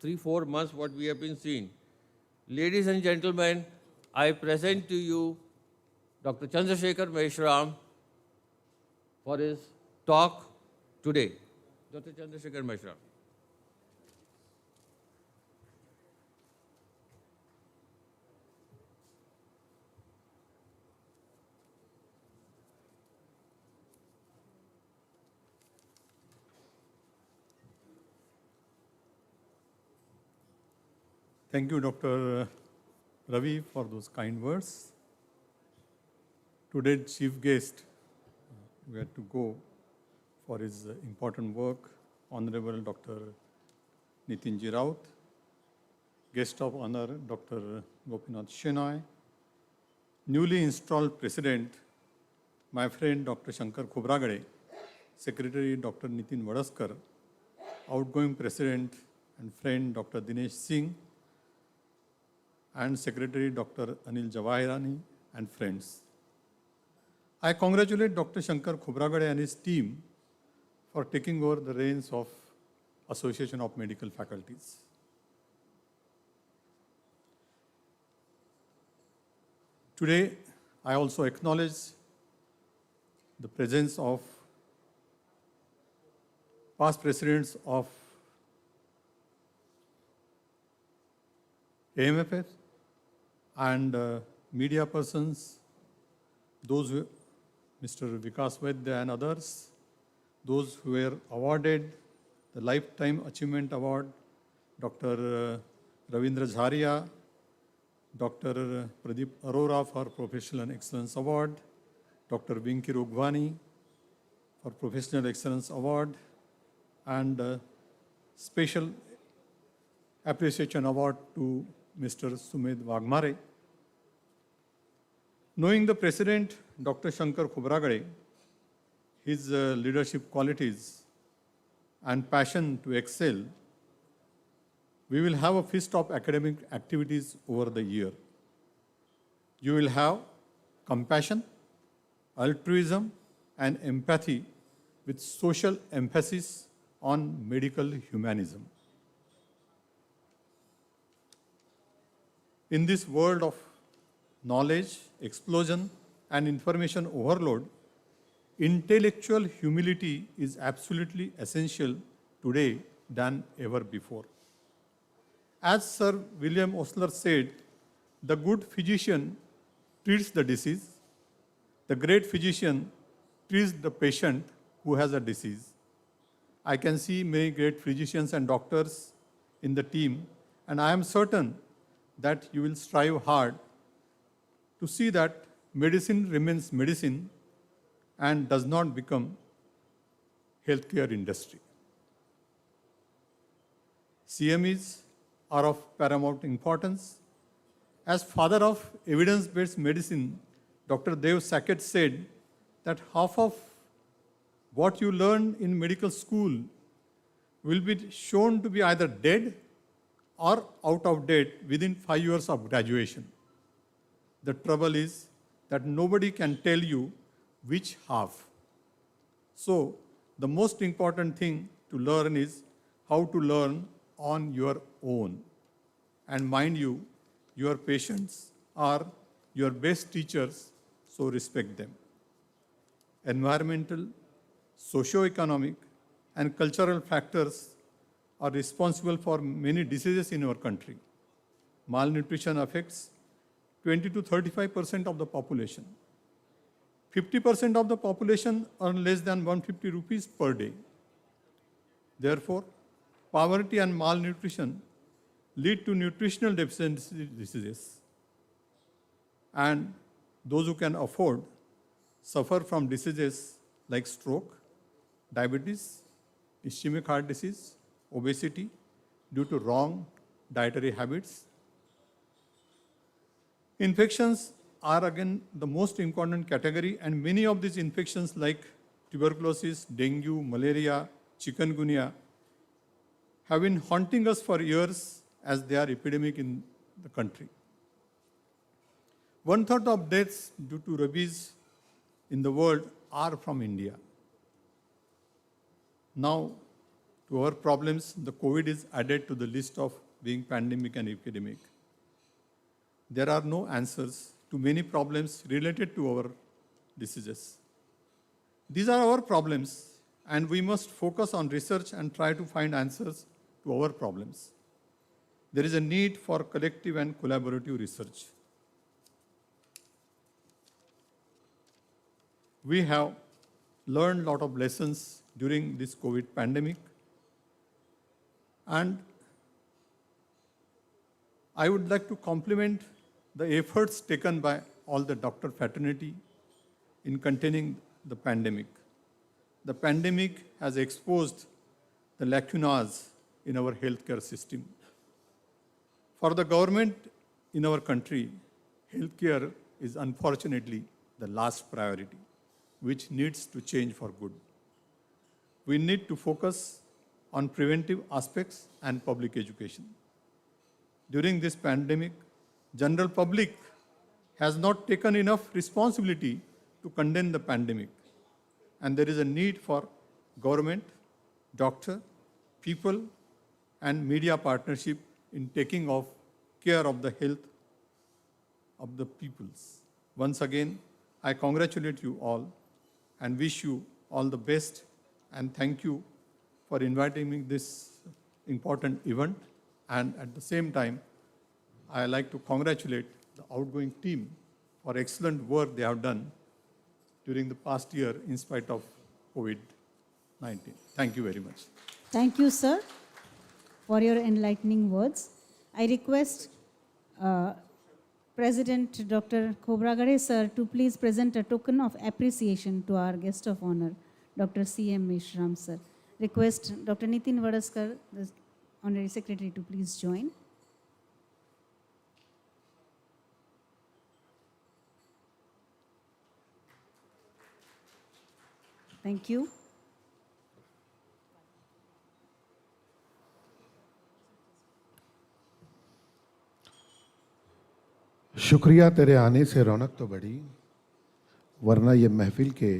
3-4 months, what we have been seeing. Ladies and gentlemen, I present to you Dr. Chandrasekhar Meshram for his talk today. Dr. Chandrasekhar Meshram. Thank you, Dr. Ravi, for those kind words. Today's chief guest, we had to go for his important work, Honorable Dr. Nitin Raut, guest of honor, Dr. Gopinath Shenoy, newly installed President, my friend Dr. Shankar Khobragade, Secretary Dr. Nitin Vadaskar, outgoing President and friend Dr. Dinesh Singh, and Secretary Dr. Anil Jawahirani and friends. I congratulate Dr. Shankar Khobragade and his team for taking over the reins of Association of Medical Faculties. Today, I also acknowledge the presence of past presidents of AMF and media persons, those who, Mr. Vikas Vaidya and others, those who were awarded the Lifetime Achievement Award, Dr. Ravindra Jharia, Dr. Pradeep Arora for Professional Excellence Award, Dr. Vinky Rugwani for Professional Excellence Award, and special appreciation award to Mr. Sumedh Wagmare. Knowing the President, Dr. Shankar Khobragade, his leadership qualities and passion to excel, we will have a feast of academic activities over the year. You will have compassion, altruism, and empathy with social emphasis on medical humanism. In this world of knowledge, explosion, and information overload, intellectual humility is absolutely essential today than ever before. As Sir William Osler said, the good physician treats the disease, the great physician treats the patient who has a disease. I can see many great physicians and doctors in the team, and I am certain that you will strive hard to see that medicine remains medicine and does not become healthcare industry. CMEs are of paramount importance. As father of evidence-based medicine, Dr. Dev Saket said that half of what you learn in medical school will be shown to be either dead or out of date within 5 years of graduation. The trouble is that nobody can tell you which half. So, the most important thing to learn is how to learn on your own. And mind you, your patients are your best teachers, so respect them. Environmental, socio-economic, and cultural factors are responsible for many diseases in our country. Malnutrition affects 20 to 35% of the population. 50% of the population earn less than 150 rupees per day. Therefore, poverty and malnutrition lead to nutritional deficiency diseases. And those who can afford suffer from diseases like stroke, diabetes, ischemic heart disease, obesity, due to wrong dietary habits. Infections are again the most important category, and many of these infections like tuberculosis, dengue, malaria, chikungunya have been haunting us for years as they are epidemic in the country. 1/3 of deaths due to rabies in the world are from India. Now, to our problems, the COVID is added to the list of being pandemic and epidemic. There are no answers to many problems related to our diseases. These are our problems, and we must focus on research and try to find answers to our problems. There is a need for collective and collaborative research. We have learned a lot of lessons during this COVID pandemic, and I would like to compliment the efforts taken by all the doctor fraternity in containing the pandemic. The pandemic has exposed the lacunas in our healthcare system. For the government in our country, healthcare is unfortunately the last priority, which needs to change for good. We need to focus on preventive aspects and public education. During this pandemic, general public has not taken enough responsibility to contain the pandemic, and there is a need for government, doctor, people, and media partnership in taking of care of the health of the peoples. Once again, I congratulate you all and wish you all the best, and thank you for inviting me this important event. And at the same time, I like to congratulate the outgoing team for excellent work they have done during the past year in spite of COVID-19. Thank you very much. Thank you, sir, for your enlightening words. I request President Dr. Khobragade sir to please present a token of appreciation to our guest of honor, Dr. C.M. Meshram sir. Request Dr. Nitin Vadaskar, the Honorary Secretary, to please join. Thank you. शुक्रिया, तेरे आने से रौनक तो बढ़ी, वरना ये महफिल के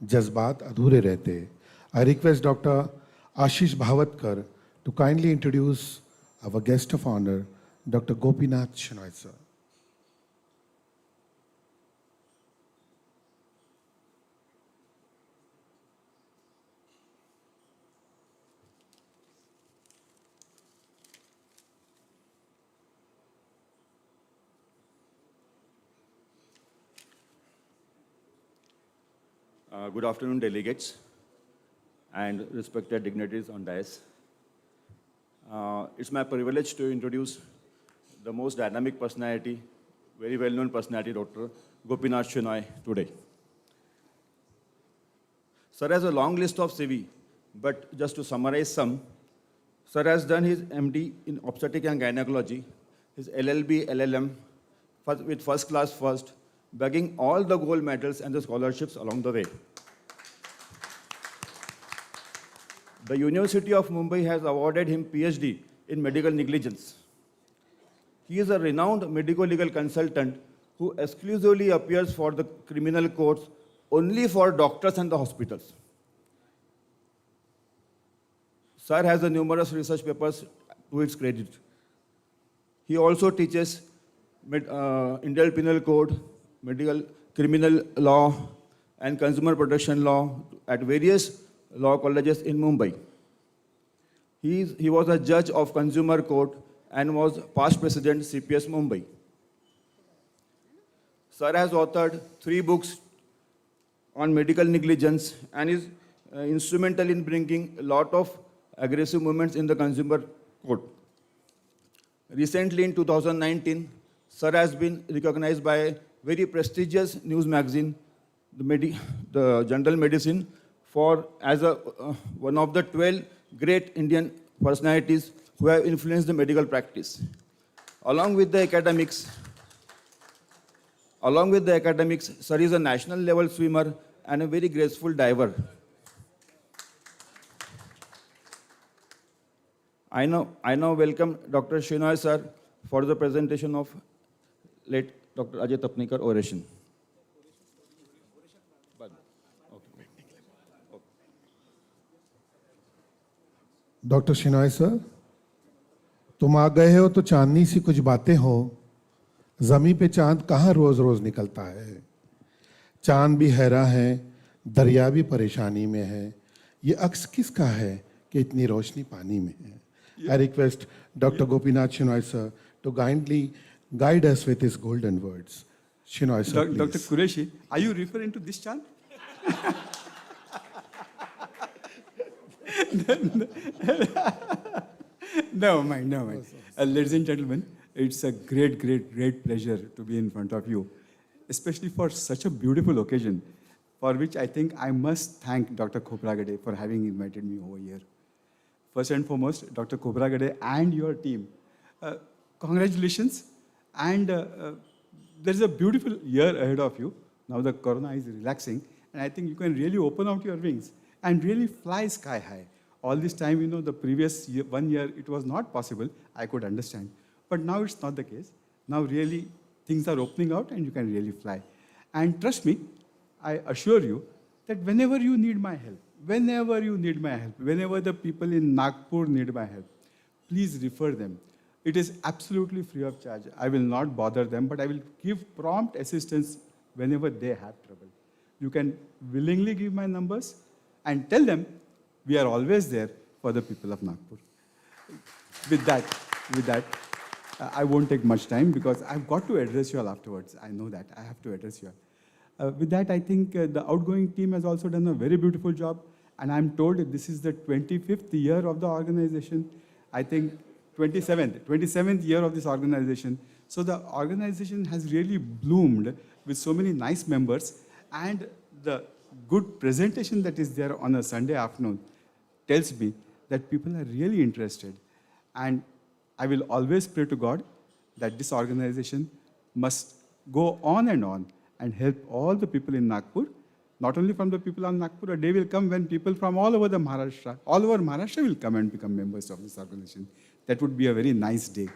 जज्बात अधूरे रहते. I request Dr. Ashish Bhavatkar to kindly introduce our guest of honor, Dr. Gopinath Shenoy sir. Good afternoon, delegates and respected dignitaries on dais. It's my privilege to introduce the most dynamic personality, very well-known personality, Dr. Gopinath Shenoy, today. Sir has a long list of CV, but just to summarize some, Sir has done his MD in obstetric and gynecology, his LLB, LLM with first class first, bagging all the gold medals and the scholarships along the way. The University of Mumbai has awarded him PhD in medical negligence. He is a renowned medico-legal consultant who exclusively appears for the criminal courts only for doctors and the hospitals. Sir has numerous research papers to its credit. He also teaches Indian Penal Code, medical criminal law, and consumer protection law at various law colleges in Mumbai. He was a judge of consumer court and was past president CPS Mumbai. Sir has authored 3 books on medical negligence and is instrumental in bringing a lot of aggressive movements in the consumer court. Recently in 2019, Sir has been recognized by a very prestigious news magazine, the General Medicine, as one of the 12 great Indian personalities who have influenced the medical practice. Along with the academics, sir is a national level swimmer and a very graceful diver. I now welcome Dr. Shinoy sir for the presentation of late Dr. Ajay Tapnikar oration. Doctor Shinoy sir, तुम आ गए हो तो चांदनी सी कुछ बातें हो। जमी पे चांद कहाँ रोज रोज निकलता है। चांद भी हैरान है, दरिया भी परेशानी में है। ये अक्स किसका है कि इतनी रोशनी पानी में है। I request Dr. Gopinath Shinoy sir to kindly guide us with his golden words. Shinoy sir, please. Dr. Qureshi, are you referring to this chant? No mind, no mind. Ladies and gentlemen, it's a great pleasure to be in front of you, especially for such a beautiful occasion, for which I think I must thank Dr. Khobragade for having invited me over here. First and foremost, Dr. Khobragade and your team, congratulations. And there's a beautiful year ahead of you. Now the corona is relaxing, and I think you can really open out your wings and really fly sky high. All this time, you know, the previous year, 1 year, it was not possible. I could understand. But now it's not the case. Now really things are opening out and you can really fly. And trust me, I assure you that whenever you need my help, whenever the people in Nagpur need my help, please refer them. It is absolutely free of charge. I will not bother them, but I will give prompt assistance whenever they have trouble. You can willingly give my numbers and tell them we are always there for the people of Nagpur. With that, I won't take much time because I've got to address you all afterwards. I know that. I have to address you all. With that, I think the outgoing team has also done a very beautiful job. And I'm told that this is the 25th year of the organization. I think 27th year of this organization. So the organization has really bloomed with so many nice members, and the good presentation that is there on a Sunday afternoon tells me that people are really interested. And I will always pray to God that this organization must go on and help all the people in Nagpur. Not only from the people of Nagpur, a day will come when people from all over Maharashtra will come and become members of this organization. That would be a very nice day.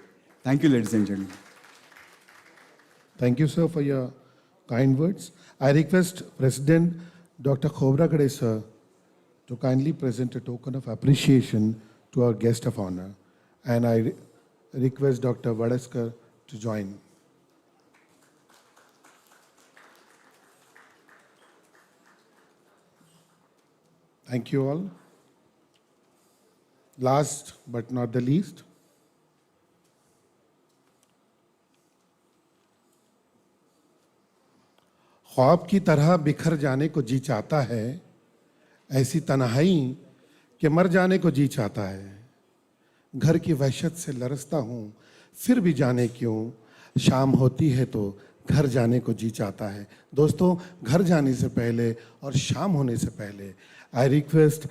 Thank you, ladies and gentlemen. Thank you, sir, for your kind words. I request President Dr. Khobragade, sir, to kindly present a token of appreciation to our guest of honor. And I request Dr. Vadaskar to join. Thank you all. Last but not the least, ख्वाब की तरह बिखर जाने को जी चाहता है, ऐसी तन्हाई कि मर जाने को जी चाहता है। घर की वहशत से लरसता हूँ, फिर भी जाने क्यों, शाम होती है तो घर जाने को जी चाहता है। दोस्तों, घर जाने से पहले और शाम होने से पहले I request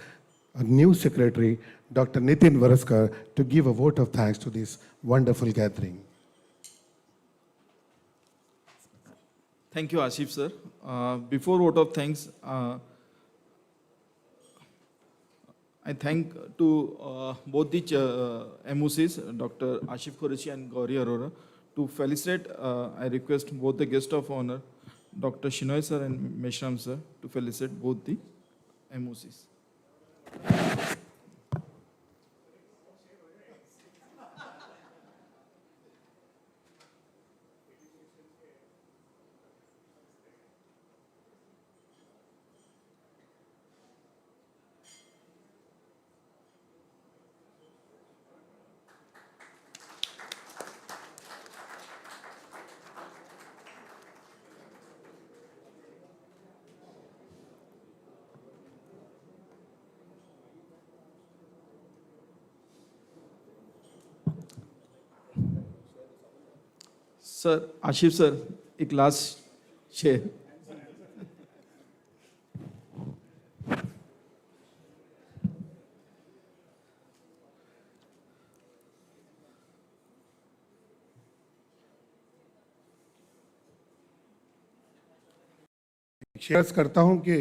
a new secretary, Dr. Nitin Varaskar, to give a vote of thanks to this wonderful gathering. Thank you, Ashif sir. Before vote of thanks, I thank to both the MOCs, Dr. Ashif Qureshi and Gauri Arora. To felicitate, I request both the guest of honor, Dr. Shinoy sir and Meshram sir, to felicitate both the MOCs. Sir, Asif sir, एक last share. Share करता हूं कि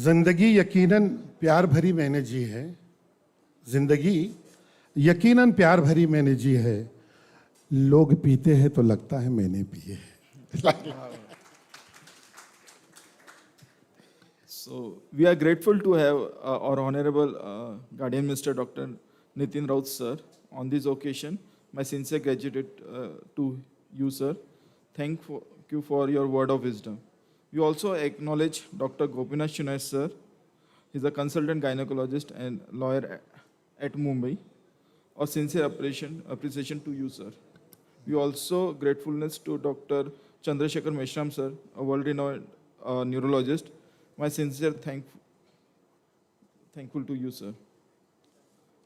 जिंदगी यकीनन प्यार भरी मैंने जी है, जिंदगी यकीनन प्यार भरी मैंने जी है, लोग पीते हैं तो लगता है मैंने पिए है. So we are grateful to have our honorable guardian Mr. Dr. Nitin Raut sir on this occasion. My sincere gratitude to you sir. Thank you for your word of wisdom. We also acknowledge Dr. Gopinath Shinoy sir. He's a consultant gynecologist and lawyer at Mumbai. Our sincere appreciation to you sir. We also gratefulness to Dr. Chandrasekhar Meshram sir, a world-renowned neurologist. My sincere thankful to you, sir.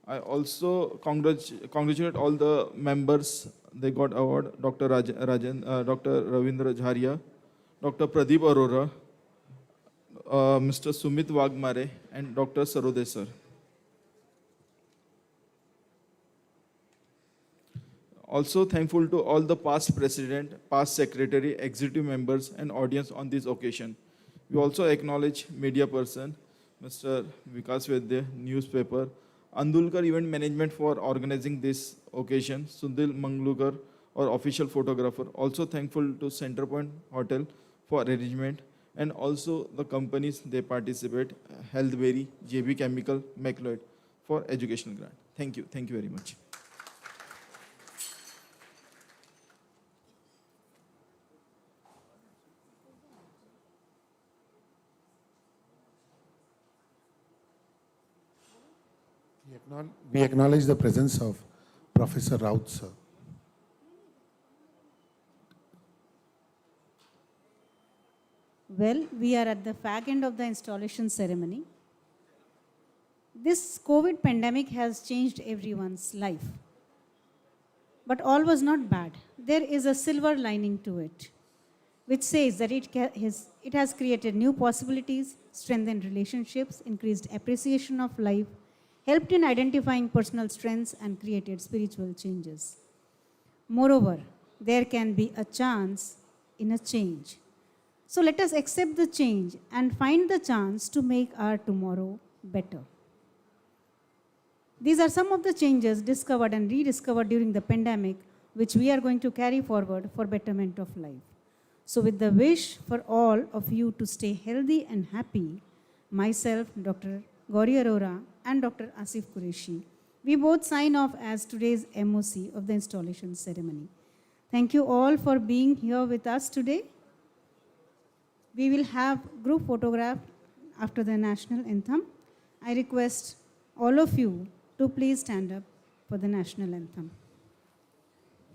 I also congratulate all the members. They got award. Dr. Dr. Ravindra Jharia, Dr. Pradeep Arora, Mr. Sumit Wagmare, and Dr. Sarode, sir. Also thankful to all the past president, past secretary, executive members, and audience on this occasion. We also acknowledge media person, Mr. Vikas Vedya, newspaper, Andulkar Event Management for organizing this occasion, Sundil Manglukar, our official photographer. Also thankful to Centerpoint Hotel for arrangement, and also the companies they participate, Healthberry, JB Chemical, McLeod for educational grant. Thank you very much. We acknowledge the presence of Professor Raut, sir. Well, we are at the fag end of the installation ceremony. This COVID pandemic has changed everyone's life. But all was not bad. There is a silver lining to it, which says that it has created new possibilities, strengthened relationships, increased appreciation of life, helped in identifying personal strengths, and created spiritual changes. Moreover, there can be a chance in a change. So let us accept the change and find the chance to make our tomorrow better. These are some of the changes discovered and rediscovered during the pandemic, which we are going to carry forward for betterment of life. So with the wish for all of you to stay healthy and happy, myself, Dr. Gauri Arora, and Dr. Asif Qureshi, we both sign off as today's MOC of the installation ceremony. Thank you all for being here with us today. We will have group photograph after the national anthem. I request all of you to please stand up for the national anthem.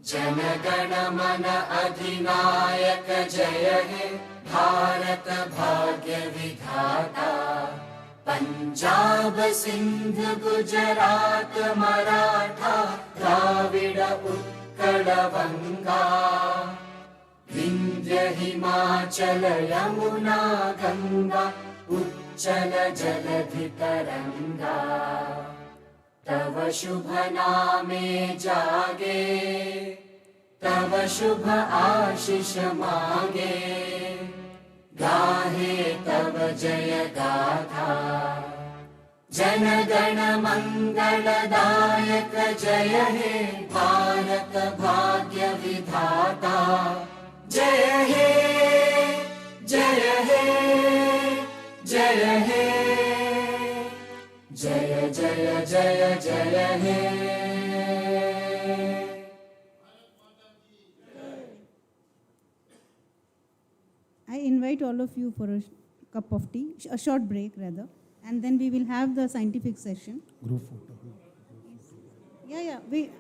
जनगण मन अधिनायक जय हे भारत भाग्य विधाता पंजाब सिंध गुजरात मराठा द्राविड उत्कल बंगा विंध्य हिमाचल यमुना गंगा उच्चल जलधि तरंगा तव शुभ नामे जागे तव शुभ आशीष मांगे गाहे तव जय गाथा जन गण मंगलदायक जय हे भारत भाग्य विधाता जय हे जय हे जय हे जय जय जय जय हे I invite all of you for a cup of tea, a short break rather, and then we will have the scientific session. Group photo.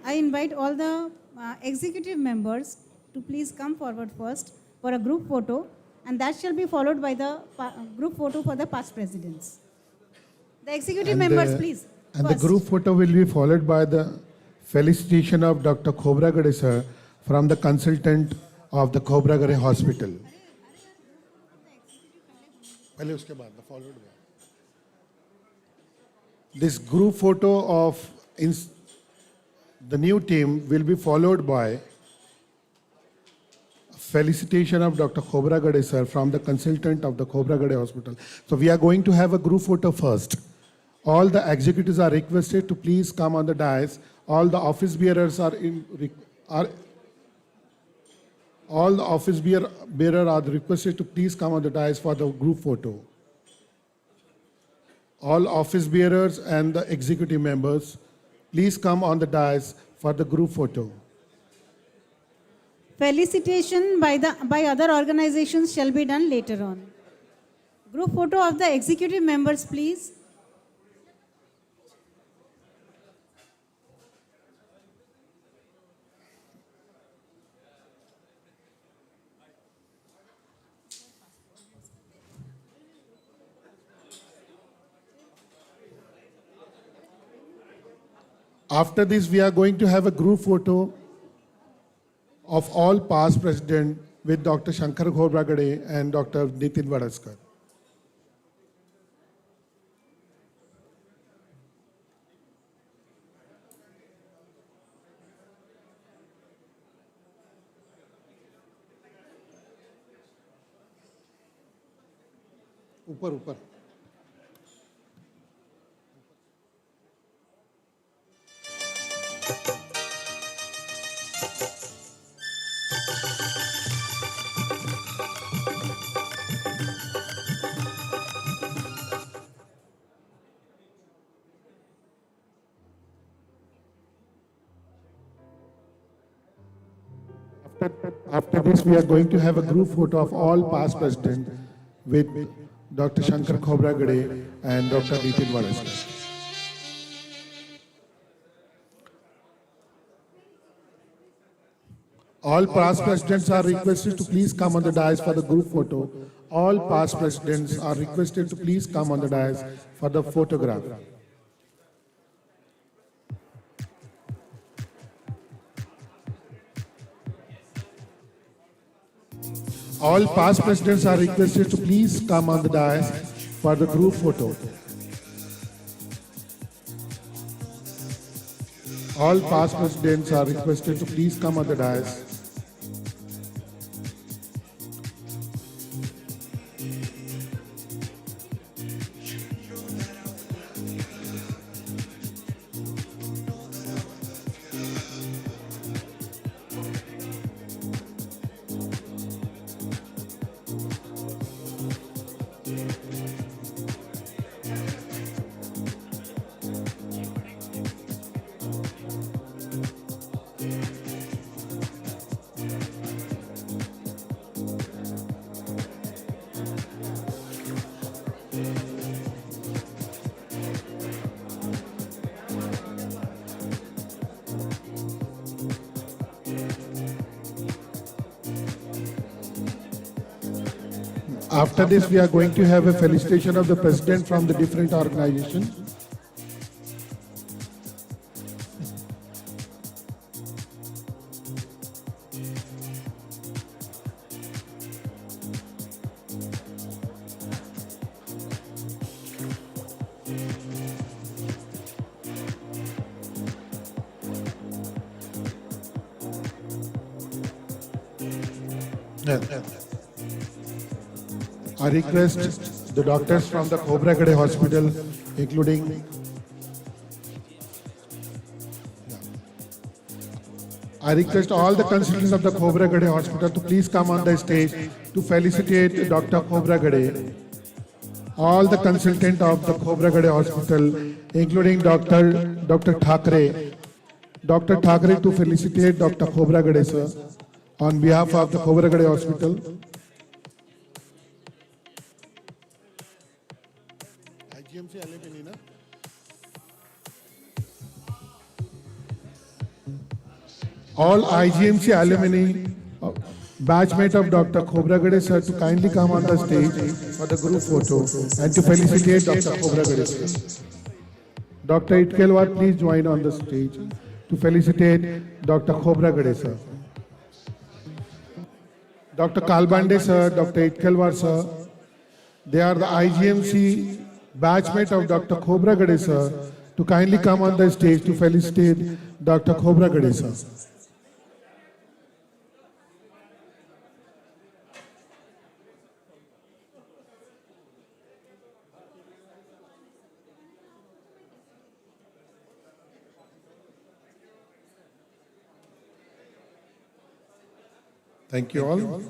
I invite all the executive members to please come forward first for a group photo, and that shall be followed by the group photo for the past presidents. The executive members, please. And the group photo will be followed by the felicitation of Dr. Khobragade sir from the consultant of the Khobragade Hospital. This group photo of the new team will be followed by felicitation of Dr. Khobragade sir from the consultant of the Khobragade Hospital. So we are going to have a group photo first. All the executives are requested to please come on the dais. All the office bearers are requested to please come on the dais for the group photo. All office bearers and the executive members, please come on the dais for the group photo. Felicitation by other organizations shall be done later on. Group photo of the executive members, please. After this, we are going to have a group photo of all past presidents with Dr. Shankar Khobragade and Dr. Nitin Vadaskar. ऊपर. After this, we are going to have a group photo of all past presidents with Dr. Shankar Khobragade and Dr. Nitin Vadaskar. All past presidents are requested to please come on the dais for the group photo. All past presidents are requested to please come on the dais for the photograph. All past presidents are requested to please come on the dais for the group photo. All past presidents are requested to please come on the dais. After this, we are going to have a felicitation of the president from the different organizations. I request the doctors from the Khobragade Hospital, including I request all the consultants of the Khobragade Hospital to please come on the stage to felicitate Dr. Khobragade. All the consultants of the Khobragade Hospital, including Dr. Thackeray. Dr. Thackeray to felicitate Dr. Khobragade sir on behalf of the Khobragade Hospital. All IGMC alumni, batchmate of Dr. Khobragade sir to kindly come on the stage for the group photo and to felicitate Dr. Khobragade sir. Dr. Itkelwar, please join on the stage to felicitate Dr. Khobragade sir. Dr. Kalbande sir, Dr. Itkelwar sir, they are the IGMC batchmate of Dr. Khobragade sir to kindly come on the stage to felicitate Dr. Khobragade sir. Thank you all.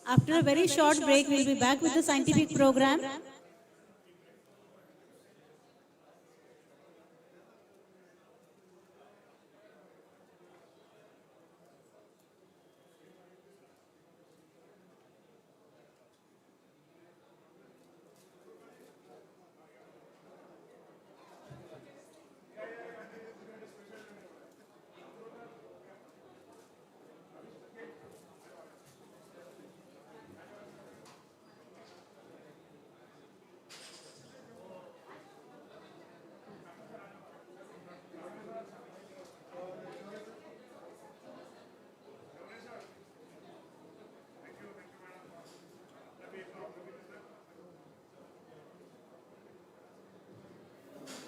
After a very short break, we'll be back with the scientific program.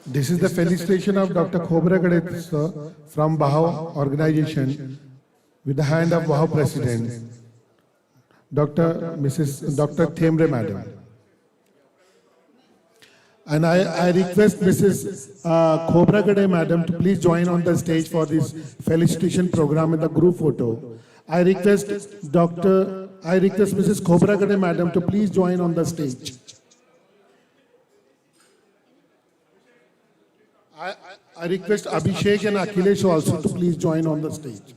This is the felicitation of Dr. Khobragade sir from Bahau organization with the hand of Bahau President, Dr. Themre Madam. And I request Mrs. Khobragade Madam to please join on the stage for this felicitation program in the group photo. I request Mrs. Khobragade Madam to please join on the stage. I request Abhishek and Akhilesh also to please join on the stage.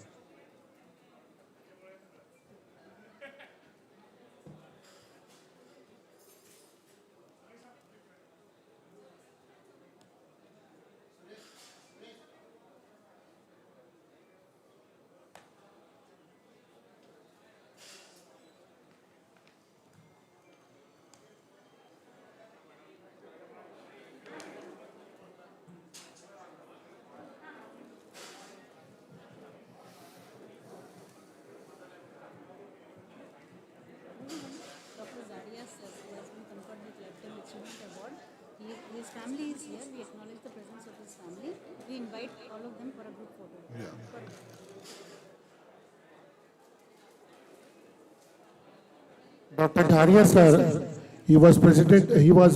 His family is here. We acknowledge the presence of his family. We invite all of them for a group photo. Dr. Dharia sir, he was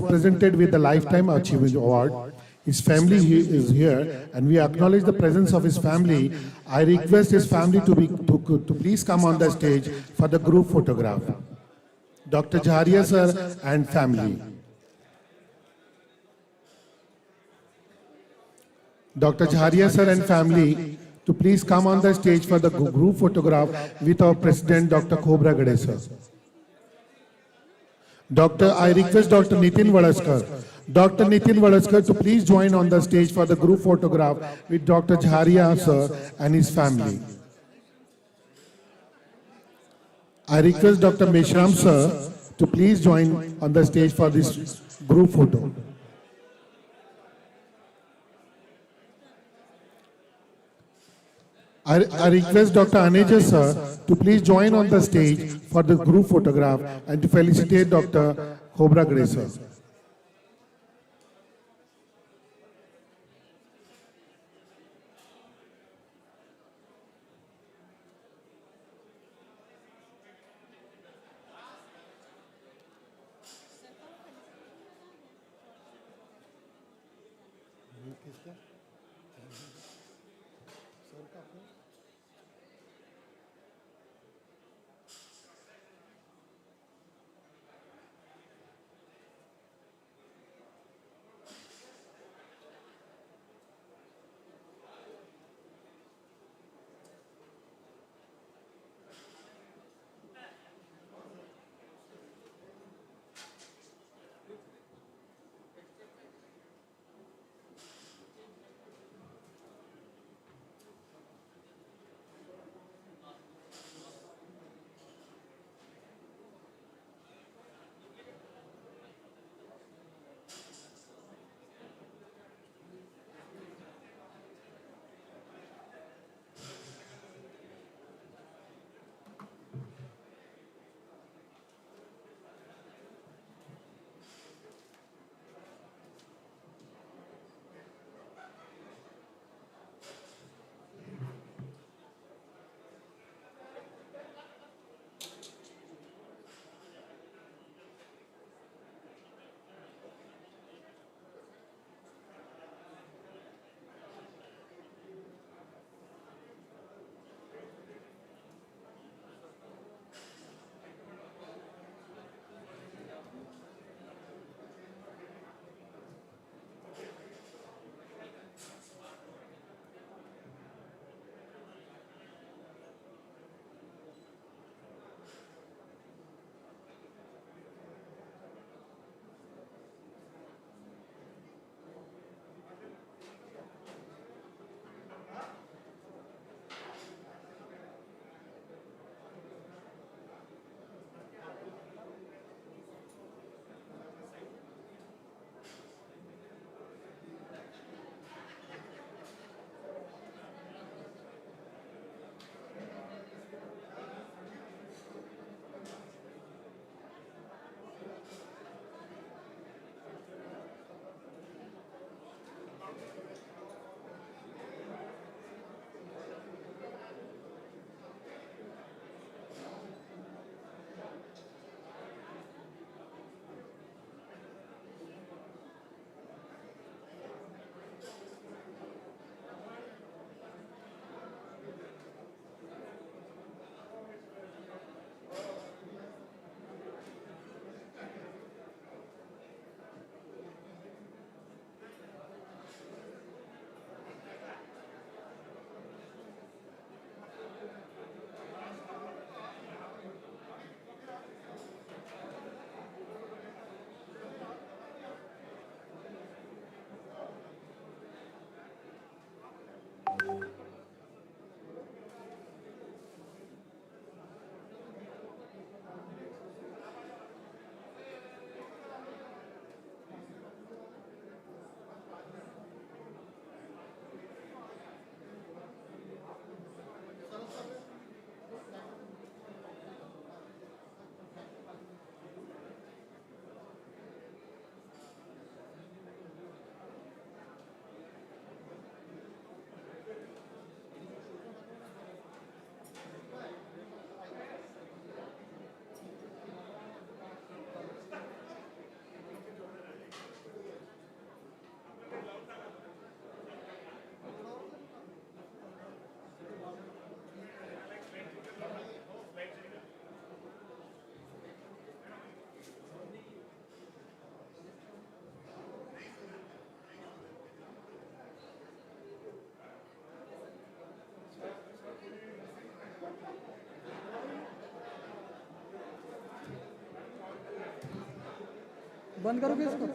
presented with the Lifetime Achievement Award. His family is here, and we acknowledge the presence of his family. I request his family to please come on the stage for the group photograph. Dr. Dharia sir and family. Dr. Jharia sir and family to please come on the stage for the group photograph with our President Dr. Khobragade sir. I request Dr. Nitin Vadaskar to please join on the stage for the group photograph with Dr. Jharia sir and his family. I request Dr. Meshram sir to please join on the stage for this group photo. I request Dr. Aneja sir to please join on the stage for the group photograph and to felicitate Dr. Khobragade sir. बंद करोगे इसको?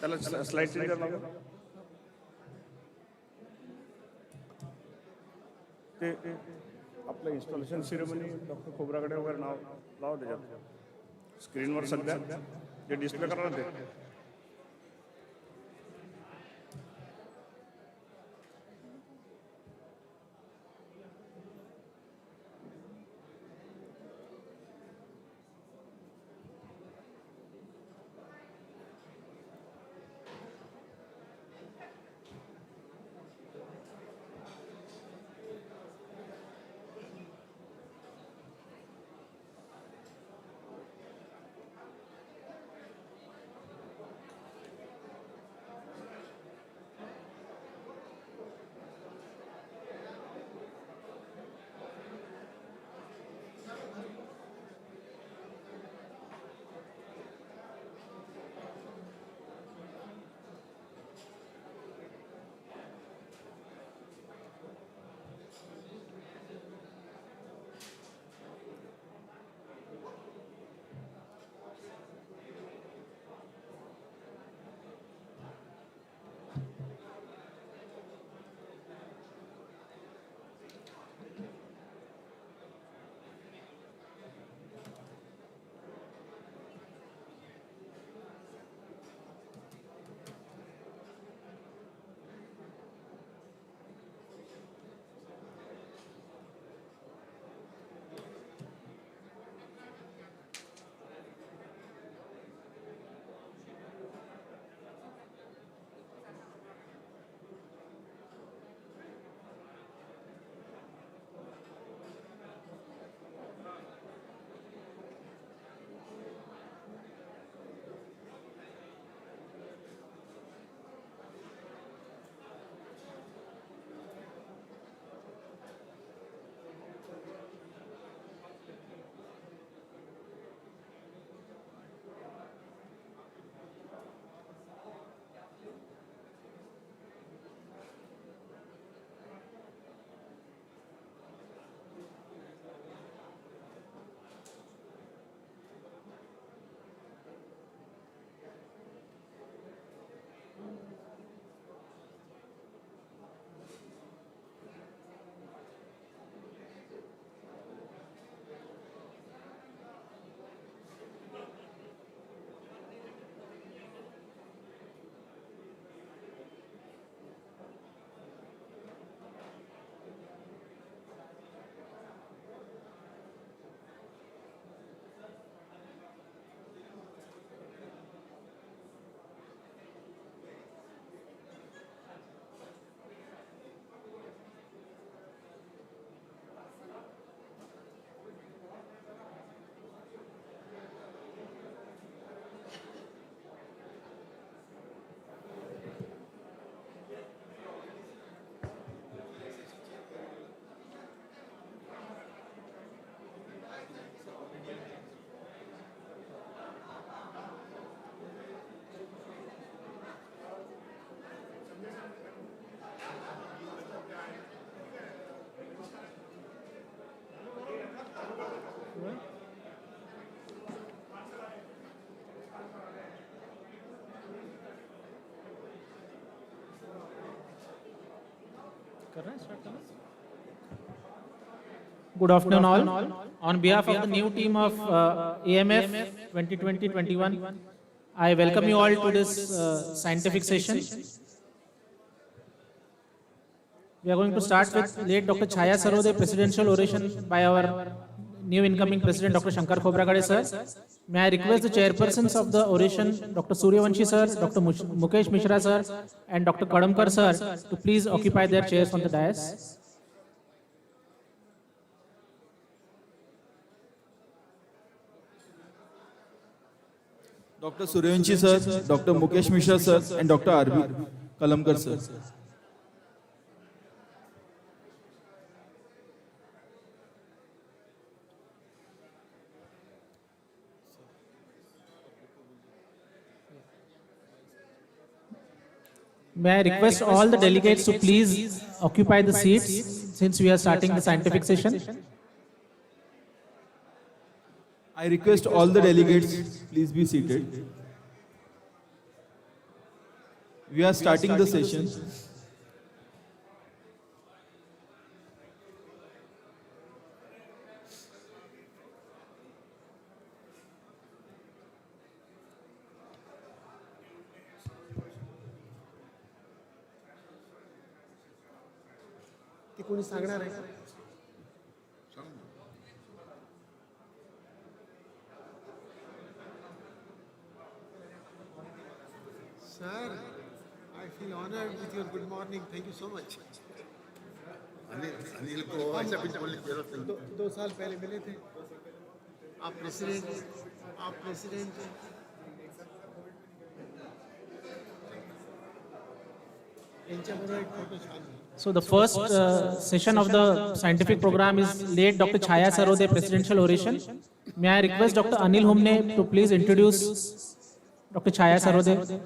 त्याला slide change करावं ते आपलं installation ceremony doctor Khobragade वगैरे नाव लाव त्याच्यात स्क्रीनवर सध्या जे डिस्प्ले करणार ते Good afternoon, all. On behalf of the new team of AMF 2020-21, I welcome you all to this scientific session. We are going to start with late Dr. Chaya Sarode presidential oration by our new incoming president, Dr. Shankar Khobragade sir. May I request the chairpersons of the oration, Dr. Suryavanshi sir, Dr. Mukesh Mishra sir, and Dr. Kadamkar sir, to please occupy their chairs on the dais. Dr. Suryavanshi sir, Dr. Mukesh Mishra sir, and Dr. R.B. Kalamkar sir. May I request all the delegates to please occupy the seats since we are starting the scientific session. I request all the delegates, please be seated. We are starting the session. कोणी सांगणार आहे Sir, I feel honored with your good morning. Thank you so much. Anil को ऐसा कुछ बोलने की जरूरत नहीं. 2 साल पहले मिले थे. आप president So the first session of the scientific program is late Dr. Chaya Sarode presidential oration. May I request Dr. Anil Humne to please introduce Dr. Chaya Sarode.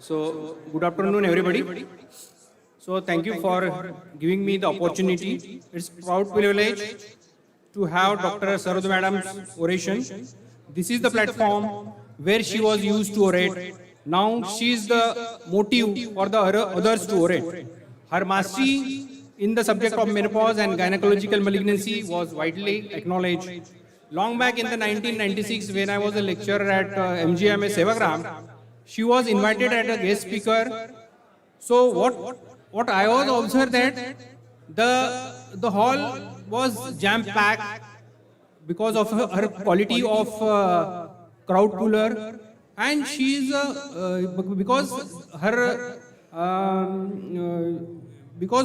So, good afternoon, everybody. So, thank you for giving me the opportunity. It's proud privilege to have Dr. Sarode Madam's oration. This is the platform where she was used to orate. Now, she is the motive for the others to orate. Her mastery in the subject of menopause and gynecological malignancy was widely acknowledged. Long back in the 1996, when I was a lecturer at MGMA Sevagram, she was invited as a guest speaker. So what I was observed that the hall was jam-packed because of her quality of crowd puller, and she is because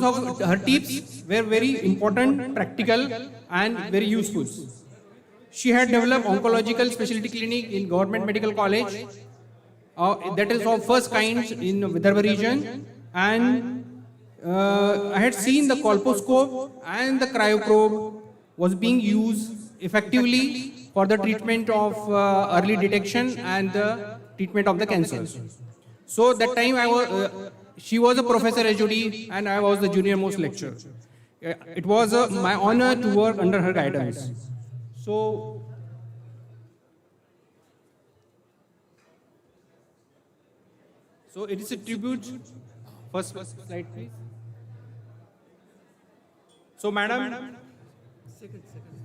of her tips were very important, practical, and very useful. She had developed oncological specialty clinic in Government Medical College. That is of first kind in Vidarbha region, and I had seen the colposcope and the cryoprobe was being used effectively for the treatment of early detection and the treatment of the cancers. So that time she was a professor HOD and I was the junior most lecturer. It was my honor to work under her guidance. So it is a tribute. First slide, please. So, Madam,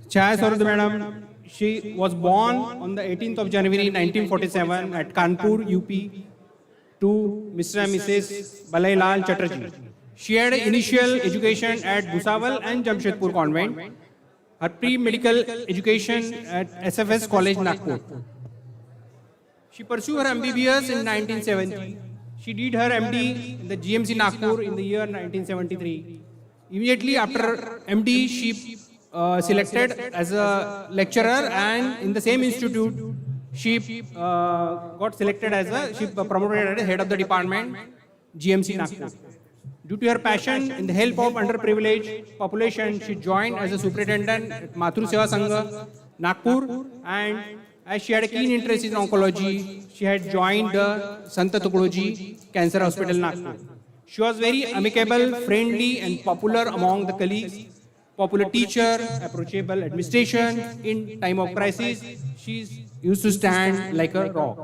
Chaya Sarode Madam, she was born on the 18th of January 1947 at Kanpur, UP, to Mr. and Mrs. Balai Lal Chatterjee. She had initial education at Bhusawal and Jamshedpur Convent. Her pre-medical education at SFS College, Nagpur. She pursued her MBBS in 1970. She did her MD in the GMC Nagpur in the year 1973. Immediately after MD, she selected as a lecturer, and in the same institute, she got selected as she promoted as head of the department, GMC Nagpur. Due to her passion in the help of underprivileged population, she joined as a superintendent at Matru Seva Sangha, Nagpur, and as she had a keen interest in oncology, she had joined the Santa Tukadoji Cancer Hospital, Nagpur. She was very amicable, friendly, and popular among the colleagues. Popular teacher, approachable administration. In time of crisis, she used to stand like a rock.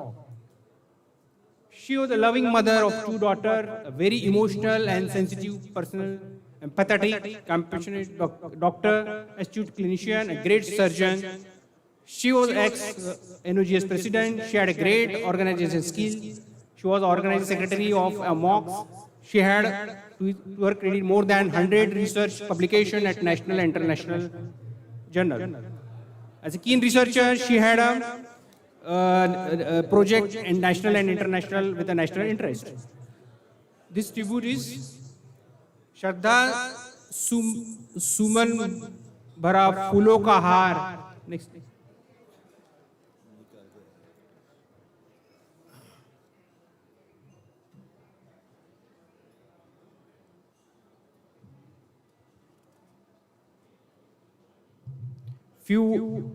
She was a loving mother of two daughters, a very emotional and sensitive person, empathetic, compassionate doctor, astute clinician, a great surgeon. She was ex-NOGS president. She had a great organization skill. She was organizing secretary of a MOX. She had, to her credit, more than 100 research publications at national and international journal. As a keen researcher, she had a project in national and international with a national interest. This tribute is Shraddha Suman Bhara Phulo Ka Haar. Next. Few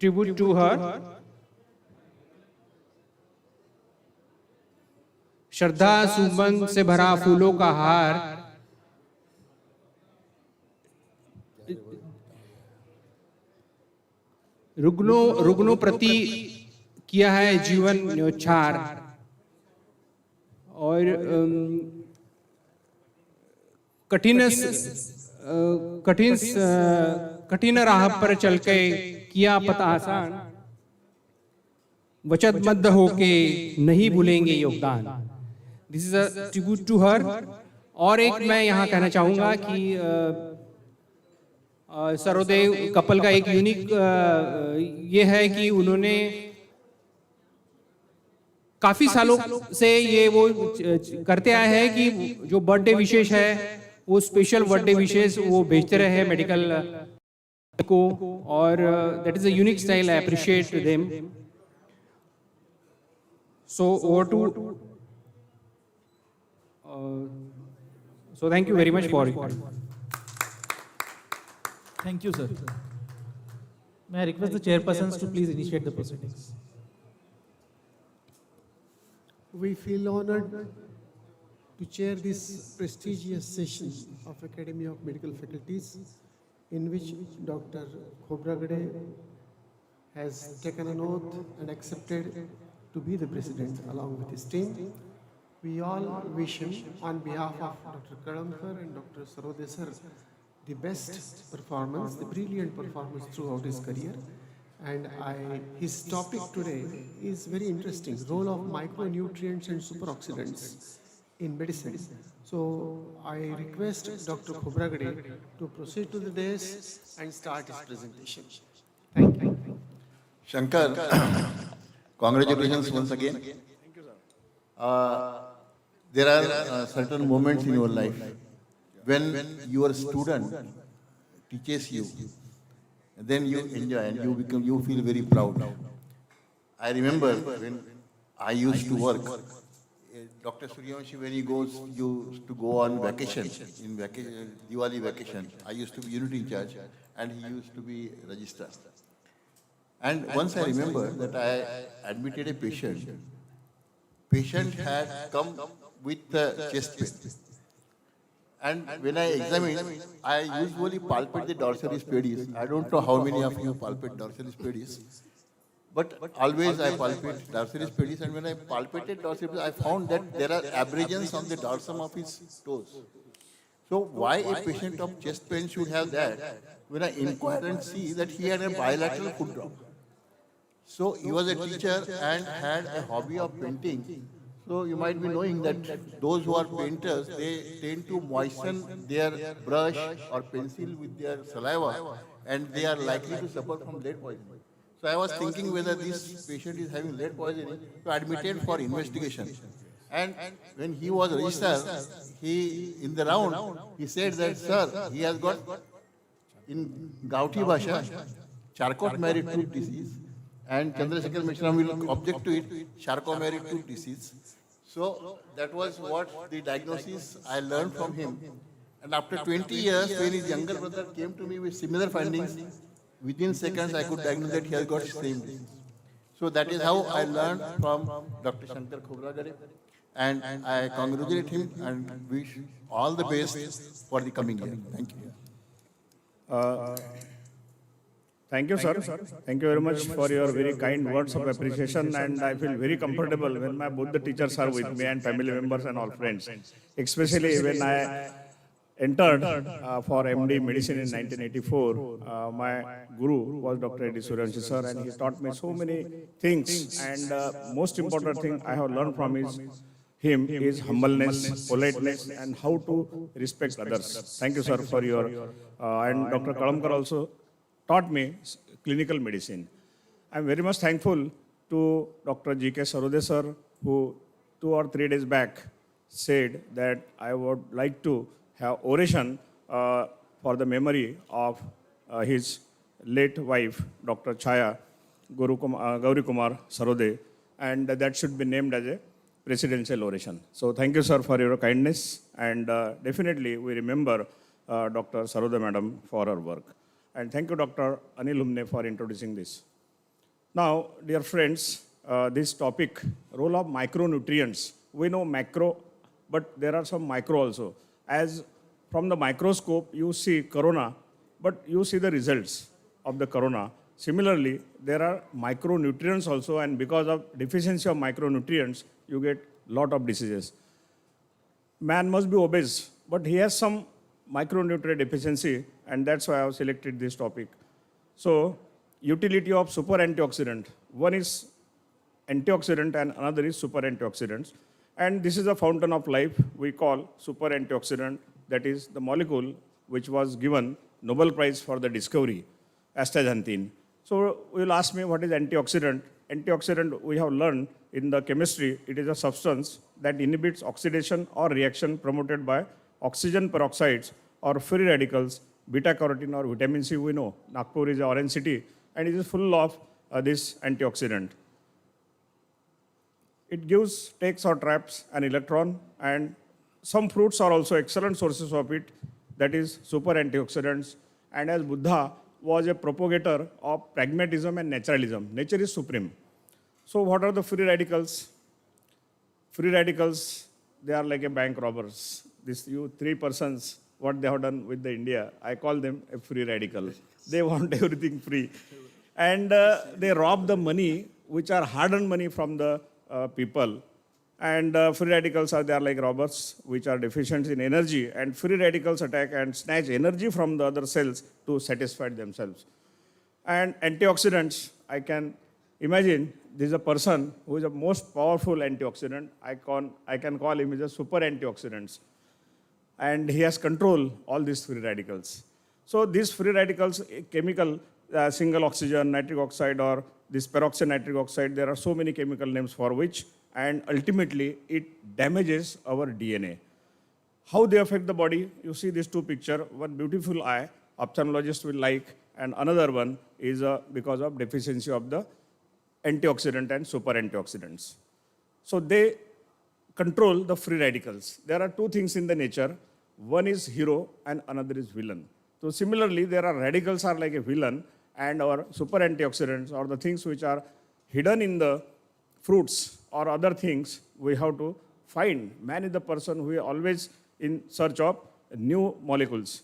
tribute to her. श्रद्धा सुमन से भरा फूलों का हार रुग्णों प्रति किया है जीवन न्योछार और कठिन राह पर चल के किया पता आसान वचनबद्ध होके नहीं भूलेंगे योगदान. This is a tribute to her. और एक मैं यहाँ कहना चाहूँगा कि सरोदेव कपल का एक यूनिक ये है कि उन्होंने काफी सालों से ये वो करते आए हैं कि जो बर्थडे विशेष है वो स्पेशल बर्थडे विशेष वो भेजते रहे मेडिकल को और that is a unique style. I appreciate them. So over to. So thank you very much for it. Thank you, sir. May I request the chairpersons to please initiate the proceedings. We feel honored to chair this prestigious session of Academy of Medical Faculties, in which Dr. Khobragade has taken an oath and accepted to be the president along with his team. We all wish him, on behalf of Dr. Kadamkar and Dr. Sarode sir, the best performance, the brilliant performance throughout his career. And his topic today is very interesting, role of micronutrients and superoxidants in medicine. So I request Dr. Khobragade to proceed to the dais and start his presentation. Thank you. Shankar, congratulations once again. Thank you, sir. There are certain moments in your life when your student teaches you, then you enjoy and you feel very proud. I remember when I used to work, Dr. Suryavanshi, when he used to go on vacation, Diwali vacation, I used to be unit in charge and he used to be registrar. And once I remember that I admitted a patient. Patient had come with chest pain. And when I examined, I usually palpate the dorsalis pedis. I don't know how many of you palpate dorsalis pedis. But always I palpate dorsalis pedis. And when I palpated dorsalis pedis, I found that there are abrasions on the dorsum of his toes. So why a patient of chest pain should have that? When I inquired and see that he had a bilateral foot drop. So he was a teacher and had a hobby of painting. So you might be knowing that those who are painters, they tend to moisten their brush or pencil with their saliva and they are likely to suffer from lead poisoning. So I was thinking whether this patient is having lead poisoning, so admitted for investigation. And when he was registered, in the round, he said that, sir, he has got, in Gauti Bhasha, Charcot-Marie tooth disease. And Chandrasekhar Mishra will object to it, Charcot-Marie tooth disease. So that was what the diagnosis I learned from him. And after 20 years, when his younger brother came to me with similar findings, within seconds I could diagnose that he has got same disease. So that is how I learned from Dr. Shankar Khobragade. And I congratulate him and wish all the best for the coming year. Thank you. Thank you, sir. Thank you very much for your very kind words of appreciation, and I feel very comfortable when my both the teachers are with me and family members and all friends, especially when I entered for MD Medicine in 1984. My guru was Dr. A.D. Suryanshi sir, and he taught me so many things. And most important thing I have learned from him is humbleness, politeness, and how to respect others. Thank you, sir, for your. And Dr. Kalamkar also taught me clinical medicine. I'm very much thankful to Dr. G.K. Sarode sir, who 2 or 3 days back said that I would like to have oration for the memory of his late wife, Dr. Chaya Gauri Kumar Sarode, and that should be named as a presidential oration. So thank you, sir, for your kindness, and definitely we remember Dr. Sarode madam for her work. And thank you, Dr. Anil Humne, for introducing this. Now, dear friends, this topic, role of micronutrients. We know macro, but there are some micro also. As from the microscope, you see corona, but you see the results of the corona. Similarly, there are micronutrients also, and because of deficiency of micronutrients, you get lot of diseases. Man must be obese, but he has some micronutrient deficiency, and that's why I have selected this topic. So, utility of super antioxidant. One is antioxidant and another is super antioxidants. And this is a fountain of life we call super antioxidant, that is the molecule which was given Nobel Prize for the discovery, astaxanthin. So you will ask me what is antioxidant. Antioxidant, we have learned in the chemistry, it is a substance that inhibits oxidation or reaction promoted by oxygen peroxides or free radicals, beta carotene or vitamin C. We know Nagpur is an orange city and it is full of this antioxidant. It takes or traps an electron, and some fruits are also excellent sources of it, that is super antioxidants. And as Buddha was a propagator of pragmatism and naturalism, nature is supreme. So what are the free radicals? Free radicals, they are like a bank robbers. You 3 persons, what they have done with the India, I call them a free radical. They want everything free. And they rob the money, which are hard-earned money from the people. And free radicals are there like robbers, which are deficient in energy. And free radicals attack and snatch energy from the other cells to satisfy themselves. And antioxidants, I can imagine this is a person who is the most powerful antioxidant. I can call him as a super antioxidants. And he has control all these free radicals. So these free radicals, chemical, single oxygen, nitric oxide, or this peroxide nitric oxide, there are so many chemical names for which, and ultimately it damages our DNA. How they affect the body? You see these two pictures, one beautiful eye, ophthalmologist will like, and another one is because of deficiency of the antioxidant and super antioxidants. So they control the free radicals. There are two things in the nature. One is hero and another is villain. So similarly, there are radicals are like a villain, and our super antioxidants or the things which are hidden in the fruits or other things, we have to find. Man is the person who is always in search of new molecules.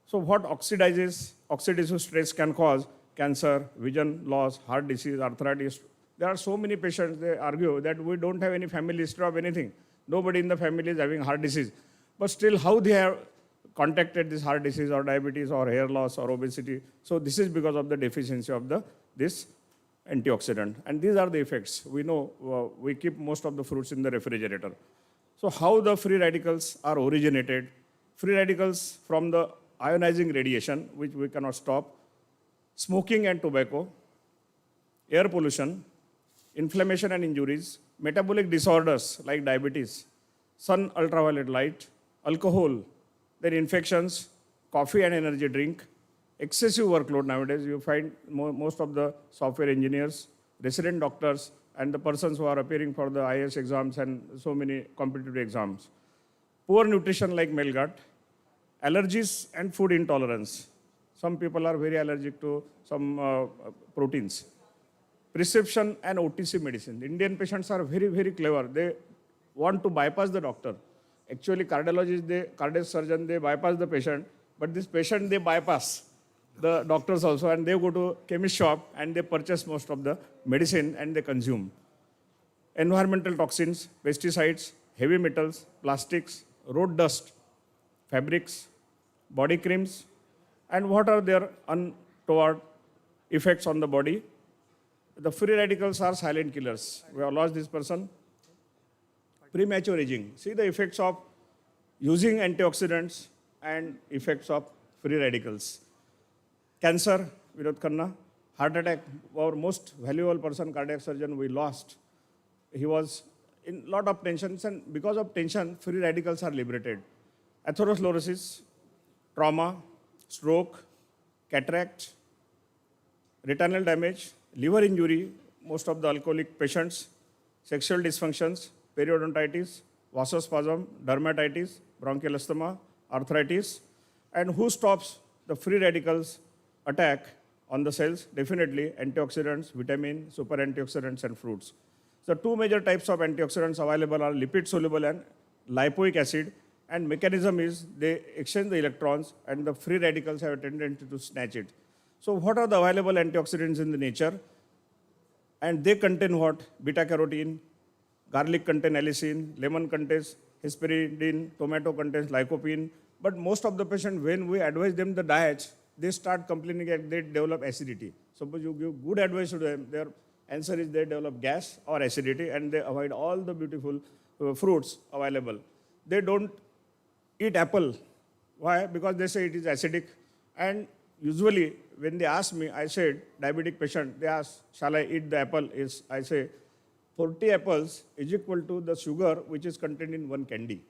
So what oxidative stress can cause cancer, vision loss, heart disease, arthritis. There are so many patients, they argue that we don't have any family history of anything. Nobody in the family is having heart disease. But still, how they have contacted this heart disease or diabetes or hair loss or obesity. So this is because of the deficiency of this antioxidant. And these are the effects. We know we keep most of the fruits in the refrigerator. So how the free radicals are originated? Free radicals from the ionizing radiation, which we cannot stop, smoking and tobacco, air pollution, inflammation and injuries, metabolic disorders like diabetes, sun ultraviolet light, alcohol, then infections, coffee and energy drink, excessive workload nowadays. You find most of the software engineers, resident doctors, and the persons who are appearing for the IAS exams and so many competitive exams. Poor nutrition like male gut, allergies and food intolerance. Some people are very allergic to some proteins. Prescription and OTC medicine. The Indian patients are very, very clever. They want to bypass the doctor. Actually, cardiologist, cardiac surgeon, they bypass the patient, but this patient they bypass. the doctors also, and they go to chemist shop and they purchase most of the medicine and they consume. Environmental toxins, pesticides, heavy metals, plastics, road dust, fabrics, body creams, and what are their untoward effects on the body? The free radicals are silent killers. We have lost this person. Premature aging. See the effects of using antioxidants and effects of free radicals. Cancer, Vinod Khanna. Heart attack, our most valuable person, cardiac surgeon, we lost. He was in lot of tensions, and because of tension, free radicals are liberated. Atherosclerosis, trauma, stroke, cataract, retinal damage, liver injury, most of the alcoholic patients, sexual dysfunctions, periodontitis, vasospasm, dermatitis, bronchial asthma, arthritis. And who stops the free radicals attack on the cells? Definitely antioxidants, vitamin, super antioxidants, and fruits. So two major types of antioxidants available are lipid soluble and lipoic acid, and mechanism is they exchange the electrons and the free radicals have a tendency to snatch it. So what are the available antioxidants in the nature? And they contain what? Beta carotene, garlic contains allicin, lemon contains hesperidin, tomato contains lycopene. But most of the patients, when we advise them the diets, they start complaining that they develop acidity. Suppose you give good advice to them, their answer is they develop gas or acidity and they avoid all the beautiful fruits available. They don't eat apple. Why? Because they say it is acidic. And usually when they ask me, I said, diabetic patient, they ask, shall I eat the apple? I say, 40 apples is equal to the sugar which is contained in one candy.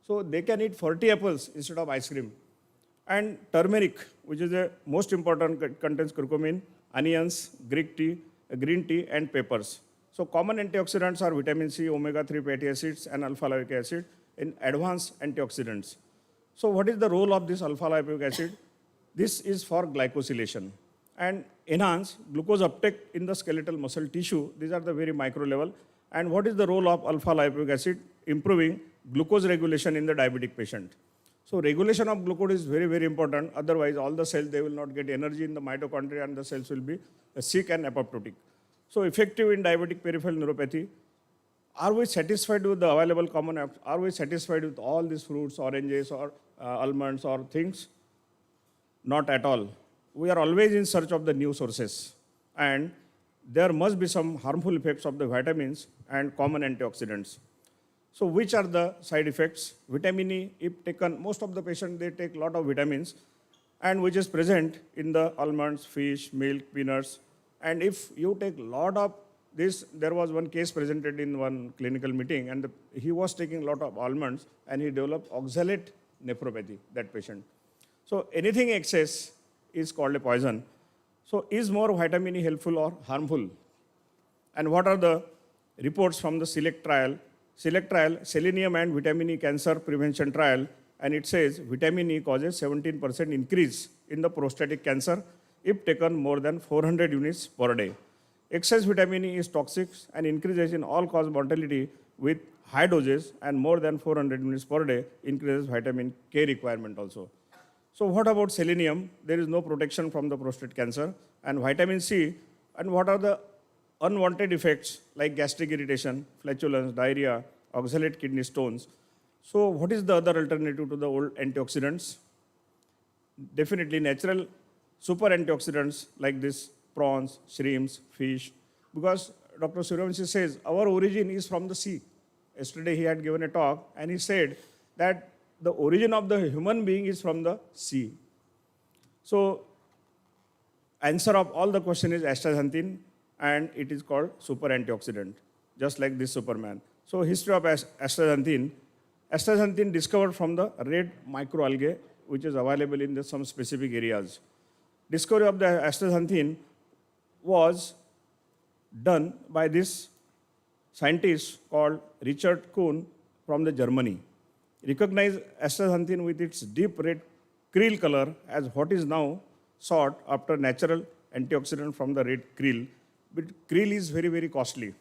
So they can eat 40 apples instead of ice cream. And turmeric, which is the most important, contains curcumin, onions, green tea, and peppers. So common antioxidants are vitamin C, omega-3 fatty acids, and alpha-lipoic acid in advanced antioxidants. So what is the role of this alpha-lipoic acid? This is for glycosylation and enhance glucose uptake in the skeletal muscle tissue. These are the very micro level. And what is the role of alpha-lipoic acid? Improving glucose regulation in the diabetic patient. So regulation of glucose is very, very important. Otherwise, all the cells, they will not get energy in the mitochondria and the cells will be sick and apoptotic. So effective in diabetic peripheral neuropathy. Are we satisfied with the available common, are we satisfied with all these fruits, oranges or almonds or things? Not at all. We are always in search of the new sources. And there must be some harmful effects of the vitamins and common antioxidants. So which are the side effects? Vitamin E, if taken, most of the patients, they take a lot of vitamins, and which is present in the almonds, fish, milk, peanuts. And if you take a lot of this, there was one case presented in one clinical meeting, and he was taking a lot of almonds, and he developed oxalate nephropathy, that patient. So anything excess is called a poison. So is more vitamin E helpful or harmful? And what are the reports from the SELECT trial? SELECT trial, selenium and vitamin E cancer prevention trial, and it says vitamin E causes 17% increase in the prostatic cancer if taken more than 400 units per day. Excess vitamin E is toxic and increases in all-cause mortality with high doses, and more than 400 units per day increases vitamin K requirement also. So what about selenium? There is no protection from the prostate cancer. And vitamin C, and what are the unwanted effects like gastric irritation, flatulence, diarrhea, oxalate kidney stones? So what is the other alternative to the old antioxidants? Definitely natural super antioxidants like this, prawns, shrimps, fish. Because Dr. Suryavanshi says our origin is from the sea. Yesterday he had given a talk and he said that the origin of the human being is from the sea. So answer of all the question is astaxanthin, and it is called super antioxidant, just like this Superman. So history of astaxanthin. Astaxanthin discovered from the red microalgae, which is available in some specific areas. Discovery of the astaxanthin was done by this scientist called Richard Kuhn from the Germany. Recognized astaxanthin with its deep red krill color as what is now sought after natural antioxidant from the red krill. But krill is very, very costly.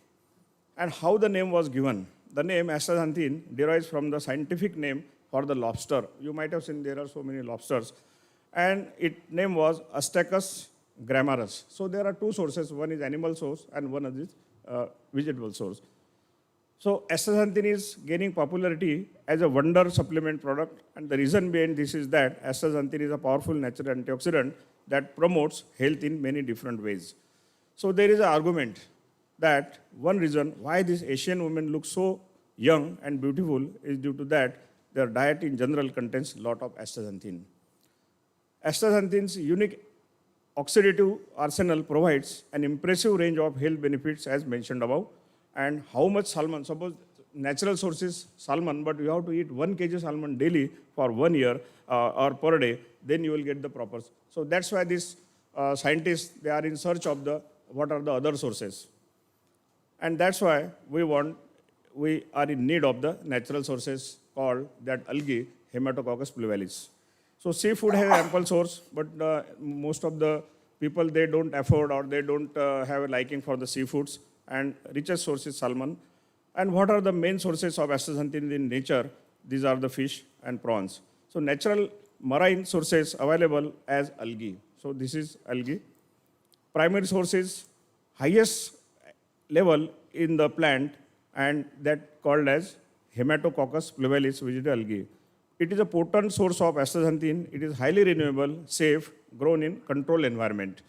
And how the name was given? The name astaxanthin derives from the scientific name for the lobster. You might have seen there are so many lobsters. and its name was Astacus gramaris. So there are two sources, one is animal source and one is vegetable source. So astaxanthin is gaining popularity as a wonder supplement product, and the reason behind this is that astaxanthin is a powerful natural antioxidant that promotes health in many different ways. So there is an argument that one reason why these Asian women look so young and beautiful is due to that their diet in general contains a lot of astaxanthin. Astaxanthin's unique oxidative arsenal provides an impressive range of health benefits as mentioned above. And how much salmon, suppose natural sources salmon, but you have to eat 1 kg salmon daily for 1 year or per day, then you will get the proper. So that's why these scientists, they are in search of what are the other sources. And that's why we are in need of the natural sources called that algae, Hematococcus pluvalis. So seafood has ample source, but most of the people, they don't afford or they don't have a liking for the seafoods, and richest source is salmon. And what are the main sources of astaxanthin in nature? These are the fish and prawns. So natural marine sources available as algae. So this is algae. Primary source is highest level in the plant, and that called as Hematococcus pluvalis vegetable algae. It is a potent source of astaxanthin. It is highly renewable, safe, grown in controlled environment.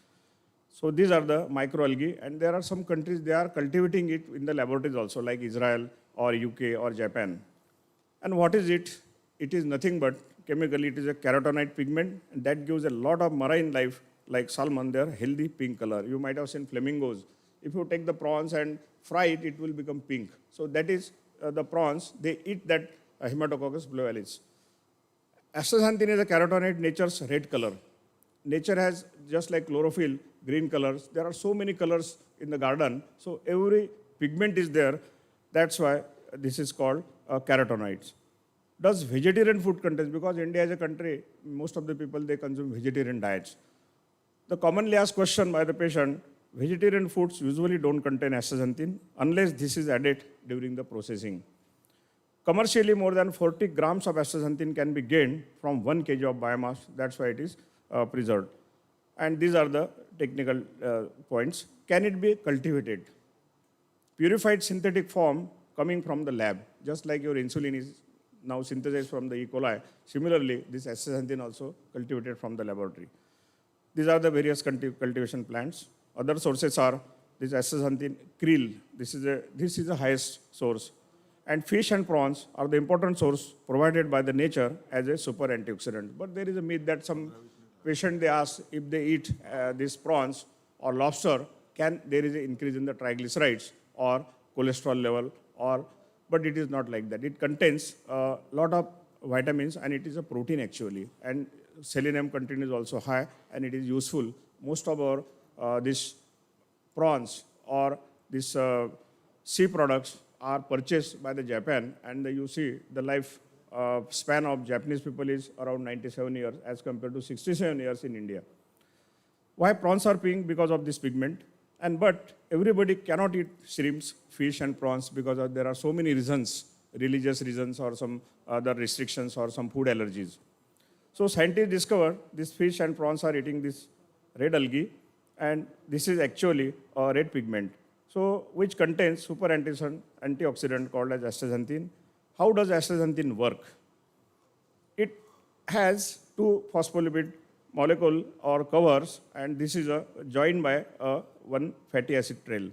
So these are the microalgae, and there are some countries, they are cultivating it in the laboratories also, like Israel or UK or Japan. And what is it? It is nothing but chemically, it is a carotenoid pigment, and that gives a lot of marine life, like salmon, they are healthy pink color. You might have seen flamingos. If you take the prawns and fry it, it will become pink. So that is the prawns, they eat that Hematococcus pluvalis. Astaxanthin is a carotenoid, nature's red color. Nature has, just like chlorophyll, green colors. There are so many colors in the garden. So every pigment is there. That's why this is called carotenoids. Does vegetarian food contain? Because India as a country, most of the people, they consume vegetarian diets. The commonly asked question by the patient, vegetarian foods usually don't contain astaxanthin unless this is added during the processing. Commercially, more than 40 grams of astaxanthin can be gained from 1 kg of biomass. That's why it is preserved. And these are the technical points. Can it be cultivated? Purified synthetic form coming from the lab, just like your insulin is now synthesized from the E. coli. Similarly, this astaxanthin also cultivated from the laboratory. These are the various cultivation plants. Other sources are this astaxanthin krill. This is the highest source. And fish and prawns are the important source provided by the nature as a super antioxidant. But there is a myth that some patient, they ask if they eat these prawns or lobster, there is an increase in the triglycerides or cholesterol level, but it is not like that. It contains a lot of vitamins, and it is a protein actually. And selenium content is also high, and it is useful. Most of our these prawns or these sea products are purchased by the Japan, and you see the life span of Japanese people is around 97 years as compared to 67 years in India. Why prawns are pink? Because of this pigment. But everybody cannot eat shrimps, fish and prawns because there are so many reasons, religious reasons or some other restrictions or some food allergies. So scientists discovered these fish and prawns are eating this red algae, and this is actually a red pigment, so which contains super antioxidant called as astaxanthin. How does astaxanthin work? It has two phospholipid molecule or covers, and this is joined by one fatty acid trail.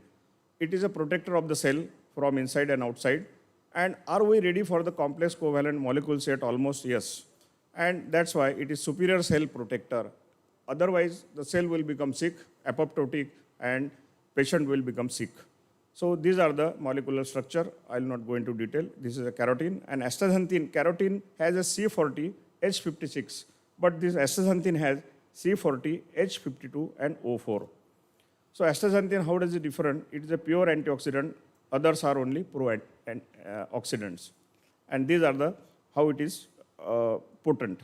It is a protector of the cell from inside and outside. And are we ready for the complex covalent molecule set? Almost yes. And that's why it is superior cell protector. Otherwise, the cell will become sick, apoptotic, and patient will become sick. So these are the molecular structure. I will not go into detail. This is a carotene. And astaxanthin, carotene has a C40, H56. But this astaxanthin has C40, H52, and O4. So astaxanthin, how does it differ? It is a pure antioxidant. Others are only pro-oxidants. And these are how it is potent.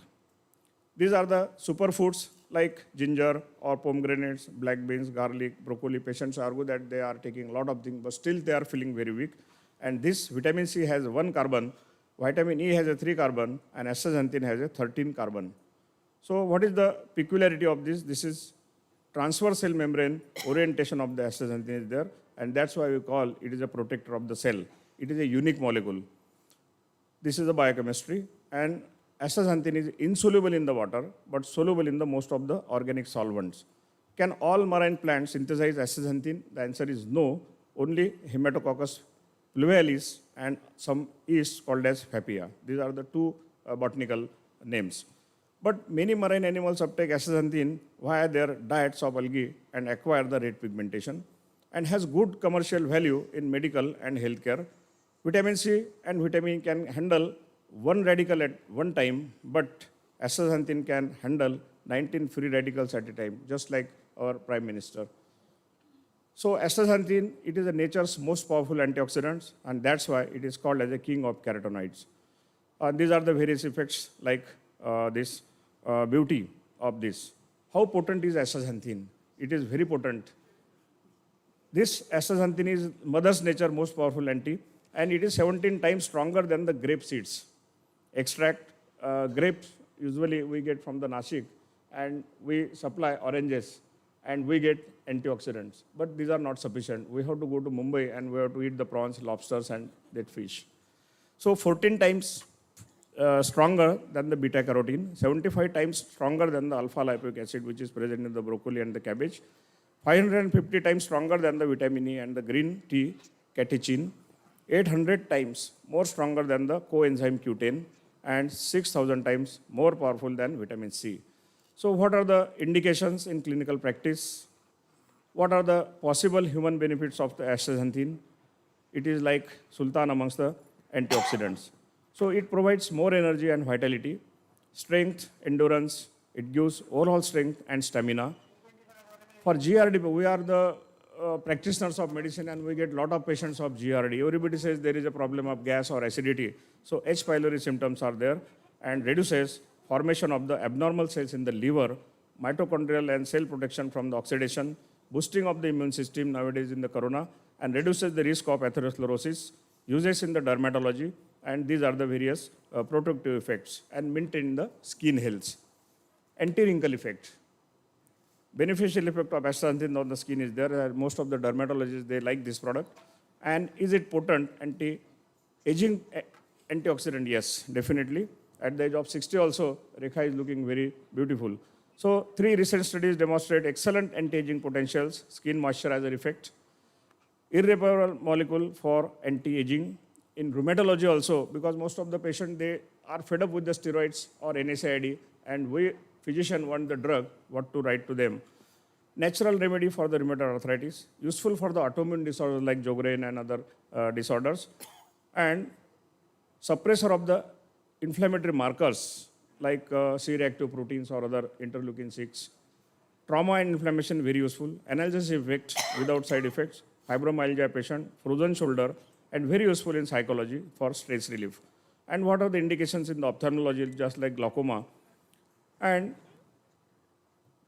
These are the superfoods like ginger or pomegranates, black beans, garlic, broccoli. Patients argue that they are taking a lot of things, but still they are feeling very weak. And this vitamin C has 1 carbon, vitamin E has a 3 carbon, and astaxanthin has a 13 carbon. So what is the peculiarity of this? This is transverse cell membrane orientation of the astaxanthin is there, and that's why we call it is a protector of the cell. It is a unique molecule. This is the biochemistry, and astaxanthin is insoluble in the water, but soluble in the most of the organic solvents. Can all marine plants synthesize astaxanthin? The answer is no. Only Hematococcus pluvialis and some yeasts called as Phapia. These are the two botanical names. But many marine animals uptake astaxanthin via their diets of algae and acquire the red pigmentation, and has good commercial value in medical and healthcare. Vitamin C and vitamin E can handle one radical at one time, but astaxanthin can handle 19 free radicals at a time, just like our Prime Minister. So astaxanthin, it is nature's most powerful antioxidant, and that's why it is called as a king of carotenoids. These are the various effects like this beauty of this. How potent is astaxanthin? It is very potent. This astaxanthin is mother's nature most powerful anti, and it is 17 times stronger than the grape seeds. Extract grapes usually we get from the Nashik, and we supply oranges, and we get antioxidants. But these are not sufficient. We have to go to Mumbai and we have to eat the prawns, lobsters, and that fish. So 14 times stronger than the beta carotene, 75 times stronger than the alpha lipoic acid, which is present in the broccoli and the cabbage, 550 times stronger than the vitamin E and the green tea catechin, 800 times more stronger than the coenzyme Q10, and 6,000 times more powerful than vitamin C. So what are the indications in clinical practice? What are the possible human benefits of the astaxanthin? It is like sultan amongst the antioxidants. So it provides more energy and vitality, strength, endurance. It gives overall strength and stamina. For GRD, we are the practitioners of medicine, and we get a lot of patients of GRD. Everybody says there is a problem of gas or acidity. So H. pylori symptoms are there, and reduces formation of the abnormal cells in the liver, mitochondrial and cell protection from the oxidation, boosting of the immune system nowadays in the corona, and reduces the risk of atherosclerosis, uses in the dermatology, and these are the various protective effects, and maintain the skin health. Anti-wrinkle effect. Beneficial effect of astaxanthin on the skin is there. Most of the dermatologists, they like this product. And is it potent anti-aging antioxidant? Yes, definitely. At the age of 60 also, Rekha is looking very beautiful. So 3 recent studies demonstrate excellent anti-aging potentials, skin moisturizer effect, irreparable molecule for anti-aging. In rheumatology also, because most of the patients, they are fed up with the steroids or NSAID, and we physician want the drug, what to write to them. Natural remedy for the rheumatoid arthritis, useful for the autoimmune disorders like Sjogren and other disorders, and suppressor of the inflammatory markers like C-reactive proteins or other interleukin-6. Trauma and inflammation, very useful. Analgesic effect without side effects. Fibromyalgia patient, frozen shoulder, and very useful in psychology for stress relief. And what are the indications in the ophthalmology, just like glaucoma and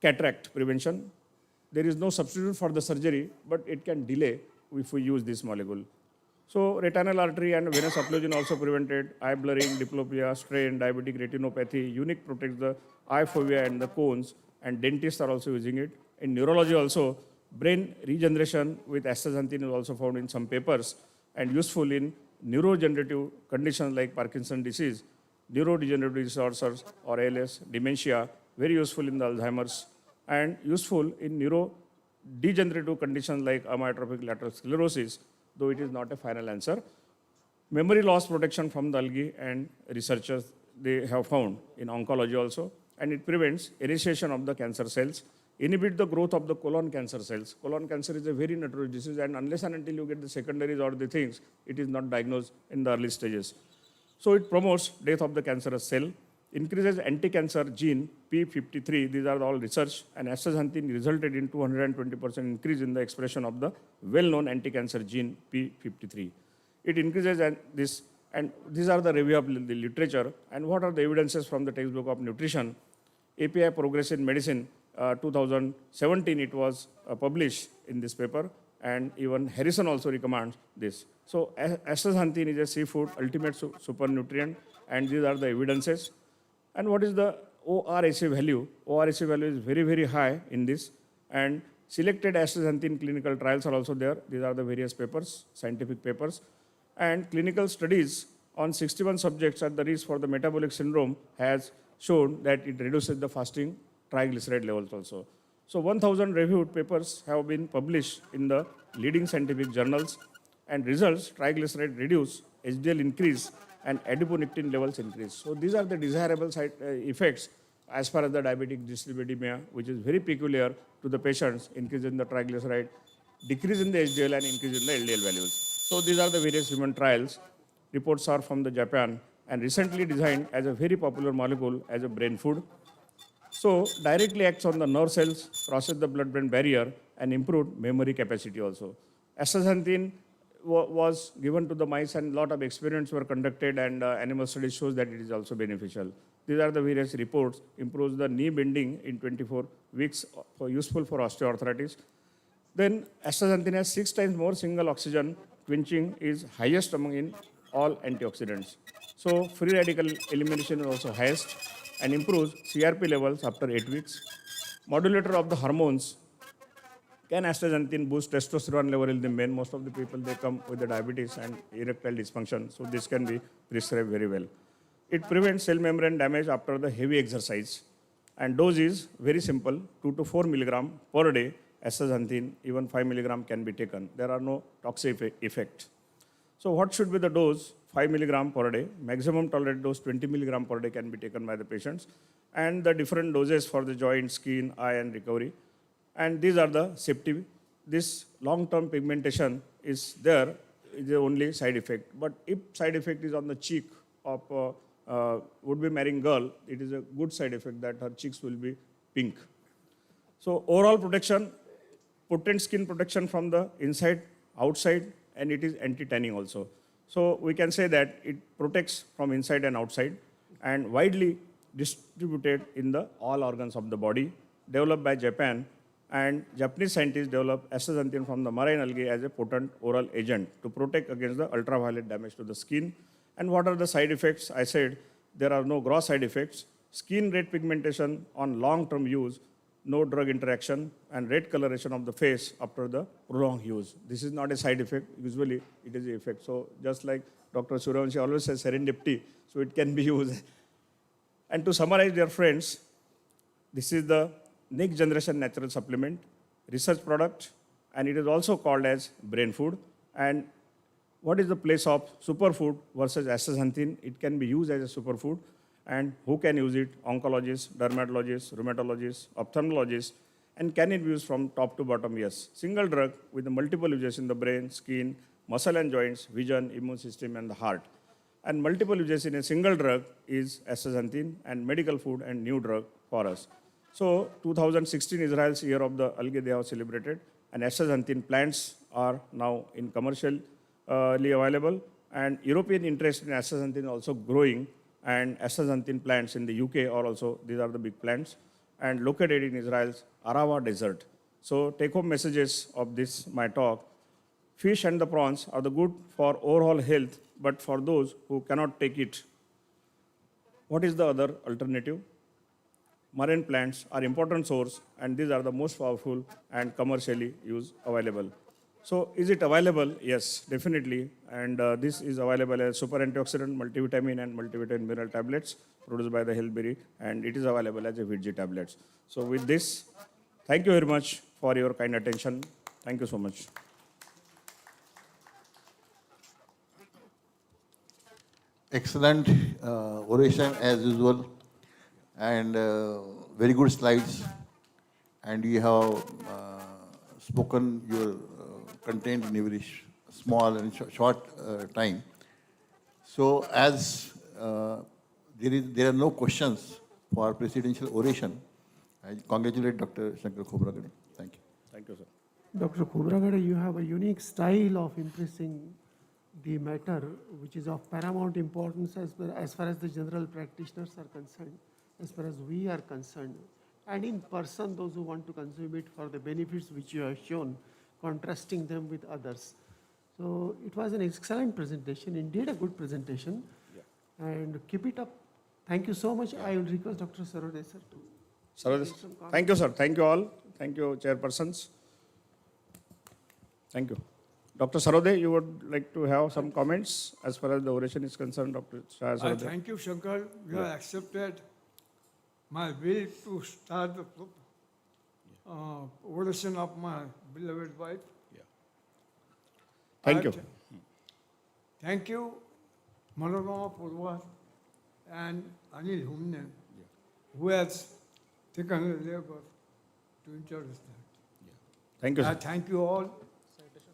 cataract prevention? There is no substitute for the surgery, but it can delay if we use this molecule. So retinal artery and venous occlusion also prevented, eye blurring, diplopia, strain, diabetic retinopathy, unique protects the eye fovea and the cones, and dentists are also using it. In neurology also, brain regeneration with astaxanthin is also found in some papers, and useful in neurodegenerative conditions like Parkinson's disease, neurodegenerative disorders or ALS, dementia, very useful in the Alzheimer's, and useful in neurodegenerative conditions like amyotrophic lateral sclerosis, though it is not a final answer. Memory loss protection from the algae, and researchers, they have found in oncology also, and it prevents initiation of the cancer cells, inhibit the growth of the colon cancer cells. Colon cancer is a very notorious disease, and unless and until you get the secondaries or the things, it is not diagnosed in the early stages. So it promotes death of the cancerous cell, increases anti-cancer gene P53. These are all research, and astaxanthin resulted in 220% increase in the expression of the well-known anti-cancer gene P53. It increases this, and these are the review of the literature, and what are the evidences from the textbook of nutrition. API Progress in Medicine, 2017 it was published in this paper, and even Harrison also recommends this. So astaxanthin is a seafood ultimate super nutrient, and these are the evidences. And what is the ORSA value is very, very high in this, and selected astaxanthin clinical trials are also there. These are the various papers, scientific papers, and clinical studies on 61 subjects at the risk for the metabolic syndrome has shown that it reduces the fasting triglyceride levels also. So 1,000 reviewed papers have been published in the leading scientific journals, and results, triglyceride reduce, HDL increase, and adiponectin levels increase. So these are the desirable side effects as far as the diabetic dyslipidemia, which is very peculiar to the patients, increase in the triglyceride, decrease in the HDL, and increase in the LDL values. So these are the various human trials. Reports are from the Japan and recently designed as a very popular molecule as a brain food. So directly acts on the nerve cells, crosses the blood-brain barrier, and improved memory capacity also. Astaxanthin was given to the mice, and a lot of experiments were conducted, and animal studies shows that it is also beneficial. These are the various reports. Improves the knee bending in 24 weeks, useful for osteoarthritis. Then astaxanthin has 6 times more single oxygen quenching, is highest among in all antioxidants. So free radical elimination is also highest, and improves CRP levels after 8 weeks. Modulator of the hormones. Can astaxanthin boost testosterone level in the men? Most of the people, they come with the diabetes and erectile dysfunction, so this can be prescribed very well. It prevents cell membrane damage after the heavy exercise, and dose is very simple, 2 to 4 milligram per day. Astaxanthin, even 5 milligram can be taken. There are no toxic effects. So what should be the dose? 5 milligram per day. Maximum tolerated dose 20 milligram per day can be taken by the patients, and the different doses for the joint, skin, eye, and recovery. And these are the safety. This long-term pigmentation is there, is the only side effect. But if side effect is on the cheek of would-be marrying girl, it is a good side effect that her cheeks will be pink. So overall protection, potent skin protection from the inside, outside, and it is anti-tanning also. So we can say that it protects from inside and outside, and widely distributed in the all organs of the body, developed by Japan, and Japanese scientists developed astaxanthin from the marine algae as a potent oral agent to protect against the ultraviolet damage to the skin. And what are the side effects? I said there are no gross side effects. Skin red pigmentation on long-term use, no drug interaction, and red coloration of the face after the prolonged use. This is not a side effect. Usually it is an effect. So just like Dr. Suryavanshi always says serendipity, so it can be used. And to summarize, dear friends, this is the next generation natural supplement, research product, and it is also called as brain food. And what is the place of superfood versus astaxanthin? It can be used as a superfood. And who can use it? Oncologists, dermatologists, rheumatologists, ophthalmologists. And can it be used from top to bottom? Yes. Single drug with the multiple uses in the brain, skin, muscle and joints, vision, immune system, and the heart. And multiple uses in a single drug is astaxanthin, and medical food and new drug for us. So 2016 Israel's year of the algae they have celebrated, and astaxanthin plants are now in commercially available, and European interest in astaxanthin is also growing, and astaxanthin plants in the UK are also, these are the big plants, and located in Israel's Arava desert. So take home messages of this, my talk. Fish and the prawns are the good for overall health, but for those who cannot take it, what is the other alternative? Marine plants are important source, and these are the most powerful and commercially used available. So is it available? Yes, definitely. And this is available as super antioxidant, multivitamin, and multivitamin mineral tablets produced by the Hillberry, and it is available as a VG tablets. So with this, thank you very much for your kind attention. Thank you so much. Excellent oration as usual, and very good slides, and you have spoken your content in a very small and short time. So as there are no questions for presidential oration, I congratulate Dr. Shankar Khobragade. Thank you. Thank you, sir. Dr. Khobragade, you have a unique style of impressing the matter, which is of paramount importance as far as the general practitioners are concerned, as far as we are concerned, and in person, those who want to consume it for the benefits which you have shown, contrasting them with others. So it was an excellent presentation, indeed a good presentation, and keep it up Thank you so much. I will request Dr. Sarode sir to. Saroj, thank you, sir. Thank you all. Thank you, chairpersons. Thank you. Dr. Sarode, you would like to have some comments as far as the oration is concerned, Dr. Chaya Sarode? Thank you, Shankar. You have accepted my will to start the oration of my beloved wife. Thank you. Thank you, Manorama Purva and Anil Humne, who has taken the labor to introduce that. Thank you, sir. Thank you all,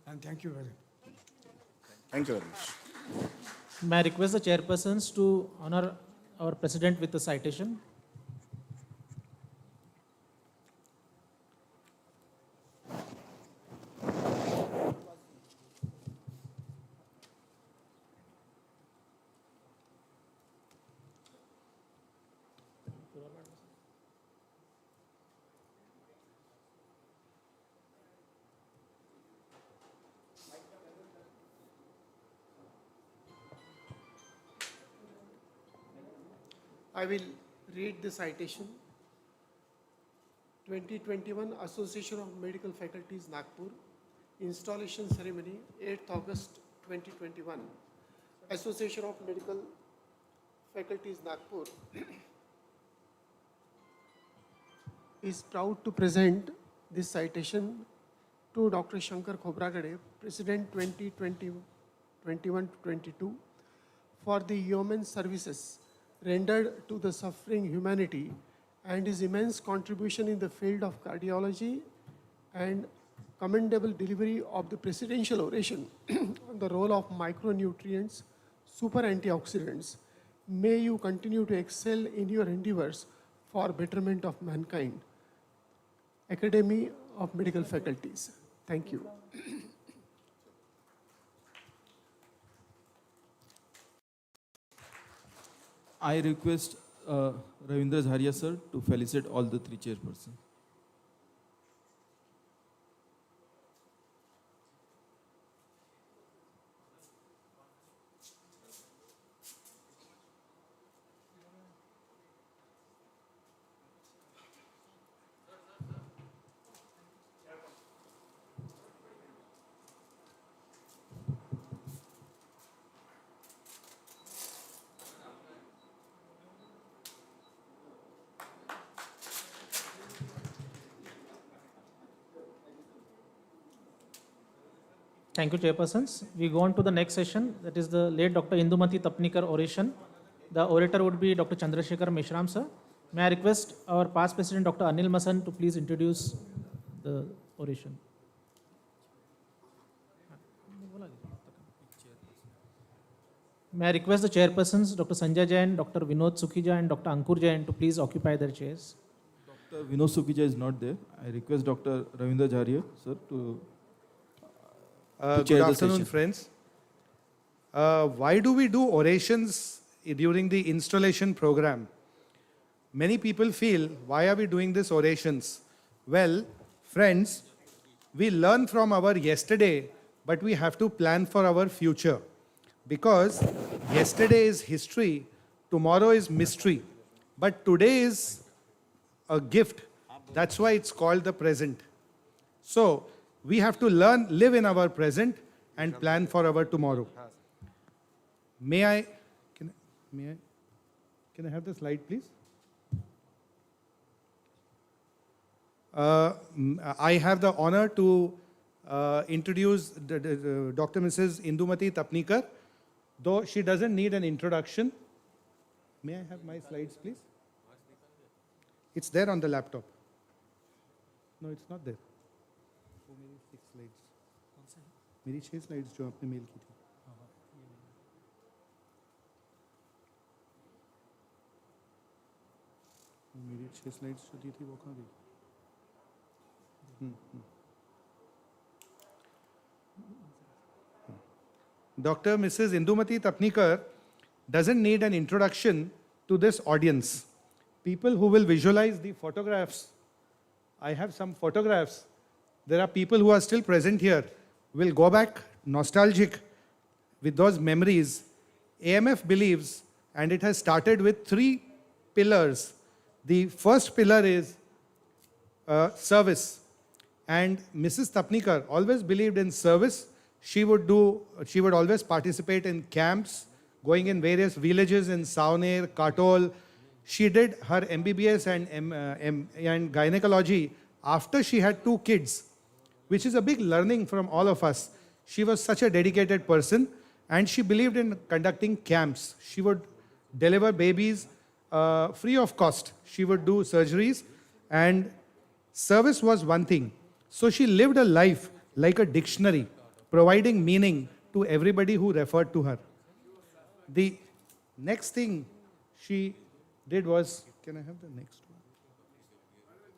and thank you very much. Thank you very much. May I request the chairpersons to honor our president with the citation? I will read the citation. 2021 Association of Medical Faculties Nagpur, installation ceremony 8th August 2021. Association of Medical Faculties Nagpur is proud to present this citation to Dr. Shankar Khobragade, President 2021-22, for the yeoman services rendered to the suffering humanity and his immense contribution in the field of cardiology and commendable delivery of the presidential oration on the role of micronutrients, super antioxidants. May you continue to excel in your endeavors for betterment of mankind. Academy of Medical Faculties. Thank you. I request Ravindra Jharia sir to felicitate all the three chairpersons. Thank you, chairpersons. We go on to the next session. That is the late Dr. Indumati Tapnikar oration. The orator would be Dr. Chandrasekhar Meshram, sir. May I request our past president, Dr. Anil Masan, to please introduce the oration. May I request the chairpersons, Dr. Sanjay Jain, Dr. Vinod Sukhija, and Dr. Ankur Jain, to please occupy their chairs. Dr. Vinod Sukhija is not there. I request Dr. Ravindra Jharia sir to Good chair the afternoon, session. friends. Why do we do orations during the installation program? Many people feel, why are we doing this orations? Well, friends, we learn from our yesterday, but we have to plan for our future. Because yesterday is history, tomorrow is mystery, but today is a gift. That's why it's called the present. So, we have to live in our present and plan for our tomorrow. Can I have the slide, please? I have the honor to introduce Dr. Mrs. Indumati Tapnikar, though she doesn't need an introduction. May I have my slides, please? It's there on the laptop. No, it's not there. मेरी 6 slides मेरी 6 slides जो आपने mail की थी मेरी 6 slides जो दी थी वो कहाँ गई Dr. Mrs. Indumati Tapnikar doesn't need an introduction to this audience. People who will visualize the photographs, I have some photographs. There are people who are still present here, will go back nostalgic with those memories. AMF believes and it has started with 3 pillars. The first pillar is service. And Mrs. Tapnikar always believed in service. She would always participate in camps, going in various villages in Saoner, Katol. She did her MBBS and gynecology after she had 2 kids, which is a big learning from all of us. She was such a dedicated person, and she believed in conducting camps. She would deliver babies free of cost. She would do surgeries, and service was one thing. So she lived a life like a dictionary, providing meaning to everybody who referred to her. The next thing she did was, can I have the next one?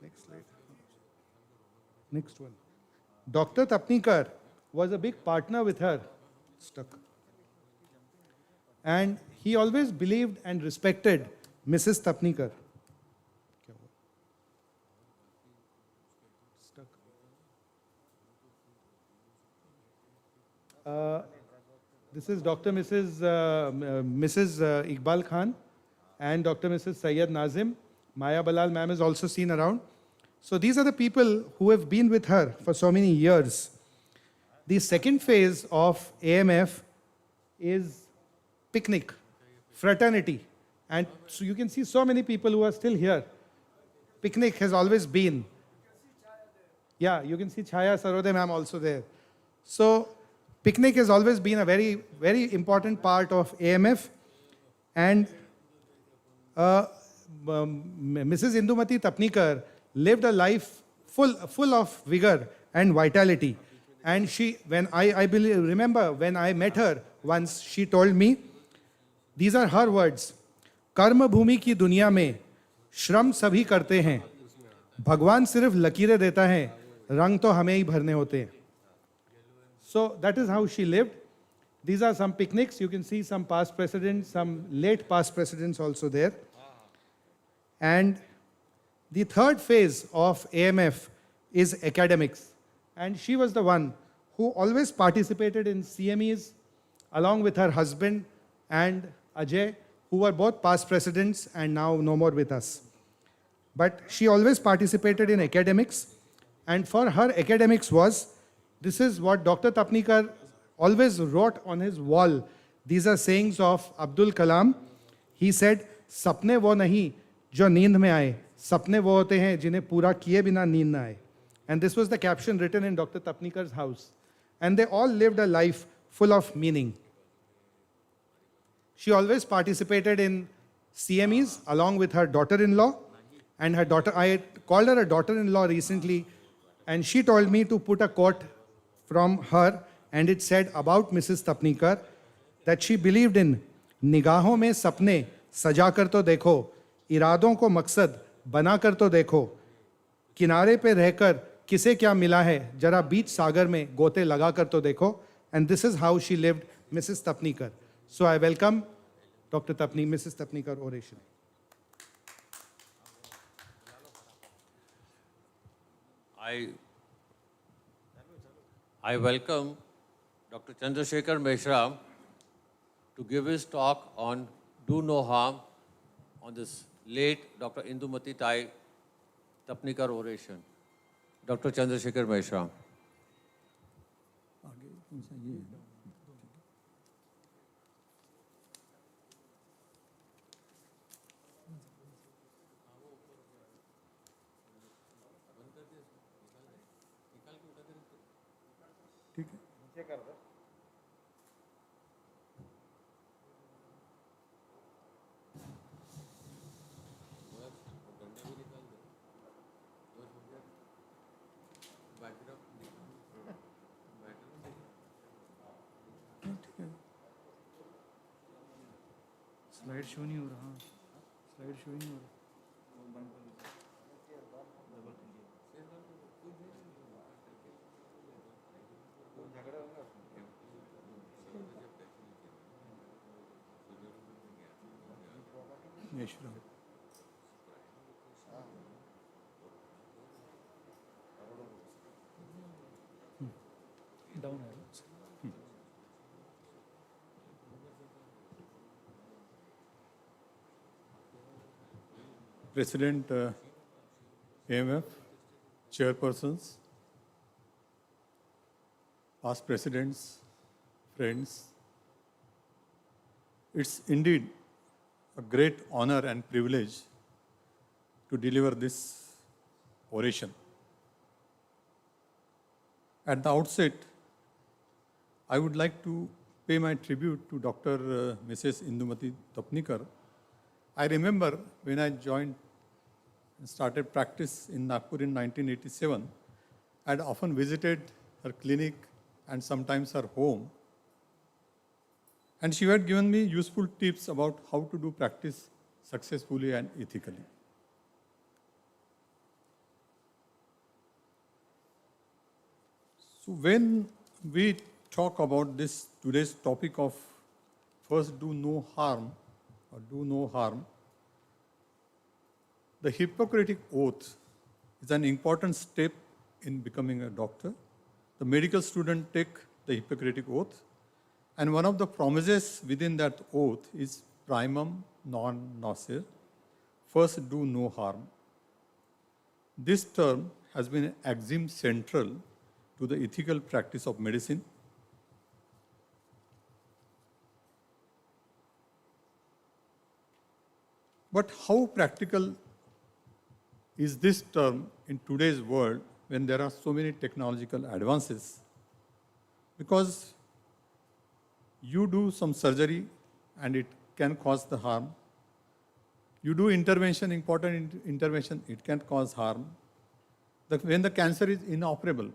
Next slide. Next one. Dr. Tapnikar was a big partner with her. Stuck. And he always believed and respected Mrs. Tapnikar. This is Dr. Mrs. Iqbal Khan and Dr. Mrs. Syed Nazim. Maya Balal ma'am is also seen around. So these are the people who have been with her for so many years. The second phase of AMF is picnic, fraternity. And so you can see so many people who are still here. Picnic has always been. Yeah, you can see Chaya Sarode ma'am also there. So picnic has always been a very, very important part of AMF. And Mrs. Indumati Tapnikar lived a life full of vigor and vitality. And she, when remember when I met her once, she told me, these are her words, कर्म भूमि की दुनिया में श्रम सभी करते हैं, भगवान सिर्फ लकीरें देता है, रंग तो हमें ही भरने होते हैं. So that is how she lived. These are some picnics. You can see some past presidents, some late past presidents also there. And the third phase of AMF is academics. And she was the one who always participated in CMEs along with her husband and Ajay, who were both past presidents and now no more with us. But she always participated in academics. And for her, academics was, this is what Dr. Tapnikar always wrote on his wall. These are sayings of Abdul Kalam. He said, "Sapne wo nahi jo neend mein aaye, sapne wo hote hain jinhe pura kiye bina neend na aaye." And this was the caption written in Dr. Tapnikar's house. And they all lived a life full of meaning. She always participated in CMEs along with her daughter-in-law. And her daughter, I called her a daughter-in-law recently, and she told me to put a quote from her, and it said about Mrs. Tapnikar that she believed in निगाहों में सपने सजा कर तो देखो, इरादों को मकसद बना कर तो देखो, किनारे पे रहकर किसे क्या मिला है, जरा बीच सागर में गोते लगा कर तो देखो. And this is how she lived, Mrs. Tapnikar. So I welcome Dr. Mrs. Tapnikar oration. I welcome Dr. Chandrasekhar Meshra to give his talk on Do No Harm on this late Dr. Indumati Tai Tapnikar oration. Dr. Chandrasekhar Meshra. Slide show नहीं हो रहा. Slide show नहीं हो रहा. Down है. President, AMF, chairpersons, past presidents, friends, it's indeed a great honor and privilege to deliver this oration. At the outset, I would like to pay my tribute to Dr. Mrs. Indumati Tapnikar. I remember when I joined and started practice in Nagpur in 1987, I had often visited her clinic and sometimes her home. And she had given me useful tips about how to do practice successfully and ethically. So when we talk about this today's topic of first do no harm or do no harm, the Hippocratic Oath is an important step in becoming a doctor. The medical student take the Hippocratic Oath, and one of the promises within that oath is primum non nocere, first do no harm. This term has been an axiom central to the ethical practice of medicine. But how practical is this term in today's world when there are so many technological advances? Because you do some surgery and it can cause the harm. You do intervention, important intervention, it can cause harm. When the cancer is inoperable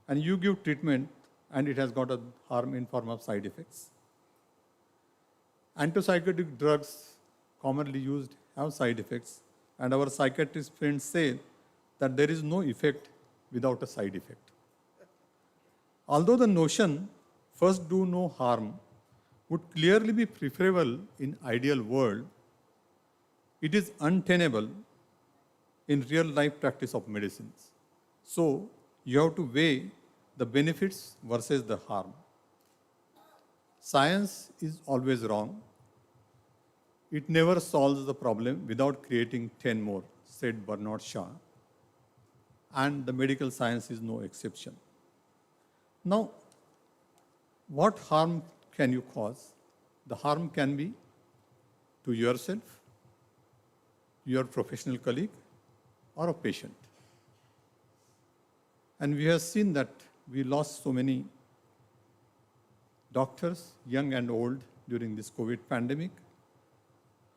and you give treatment and it has got a harm in form of side effects. Antipsychotic drugs commonly used have side effects, and our psychiatrist friends say that there is no effect without a side effect. Although the notion first do no harm would clearly be preferable in ideal world, it is untenable in real life practice of medicines. So you have to weigh the benefits versus the harm. Science is always wrong. It never solves the problem without creating 10 more, said Bernard Shaw. And the medical science is no exception. Now, what harm can you cause? The harm can be to yourself, your professional colleague, or a patient. And we have seen that we lost so many doctors, young and old, during this COVID pandemic.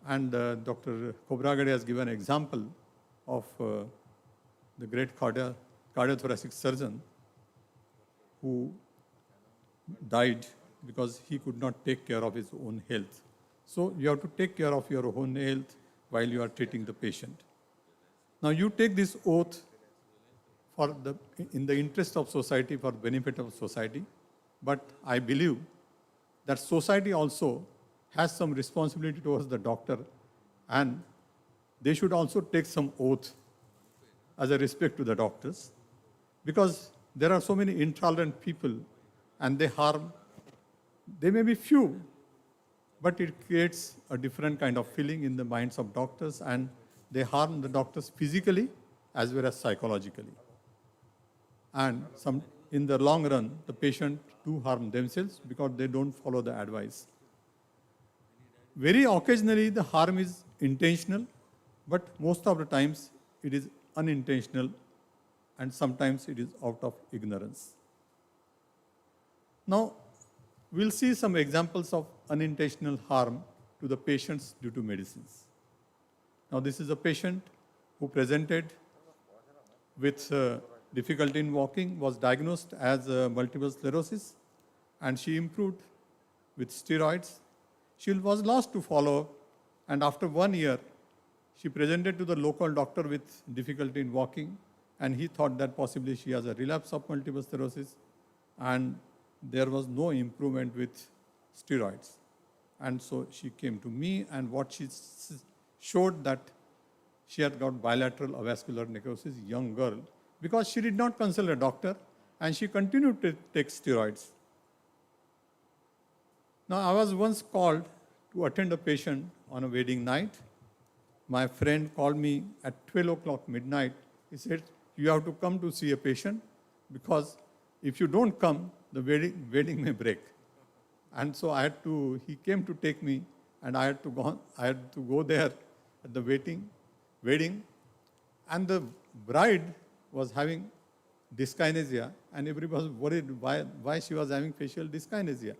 And Dr. Khobragade has given an example of the great cardiothoracic surgeon who died because he could not take care of his own health. So you have to take care of your own health while you are treating the patient. Now you take this oath in the interest of society, for benefit of society, but I believe that society also has some responsibility towards the doctor, and they should also take some oath as a respect to the doctors, because there are so many intolerant people and they may be few, but it creates a different kind of feeling in the minds of doctors, and they harm the doctors physically as well as psychologically. And in the long run, the patient do harm themselves because they don't follow the advice. Very occasionally, the harm is intentional, but most of the times it is unintentional, and sometimes it is out of ignorance. Now, we'll see some examples of unintentional harm to the patients due to medicines. Now, this is a patient who presented with difficulty in walking, was diagnosed as multiple sclerosis, and she improved with steroids. She was lost to follow, and after 1 year, she presented to the local doctor with difficulty in walking, and he thought that possibly she has a relapse of multiple sclerosis, and there was no improvement with steroids. And so she came to me, and what she showed that she had got bilateral avascular necrosis, young girl, because she did not consult a doctor, and she continued to take steroids. Now, I was once called to attend a patient on a wedding night. my friend called me at 12 o'clock midnight. He said, you have to come to see a patient because if you don't come, the wedding may break. And so he came to take me and I had to go there at the wedding. And the bride was having dyskinesia and everybody was worried why she was having facial dyskinesia.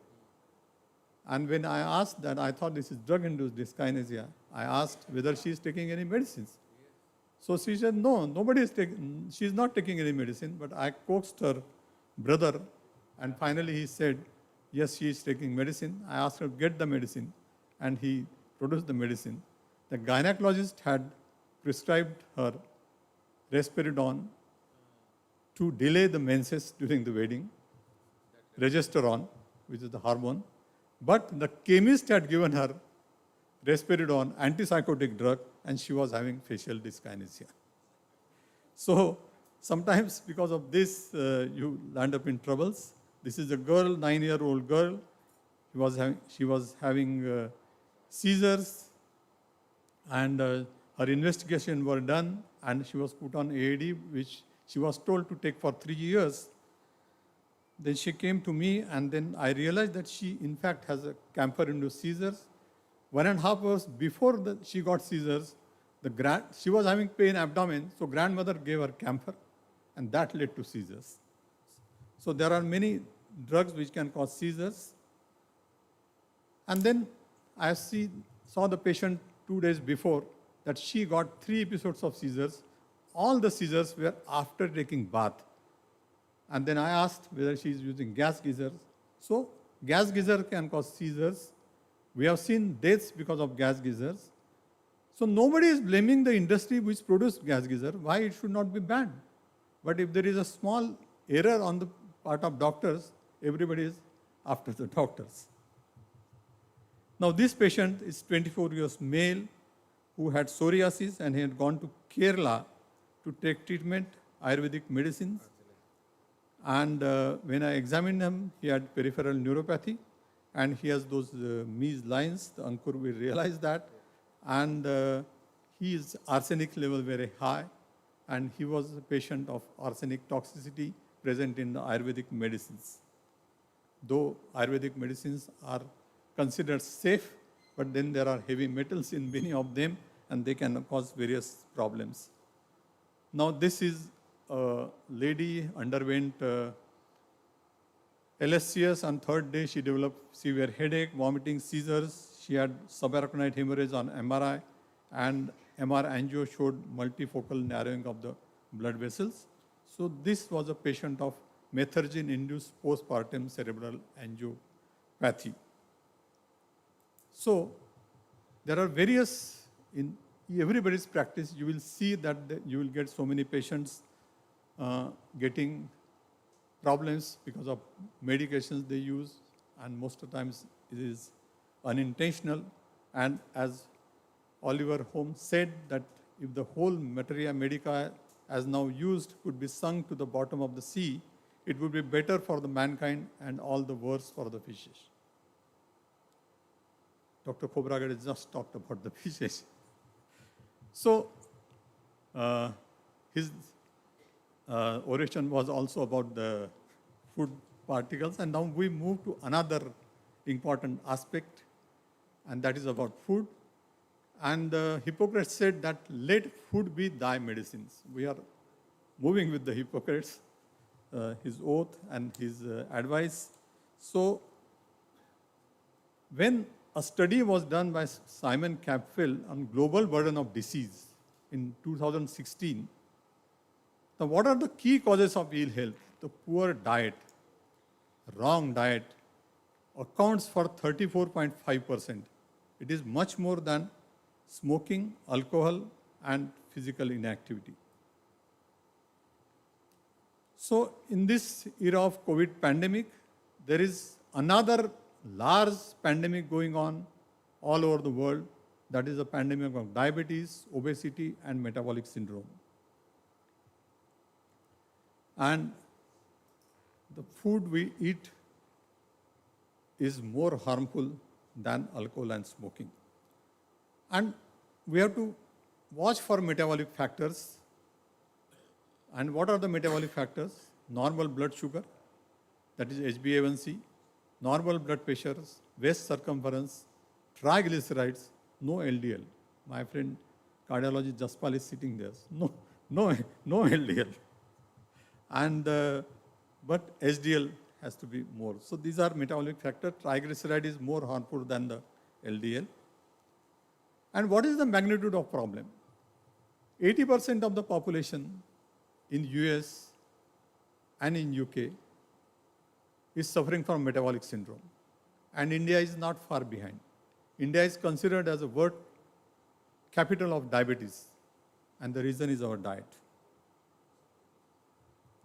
And when I asked that, I thought this is drug-induced dyskinesia. I asked whether she is taking any medicines. So she said, no, she's not taking any medicine, but I coaxed her brother and finally he said, yes, she is taking medicine. I asked her to get the medicine and he produced the medicine. The gynecologist had prescribed her risperidone to delay the menses during the wedding, progesterone, which is the hormone. But the chemist had given her risperidone, antipsychotic drug, and she was having facial dyskinesia. So sometimes because of this, you land up in troubles. This is a girl, 9-year-old girl. She was having seizures, and her investigation were done, and she was put on AED, which she was told to take for 3 years. Then she came to me, and then I realized that she, in fact, has a camphor-induced seizures. 1.5 hours before she got seizures, she was having pain abdomen, so grandmother gave her camphor, and that led to seizures. So there are many drugs which can cause seizures. And then I saw the patient 2 days before that she got 3 episodes of seizures. All the seizures were after taking bath. And then I asked whether she is using gas geysers. So gas geyser can cause seizures. We have seen deaths because of gas geysers. So nobody is blaming the industry which produced gas geyser, why it should not be banned. But if there is a small error on the part of doctors, everybody is after the doctors. Now this patient is 24 years male who had psoriasis and he had gone to Kerala to take treatment, Ayurvedic medicines. And when I examined him, he had peripheral neuropathy and he has those Mies lines, the Ankur, we realized that. And his arsenic level very high and he was a patient of arsenic toxicity present in the Ayurvedic medicines. Though Ayurvedic medicines are considered safe, but then there are heavy metals in many of them and they can cause various problems. Now this is a lady underwent LSCS. On 3rd day she developed severe headache, vomiting, seizures. She had subarachnoid hemorrhage on MRI and MR angio showed multifocal narrowing of the blood vessels. So this was a patient of methergine-induced postpartum cerebral angiopathy. So there are various, in everybody's practice, you will see that you will get so many patients getting problems because of medications they use, and most of the times it is unintentional. And as Oliver Holmes said, that if the whole materia medica as now used could be sunk to the bottom of the sea, it would be better for the mankind and all the worse for the fishes. Dr. Khobragade just talked about the fishes. So his oration was also about the food particles, and now we move to another important aspect, and that is about food. And Hippocrates said that let food be thy medicines. We are moving with the Hippocrates, his oath and his advice. So when a study was done by Simon Campbell on global burden of disease in 2016, now what are the key causes of ill health? The poor diet, wrong diet, accounts for 34.5%. It is much more than smoking, alcohol, and physical inactivity. So in this era of COVID pandemic, there is another large pandemic going on all over the world. That is a pandemic of diabetes, obesity, and metabolic syndrome. And the food we eat is more harmful than alcohol and smoking. And we have to watch for metabolic factors. And what are the metabolic factors? Normal blood sugar, that is HbA1c, normal blood pressures, waist circumference, triglycerides, no LDL. My friend cardiologist Jaspal is sitting there. No LDL. And but HDL has to be more. So these are metabolic factors. Triglyceride is more harmful than the LDL. And what is the magnitude of problem? 80% of the population in US and in UK is suffering from metabolic syndrome. And India is not far behind. India is considered as a world capital of diabetes. And the reason is our diet.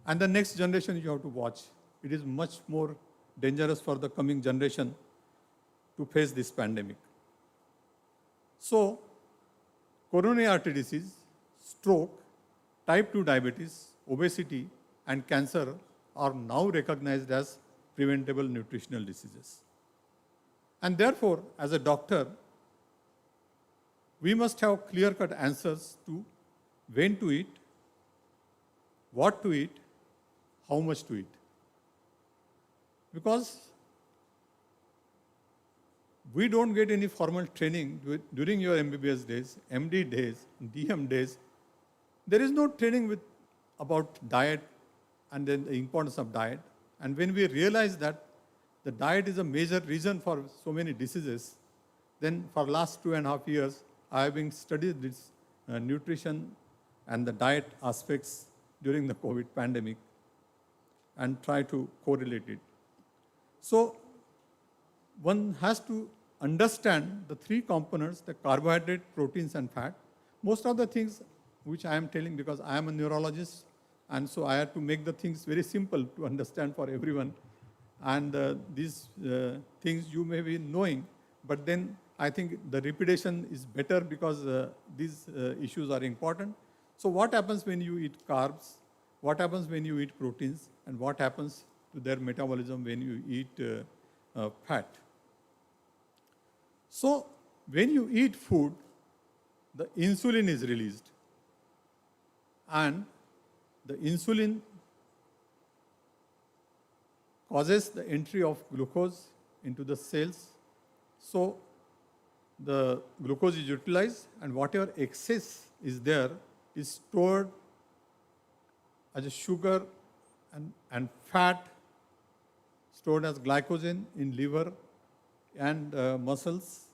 And the next generation you have to watch. It is much more dangerous for the coming generation to face this pandemic. So, coronary artery disease, stroke, type 2 diabetes, obesity, and cancer are now recognized as preventable nutritional diseases. And therefore, as a doctor, we must have clear-cut answers to when to eat, what to eat, how much to eat. Because we don't get any formal training during your MBBS days, MD days, DM days. There is no training about diet and then the importance of diet. And when we realize that the diet is a major reason for so many diseases, then for last 2.5 years, I have been studying this nutrition and the diet aspects during the COVID pandemic and try to correlate it. So one has to understand the three components, the carbohydrate, proteins, and fat. Most of the things which I am telling, because I am a neurologist, and so I have to make the things very simple to understand for everyone. And these things you may be knowing, but then I think the repetition is better because these issues are important. So what happens when you eat carbs? What happens when you eat proteins? And what happens to their metabolism when you eat fat? So when you eat food, the insulin is released. And the insulin causes the entry of glucose into the cells. So the glucose is utilized, and whatever excess is there is stored as a sugar and fat, stored as glycogen in liver and muscles.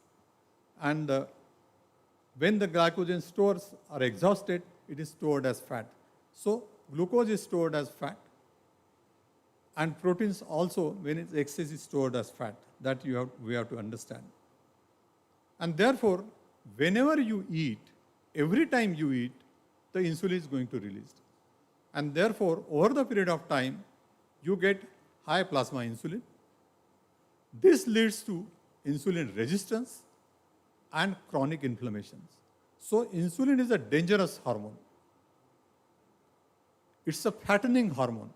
And when the glycogen stores are exhausted, it is stored as fat. So glucose is stored as fat. And proteins also, when its excess, is stored as fat. That we have to understand. And therefore, whenever you eat, every time you eat, the insulin is going to release. And therefore, over the period of time, you get high plasma insulin. This leads to insulin resistance and chronic inflammations. So insulin is a dangerous hormone. It's a fattening hormone.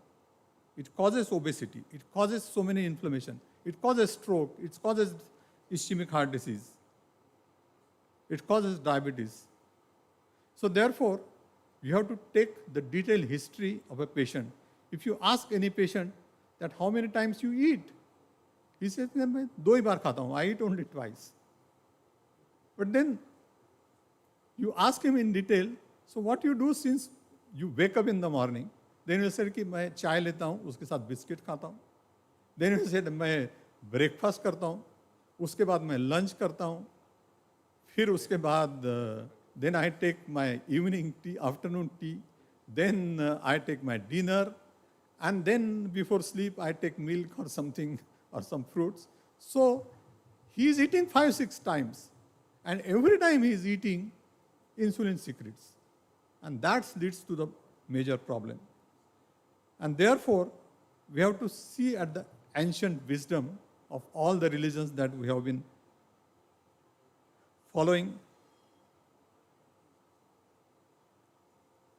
It causes obesity. It causes so many inflammation. It causes stroke. It causes ischemic heart disease. It causes diabetes. So therefore, you have to take the detailed history of a patient. If you ask any patient that how many times you eat, he says, "मैं 2 ही बार खाता हूँ. I eat only twice." But then you ask him in detail, so what you do since you wake up in the morning? Then you say कि मैं चाय लेता हूँ, उसके साथ बिस्किट खाता हूँ. Then you say मैं ब्रेकफास्ट करता हूँ, उसके बाद मैं लंच करता हूँ, फिर उसके बाद then I take my evening tea, afternoon tea, then I take my dinner, and then before sleep I take milk or something or some fruits. So he is eating 5-6 times, and every time he is eating, insulin secretes, and that leads to the major problem. And therefore, we have to see at the ancient wisdom of all the religions that we have been following.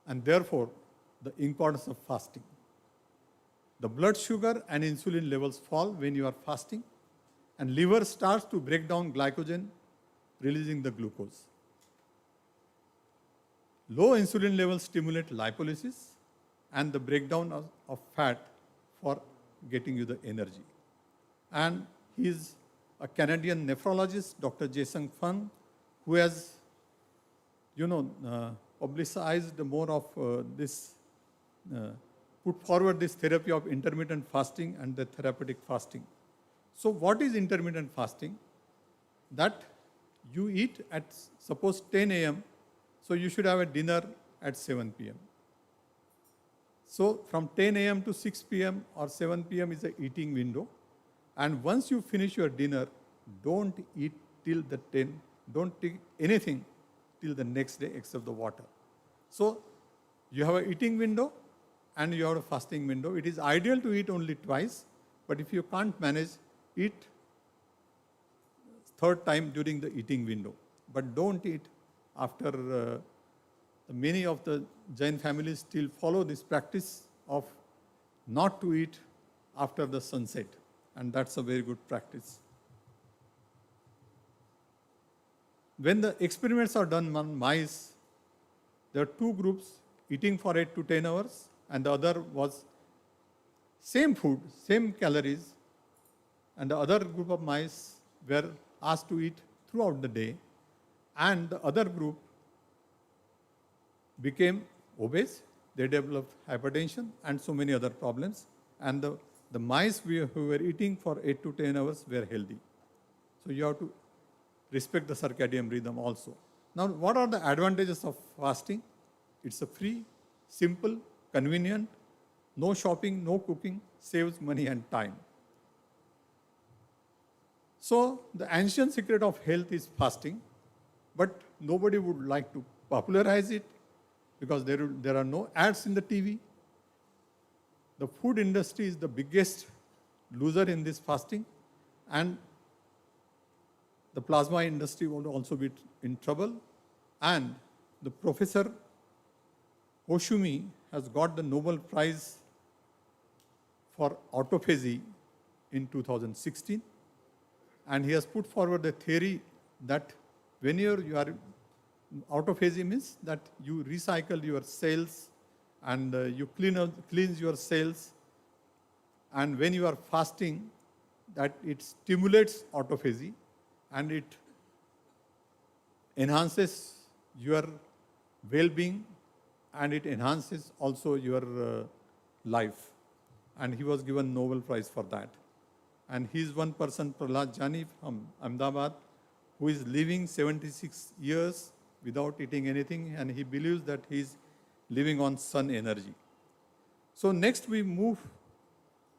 And therefore, the importance of fasting. The blood sugar and insulin levels fall when you are fasting, and liver starts to break down glycogen, releasing the glucose. Low insulin levels stimulate lipolysis and the breakdown of fat for getting you the energy. And he is a Canadian nephrologist, Dr. Jason Fung, who has, publicized more of put forward this therapy of intermittent fasting and the therapeutic fasting. So what is intermittent fasting? That you eat at, suppose 10 a.m., so you should have a dinner at 7 p.m. So from 10 a.m. to 6 p.m. or 7 p.m. is the eating window. And once you finish your dinner, don't eat till the 10, don't take anything till the next day except the water. So you have an eating window and you have a fasting window. It is ideal to eat only twice, but if you can't manage, eat third time during the eating window. But don't eat after, many of the Jain families still follow this practice of not to eat after the sunset. And that's a very good practice. When the experiments are done on mice, there are two groups eating for 8 to 10 hours, and the other was same food, same calories, and the other group of mice were asked to eat throughout the day, and the other group became obese, they developed hypertension and so many other problems, and the mice who were eating for 8 to 10 hours were healthy. So you have to respect the circadian rhythm also. Now, what are the advantages of fasting? It's a free, simple, convenient, no shopping, no cooking, saves money and time. So the ancient secret of health is fasting, but nobody would like to popularize it because there are no ads in the TV. The food industry is the biggest loser in this fasting, and the plasma industry would also be in trouble. And the Professor Hoshimi has got the Nobel Prize for autophagy in 2016. And he has put forward the theory that when you are autophagy means that you recycle your cells and you cleanse your cells. And when you are fasting, that it stimulates autophagy and it enhances your well-being and it enhances also your life. And he was given Nobel Prize for that. And he is one person, Prahlad Jani from Ahmedabad, who is living 76 years without eating anything, and he believes that he is living on sun energy. So next we move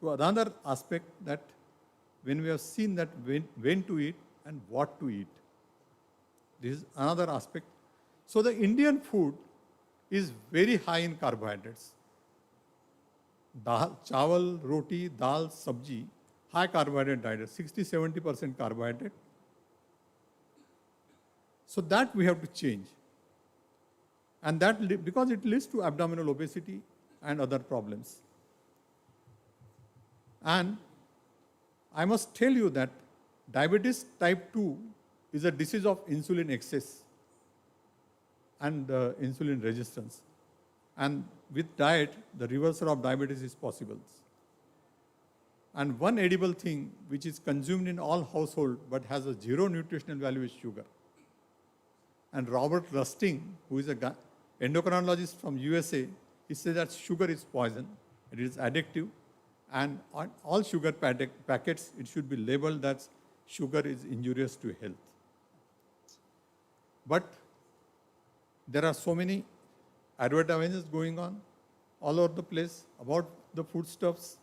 to another aspect, that when we have seen that when to eat and what to eat. This is another aspect. So the Indian food is very high in carbohydrates. Dal, chawal, roti, dal, sabji, high carbohydrate diet, 60-70% carbohydrate. So that we have to change. And that because it leads to abdominal obesity and other problems. And I must tell you that diabetes type 2 is a disease of insulin excess and insulin resistance. And with diet, the reversal of diabetes is possible. And one edible thing which is consumed in all households but has a zero nutritional value is sugar. And Robert Rusting, who is a endocrinologist from USA, he says that sugar is poison, it is addictive, and on all sugar packets, it should be labeled that sugar is injurious to health. But there are so many advertisements going on all over the place about the foodstuffs.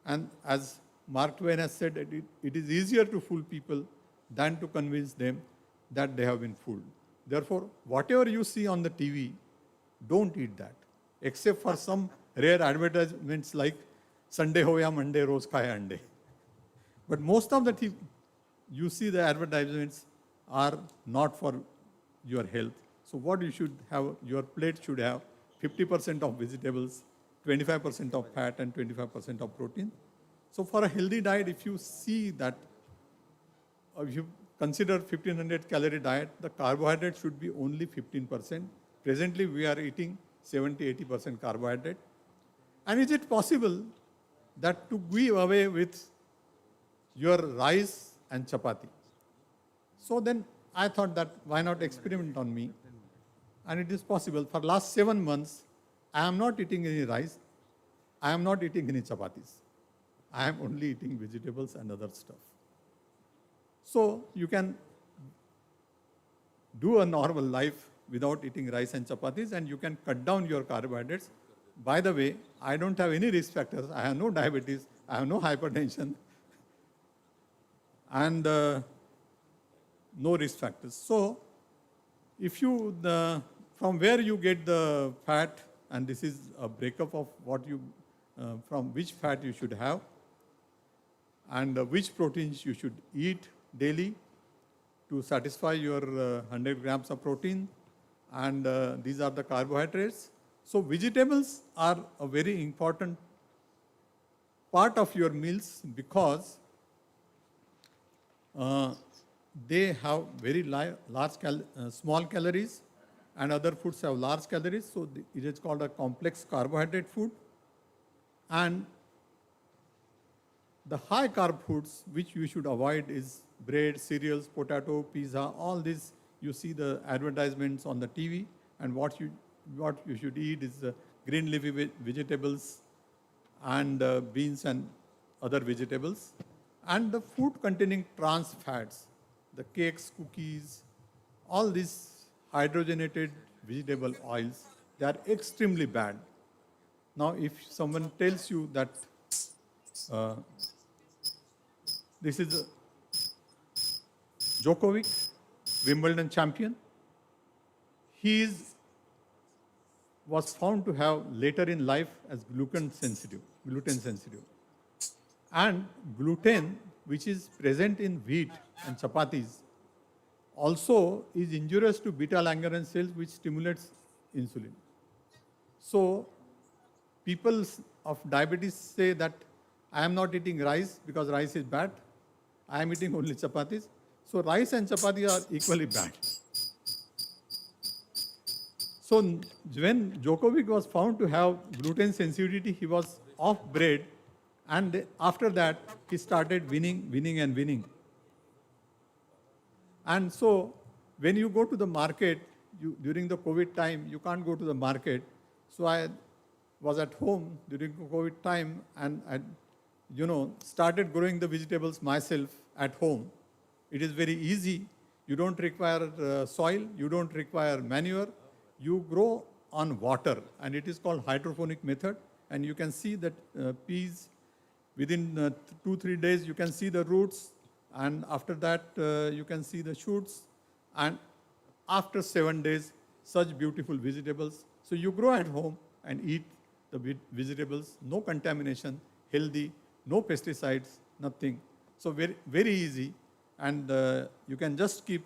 And as Mark Twain has said, it is easier to fool people than to convince them that they have been fooled. Therefore, whatever you see on the TV, don't eat that, except for some rare advertisements like Sunday ho ya Monday, roz khaya ande. But most of the you see the advertisements are not for your health. So what you should have, your plate should have 50% of vegetables, 25% of fat and 25% of protein. So for a healthy diet, if you see that, if you consider 1500 calorie diet, the carbohydrate should be only 15%, presently we are eating 70-80% carbohydrate. And is it possible that to give away with your rice and chapati? So then I thought that why not experiment on me? And it is possible. For last 7 months, I am not eating any rice. I am not eating any chapatis. I am only eating vegetables and other stuff. So you can do a normal life without eating rice and chapatis, and you can cut down your carbohydrates. By the way, I don't have any risk factors. I have no diabetes. I have no hypertension. And no risk factors. So if you, from where you get the fat, and this is a breakup of what you, from which fat you should have, and which proteins you should eat daily to satisfy your 100 grams of protein, and these are the carbohydrates. So vegetables are a very important part of your meals because they have very small calories, and other foods have large calories. So it is called a complex carbohydrate food. And the high carb foods which you should avoid is bread, cereals, potato, pizza, all this. You see the advertisements on the TV, and what you should eat is green leafy vegetables and beans and other vegetables. And the food containing trans fats, the cakes, cookies, all these hydrogenated vegetable oils, they are extremely bad. Now, if someone tells you that this is Djokovic, Wimbledon champion, he was found to have later in life as gluten sensitive. And gluten, which is present in wheat and chapatis, also is injurious to beta-Langerhans cells, which stimulates insulin. So people of diabetes say that I am not eating rice because rice is bad. I am eating only chapatis. So rice and chapati are equally bad. So when Djokovic was found to have gluten sensitivity, he was off bread, and after that he started winning. And so when you go to the market, during the COVID time, you can't go to the market. So I was at home during COVID time, and I, started growing the vegetables myself at home. It is very easy. You don't require soil, you don't require manure. You grow on water, and it is called hydroponic method. And you can see that peas, within 2-3 days, you can see the roots, and after that, you can see the shoots, and after 7 days, such beautiful vegetables. So you grow at home and eat the vegetables, no contamination, healthy, no pesticides, nothing. So very, very easy, and you can just keep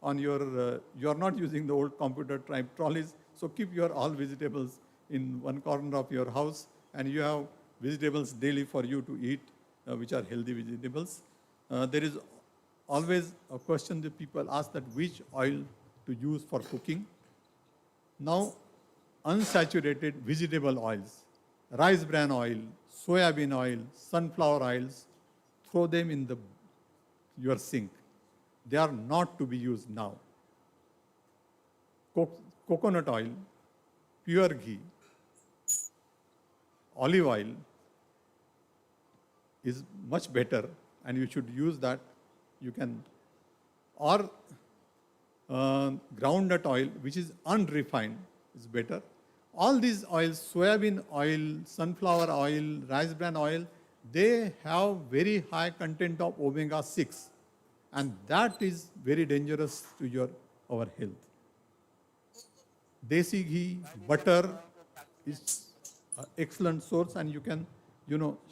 on your, you are not using the old computer type trolleys, so keep your all vegetables in one corner of your house, and you have vegetables daily for you to eat, which are healthy vegetables. There is always a question that people ask, that which oil to use for cooking. Now, unsaturated vegetable oils, rice bran oil, soybean oil, sunflower oils, throw them in your sink. They are not to be used now. Coconut oil, pure ghee, olive oil is much better, and you should use that. You can, or groundnut oil, which is unrefined, is better. All these oils, soybean oil, sunflower oil, rice bran oil, they have very high content of omega-6, and that is very dangerous to our health. Desi ghee, butter is an excellent source, and you can,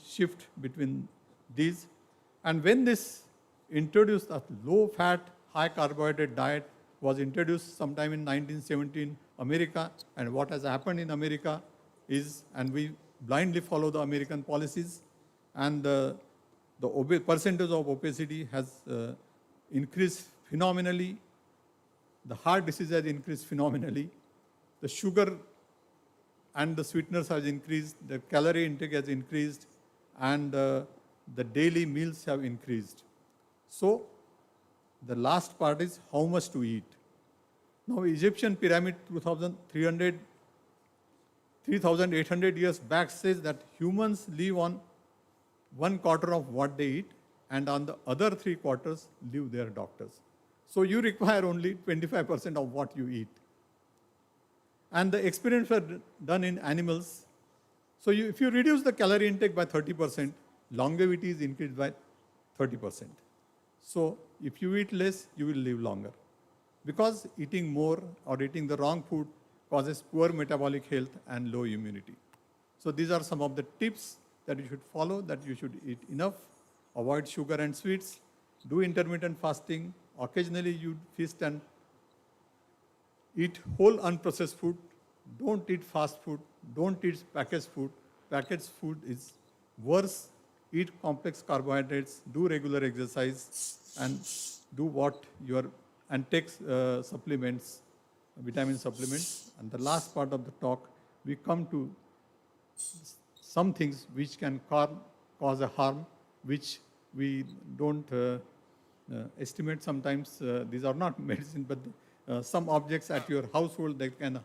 shift between these. And when this introduced, a low-fat, high-carbohydrate diet was introduced sometime in 1917 America, and what has happened in America is, and we blindly follow the American policies, and the percentage of obesity has increased phenomenally. The heart disease has increased phenomenally. the sugar and the sweeteners has increased, the calorie intake has increased, and the daily meals have increased. So the last part is how much to eat. Now Egyptian pyramid 3,800 years back says that humans live on 1/4 of what they eat, and on the other 3/4 live their doctors. So you require only 25% of what you eat. And the experiments were done in animals. So if you reduce the calorie intake by 30%, longevity is increased by 30%. So if you eat less, you will live longer. Because eating more or eating the wrong food causes poor metabolic health and low immunity. So these are some of the tips that you should follow, that you should eat enough, avoid sugar and sweets, do intermittent fasting, occasionally you feast and eat whole unprocessed food, don't eat fast food, don't eat packaged food. Packaged food is worse. Eat complex carbohydrates, do regular exercise, and do what and take supplements, vitamin supplements. And the last part of the talk, we come to some things which can cause a harm, which we don't estimate sometimes. These are not medicine, but some objects at your household that can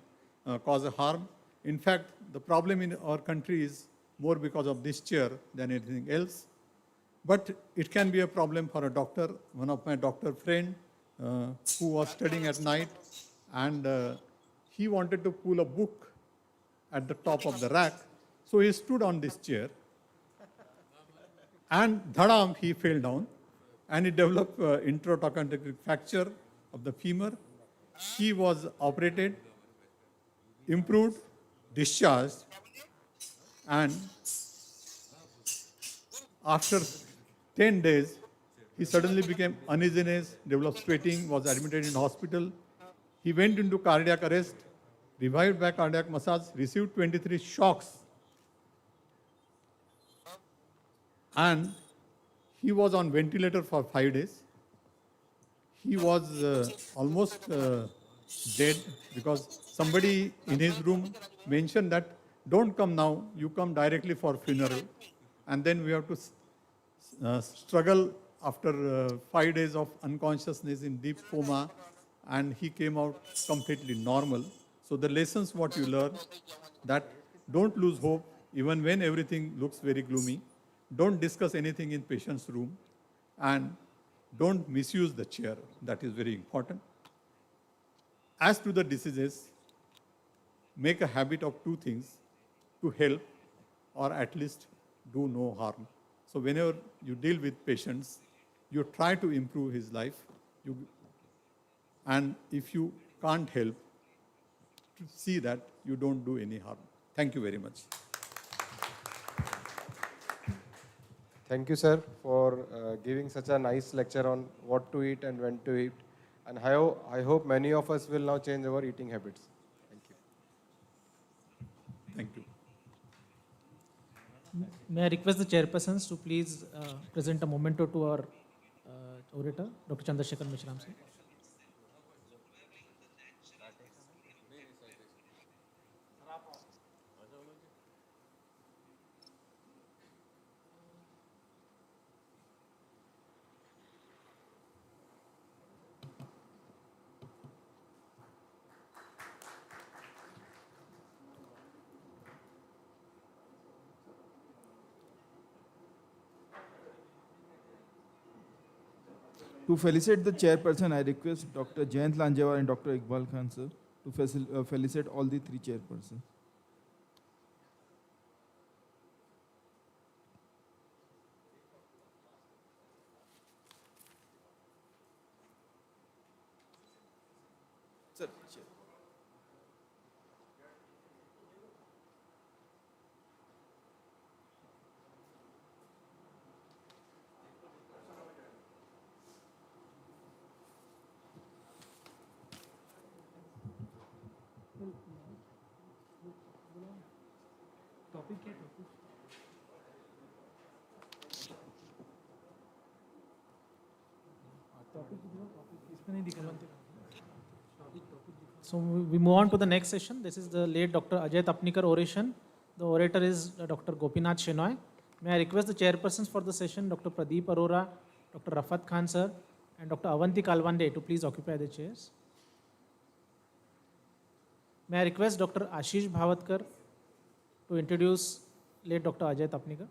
cause a harm. In fact, the problem in our country is more because of this chair than anything else. But it can be a problem for a doctor. One of my doctor friend who was studying at night, and he wanted to pull a book at the top of the rack. So he stood on this chair, and dhadam, he fell down, and he developed intratrochanteric fracture of the femur. He was operated, improved, discharged, and after 10 days, he suddenly became uneasiness, developed sweating, was admitted in hospital. He went into cardiac arrest, revived by cardiac massage, received 23 shocks, and he was on ventilator for 5 days. He was almost dead because somebody in his room mentioned that don't come now, you come directly for funeral. And then we have to struggle after 5 days of unconsciousness in deep coma, and he came out completely normal. So the lessons what you learn, that don't lose hope even when everything looks very gloomy. Don't discuss anything in patient's room, and don't misuse the chair. That is very important. As to the diseases, make a habit of 2 things to help or at least do no harm. So whenever you deal with patients, you try to improve his life. And if you can't help, to see that you don't do any harm. Thank you very much. Thank you, sir, for giving such a nice lecture on what to eat and when to eat. And I hope many of us will now change our eating habits. Thank you. Thank you. May I request the chairpersons to please present a memento to our orator, Dr. Chandrasekhar Mishram, sir. To felicitate the chairperson, I request Dr. Jayant Lanjewar and Dr. Iqbal Khan, sir, to felicitate all the 3 chairpersons. Sir, chair. Topic क्या topic इसमें नहीं दिखा topic So we move on to the next session. This is the late Dr. Ajay Tapnikar oration. The orator is Dr. Gopinath Shenoy. May I request the chairpersons for the session, Dr. Pradeep Arora, Dr. Rafat Khan sir, and Dr. Avanti Kalwande to please occupy the chairs. May I request Dr. Ashish Bhavatkar to introduce late Dr. Ajay Tapnikar.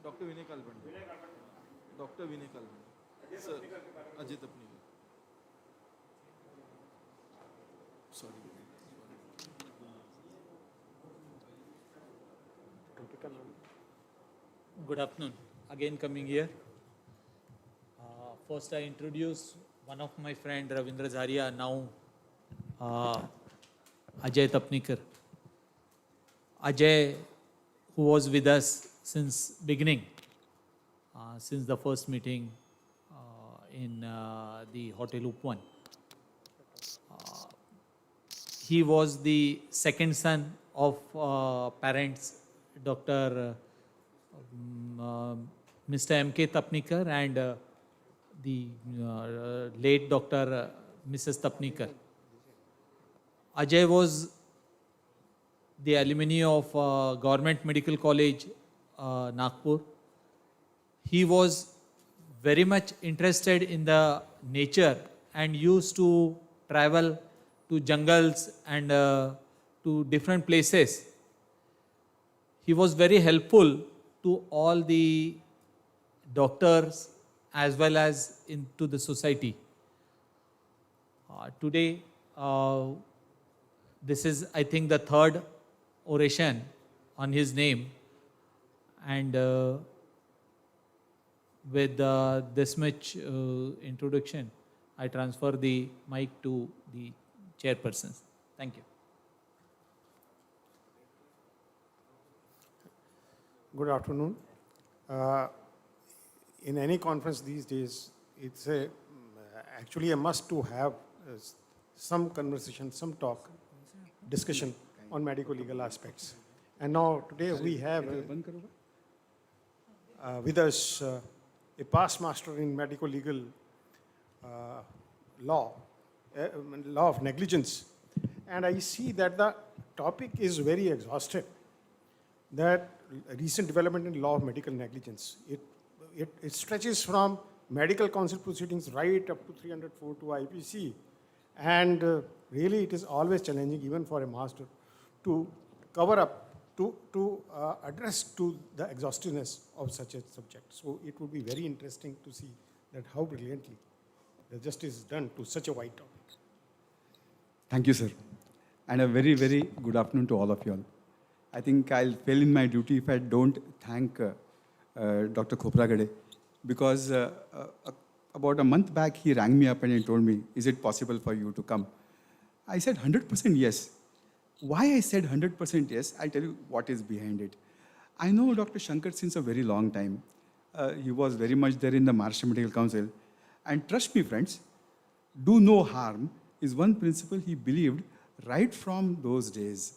Dr. Vinay Kalbande. Dr. Vinay Kalbande. Sir, Ajay Tapnikar. Sorry. Good afternoon. Again coming here. First I introduce one of my friend Ravindra Zaria, now Ajay Tapnikar. Ajay, who was with us since beginning, since the first meeting in the Hotel Upwan. He was the second son of parents, Dr. Mr. M.K. Tapnikar and the late Dr. Mrs. Tapnikar. Ajay was the alumni of Government Medical College, Nagpur. He was very much interested in the nature and used to travel to jungles and to different places. He was very helpful to all the doctors as well as into the society. Today, this is, I think, the third oration on his name, and with this much introduction, I transfer the mic to the chairpersons. Thank you. Good afternoon. In any conference these days, it's actually a must to have some conversation, some talk, discussion on medico-legal aspects. And now today we have with us a past master in medico-legal law, law of negligence. And I see that the topic is very exhaustive. That recent development in law of medical negligence, it stretches from medical council proceedings right up to 304 to IPC. And really it is always challenging even for a master to cover up, to address to the exhaustiveness of such a subject. So it would be very interesting to see that how brilliantly the justice is done to such a wide topic. Thank you, sir. And a very, very good afternoon to all of you all. I think I'll fail in my duty if I don't thank Dr. Khobragade, because about a month back he rang me up and he told me, is it possible for you to come? I said 100% yes. Why I said 100% yes, I'll tell you what is behind it. I know Dr. Shankar since a very long time. He was very much there in the Maharashtra Medical Council. And trust me, friends, do no harm is one principle he believed right from those days.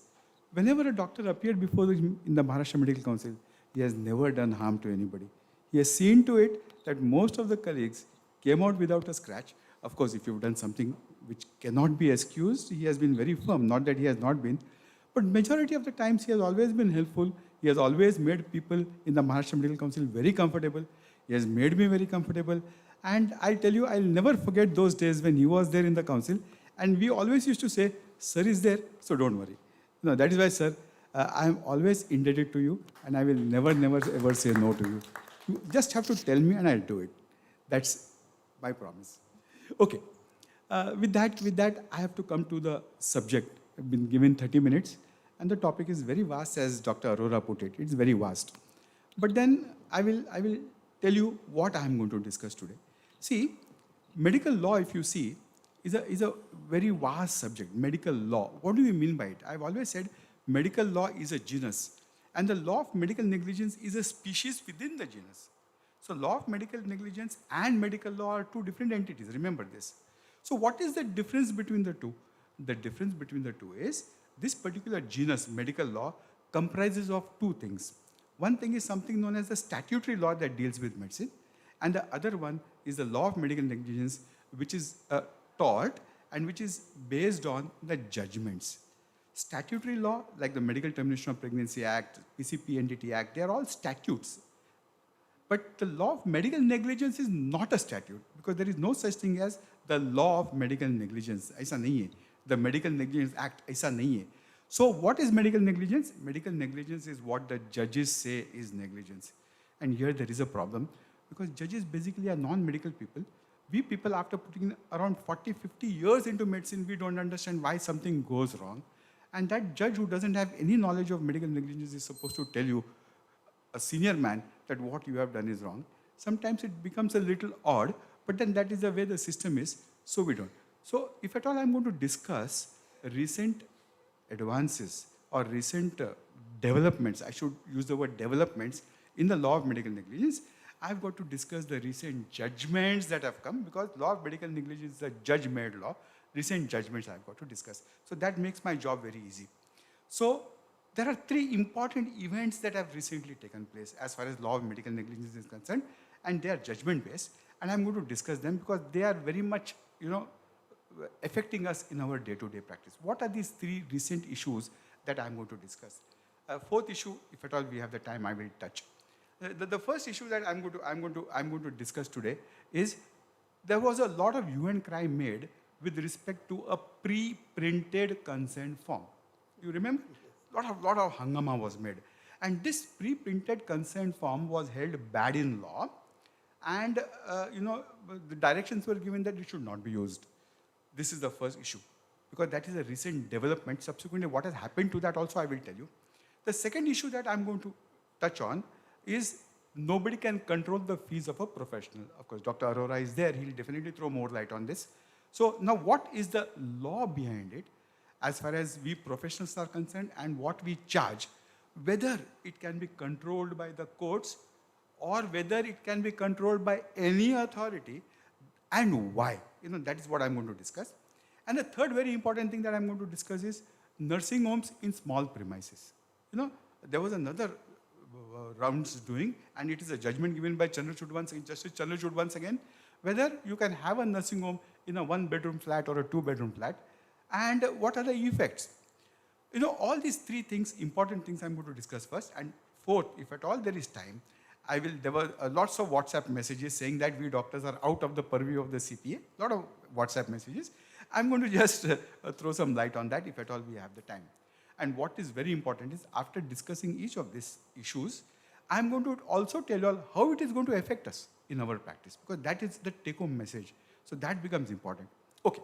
Whenever a doctor appeared before him in the Maharashtra Medical Council, he has never done harm to anybody. He has seen to it that most of the colleagues came out without a scratch. Of course, if you've done something which cannot be excused, he has been very firm, not that he has not been. But majority of the times, he has always been helpful. He has always made people in the Maharashtra Medical Council very comfortable. He has made me very comfortable. And I'll tell you, I'll never forget those days when he was there in the council. And we always used to say, sir is there, so don't worry. No, that is why, sir, I am always indebted to you, and I will never, never, ever say no to you. You just have to tell me, and I'll do it. That's my promise. Okay. With that, I have to come to the subject. I've been given 30 minutes, and the topic is very vast, as Dr. Arora put it. It's very vast. But then I will tell you what I am going to discuss today. See, medical law, if you see, is a very vast subject. Medical law. What do we mean by it? I've always said medical law is a genus, and the law of medical negligence is a species within the genus. So law of medical negligence and medical law are two different entities. Remember this. So what is the difference between the two? The difference between the two is this particular genus, medical law, comprises of two things. One thing is something known as the statutory law that deals with medicine, and the other one is the law of medical negligence, which is taught and which is based on the judgments. Statutory law, like the Medical Termination of Pregnancy Act, PCPNDT Act, they are all statutes. But the law of medical negligence is not a statute, because there is no such thing as the law of medical negligence. ऐसा नहीं है. The Medical Negligence Act ऐसा नहीं है. So what is medical negligence? Medical negligence is what the judges say is negligence. And here there is a problem, because judges basically are non-medical people. We people, after putting in around 40, 50 years into medicine, we don't understand why something goes wrong. And that judge who doesn't have any knowledge of medical negligence is supposed to tell you, a senior man, that what you have done is wrong. Sometimes it becomes a little odd, but then that is the way the system is, so we don't. So if at all I'm going to discuss recent advances or recent developments, I should use the word developments, in the law of medical negligence, I've got to discuss the recent judgments that have come, because law of medical negligence is a judge-made law. Recent judgments I've got to discuss. So that makes my job very easy. So there are three important events that have recently taken place as far as law of medical negligence is concerned, and they are judgment-based, and I'm going to discuss them because they are very much, affecting us in our day-to-day practice. What are these three recent issues that I'm going to discuss? Fourth issue, if at all we have the time, I will touch. The first issue that I'm going to discuss today is there was a lot of hue and cry made with respect to a pre-printed consent form. You remember? Lot of hangama was made. And this pre-printed consent form was held bad in law, and the directions were given that it should not be used. This is the first issue, because that is a recent development. Subsequently, what has happened to that also I will tell you. The second issue that I'm going to touch on is nobody can control the fees of a professional. Of course, Dr. Arora is there. He'll definitely throw more light on this. So now what is the law behind it as far as we professionals are concerned, and what we charge, whether it can be controlled by the courts or whether it can be controlled by any authority, and why? That is what I'm going to discuss. And the third very important thing that I'm going to discuss is nursing homes in small premises. There was another rounds doing, and it is a judgment given by Justice Chandrachud once again, whether you can have a nursing home in a one-bedroom flat or a two-bedroom flat, and what are the effects. All these three things, important things I'm going to discuss first, and fourth, if at all there is time, there were lots of WhatsApp messages saying that we doctors are out of the purview of the CPA, lot of WhatsApp messages. I'm going to just throw some light on that if at all we have the time. And what is very important is, after discussing each of these issues, I'm going to also tell you all how it is going to affect us in our practice, because that is the take-home message. So that becomes important. Okay,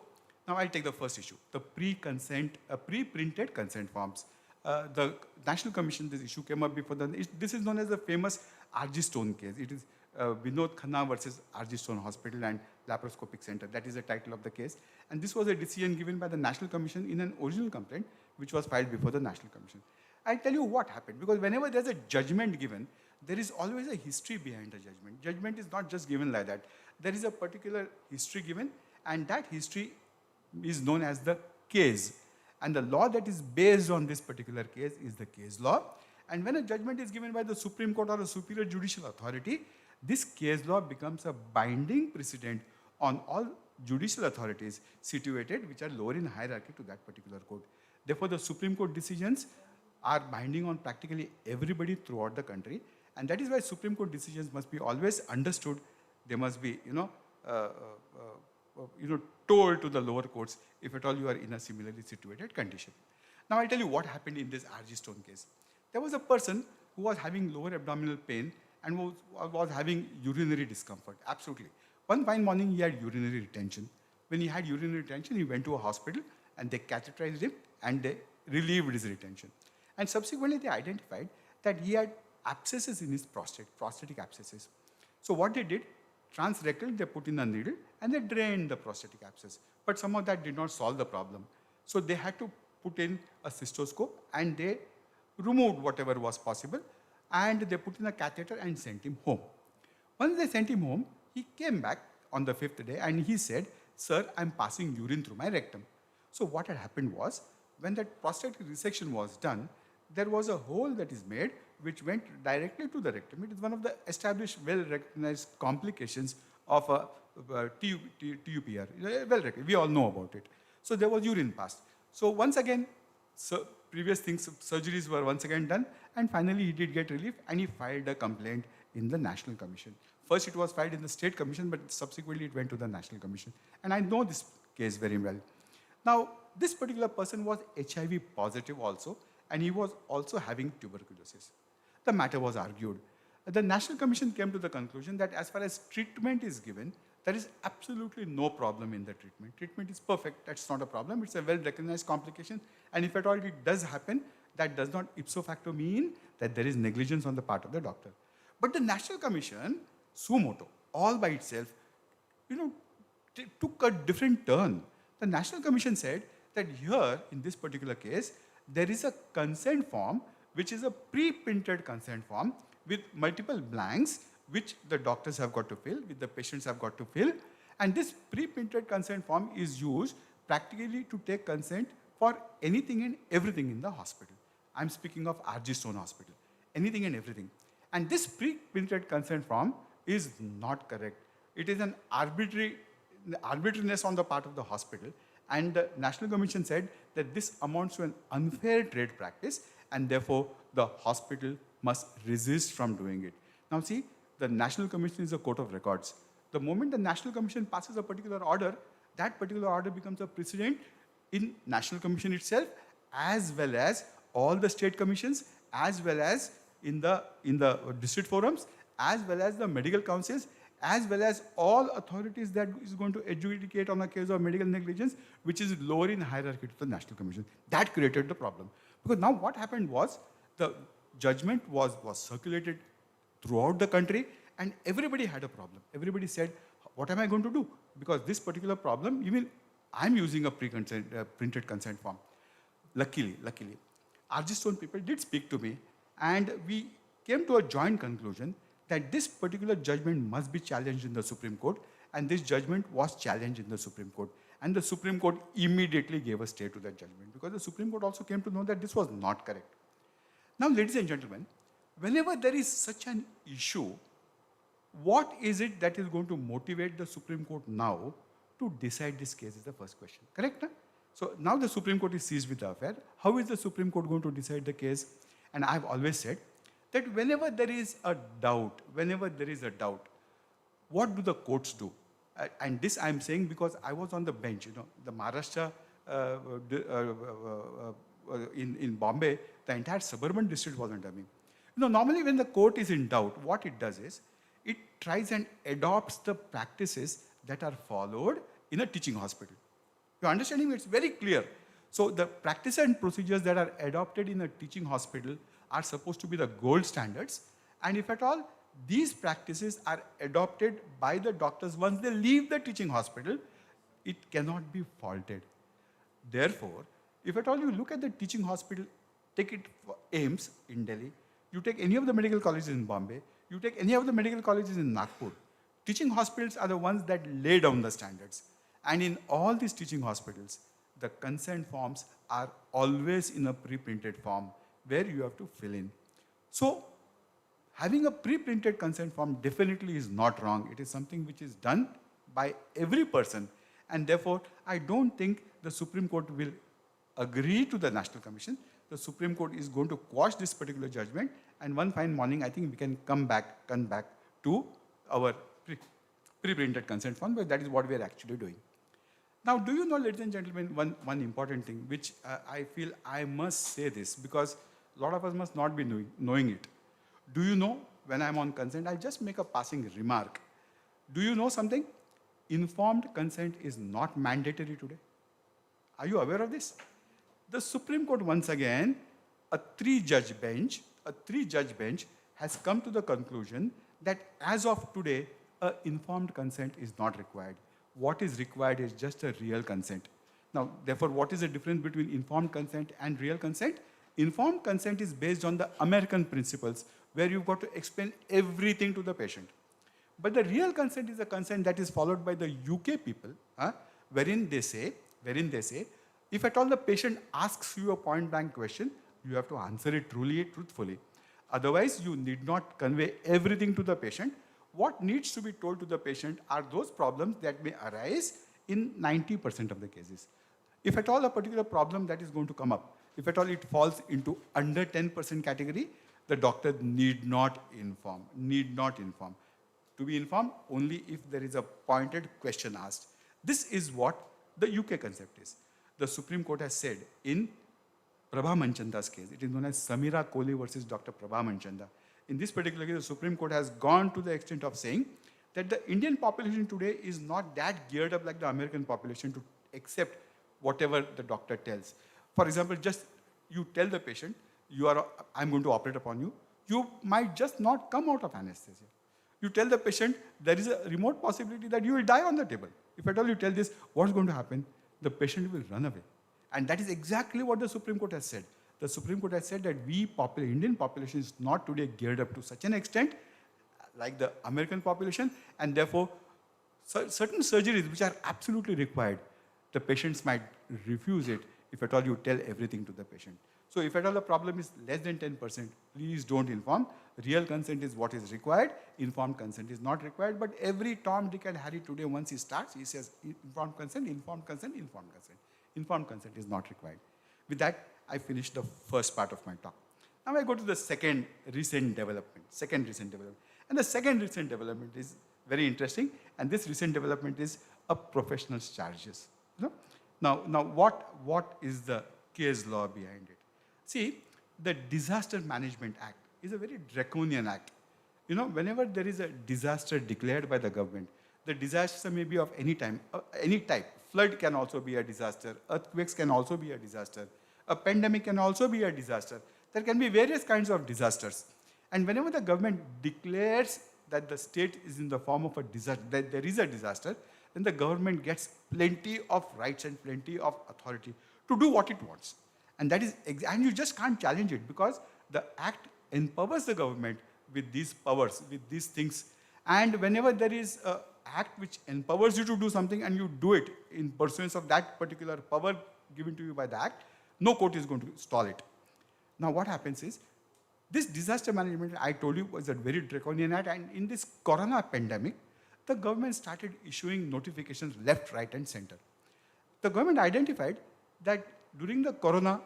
now I'll take the first issue, the pre-printed consent forms. The National Commission, this issue came up before this is known as the famous R.G. Stone case. It is Vinod Khanna versus R.G. Stone Hospital and Laparoscopic Center. That is the title of the case. And this was a decision given by the National Commission in an original complaint, which was filed before the National Commission. I'll tell you what happened, because whenever there's a judgment given, there is always a history behind the judgment. Judgment is not just given like that. There is a particular history given, and that history is known as the case. And the law that is based on this particular case is the case law. And when a judgment is given by the Supreme Court or a superior judicial authority, this case law becomes a binding precedent on all judicial authorities situated which are lower in hierarchy to that particular court. Therefore, the Supreme Court decisions are binding on practically everybody throughout the country. And that is why Supreme Court decisions must be always understood. They must be, told to the lower courts if at all you are in a similarly situated condition. Now I'll tell you what happened in this R.G. Stone case. There was a person who was having lower abdominal pain and was having urinary discomfort, absolutely. One fine morning he had urinary retention. When he had urinary retention, he went to a hospital and they catheterized him and they relieved his retention. And subsequently they identified that he had abscesses in his prostate, prostatic abscesses. So what they did, transrectal, they put in a needle and they drained the prostatic abscess. But somehow that did not solve the problem. So they had to put in a cystoscope and they removed whatever was possible and they put in a catheter and sent him home. Once they sent him home, he came back on the 5th day and he said, "Sir, I'm passing urine through my rectum." So what had happened was, when that prostatic resection was done, there was a hole that is made which went directly to the rectum. It is one of the established, well-recognized complications of a TUPR. Well recognized. We all know about it. So there was urine passed. So once again, previous things, surgeries were once again done, and finally he did get relief and he filed a complaint in the National Commission. First it was filed in the State Commission, but subsequently it went to the National Commission. And I know this case very well. Now, this particular person was HIV positive also, and he was also having tuberculosis. The matter was argued. The National Commission came to the conclusion that as far as treatment is given, there is absolutely no problem in the treatment. Treatment is perfect, that's not a problem. It's a well-recognized complication, and if at all it does happen, that does not ipso facto mean that there is negligence on the part of the doctor. But the National Commission, suo motu, all by itself, took a different turn. The National Commission said that here, in this particular case, there is a consent form, which is a pre-printed consent form with multiple blanks, which the doctors have got to fill, which the patients have got to fill. And this pre-printed consent form is used practically to take consent for anything and everything in the hospital. I'm speaking of RG Stone Hospital, anything and everything. And this pre-printed consent form is not correct. It is an arbitrariness on the part of the hospital. And the National Commission said that this amounts to an unfair trade practice, and therefore the hospital must resist from doing it. Now see, the National Commission is a court of records. The moment the National Commission passes a particular order, that particular order becomes a precedent in National Commission itself, as well as all the state commissions, as well as in the district forums, as well as the medical councils, as well as all authorities that is going to adjudicate on a case of medical negligence, which is lower in hierarchy to the National Commission. That created the problem. Because now what happened was, the judgment was circulated throughout the country, and everybody had a problem. Everybody said, what am I going to do? Because this particular problem, even I'm using a printed consent form. Luckily, RG Stone people did speak to me, and we came to a joint conclusion that this particular judgment must be challenged in the Supreme Court, and this judgment was challenged in the Supreme Court. And the Supreme Court immediately gave a stay to that judgment, because the Supreme Court also came to know that this was not correct. Now, ladies and gentlemen, whenever there is such an issue, what is it that is going to motivate the Supreme Court now to decide this case is the first question. Correct? Huh? So now the Supreme Court is seized with the affair. How is the Supreme Court going to decide the case? And I've always said that whenever there is a doubt, what do the courts do? And this I'm saying because I was on the bench, the Maharashtra, in Bombay, the entire suburban district was under me. Normally when the court is in doubt, what it does is, it tries and adopts the practices that are followed in a teaching hospital. You're understanding me? It's very clear. So the practices and procedures that are adopted in a teaching hospital are supposed to be the gold standards. And if at all, these practices are adopted by the doctors once they leave the teaching hospital, it cannot be faulted. Therefore, if at all you look at the teaching hospital, take it for AIMS in Delhi, you take any of the medical colleges in Bombay, you take any of the medical colleges in Nagpur, teaching hospitals are the ones that lay down the standards. And in all these teaching hospitals, the consent forms are always in a pre-printed form where you have to fill in. So, having a pre-printed consent form definitely is not wrong. It is something which is done by every person. And therefore, I don't think the Supreme Court will agree to the National Commission. The Supreme Court is going to quash this particular judgment, and one fine morning, I think we can come back to our pre-printed consent form, but that is what we are actually doing. Now, do you know, ladies and gentlemen, one important thing, which I feel I must say this, because a lot of us must not be knowing it. Do you know, when I'm on consent, I just make a passing remark. Do you know something? Informed consent is not mandatory today. Are you aware of this? The Supreme Court, once again, a three-judge bench has come to the conclusion that as of today, informed consent is not required. What is required is just a real consent. Now, therefore, what is the difference between informed consent and real consent? Informed consent is based on the American principles, where you've got to explain everything to the patient. But the real consent is a consent that is followed by the UK people, wherein they say, if at all the patient asks you a point-blank question, you have to answer it truthfully. Otherwise, you need not convey everything to the patient. What needs to be told to the patient are those problems that may arise in 90% of the cases. If at all a particular problem that is going to come up, if at all it falls into under 10% category, the doctor need not inform. To be informed only if there is a pointed question asked. This is what the UK concept is. The Supreme Court has said in Prabha Manchanda's case, it is known as Samira Kohli versus Dr. Prabha Manchanda. In this particular case, the Supreme Court has gone to the extent of saying that the Indian population today is not that geared up like the American population to accept whatever the doctor tells. For example, just you tell the patient, I'm going to operate upon you, you might just not come out of anesthesia. You tell the patient, there is a remote possibility that you will die on the table. If at all you tell this, what's going to happen? The patient will run away. And that is exactly what the Supreme Court has said. The Supreme Court has said that Indian population is not today geared up to such an extent like the American population, and therefore certain surgeries which are absolutely required, the patients might refuse it if at all you tell everything to the patient. So if at all the problem is less than 10%, please don't inform. Real consent is what is required. Informed consent is not required. But every Tom, Dick and Harry today, once he starts, he says informed consent, informed consent, informed consent. Informed consent is not required. With that, I finished the first part of my talk. Now I go to the second recent development. And the second recent development is very interesting. And this recent development is a professional's charges. Now what is the case law behind it? See, the Disaster Management Act is a very draconian act. Whenever there is a disaster declared by the government, the disaster may be of any type. Flood can also be a disaster. Earthquakes can also be a disaster. A pandemic can also be a disaster. There can be various kinds of disasters. And whenever the government declares that the state is in the form of a disaster, that there is a disaster, then the government gets plenty of rights and plenty of authority to do what it wants. And that is, and you just can't challenge it because the act empowers the government with these powers, with these things. And whenever there is an act which empowers you to do something and you do it in pursuance of that particular power given to you by the act, no court is going to stall it. Now what happens is, this disaster management, I told you, was a very draconian act, and in this corona pandemic, the government started issuing notifications left, right, and center. The government identified that during the corona,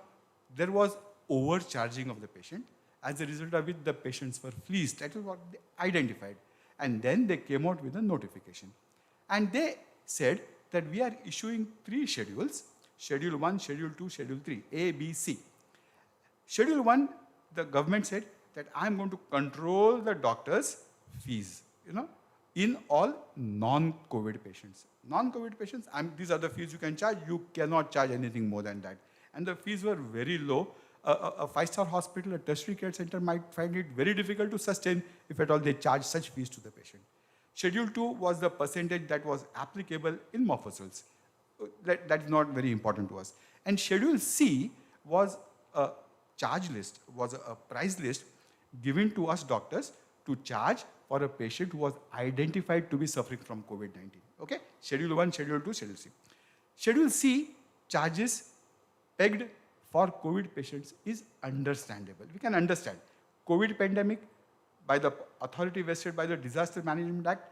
there was overcharging of the patient. As a result of it, the patients were fleeced. That is what they identified. And then they came out with a notification. And they said that we are issuing 3 schedules, Schedule 1, Schedule 2, Schedule 3, A, B, C. Schedule 1, the government said that I am going to control the doctor's fees, in all non-COVID patients. Non-COVID patients, these are the fees you can charge. You cannot charge anything more than that. And the fees were very low. A 5-star hospital, a tertiary care center might find it very difficult to sustain if at all they charge such fees to the patient. Schedule 2 was the percentage that was applicable in mofusils. That is not very important to us. And Schedule C was a charge list, was a price list given to us doctors to charge for a patient who was identified to be suffering from COVID-19. Okay? Schedule 1, Schedule 2, Schedule C. Schedule C charges pegged for COVID patients is understandable. We can understand. COVID pandemic, by the authority vested by the Disaster Management Act,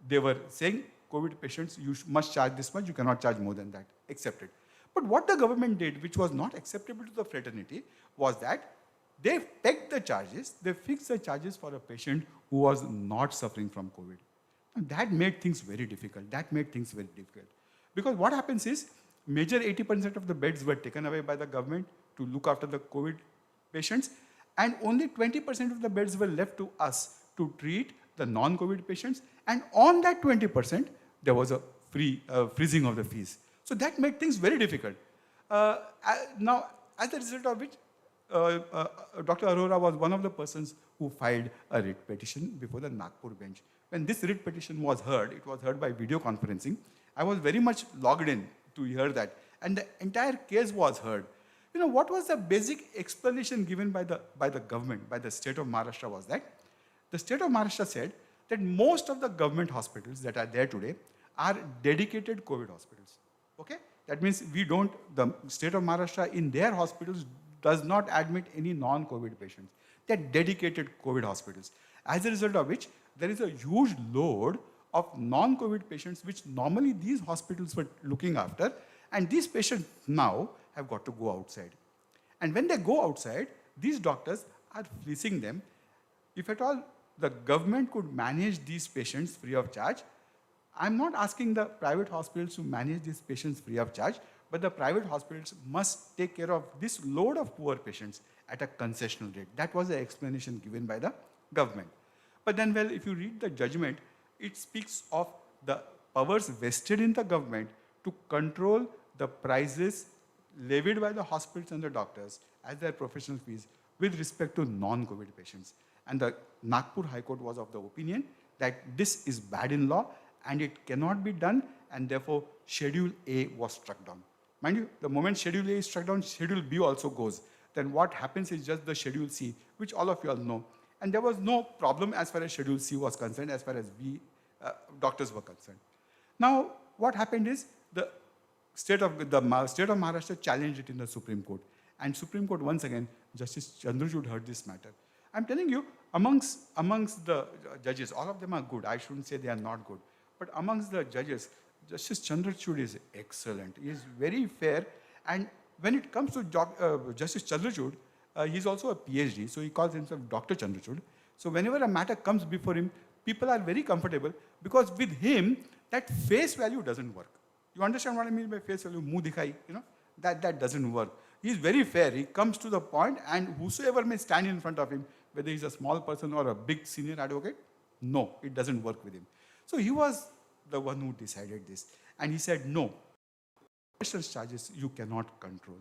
they were saying COVID patients, you must charge this much, you cannot charge more than that, accepted. But what the government did, which was not acceptable to the fraternity, was that they pegged the charges, they fixed the charges for a patient who was not suffering from COVID. And that made things very difficult. Because what happens is, major 80% of the beds were taken away by the government to look after the COVID patients, and only 20% of the beds were left to us to treat the non-COVID patients, and on that 20%, there was a freezing of the fees. So that made things very difficult. Now, as a result of which, Dr. Arora was one of the persons who filed a writ petition before the Nagpur bench. When this writ petition was heard, it was heard by video conferencing. I was very much logged in to hear that, and the entire case was heard. You know, what was the basic explanation given by the government, by the state of Maharashtra was that the state of Maharashtra said that most of the government hospitals that are there today are dedicated COVID hospitals. Okay? That means the state of Maharashtra in their hospitals does not admit any non-COVID patients. They're dedicated COVID hospitals. As a result of which, there is a huge load of non-COVID patients which normally these hospitals were looking after, and these patients now have got to go outside. And when they go outside, these doctors are fleecing them. If at all the government could manage these patients free of charge, I'm not asking the private hospitals to manage these patients free of charge, but the private hospitals must take care of this load of poor patients at a concessional rate. That was the explanation given by the government. But then, well, if you read the judgment, it speaks of the powers vested in the government to control the prices levied by the hospitals and the doctors as their professional fees with respect to non-COVID patients. And the Nagpur High Court was of the opinion that this is bad in law and it cannot be done, and therefore Schedule A was struck down. Mind you, the moment Schedule A is struck down, Schedule B also goes. Then what happens is just the Schedule C, which all of you all know. And there was no problem as far as Schedule C was concerned, as far as we doctors were concerned. Now, what happened is the state of Maharashtra challenged it in the Supreme Court. And Supreme Court, once again, Justice Chandrachud heard this matter. I'm telling you, amongst the judges, all of them are good. I shouldn't say they are not good. But amongst the judges, Justice Chandrachud is excellent. He is very fair. And when it comes to Justice Chandrachud, he's also a PhD, so he calls himself Dr. Chandrachud. So whenever a matter comes before him, people are very comfortable because with him, that face value doesn't work. You understand what I mean by face value? Muh dikhai, you know, that doesn't work. He's very fair. He comes to the point, and whosoever may stand in front of him, whether he's a small person or a big senior advocate, no, it doesn't work with him. So he was the one who decided this. And he said, no, professional charges you cannot control.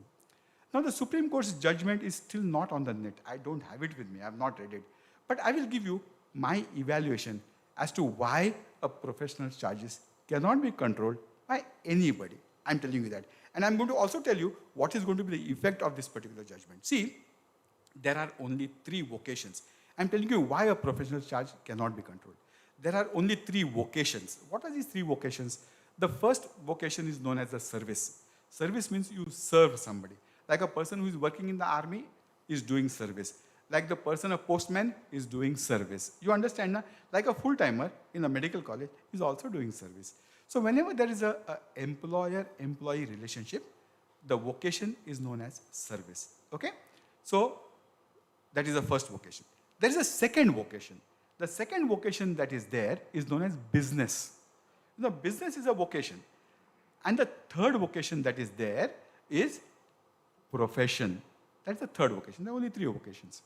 Now the Supreme Court's judgment is still not on the net. I don't have it with me. I have not read it. But I will give you my evaluation as to why a professional charges cannot be controlled by anybody. I'm telling you that. And I'm going to also tell you what is going to be the effect of this particular judgment. See, there are only 3 vocations. I'm telling you why a professional charge cannot be controlled. There are only 3 vocations. What are these 3 vocations? The first vocation is known as the service. Service means you serve somebody. Like a person who is working in the army is doing service. Like the person, a postman, is doing service. You understand, na? Like a full-timer in a medical college is also doing service. So whenever there is a employer-employee relationship, the vocation is known as service. Okay? So that is the first vocation. There is a second vocation. The second vocation that is there is known as business. The business is a vocation. And the third vocation that is there is profession. That's the third vocation. There are only 3 vocations.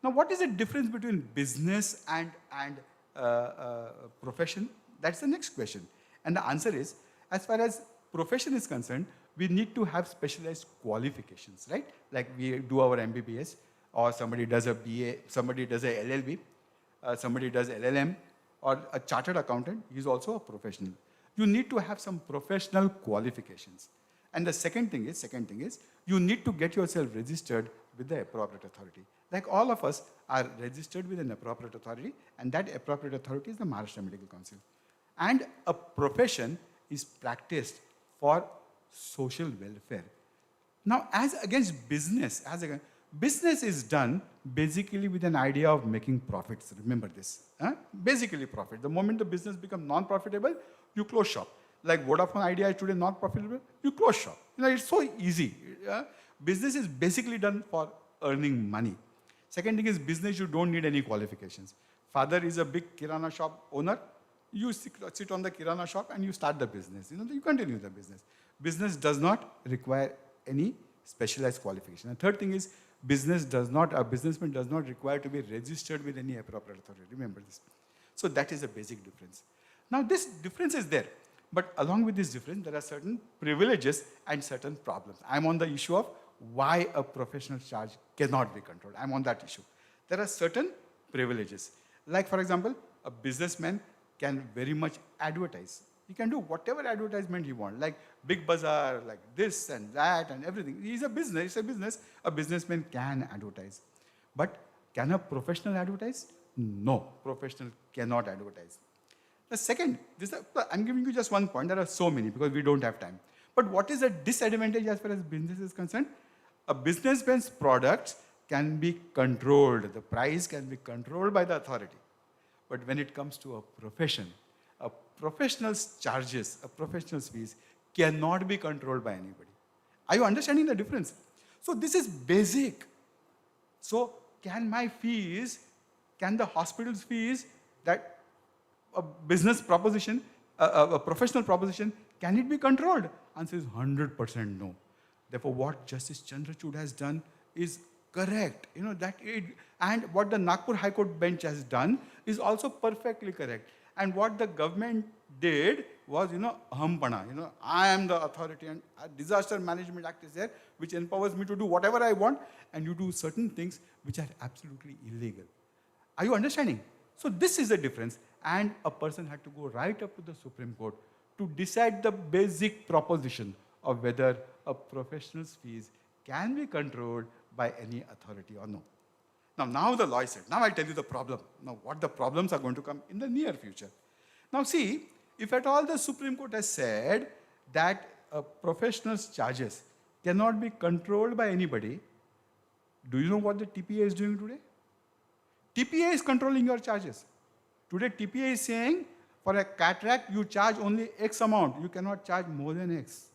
Now, what is the difference between business and profession? That's the next question. And the answer is, as far as profession is concerned, we need to have specialized qualifications, right? Like we do our MBBS, or somebody does a BA, somebody does a LLB, somebody does LLM, or a chartered accountant, he's also a professional. You need to have some professional qualifications. And the second thing is, you need to get yourself registered with the appropriate authority. Like all of us are registered with an appropriate authority, and that appropriate authority is the Maharashtra Medical Council. And a profession is practiced for social welfare. Now, as against business, business is done basically with an idea of making profits. Remember this. Basically profit. The moment the business becomes non-profitable, you close shop. Like Vodafone Idea is today not profitable, you close shop. You know, it's so easy. Business is basically done for earning money. Second thing is business, you don't need any qualifications. Father is a big kirana shop owner. You sit on the kirana shop and you start the business. You know, you continue the business. Business does not require any specialized qualification. And third thing is, a businessman does not require to be registered with any appropriate authority. Remember this. So that is a basic difference. Now this difference is there. But along with this difference, there are certain privileges and certain problems. I'm on the issue of why a professional charge cannot be controlled. I'm on that issue. There are certain privileges. Like for example, a businessman can very much advertise. He can do whatever advertisement he wants, like big bazaar, like this and that and everything. It's a business. A businessman can advertise. But can a professional advertise? No, professional cannot advertise. The second, I'm giving you just one point. There are so many because we don't have time. But what is the disadvantage as far as business is concerned? A businessman's products can be controlled. The price can be controlled by the authority. But when it comes to a profession, a professional's charges, a professional's fees cannot be controlled by anybody. Are you understanding the difference? So this is basic. So can the hospital's fees, that a business proposition, a professional proposition, can it be controlled? Answer is 100% no. Therefore, what Justice Chandrachud has done is correct. And what the Nagpur High Court bench has done is also perfectly correct. And what the government did was, ahampana. I am the authority, and a Disaster Management Act is there, which empowers me to do whatever I want, and you do certain things which are absolutely illegal. Are you understanding? So this is the difference. And a person had to go right up to the Supreme Court to decide the basic proposition of whether a professional's fees can be controlled by any authority or no. Now the law said, now I'll tell you the problem. Now what the problems are going to come in the near future. Now see, if at all the Supreme Court has said that a professional's charges cannot be controlled by anybody, do you know what the TPA is doing today? TPA is controlling your charges. Today TPA is saying for a cataract you charge only X amount. You cannot charge more than X.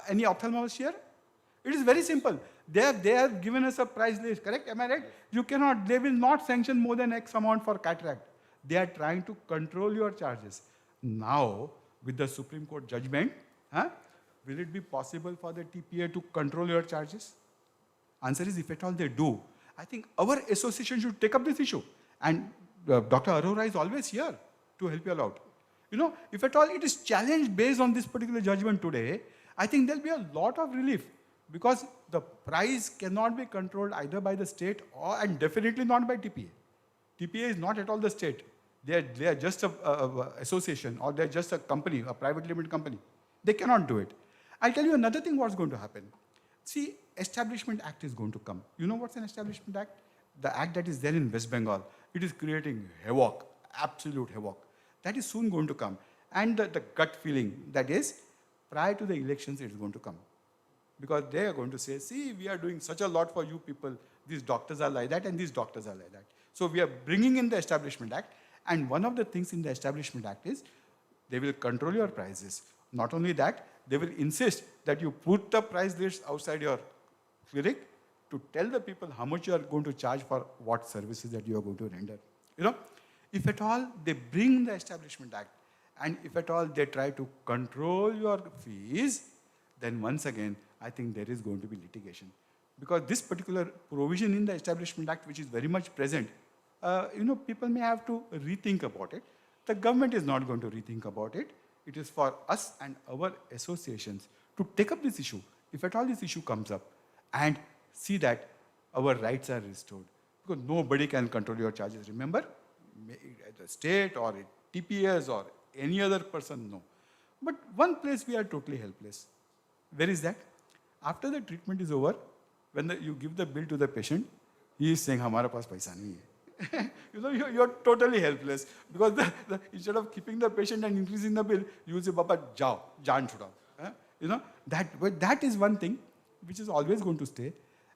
Any ophthalmologists here? It is very simple. They have given us a price list, correct? Am I right? They will not sanction more than X amount for cataract. They are trying to control your charges. Now, with the Supreme Court judgment, will it be possible for the TPA to control your charges? Answer is, if at all they do, I think our association should take up this issue. And Dr. Arora is always here to help you all out. If at all it is challenged based on this particular judgment today, I think there will be a lot of relief, because the price cannot be controlled either by the state and definitely not by TPA. TPA is not at all the state. They are just an association, or they are just a company, a private limited company. They cannot do it. I'll tell you another thing what's going to happen. See, Establishment Act is going to come. You know what's an Establishment Act? The act that is there in West Bengal. It is creating havoc, absolute havoc. That is soon going to come. And the gut feeling, that is, prior to the elections, it is going to come. Because they are going to say, see, we are doing such a lot for you people. These doctors are like that and these doctors are like that. So we are bringing in the Establishment Act. And one of the things in the Establishment Act is they will control your prices. Not only that, they will insist that you put the price list outside your clinic to tell the people how much you are going to charge for what services that you are going to render. If at all they bring the Establishment Act, and if at all they try to control your fees, then once again, I think there is going to be litigation. Because this particular provision in the Establishment Act, which is very much present, people may have to rethink about it. The government is not going to rethink about it. It is for us and our associations to take up this issue, if at all this issue comes up, and see that our rights are restored. Because nobody can control your charges. Remember, the state or TPS or any other person, no. But one place we are totally helpless. Where is that? After the treatment is over, when you give the bill to the patient, he is saying, "Hamara paas paisa nahi hai." You are totally helpless, because instead of keeping the patient and increasing the bill, you will say, "Baba, jao, jaan chudao." That is one thing which is always going to stay.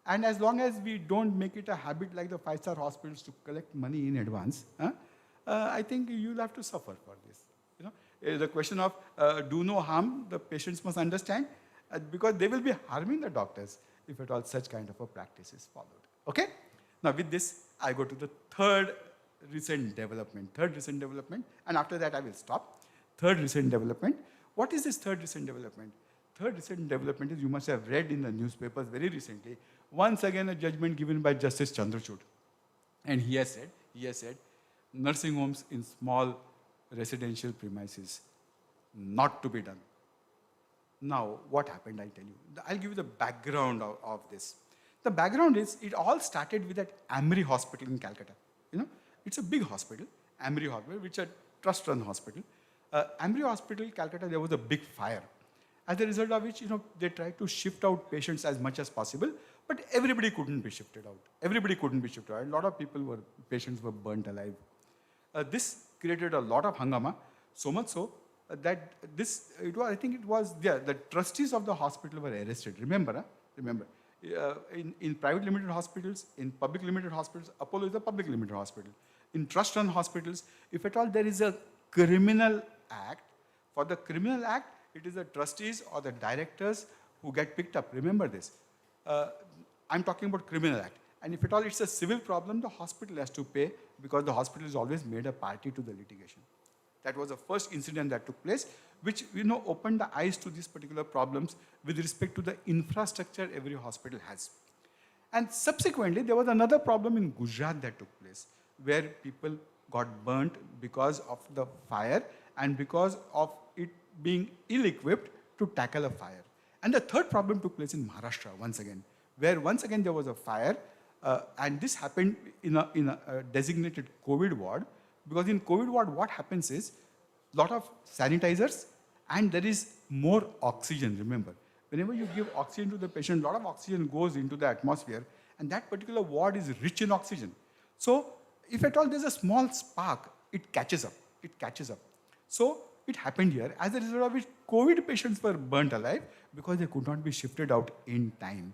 And as long as we don't make it a habit like the 5-star hospitals to collect money in advance, I think you'll have to suffer for this. The question of do no harm, the patients must understand, because they will be harming the doctors if at all such kind of a practice is followed. Okay? Now with this, I go to the third recent development, and after that I will stop. Third recent development. What is this third recent development? Third recent development is, you must have read in the newspapers very recently, once again a judgment given by Justice Chandrachud. And he has said, nursing homes in small residential premises, not to be done. Now, what happened, I'll tell you. I'll give you the background of this. The background is, it all started with that Amri hospital in Calcutta. it's a big hospital, Amri Hospital, which is a trust-run hospital. Amri Hospital, Calcutta, there was a big fire. As a result of which, they tried to shift out patients as much as possible, but everybody couldn't be shifted out. Everybody couldn't be shifted out. A lot of patients were burnt alive. This created a lot of hangama, so much so that the trustees of the hospital were arrested. Remember? In private limited hospitals, in public limited hospitals, Apollo is a public limited hospital. In trust-run hospitals, if at all there is a criminal act, for the criminal act, it is the trustees or the directors who get picked up. Remember this. I'm talking about criminal act. And if at all it's a civil problem, the hospital has to pay because the hospital is always made a party to the litigation. That was the first incident that took place, which opened the eyes to these particular problems with respect to the infrastructure every hospital has. And subsequently, there was another problem in Gujarat that took place, where people got burnt because of the fire and because of it being ill-equipped to tackle a fire. And the third problem took place in Maharashtra once again, where once again there was a fire, and this happened in a designated COVID ward, because in COVID ward what happens is a lot of sanitizers and there is more oxygen. Remember, whenever you give oxygen to the patient, a lot of oxygen goes into the atmosphere, and that particular ward is rich in oxygen. So if at all there's a small spark, it catches up. So it happened here. As a result of which, COVID patients were burnt alive because they could not be shifted out in time.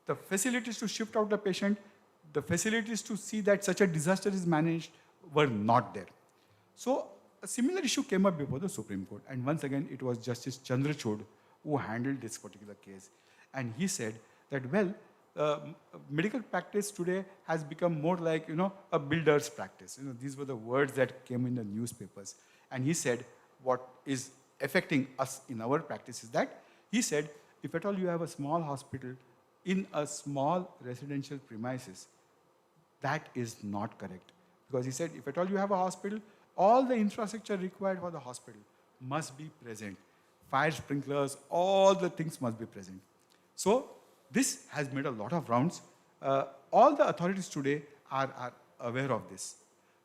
The facilities to shift out the patient, the facilities to see that such a disaster is managed were not there. So a similar issue came up before the Supreme Court. And once again, it was Justice Chandrachud who handled this particular case. And he said that, medical practice today has become more like, a builder's practice. These were the words that came in the newspapers. And he said, what is affecting us in our practice is that, he said, if at all you have a small hospital in a small residential premises, that is not correct. Because he said, if at all you have a hospital, all the infrastructure required for the hospital must be present. Fire sprinklers, all the things must be present. So this has made a lot of rounds. All the authorities today are aware of this.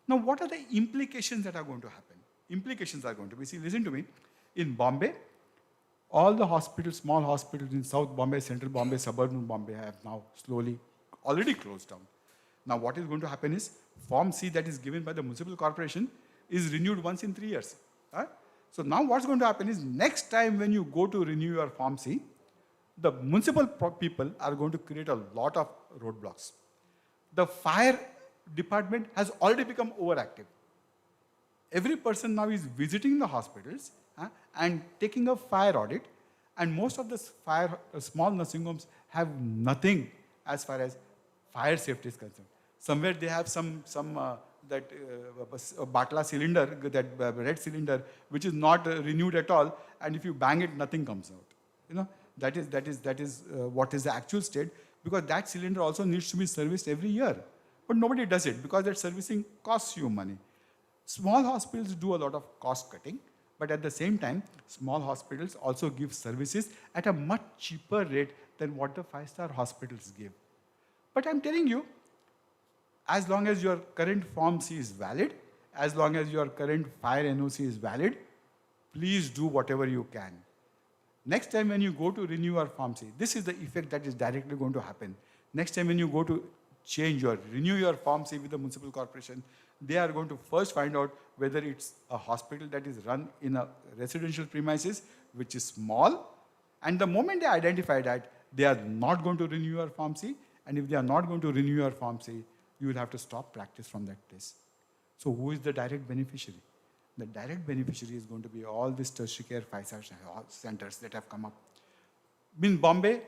Now, what are the implications that are going to happen? Implications are going to be, listen to me, in Bombay, all the hospitals, small hospitals in South Bombay, Central Bombay, Suburban Bombay have now slowly already closed down. Now what is going to happen is, Form C that is given by the municipal corporation is renewed once in 3 years. So now what's going to happen is, next time when you go to renew your Form C, the municipal people are going to create a lot of roadblocks. The fire department has already become overactive. Every person now is visiting the hospitals and taking a fire audit, and most of the small nursing homes have nothing as far as fire safety is concerned. Somewhere they have a Batla cylinder, that red cylinder, which is not renewed at all, and if you bang it, nothing comes out. That is what is the actual state, because that cylinder also needs to be serviced every year. But nobody does it because that servicing costs you money. Small hospitals do a lot of cost cutting, but at the same time, small hospitals also give services at a much cheaper rate than what the 5-star hospitals give. But I'm telling you, as long as your current Form C is valid, as long as your current fire NOC is valid, please do whatever you can. Next time when you go to renew your Form C, this is the effect that is directly going to happen. Next time when you go to renew your Form C with the municipal corporation, they are going to first find out whether it's a hospital that is run in a residential premises, which is small. And the moment they identify that, they are not going to renew your Form C. And if they are not going to renew your Form C, you will have to stop practice from that place. So who is the direct beneficiary? The direct beneficiary is going to be all these tertiary care 5-star centers that have come up. In Bombay,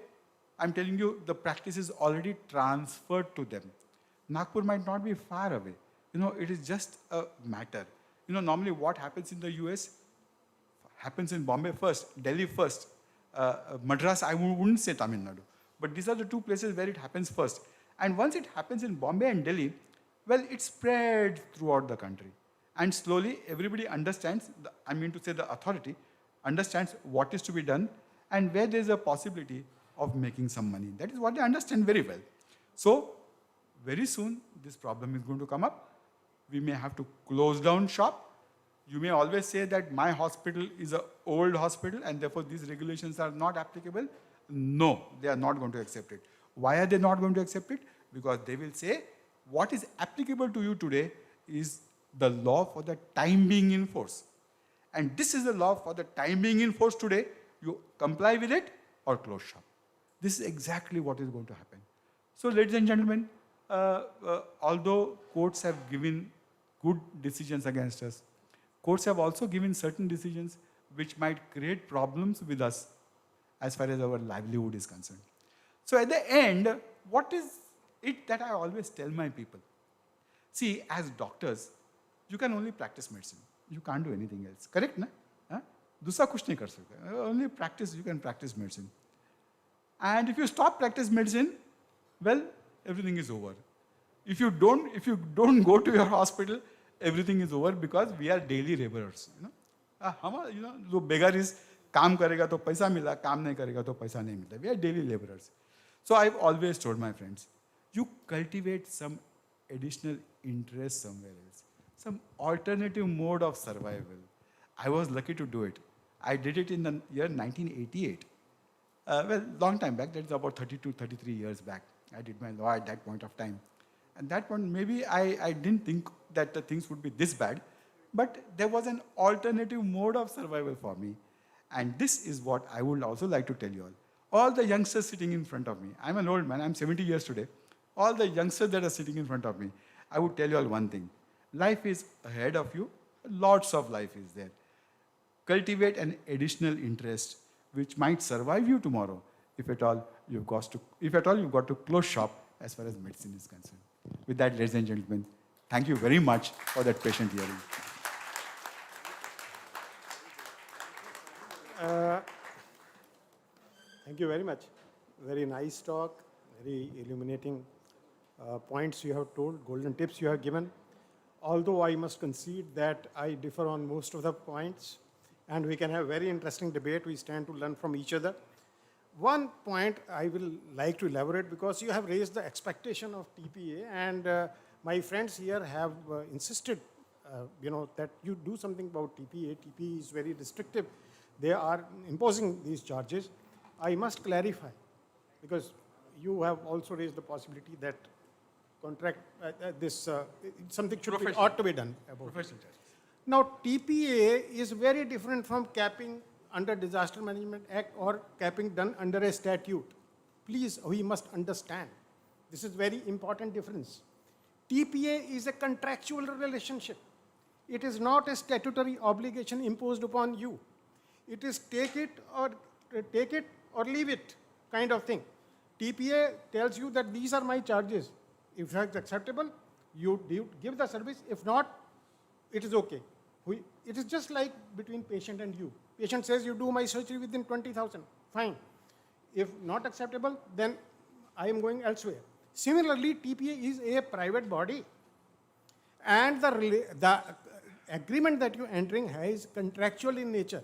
I'm telling you, the practice is already transferred to them. Nagpur might not be far away. It is just a matter. Normally what happens in the US happens in Bombay first, Delhi first, Madras, I wouldn't say Tamil Nadu. But these are the two places where it happens first. And once it happens in Bombay and Delhi, it spreads throughout the country. And slowly everybody understands, the authority understands what is to be done and where there is a possibility of making some money. That is what they understand very well. So very soon this problem is going to come up. we may have to close down shop. You may always say that my hospital is an old hospital and therefore these regulations are not applicable. No, they are not going to accept it. Why are they not going to accept it? Because they will say what is applicable to you today is the law for the time being in force. And this is the law for the time being in force today. You comply with it or close shop. This is exactly what is going to happen. So, ladies and gentlemen, although courts have given good decisions against us, courts have also given certain decisions which might create problems with us as far as our livelihood is concerned. So, at the end, what is it that I always tell my people? See, as doctors, you can only practice medicine. You can't do anything else. Correct, na? दूसरा कुछ नहीं कर सकते. Only practice, you can practice medicine. And if you stop practice medicine, well, everything is over. If you don't go to your hospital, everything is over because we are daily laborers. जो beggar is काम करेगा तो पैसा मिला, काम नहीं करेगा तो पैसा नहीं मिलता. We are daily laborers. So I've always told my friends, you cultivate some additional interest somewhere else, some alternative mode of survival. I was lucky to do it. I did it in the year 1988. Well, long time back, that's about 32, 33 years back. I did my law at that point of time. At that point, maybe I didn't think that the things would be this bad, but there was an alternative mode of survival for me. And this is what I would also like to tell you all. All the youngsters sitting in front of me, I'm an old man, I'm 70 years today. All the youngsters that are sitting in front of me, I would tell you all one thing. Life is ahead of you. Lots of life is there. Cultivate an additional interest which might survive you tomorrow if at all you've got to close shop as far as medicine is concerned. With that, ladies and gentlemen, thank you very much for that patient hearing. Thank you very much. Very nice talk, very illuminating points you have told, golden tips you have given. Although I must concede that I differ on most of the points, and we can have very interesting debate. We stand to learn from each other. One point I will like to elaborate, because you have raised the expectation of TPA, and my friends here have insisted, that you do something about TPA. TPA is very restrictive. They are imposing these charges. I must clarify, because you have also raised the possibility that contract something ought to be done about it. Now, TPA is very different from capping under Disaster Management Act or capping done under a statute. Please, we must understand. This is very important difference. TPA is a contractual relationship. It is not a statutory obligation imposed upon you. It is take it or leave it kind of thing. TPA tells you that these are my charges. If it's acceptable, you give the service. If not, it is okay. It is just like between patient and you. Patient says, you do my surgery within 20,000. Fine. If not acceptable, then I am going elsewhere. Similarly, TPA is a private body. And the agreement that you are entering is contractual in nature.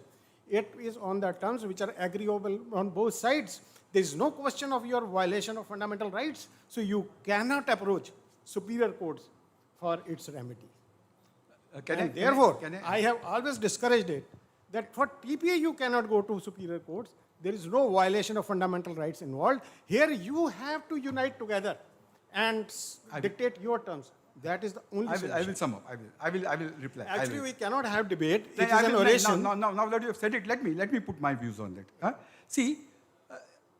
It is on the terms which are agreeable on both sides. There is no question of your violation of fundamental rights. So you cannot approach superior courts for its remedy. Therefore, I have always discouraged it that for TPA you cannot go to superior courts. There is no violation of fundamental rights involved. Here you have to unite together and dictate your terms. That is the only solution. I will sum up. I will reply. Actually, we cannot have debate. It is an oration. Now that you have said it, let me put my views on that. See,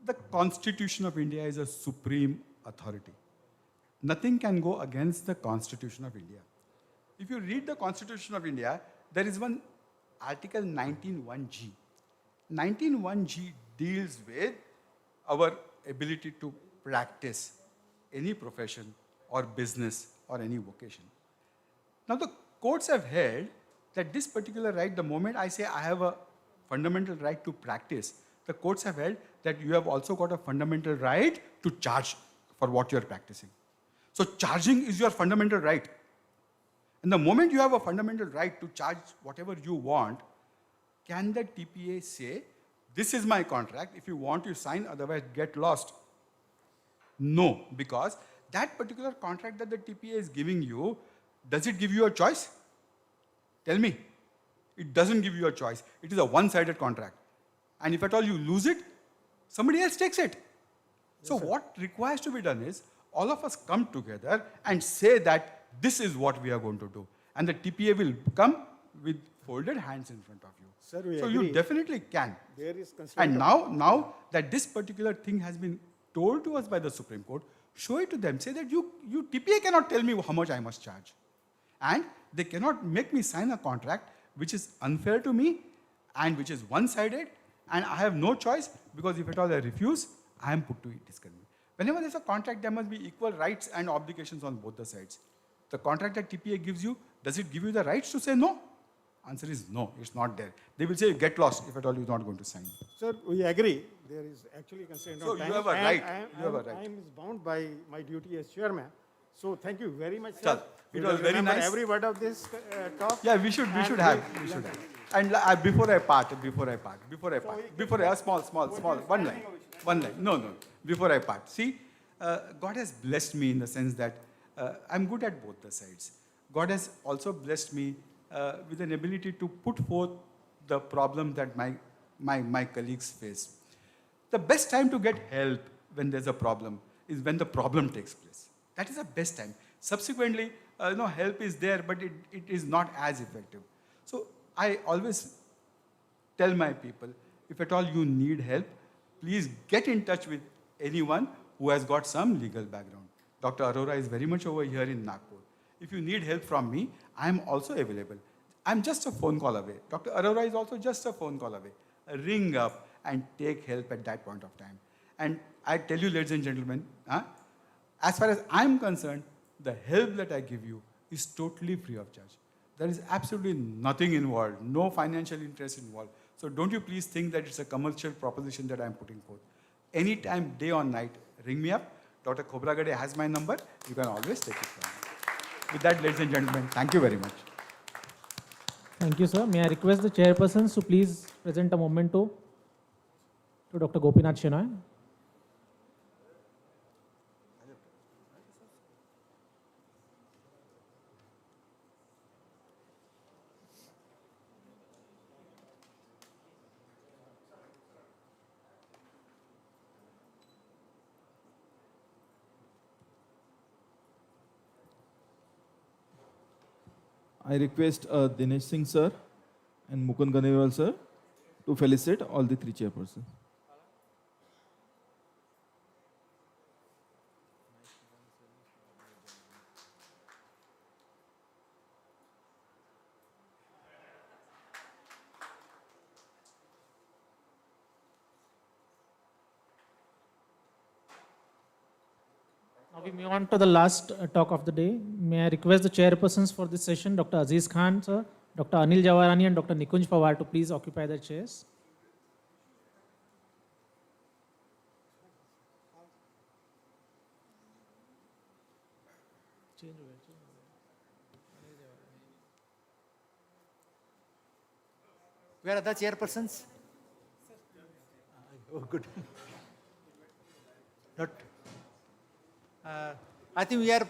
the Constitution of India is a supreme authority. Nothing can go against the Constitution of India. If you read the Constitution of India, there is one Article 19(1)(g). 19(1)(g) deals with our ability to practice any profession or business or any vocation. Now the courts have held that this particular right, the moment I say I have a fundamental right to practice, the courts have held that you have also got a fundamental right to charge for what you are practicing. So charging is your fundamental right. And the moment you have a fundamental right to charge whatever you want, can the TPA say, this is my contract, if you want you sign, otherwise get lost? No, because that particular contract that the TPA is giving you Does it give you a choice? Tell me. It doesn't give you a choice. It is a one-sided contract. And if at all you lose it, somebody else takes it. So what requires to be done is, all of us come together and say that this is what we are going to do. And the TPA will come with folded hands in front of you. Sir, we so agree. you definitely can. There is constraint And of- now that this particular thing has been told to us by the Supreme Court, show it to them. Say that you TPA cannot tell me how much I must charge. And they cannot make me sign a contract which is unfair to me and which is one-sided, and I have no choice, because if at all I refuse, I am put to discontinue. Whenever there's a contract, there must be equal rights and obligations on both the sides. The contract that TPA gives you, does it give you the rights to say no? Answer is no, it's not there. They will say, get lost if at all you're not going to sign. Sir, we agree. There is actually constraint So on time. you have a and right. I You have a right. I am bound by my duty as chairman. So thank you very much, sir. Chal, We it will was very remember nice. every word of this talk. Yeah, we should And have. we- We should have. And before I part, one line. No. Before I part. See, God has blessed me in the sense that I'm good at both the sides. God has also blessed me with an ability to put forth the problem that my colleagues face. The best time to get help when there's a problem is when the problem takes place. That is the best time. Subsequently, help is there, but it is not as effective. So I always tell my people, if at all you need help, please get in touch with anyone who has got some legal background. Dr. Arora is very much over here in Nagpur. If you need help from me, I am also available. I'm just a phone call away. Dr. Arora is also just a phone call away. Ring up and take help at that point of time. And I tell you, ladies and gentlemen, as far as I'm concerned, the help that I give you is totally free of charge. There is absolutely nothing involved, no financial interest involved. So don't you please think that it's a commercial proposition that I'm putting forth. Anytime, day or night, ring me up. Dr. Khobragade has my number. You can always take it from me. With that, ladies and gentlemen, thank you very much. Thank you, sir. May I request the chairpersons to please present a memento to Dr. Gopinath Shenoy. I request Dinesh Singh sir and Mukund Ganewal sir to felicitate all the three chairpersons. Now we move on to the last talk of the day. May I request the chairpersons for this session, Dr. Aziz Khan, sir, Dr. Anil Jawarani, and Dr. Nikunj Pawar, to please occupy their chairs. Where are the chairpersons? Oh, good. Not. I think we are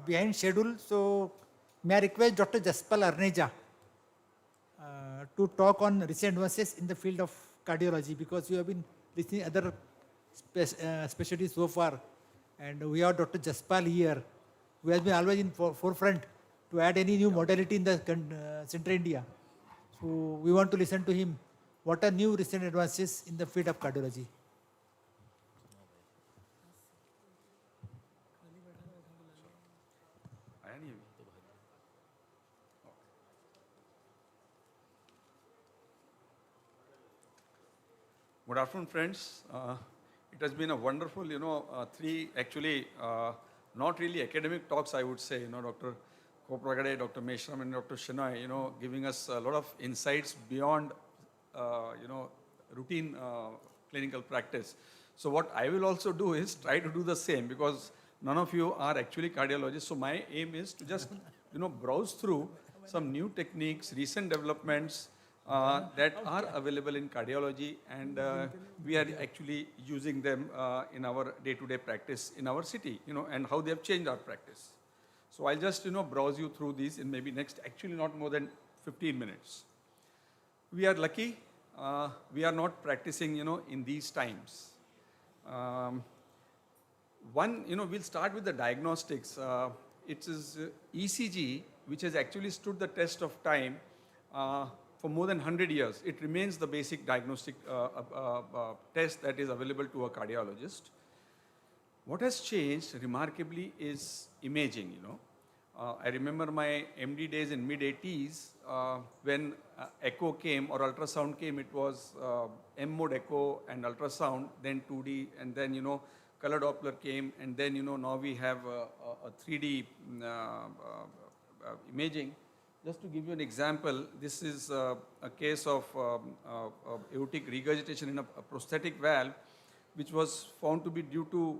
behind schedule, so may I request Dr. Jaspal Arneja to talk on recent advances in the field of cardiology, because we have been listening other specialties so far, and we have Dr. Jaspal here, who has been always in forefront to add any new modality in the Central India. So we want to listen to him. What are new recent advances in the field of cardiology? Good afternoon, friends. It has been a wonderful, three actually not really academic talks, I would say. Dr. Khobragade, Dr. Meshram, and Dr. Shenoy, giving us a lot of insights beyond, routine clinical practice. So what I will also do is try to do the same, because none of you are actually cardiologists. So my aim is to just, browse through some new techniques, recent developments that are available in cardiology, and we are actually using them in our day-to-day practice in our city, and how they have changed our practice. So I'll just, browse you through these in maybe next, actually not more than 15 minutes. We are lucky, we are not practicing, in these times. One, we'll start with the diagnostics. It is ECG, which has actually stood the test of time for more than 100 years. It remains the basic diagnostic test that is available to a cardiologist. What has changed remarkably is imaging, I remember my MD days in mid-80s when echo came or ultrasound came, it was M-mode echo and ultrasound, then 2D, and then, color Doppler came, and then, now we have a 3D imaging. Just to give you an example, this is a case of aortic regurgitation in a prosthetic valve, which was found to be due to,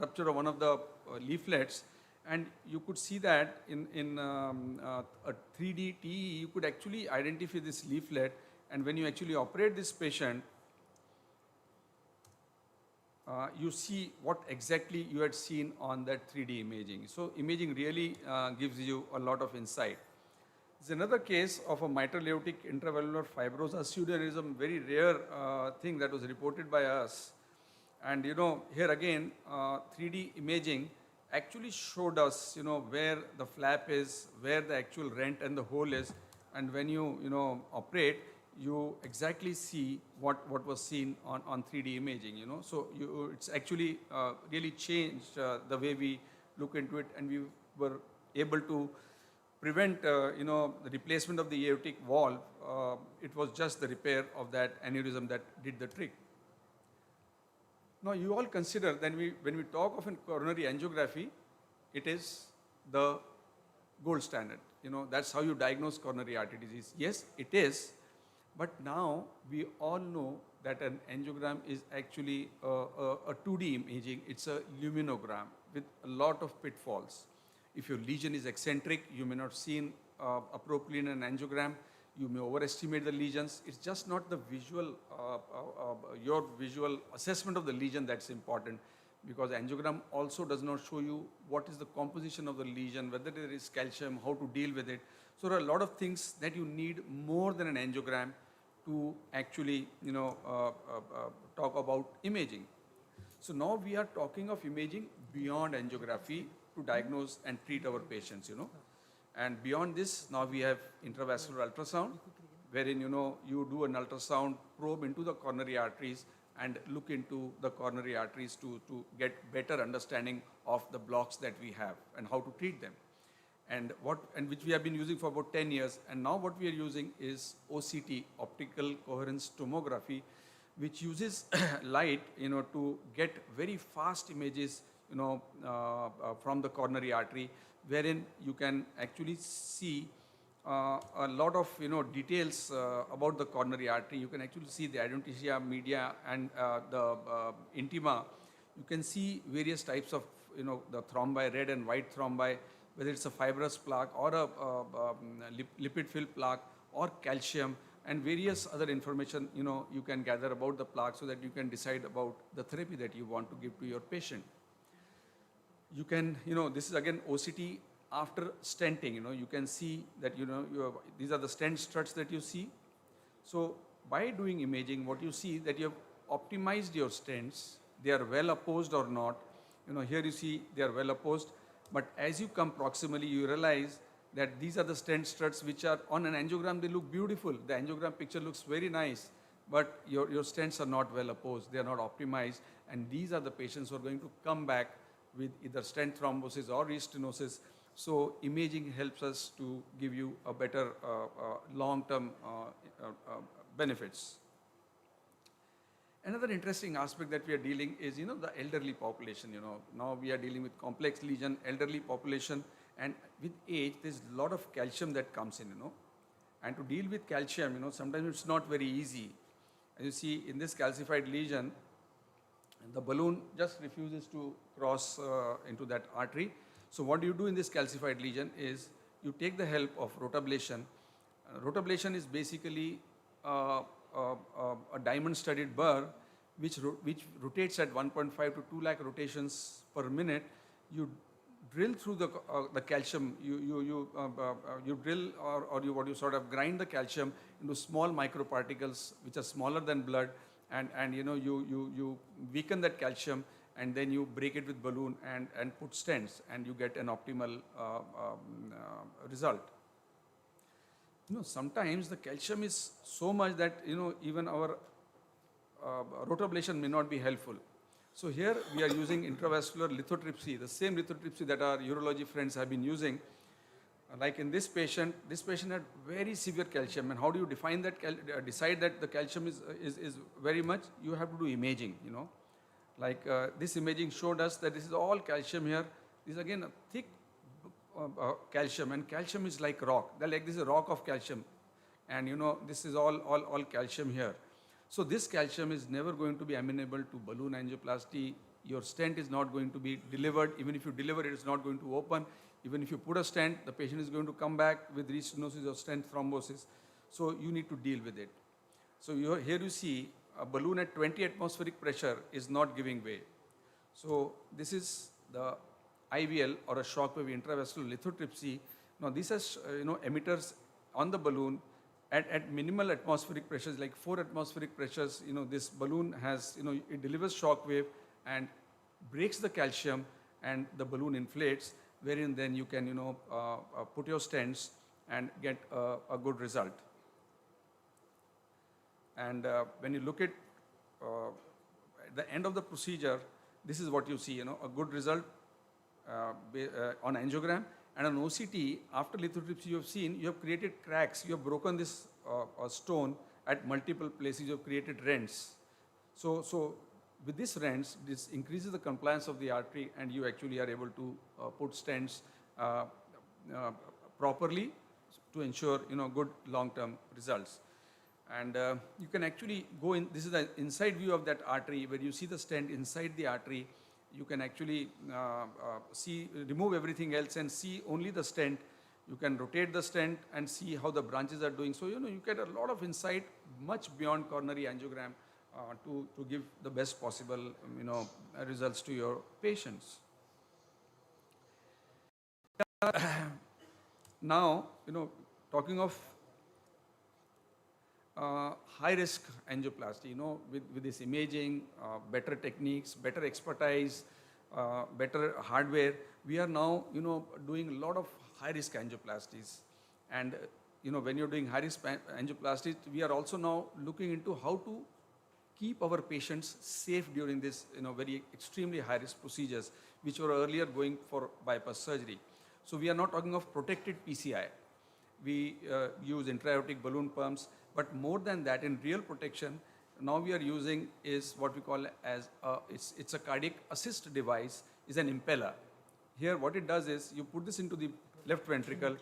rupture of one of the leaflets. And you could see that in a 3D TE, you could actually identify this leaflet. And when you actually operate this patient, you see what exactly you had seen on that 3D imaging. So imaging really gives you a lot of insight. There's another case of a mitral aortic intravalvular fibrosis pseudoaneurysm, very rare thing that was reported by us. And here again, 3D imaging actually showed us, where the flap is, where the actual rent and the hole is, and when you operate, you exactly see what was seen on 3D imaging, So it's actually really changed the way we look into it, and we were able to prevent, the replacement of the aortic valve. It was just the repair of that aneurysm that did the trick. Now, you all consider that when we talk of a coronary angiography, it is the gold standard. That's how you diagnose coronary artery disease. Yes, it is. But now we all know that an angiogram is actually a 2D imaging. It's a luminogram with a lot of pitfalls. If your lesion is eccentric, you may not see appropriately in an angiogram. You may overestimate the lesions. It's just not the visual, your visual assessment of the lesion that's important, because angiogram also does not show you what is the composition of the lesion, whether there is calcium, how to deal with it. So there are a lot of things that you need more than an angiogram to actually, talk about imaging. So now we are talking of imaging beyond angiography to diagnose and treat our patients, And beyond this, now we have intravascular ultrasound, wherein, you do an ultrasound probe into the coronary arteries and look into the coronary arteries to get better understanding of the blocks that we have and how to treat them. And which we have been using for about 10 years. And now what we are using is OCT, optical coherence tomography, which uses light, to get very fast images, from the coronary artery, wherein you can actually see a lot of, details about the coronary artery. You can actually see the adventitia media and the intima. You can see various types of, the thrombi, red and white thrombi, whether it's a fibrous plaque or a lipid-filled plaque or calcium, and various other information, you can gather about the plaque so that you can decide about the therapy that you want to give to your patient. You can, this is again OCT after stenting, you can see that, these are the stent struts that you see. So by doing imaging, what you see that you have optimized your stents, they are well opposed or not. Here you see they are well opposed, but as you come proximally, you realize that these are the stent struts which are on an angiogram, they look beautiful. The angiogram picture looks very nice, but your stents are not well opposed, they are not optimized, and these are the patients who are going to come back with either stent thrombosis or restenosis. So imaging helps us to give you a better long-term benefits. Another interesting aspect that we are dealing is, the elderly population. Now we are dealing with complex lesion, elderly population, and with age, there's a lot of calcium that comes in, And to deal with calcium, sometimes it's not very easy. As you see in this calcified lesion, the balloon just refuses to cross into that artery. So what you do in this calcified lesion is you take the help of rotablation. Rotablation is basically a diamond-studded burr which rotates at 1.5 to 2 lakh rotations per minute. You drill through the calcium. You drill or you sort of grind the calcium into small microparticles which are smaller than blood, and you weaken that calcium, and then you break it with balloon and put stents, and you get an optimal result. Sometimes the calcium is so much that even our rotablation may not be helpful. So here we are using intravascular lithotripsy, the same lithotripsy that our urology friends have been using. Like in this patient had very severe calcium, and how do you define that? Decide that the calcium is very much? You have to do imaging. Like this imaging showed us that this is all calcium here. This is again a thick calcium, and calcium is like rock. They're like, this is a rock of calcium, and this is all calcium here. So this calcium is never going to be amenable to balloon angioplasty. Your stent is not going to be delivered. Even if you deliver it, it's not going to open. Even if you put a stent, the patient is going to come back with restenosis or stent thrombosis. So you need to deal with it. So here you see a balloon at 20 atmospheric pressure is not giving way. So this is the IVL, or a shockwave intravascular lithotripsy. Now this has emitters on the balloon at minimal atmospheric pressures, like 4 atmospheric pressures. This balloon has, it delivers shock wave and breaks the calcium, and the balloon inflates, wherein then you can put your stents and get a good result. And when you look at the end of the procedure, this is what you see, a good result on angiogram. And on OCT, after lithotripsy, you have seen, you have created cracks. You have broken this stone at multiple places. You have created rents. So with these rents, this increases the compliance of the artery, and you actually are able to put stents properly to ensure good long-term results. And you can actually go in. This is the inside view of that artery, where you see the stent inside the artery. You can actually remove everything else and see only the stent. You can rotate the stent and see how the branches are doing. So, you get a lot of insight, much beyond coronary angiogram, to give the best possible, results to your patients. Now, talking of high-risk angioplasty, with this imaging, better techniques, better expertise, better hardware, we are now, doing a lot of high-risk angioplasties. And, when you're doing high-risk angioplasties, we are also now looking into how to keep our patients safe during this, very extremely high-risk procedures, which were earlier going for bypass surgery. So we are not talking of protected PCI. We use intra-aortic balloon pumps. But more than that, in real protection, now we are using is what we call as it's a cardiac assist device, is an impeller. Here what it does is you put this into the left ventricle,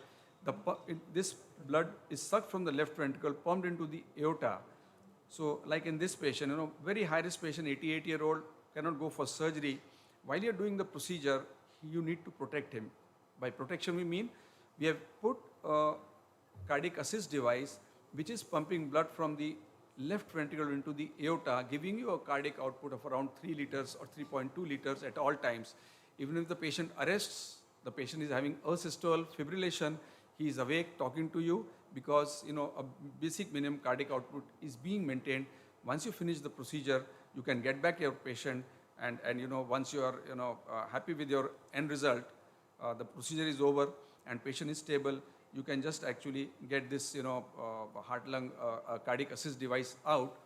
this blood is sucked from the left ventricle, pumped into the aorta. So like in this patient, very high risk patient, 88-year-old, cannot go for surgery. While you're doing the procedure, you need to protect him. By protection we mean, we have put a cardiac assist device which is pumping blood from the left ventricle into the aorta, giving you a cardiac output of around 3 liters or 3.2 liters at all times. Even if the patient arrests, the patient is having asystole, fibrillation, he is awake talking to you, because a basic minimum cardiac output is being maintained. Once you finish the procedure, you can get back your patient, and once you are happy with your end result, the procedure is over and patient is stable, you can just actually get this heart-lung cardiac assist device out.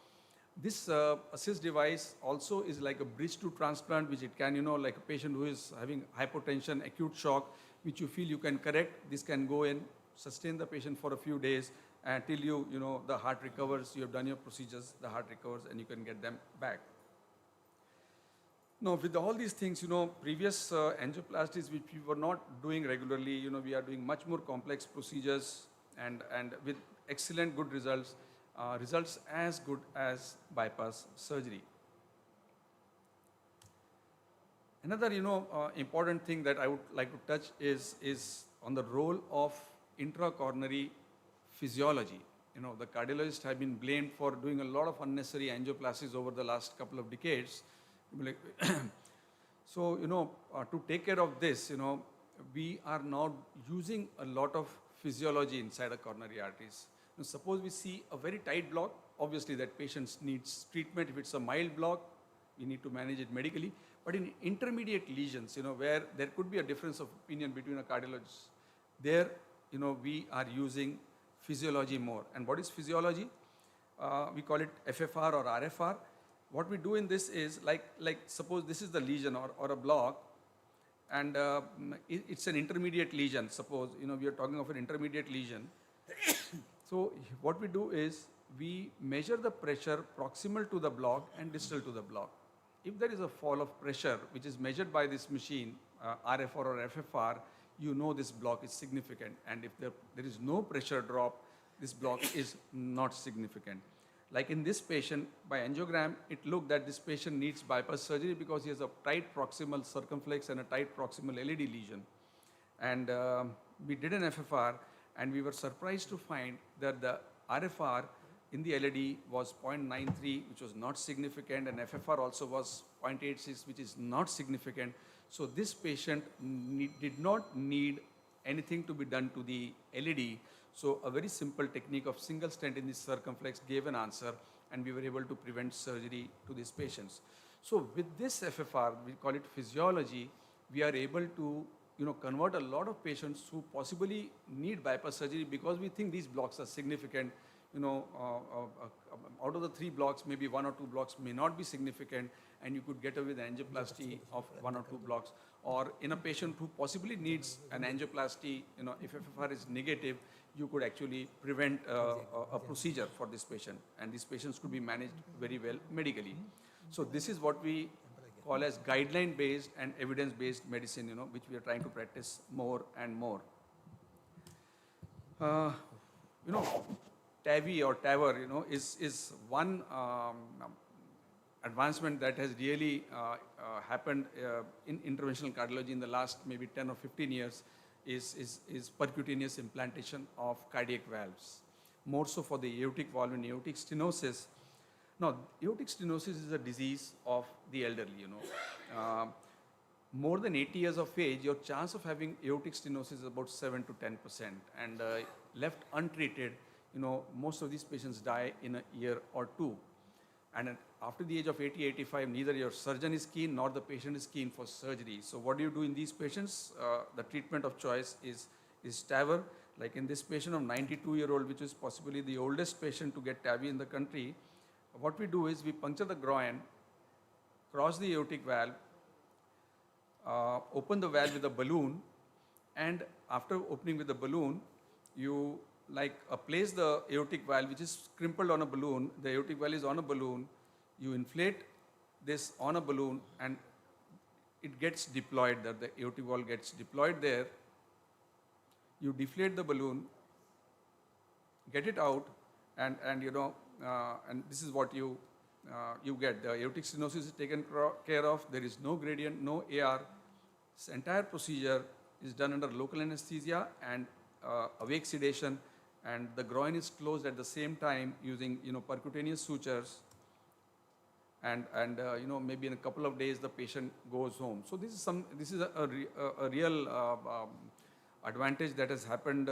This assist device also is like a bridge to transplant, which it can, like a patient who is having hypotension, acute shock, which you feel you can correct. This can go in, sustain the patient for a few days until the heart recovers. You have done your procedures, the heart recovers, and you can get them back. Now, with all these things, previous angioplasties which we were not doing regularly, we are doing much more complex procedures and with excellent good results, results as good as bypass surgery. Another, important thing that I would like to touch is on the role of intracoronary physiology. The cardiologists have been blamed for doing a lot of unnecessary angioplasties over the last couple of decades. So, to take care of this, we are now using a lot of physiology inside the coronary arteries. Now, suppose we see a very tight block, obviously that patient needs treatment. If it's a mild block, we need to manage it medically. But in intermediate lesions, where there could be a difference of opinion between a cardiologist, there, we are using physiology more. And what is physiology? We call it FFR or RFR. What we do in this is, like suppose this is the lesion or a block, and it's an intermediate lesion. Suppose, we are talking of an intermediate lesion. So what we do is, we measure the pressure proximal to the block and distal to the block. If there is a fall of pressure, which is measured by this machine, RFR or FFR, this block is significant. And if there is no pressure drop, this block is not significant. Like in this patient, by angiogram, it looked that this patient needs bypass surgery because he has a tight proximal circumflex and a tight proximal LED lesion. And we did an FFR, and we were surprised to find that the RFR in the LED was 0.93, which was not significant, and FFR also was 0.86, which is not significant. So this patient did not need anything to be done to the LED. So a very simple technique of single stent in the circumflex gave an answer, and we were able to prevent surgery to these patients. So with this FFR, we call it physiology, we are able to convert a lot of patients who possibly need bypass surgery because we think these blocks are significant. Out of the 3 blocks, maybe 1 or 2 blocks may not be significant, and you could get away with angioplasty of 1 or 2 blocks. Or in a patient who possibly needs an angioplasty, if FFR is negative, you could actually prevent a procedure for this patient, and these patients could be managed very well medically. So this is what we call as guideline-based and evidence-based medicine, which we are trying to practice more and more. TAVI or TAVR, is one advancement that has really happened in interventional cardiology in the last maybe 10 or 15 years is percutaneous implantation of cardiac valves, more so for the aortic valve and aortic stenosis. Now, aortic stenosis is a disease of the elderly, more than 80 years of age, your chance of having aortic stenosis is about 7 to 10%. And left untreated, most of these patients die in a year or 2. And after the age of 80, 85, neither your surgeon is keen nor the patient is keen for surgery. So what do you do in these patients? The treatment of choice is TAVR. Like in this patient of 92-year-old, which is possibly the oldest patient to get TAVI in the country, what we do is we puncture the groin, cross the aortic valve, open the valve with a balloon, and after opening with the balloon, you place the aortic valve, which is crimpled on a balloon. The aortic valve is on a balloon. You inflate this on a balloon, and it gets deployed there. The aortic valve gets deployed there. You deflate the balloon, get it out, and this is what you get. The aortic stenosis is taken care of. There is no gradient, no AR. This entire procedure is done under local anesthesia and awake sedation, and the groin is closed at the same time using percutaneous sutures, and maybe in a couple of days the patient goes home. So this is a real advantage that has happened,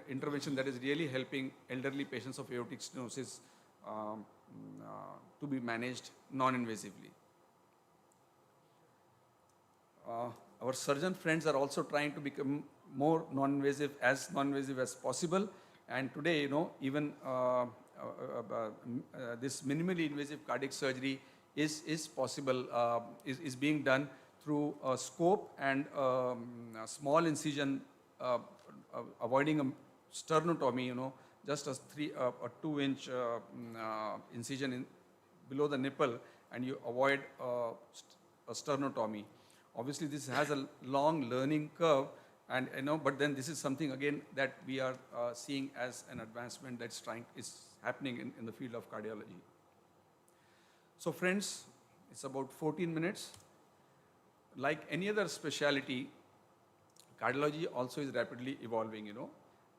intervention that is really helping elderly patients of aortic stenosis to be managed non-invasively. Our surgeon friends are also trying to become more non-invasive as possible. And today, even this minimally invasive cardiac surgery is possible, is being done through a scope and a small incision, avoiding a sternotomy, just a 2-inch incision below the nipple, and you avoid a sternotomy. Obviously, this has a long learning curve, and but then this is something again that we are seeing as an advancement that's happening in the field of cardiology. So, friends, it's about 14 minutes. Like any other specialty, cardiology also is rapidly evolving,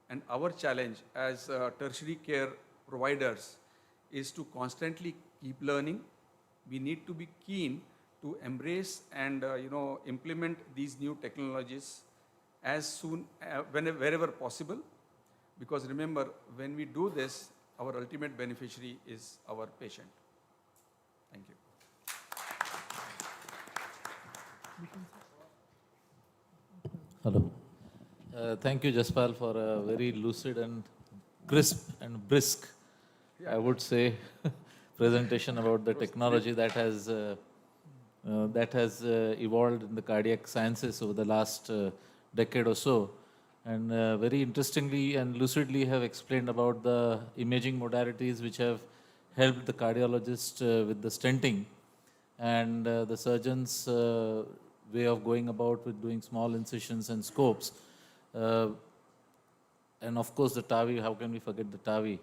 and our challenge as tertiary care providers is to constantly keep learning. We need to be keen to embrace and implement these new technologies as soon wherever possible, because remember, when we do this, our ultimate beneficiary is our patient. Thank you. Hello. Thank you, Jaspal, for a very lucid and crisp and brisk, I would say, presentation about the technology that has evolved in the cardiac sciences over the last decade or so. And very interestingly and lucidly have explained about the imaging modalities which have helped the cardiologist with the stenting, and the surgeon's way of going about with doing small incisions and scopes. And of course the TAVI, how can we forget the TAVI?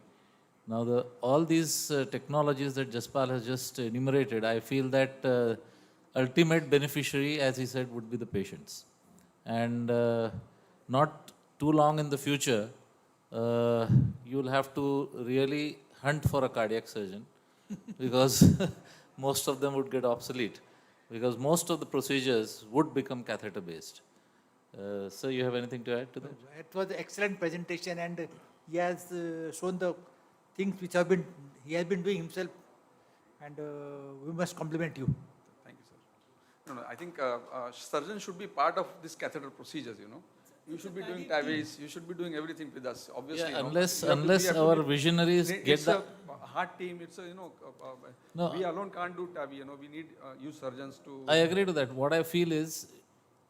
Now all these technologies that Jaspal has just enumerated, I feel that ultimate beneficiary, as he said, would be the patients. And not too long in the future, you'll have to really hunt for a cardiac surgeon because most of them would get obsolete, because most of the procedures would become catheter based. So you have anything to add to that? It was an excellent presentation, and he has shown the things which he has been doing himself, and we must compliment you. Thank you, sir. No, I think surgeons should be part of this catheter procedures, You should be doing TAVIs, you should be doing everything with us, obviously. Yeah, unless our visionaries get the... It's a hard team, it's a, No, we alone can't do TAVI, we need you surgeons to... I agree to that. What I feel is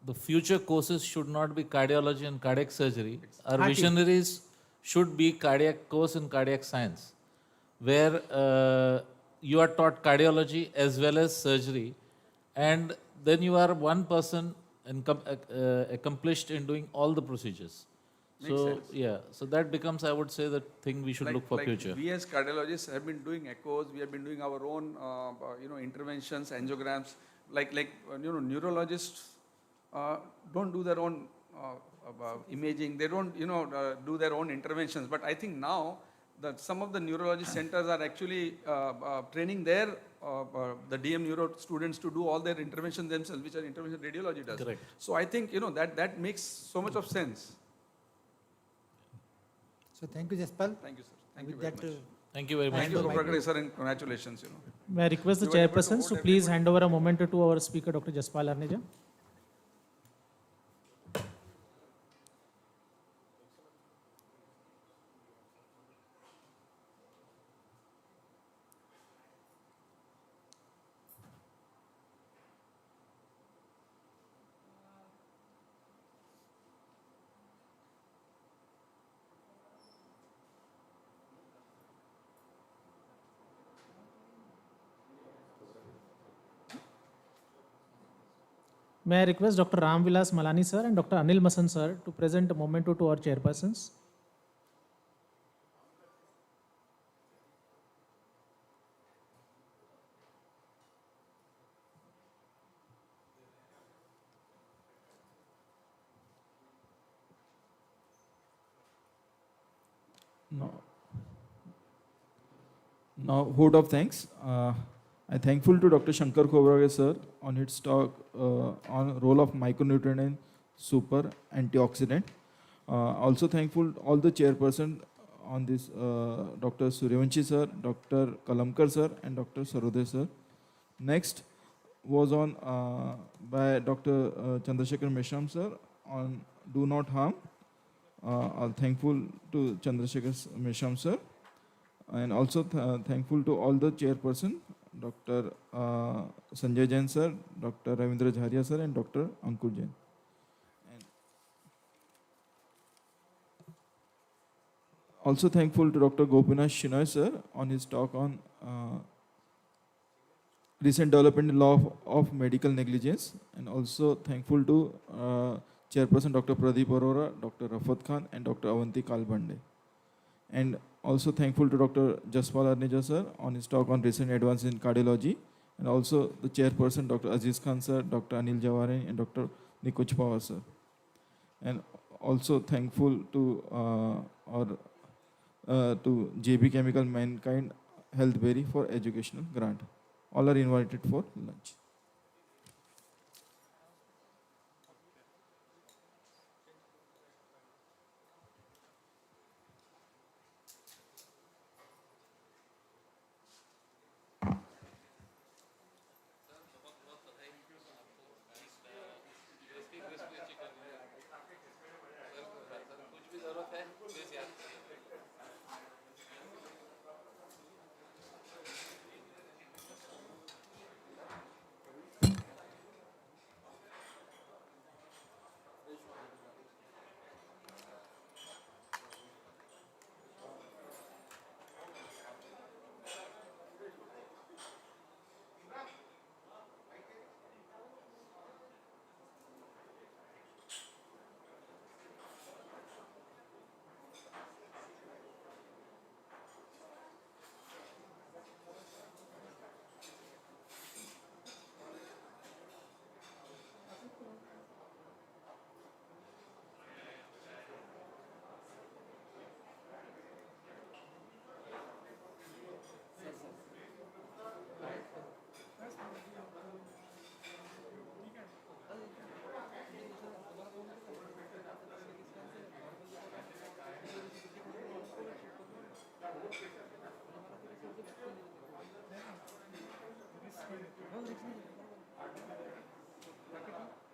the future courses should not be cardiology and cardiac surgery. Our visionaries should be cardiac course in cardiac science, where you are taught cardiology as well as surgery, and then you are one person accomplished in doing all the procedures. Makes sense. Yeah, so that becomes, I would say, the thing we should look for future. We as cardiologists have been doing echoes, we have been doing our own, interventions, angiograms, neurologists don't do their own imaging, they don't, do their own interventions. But I think now that some of the neurology centers are actually training their the DM neuro students to do all their interventions themselves, which are intervention radiology does. Correct. So I think that makes so much of sense. So thank you, Jaspal. Thank you, sir. Thank you With very that, much. Thank you very much. Thank you, Prakash sir, and congratulations. May I request the You were able to chairpersons to vote please everybody. hand over a moment to our speaker, Dr. Jaspal Arneja. May I request Dr. Ram Vilas Malani sir and Dr. Anil Masan sir to present a memento to our chairpersons. Now, vote of thanks. I'm thankful to Dr. Shankar Khobragade sir on his talk on role of micronutrient in super antioxidant. Also thankful all the chairperson on this, Dr. Suryavanshi sir, Dr. Kalamkar sir, and Dr. Sarode sir. Next was on by Dr. Chandrasekhar Meshram sir on do not harm. I'm thankful to Chandrasekhar Meshram sir. And also thankful to all the chairperson, Dr. Sanjay Jain sir, Dr. Ravindra Jharia sir, and Dr. Ankur Jain. And also thankful to Dr. Gopinath Shinoy sir on his talk on recent development in law of medical negligence. And also thankful to chairperson Dr. Pradeep Arora, Dr. Rafat Khan, and Dr. Avanti Kalbande. And also thankful to Dr. Jaspal Arneja sir on his talk on recent advances in cardiology, and also the chairperson Dr. Aziz Khan sir, Dr. Anil Jaware, and Dr. Nikuch Pawar sir. And also thankful to to JB Chemical Mankind Healthberry for educational grant. All are invited for lunch.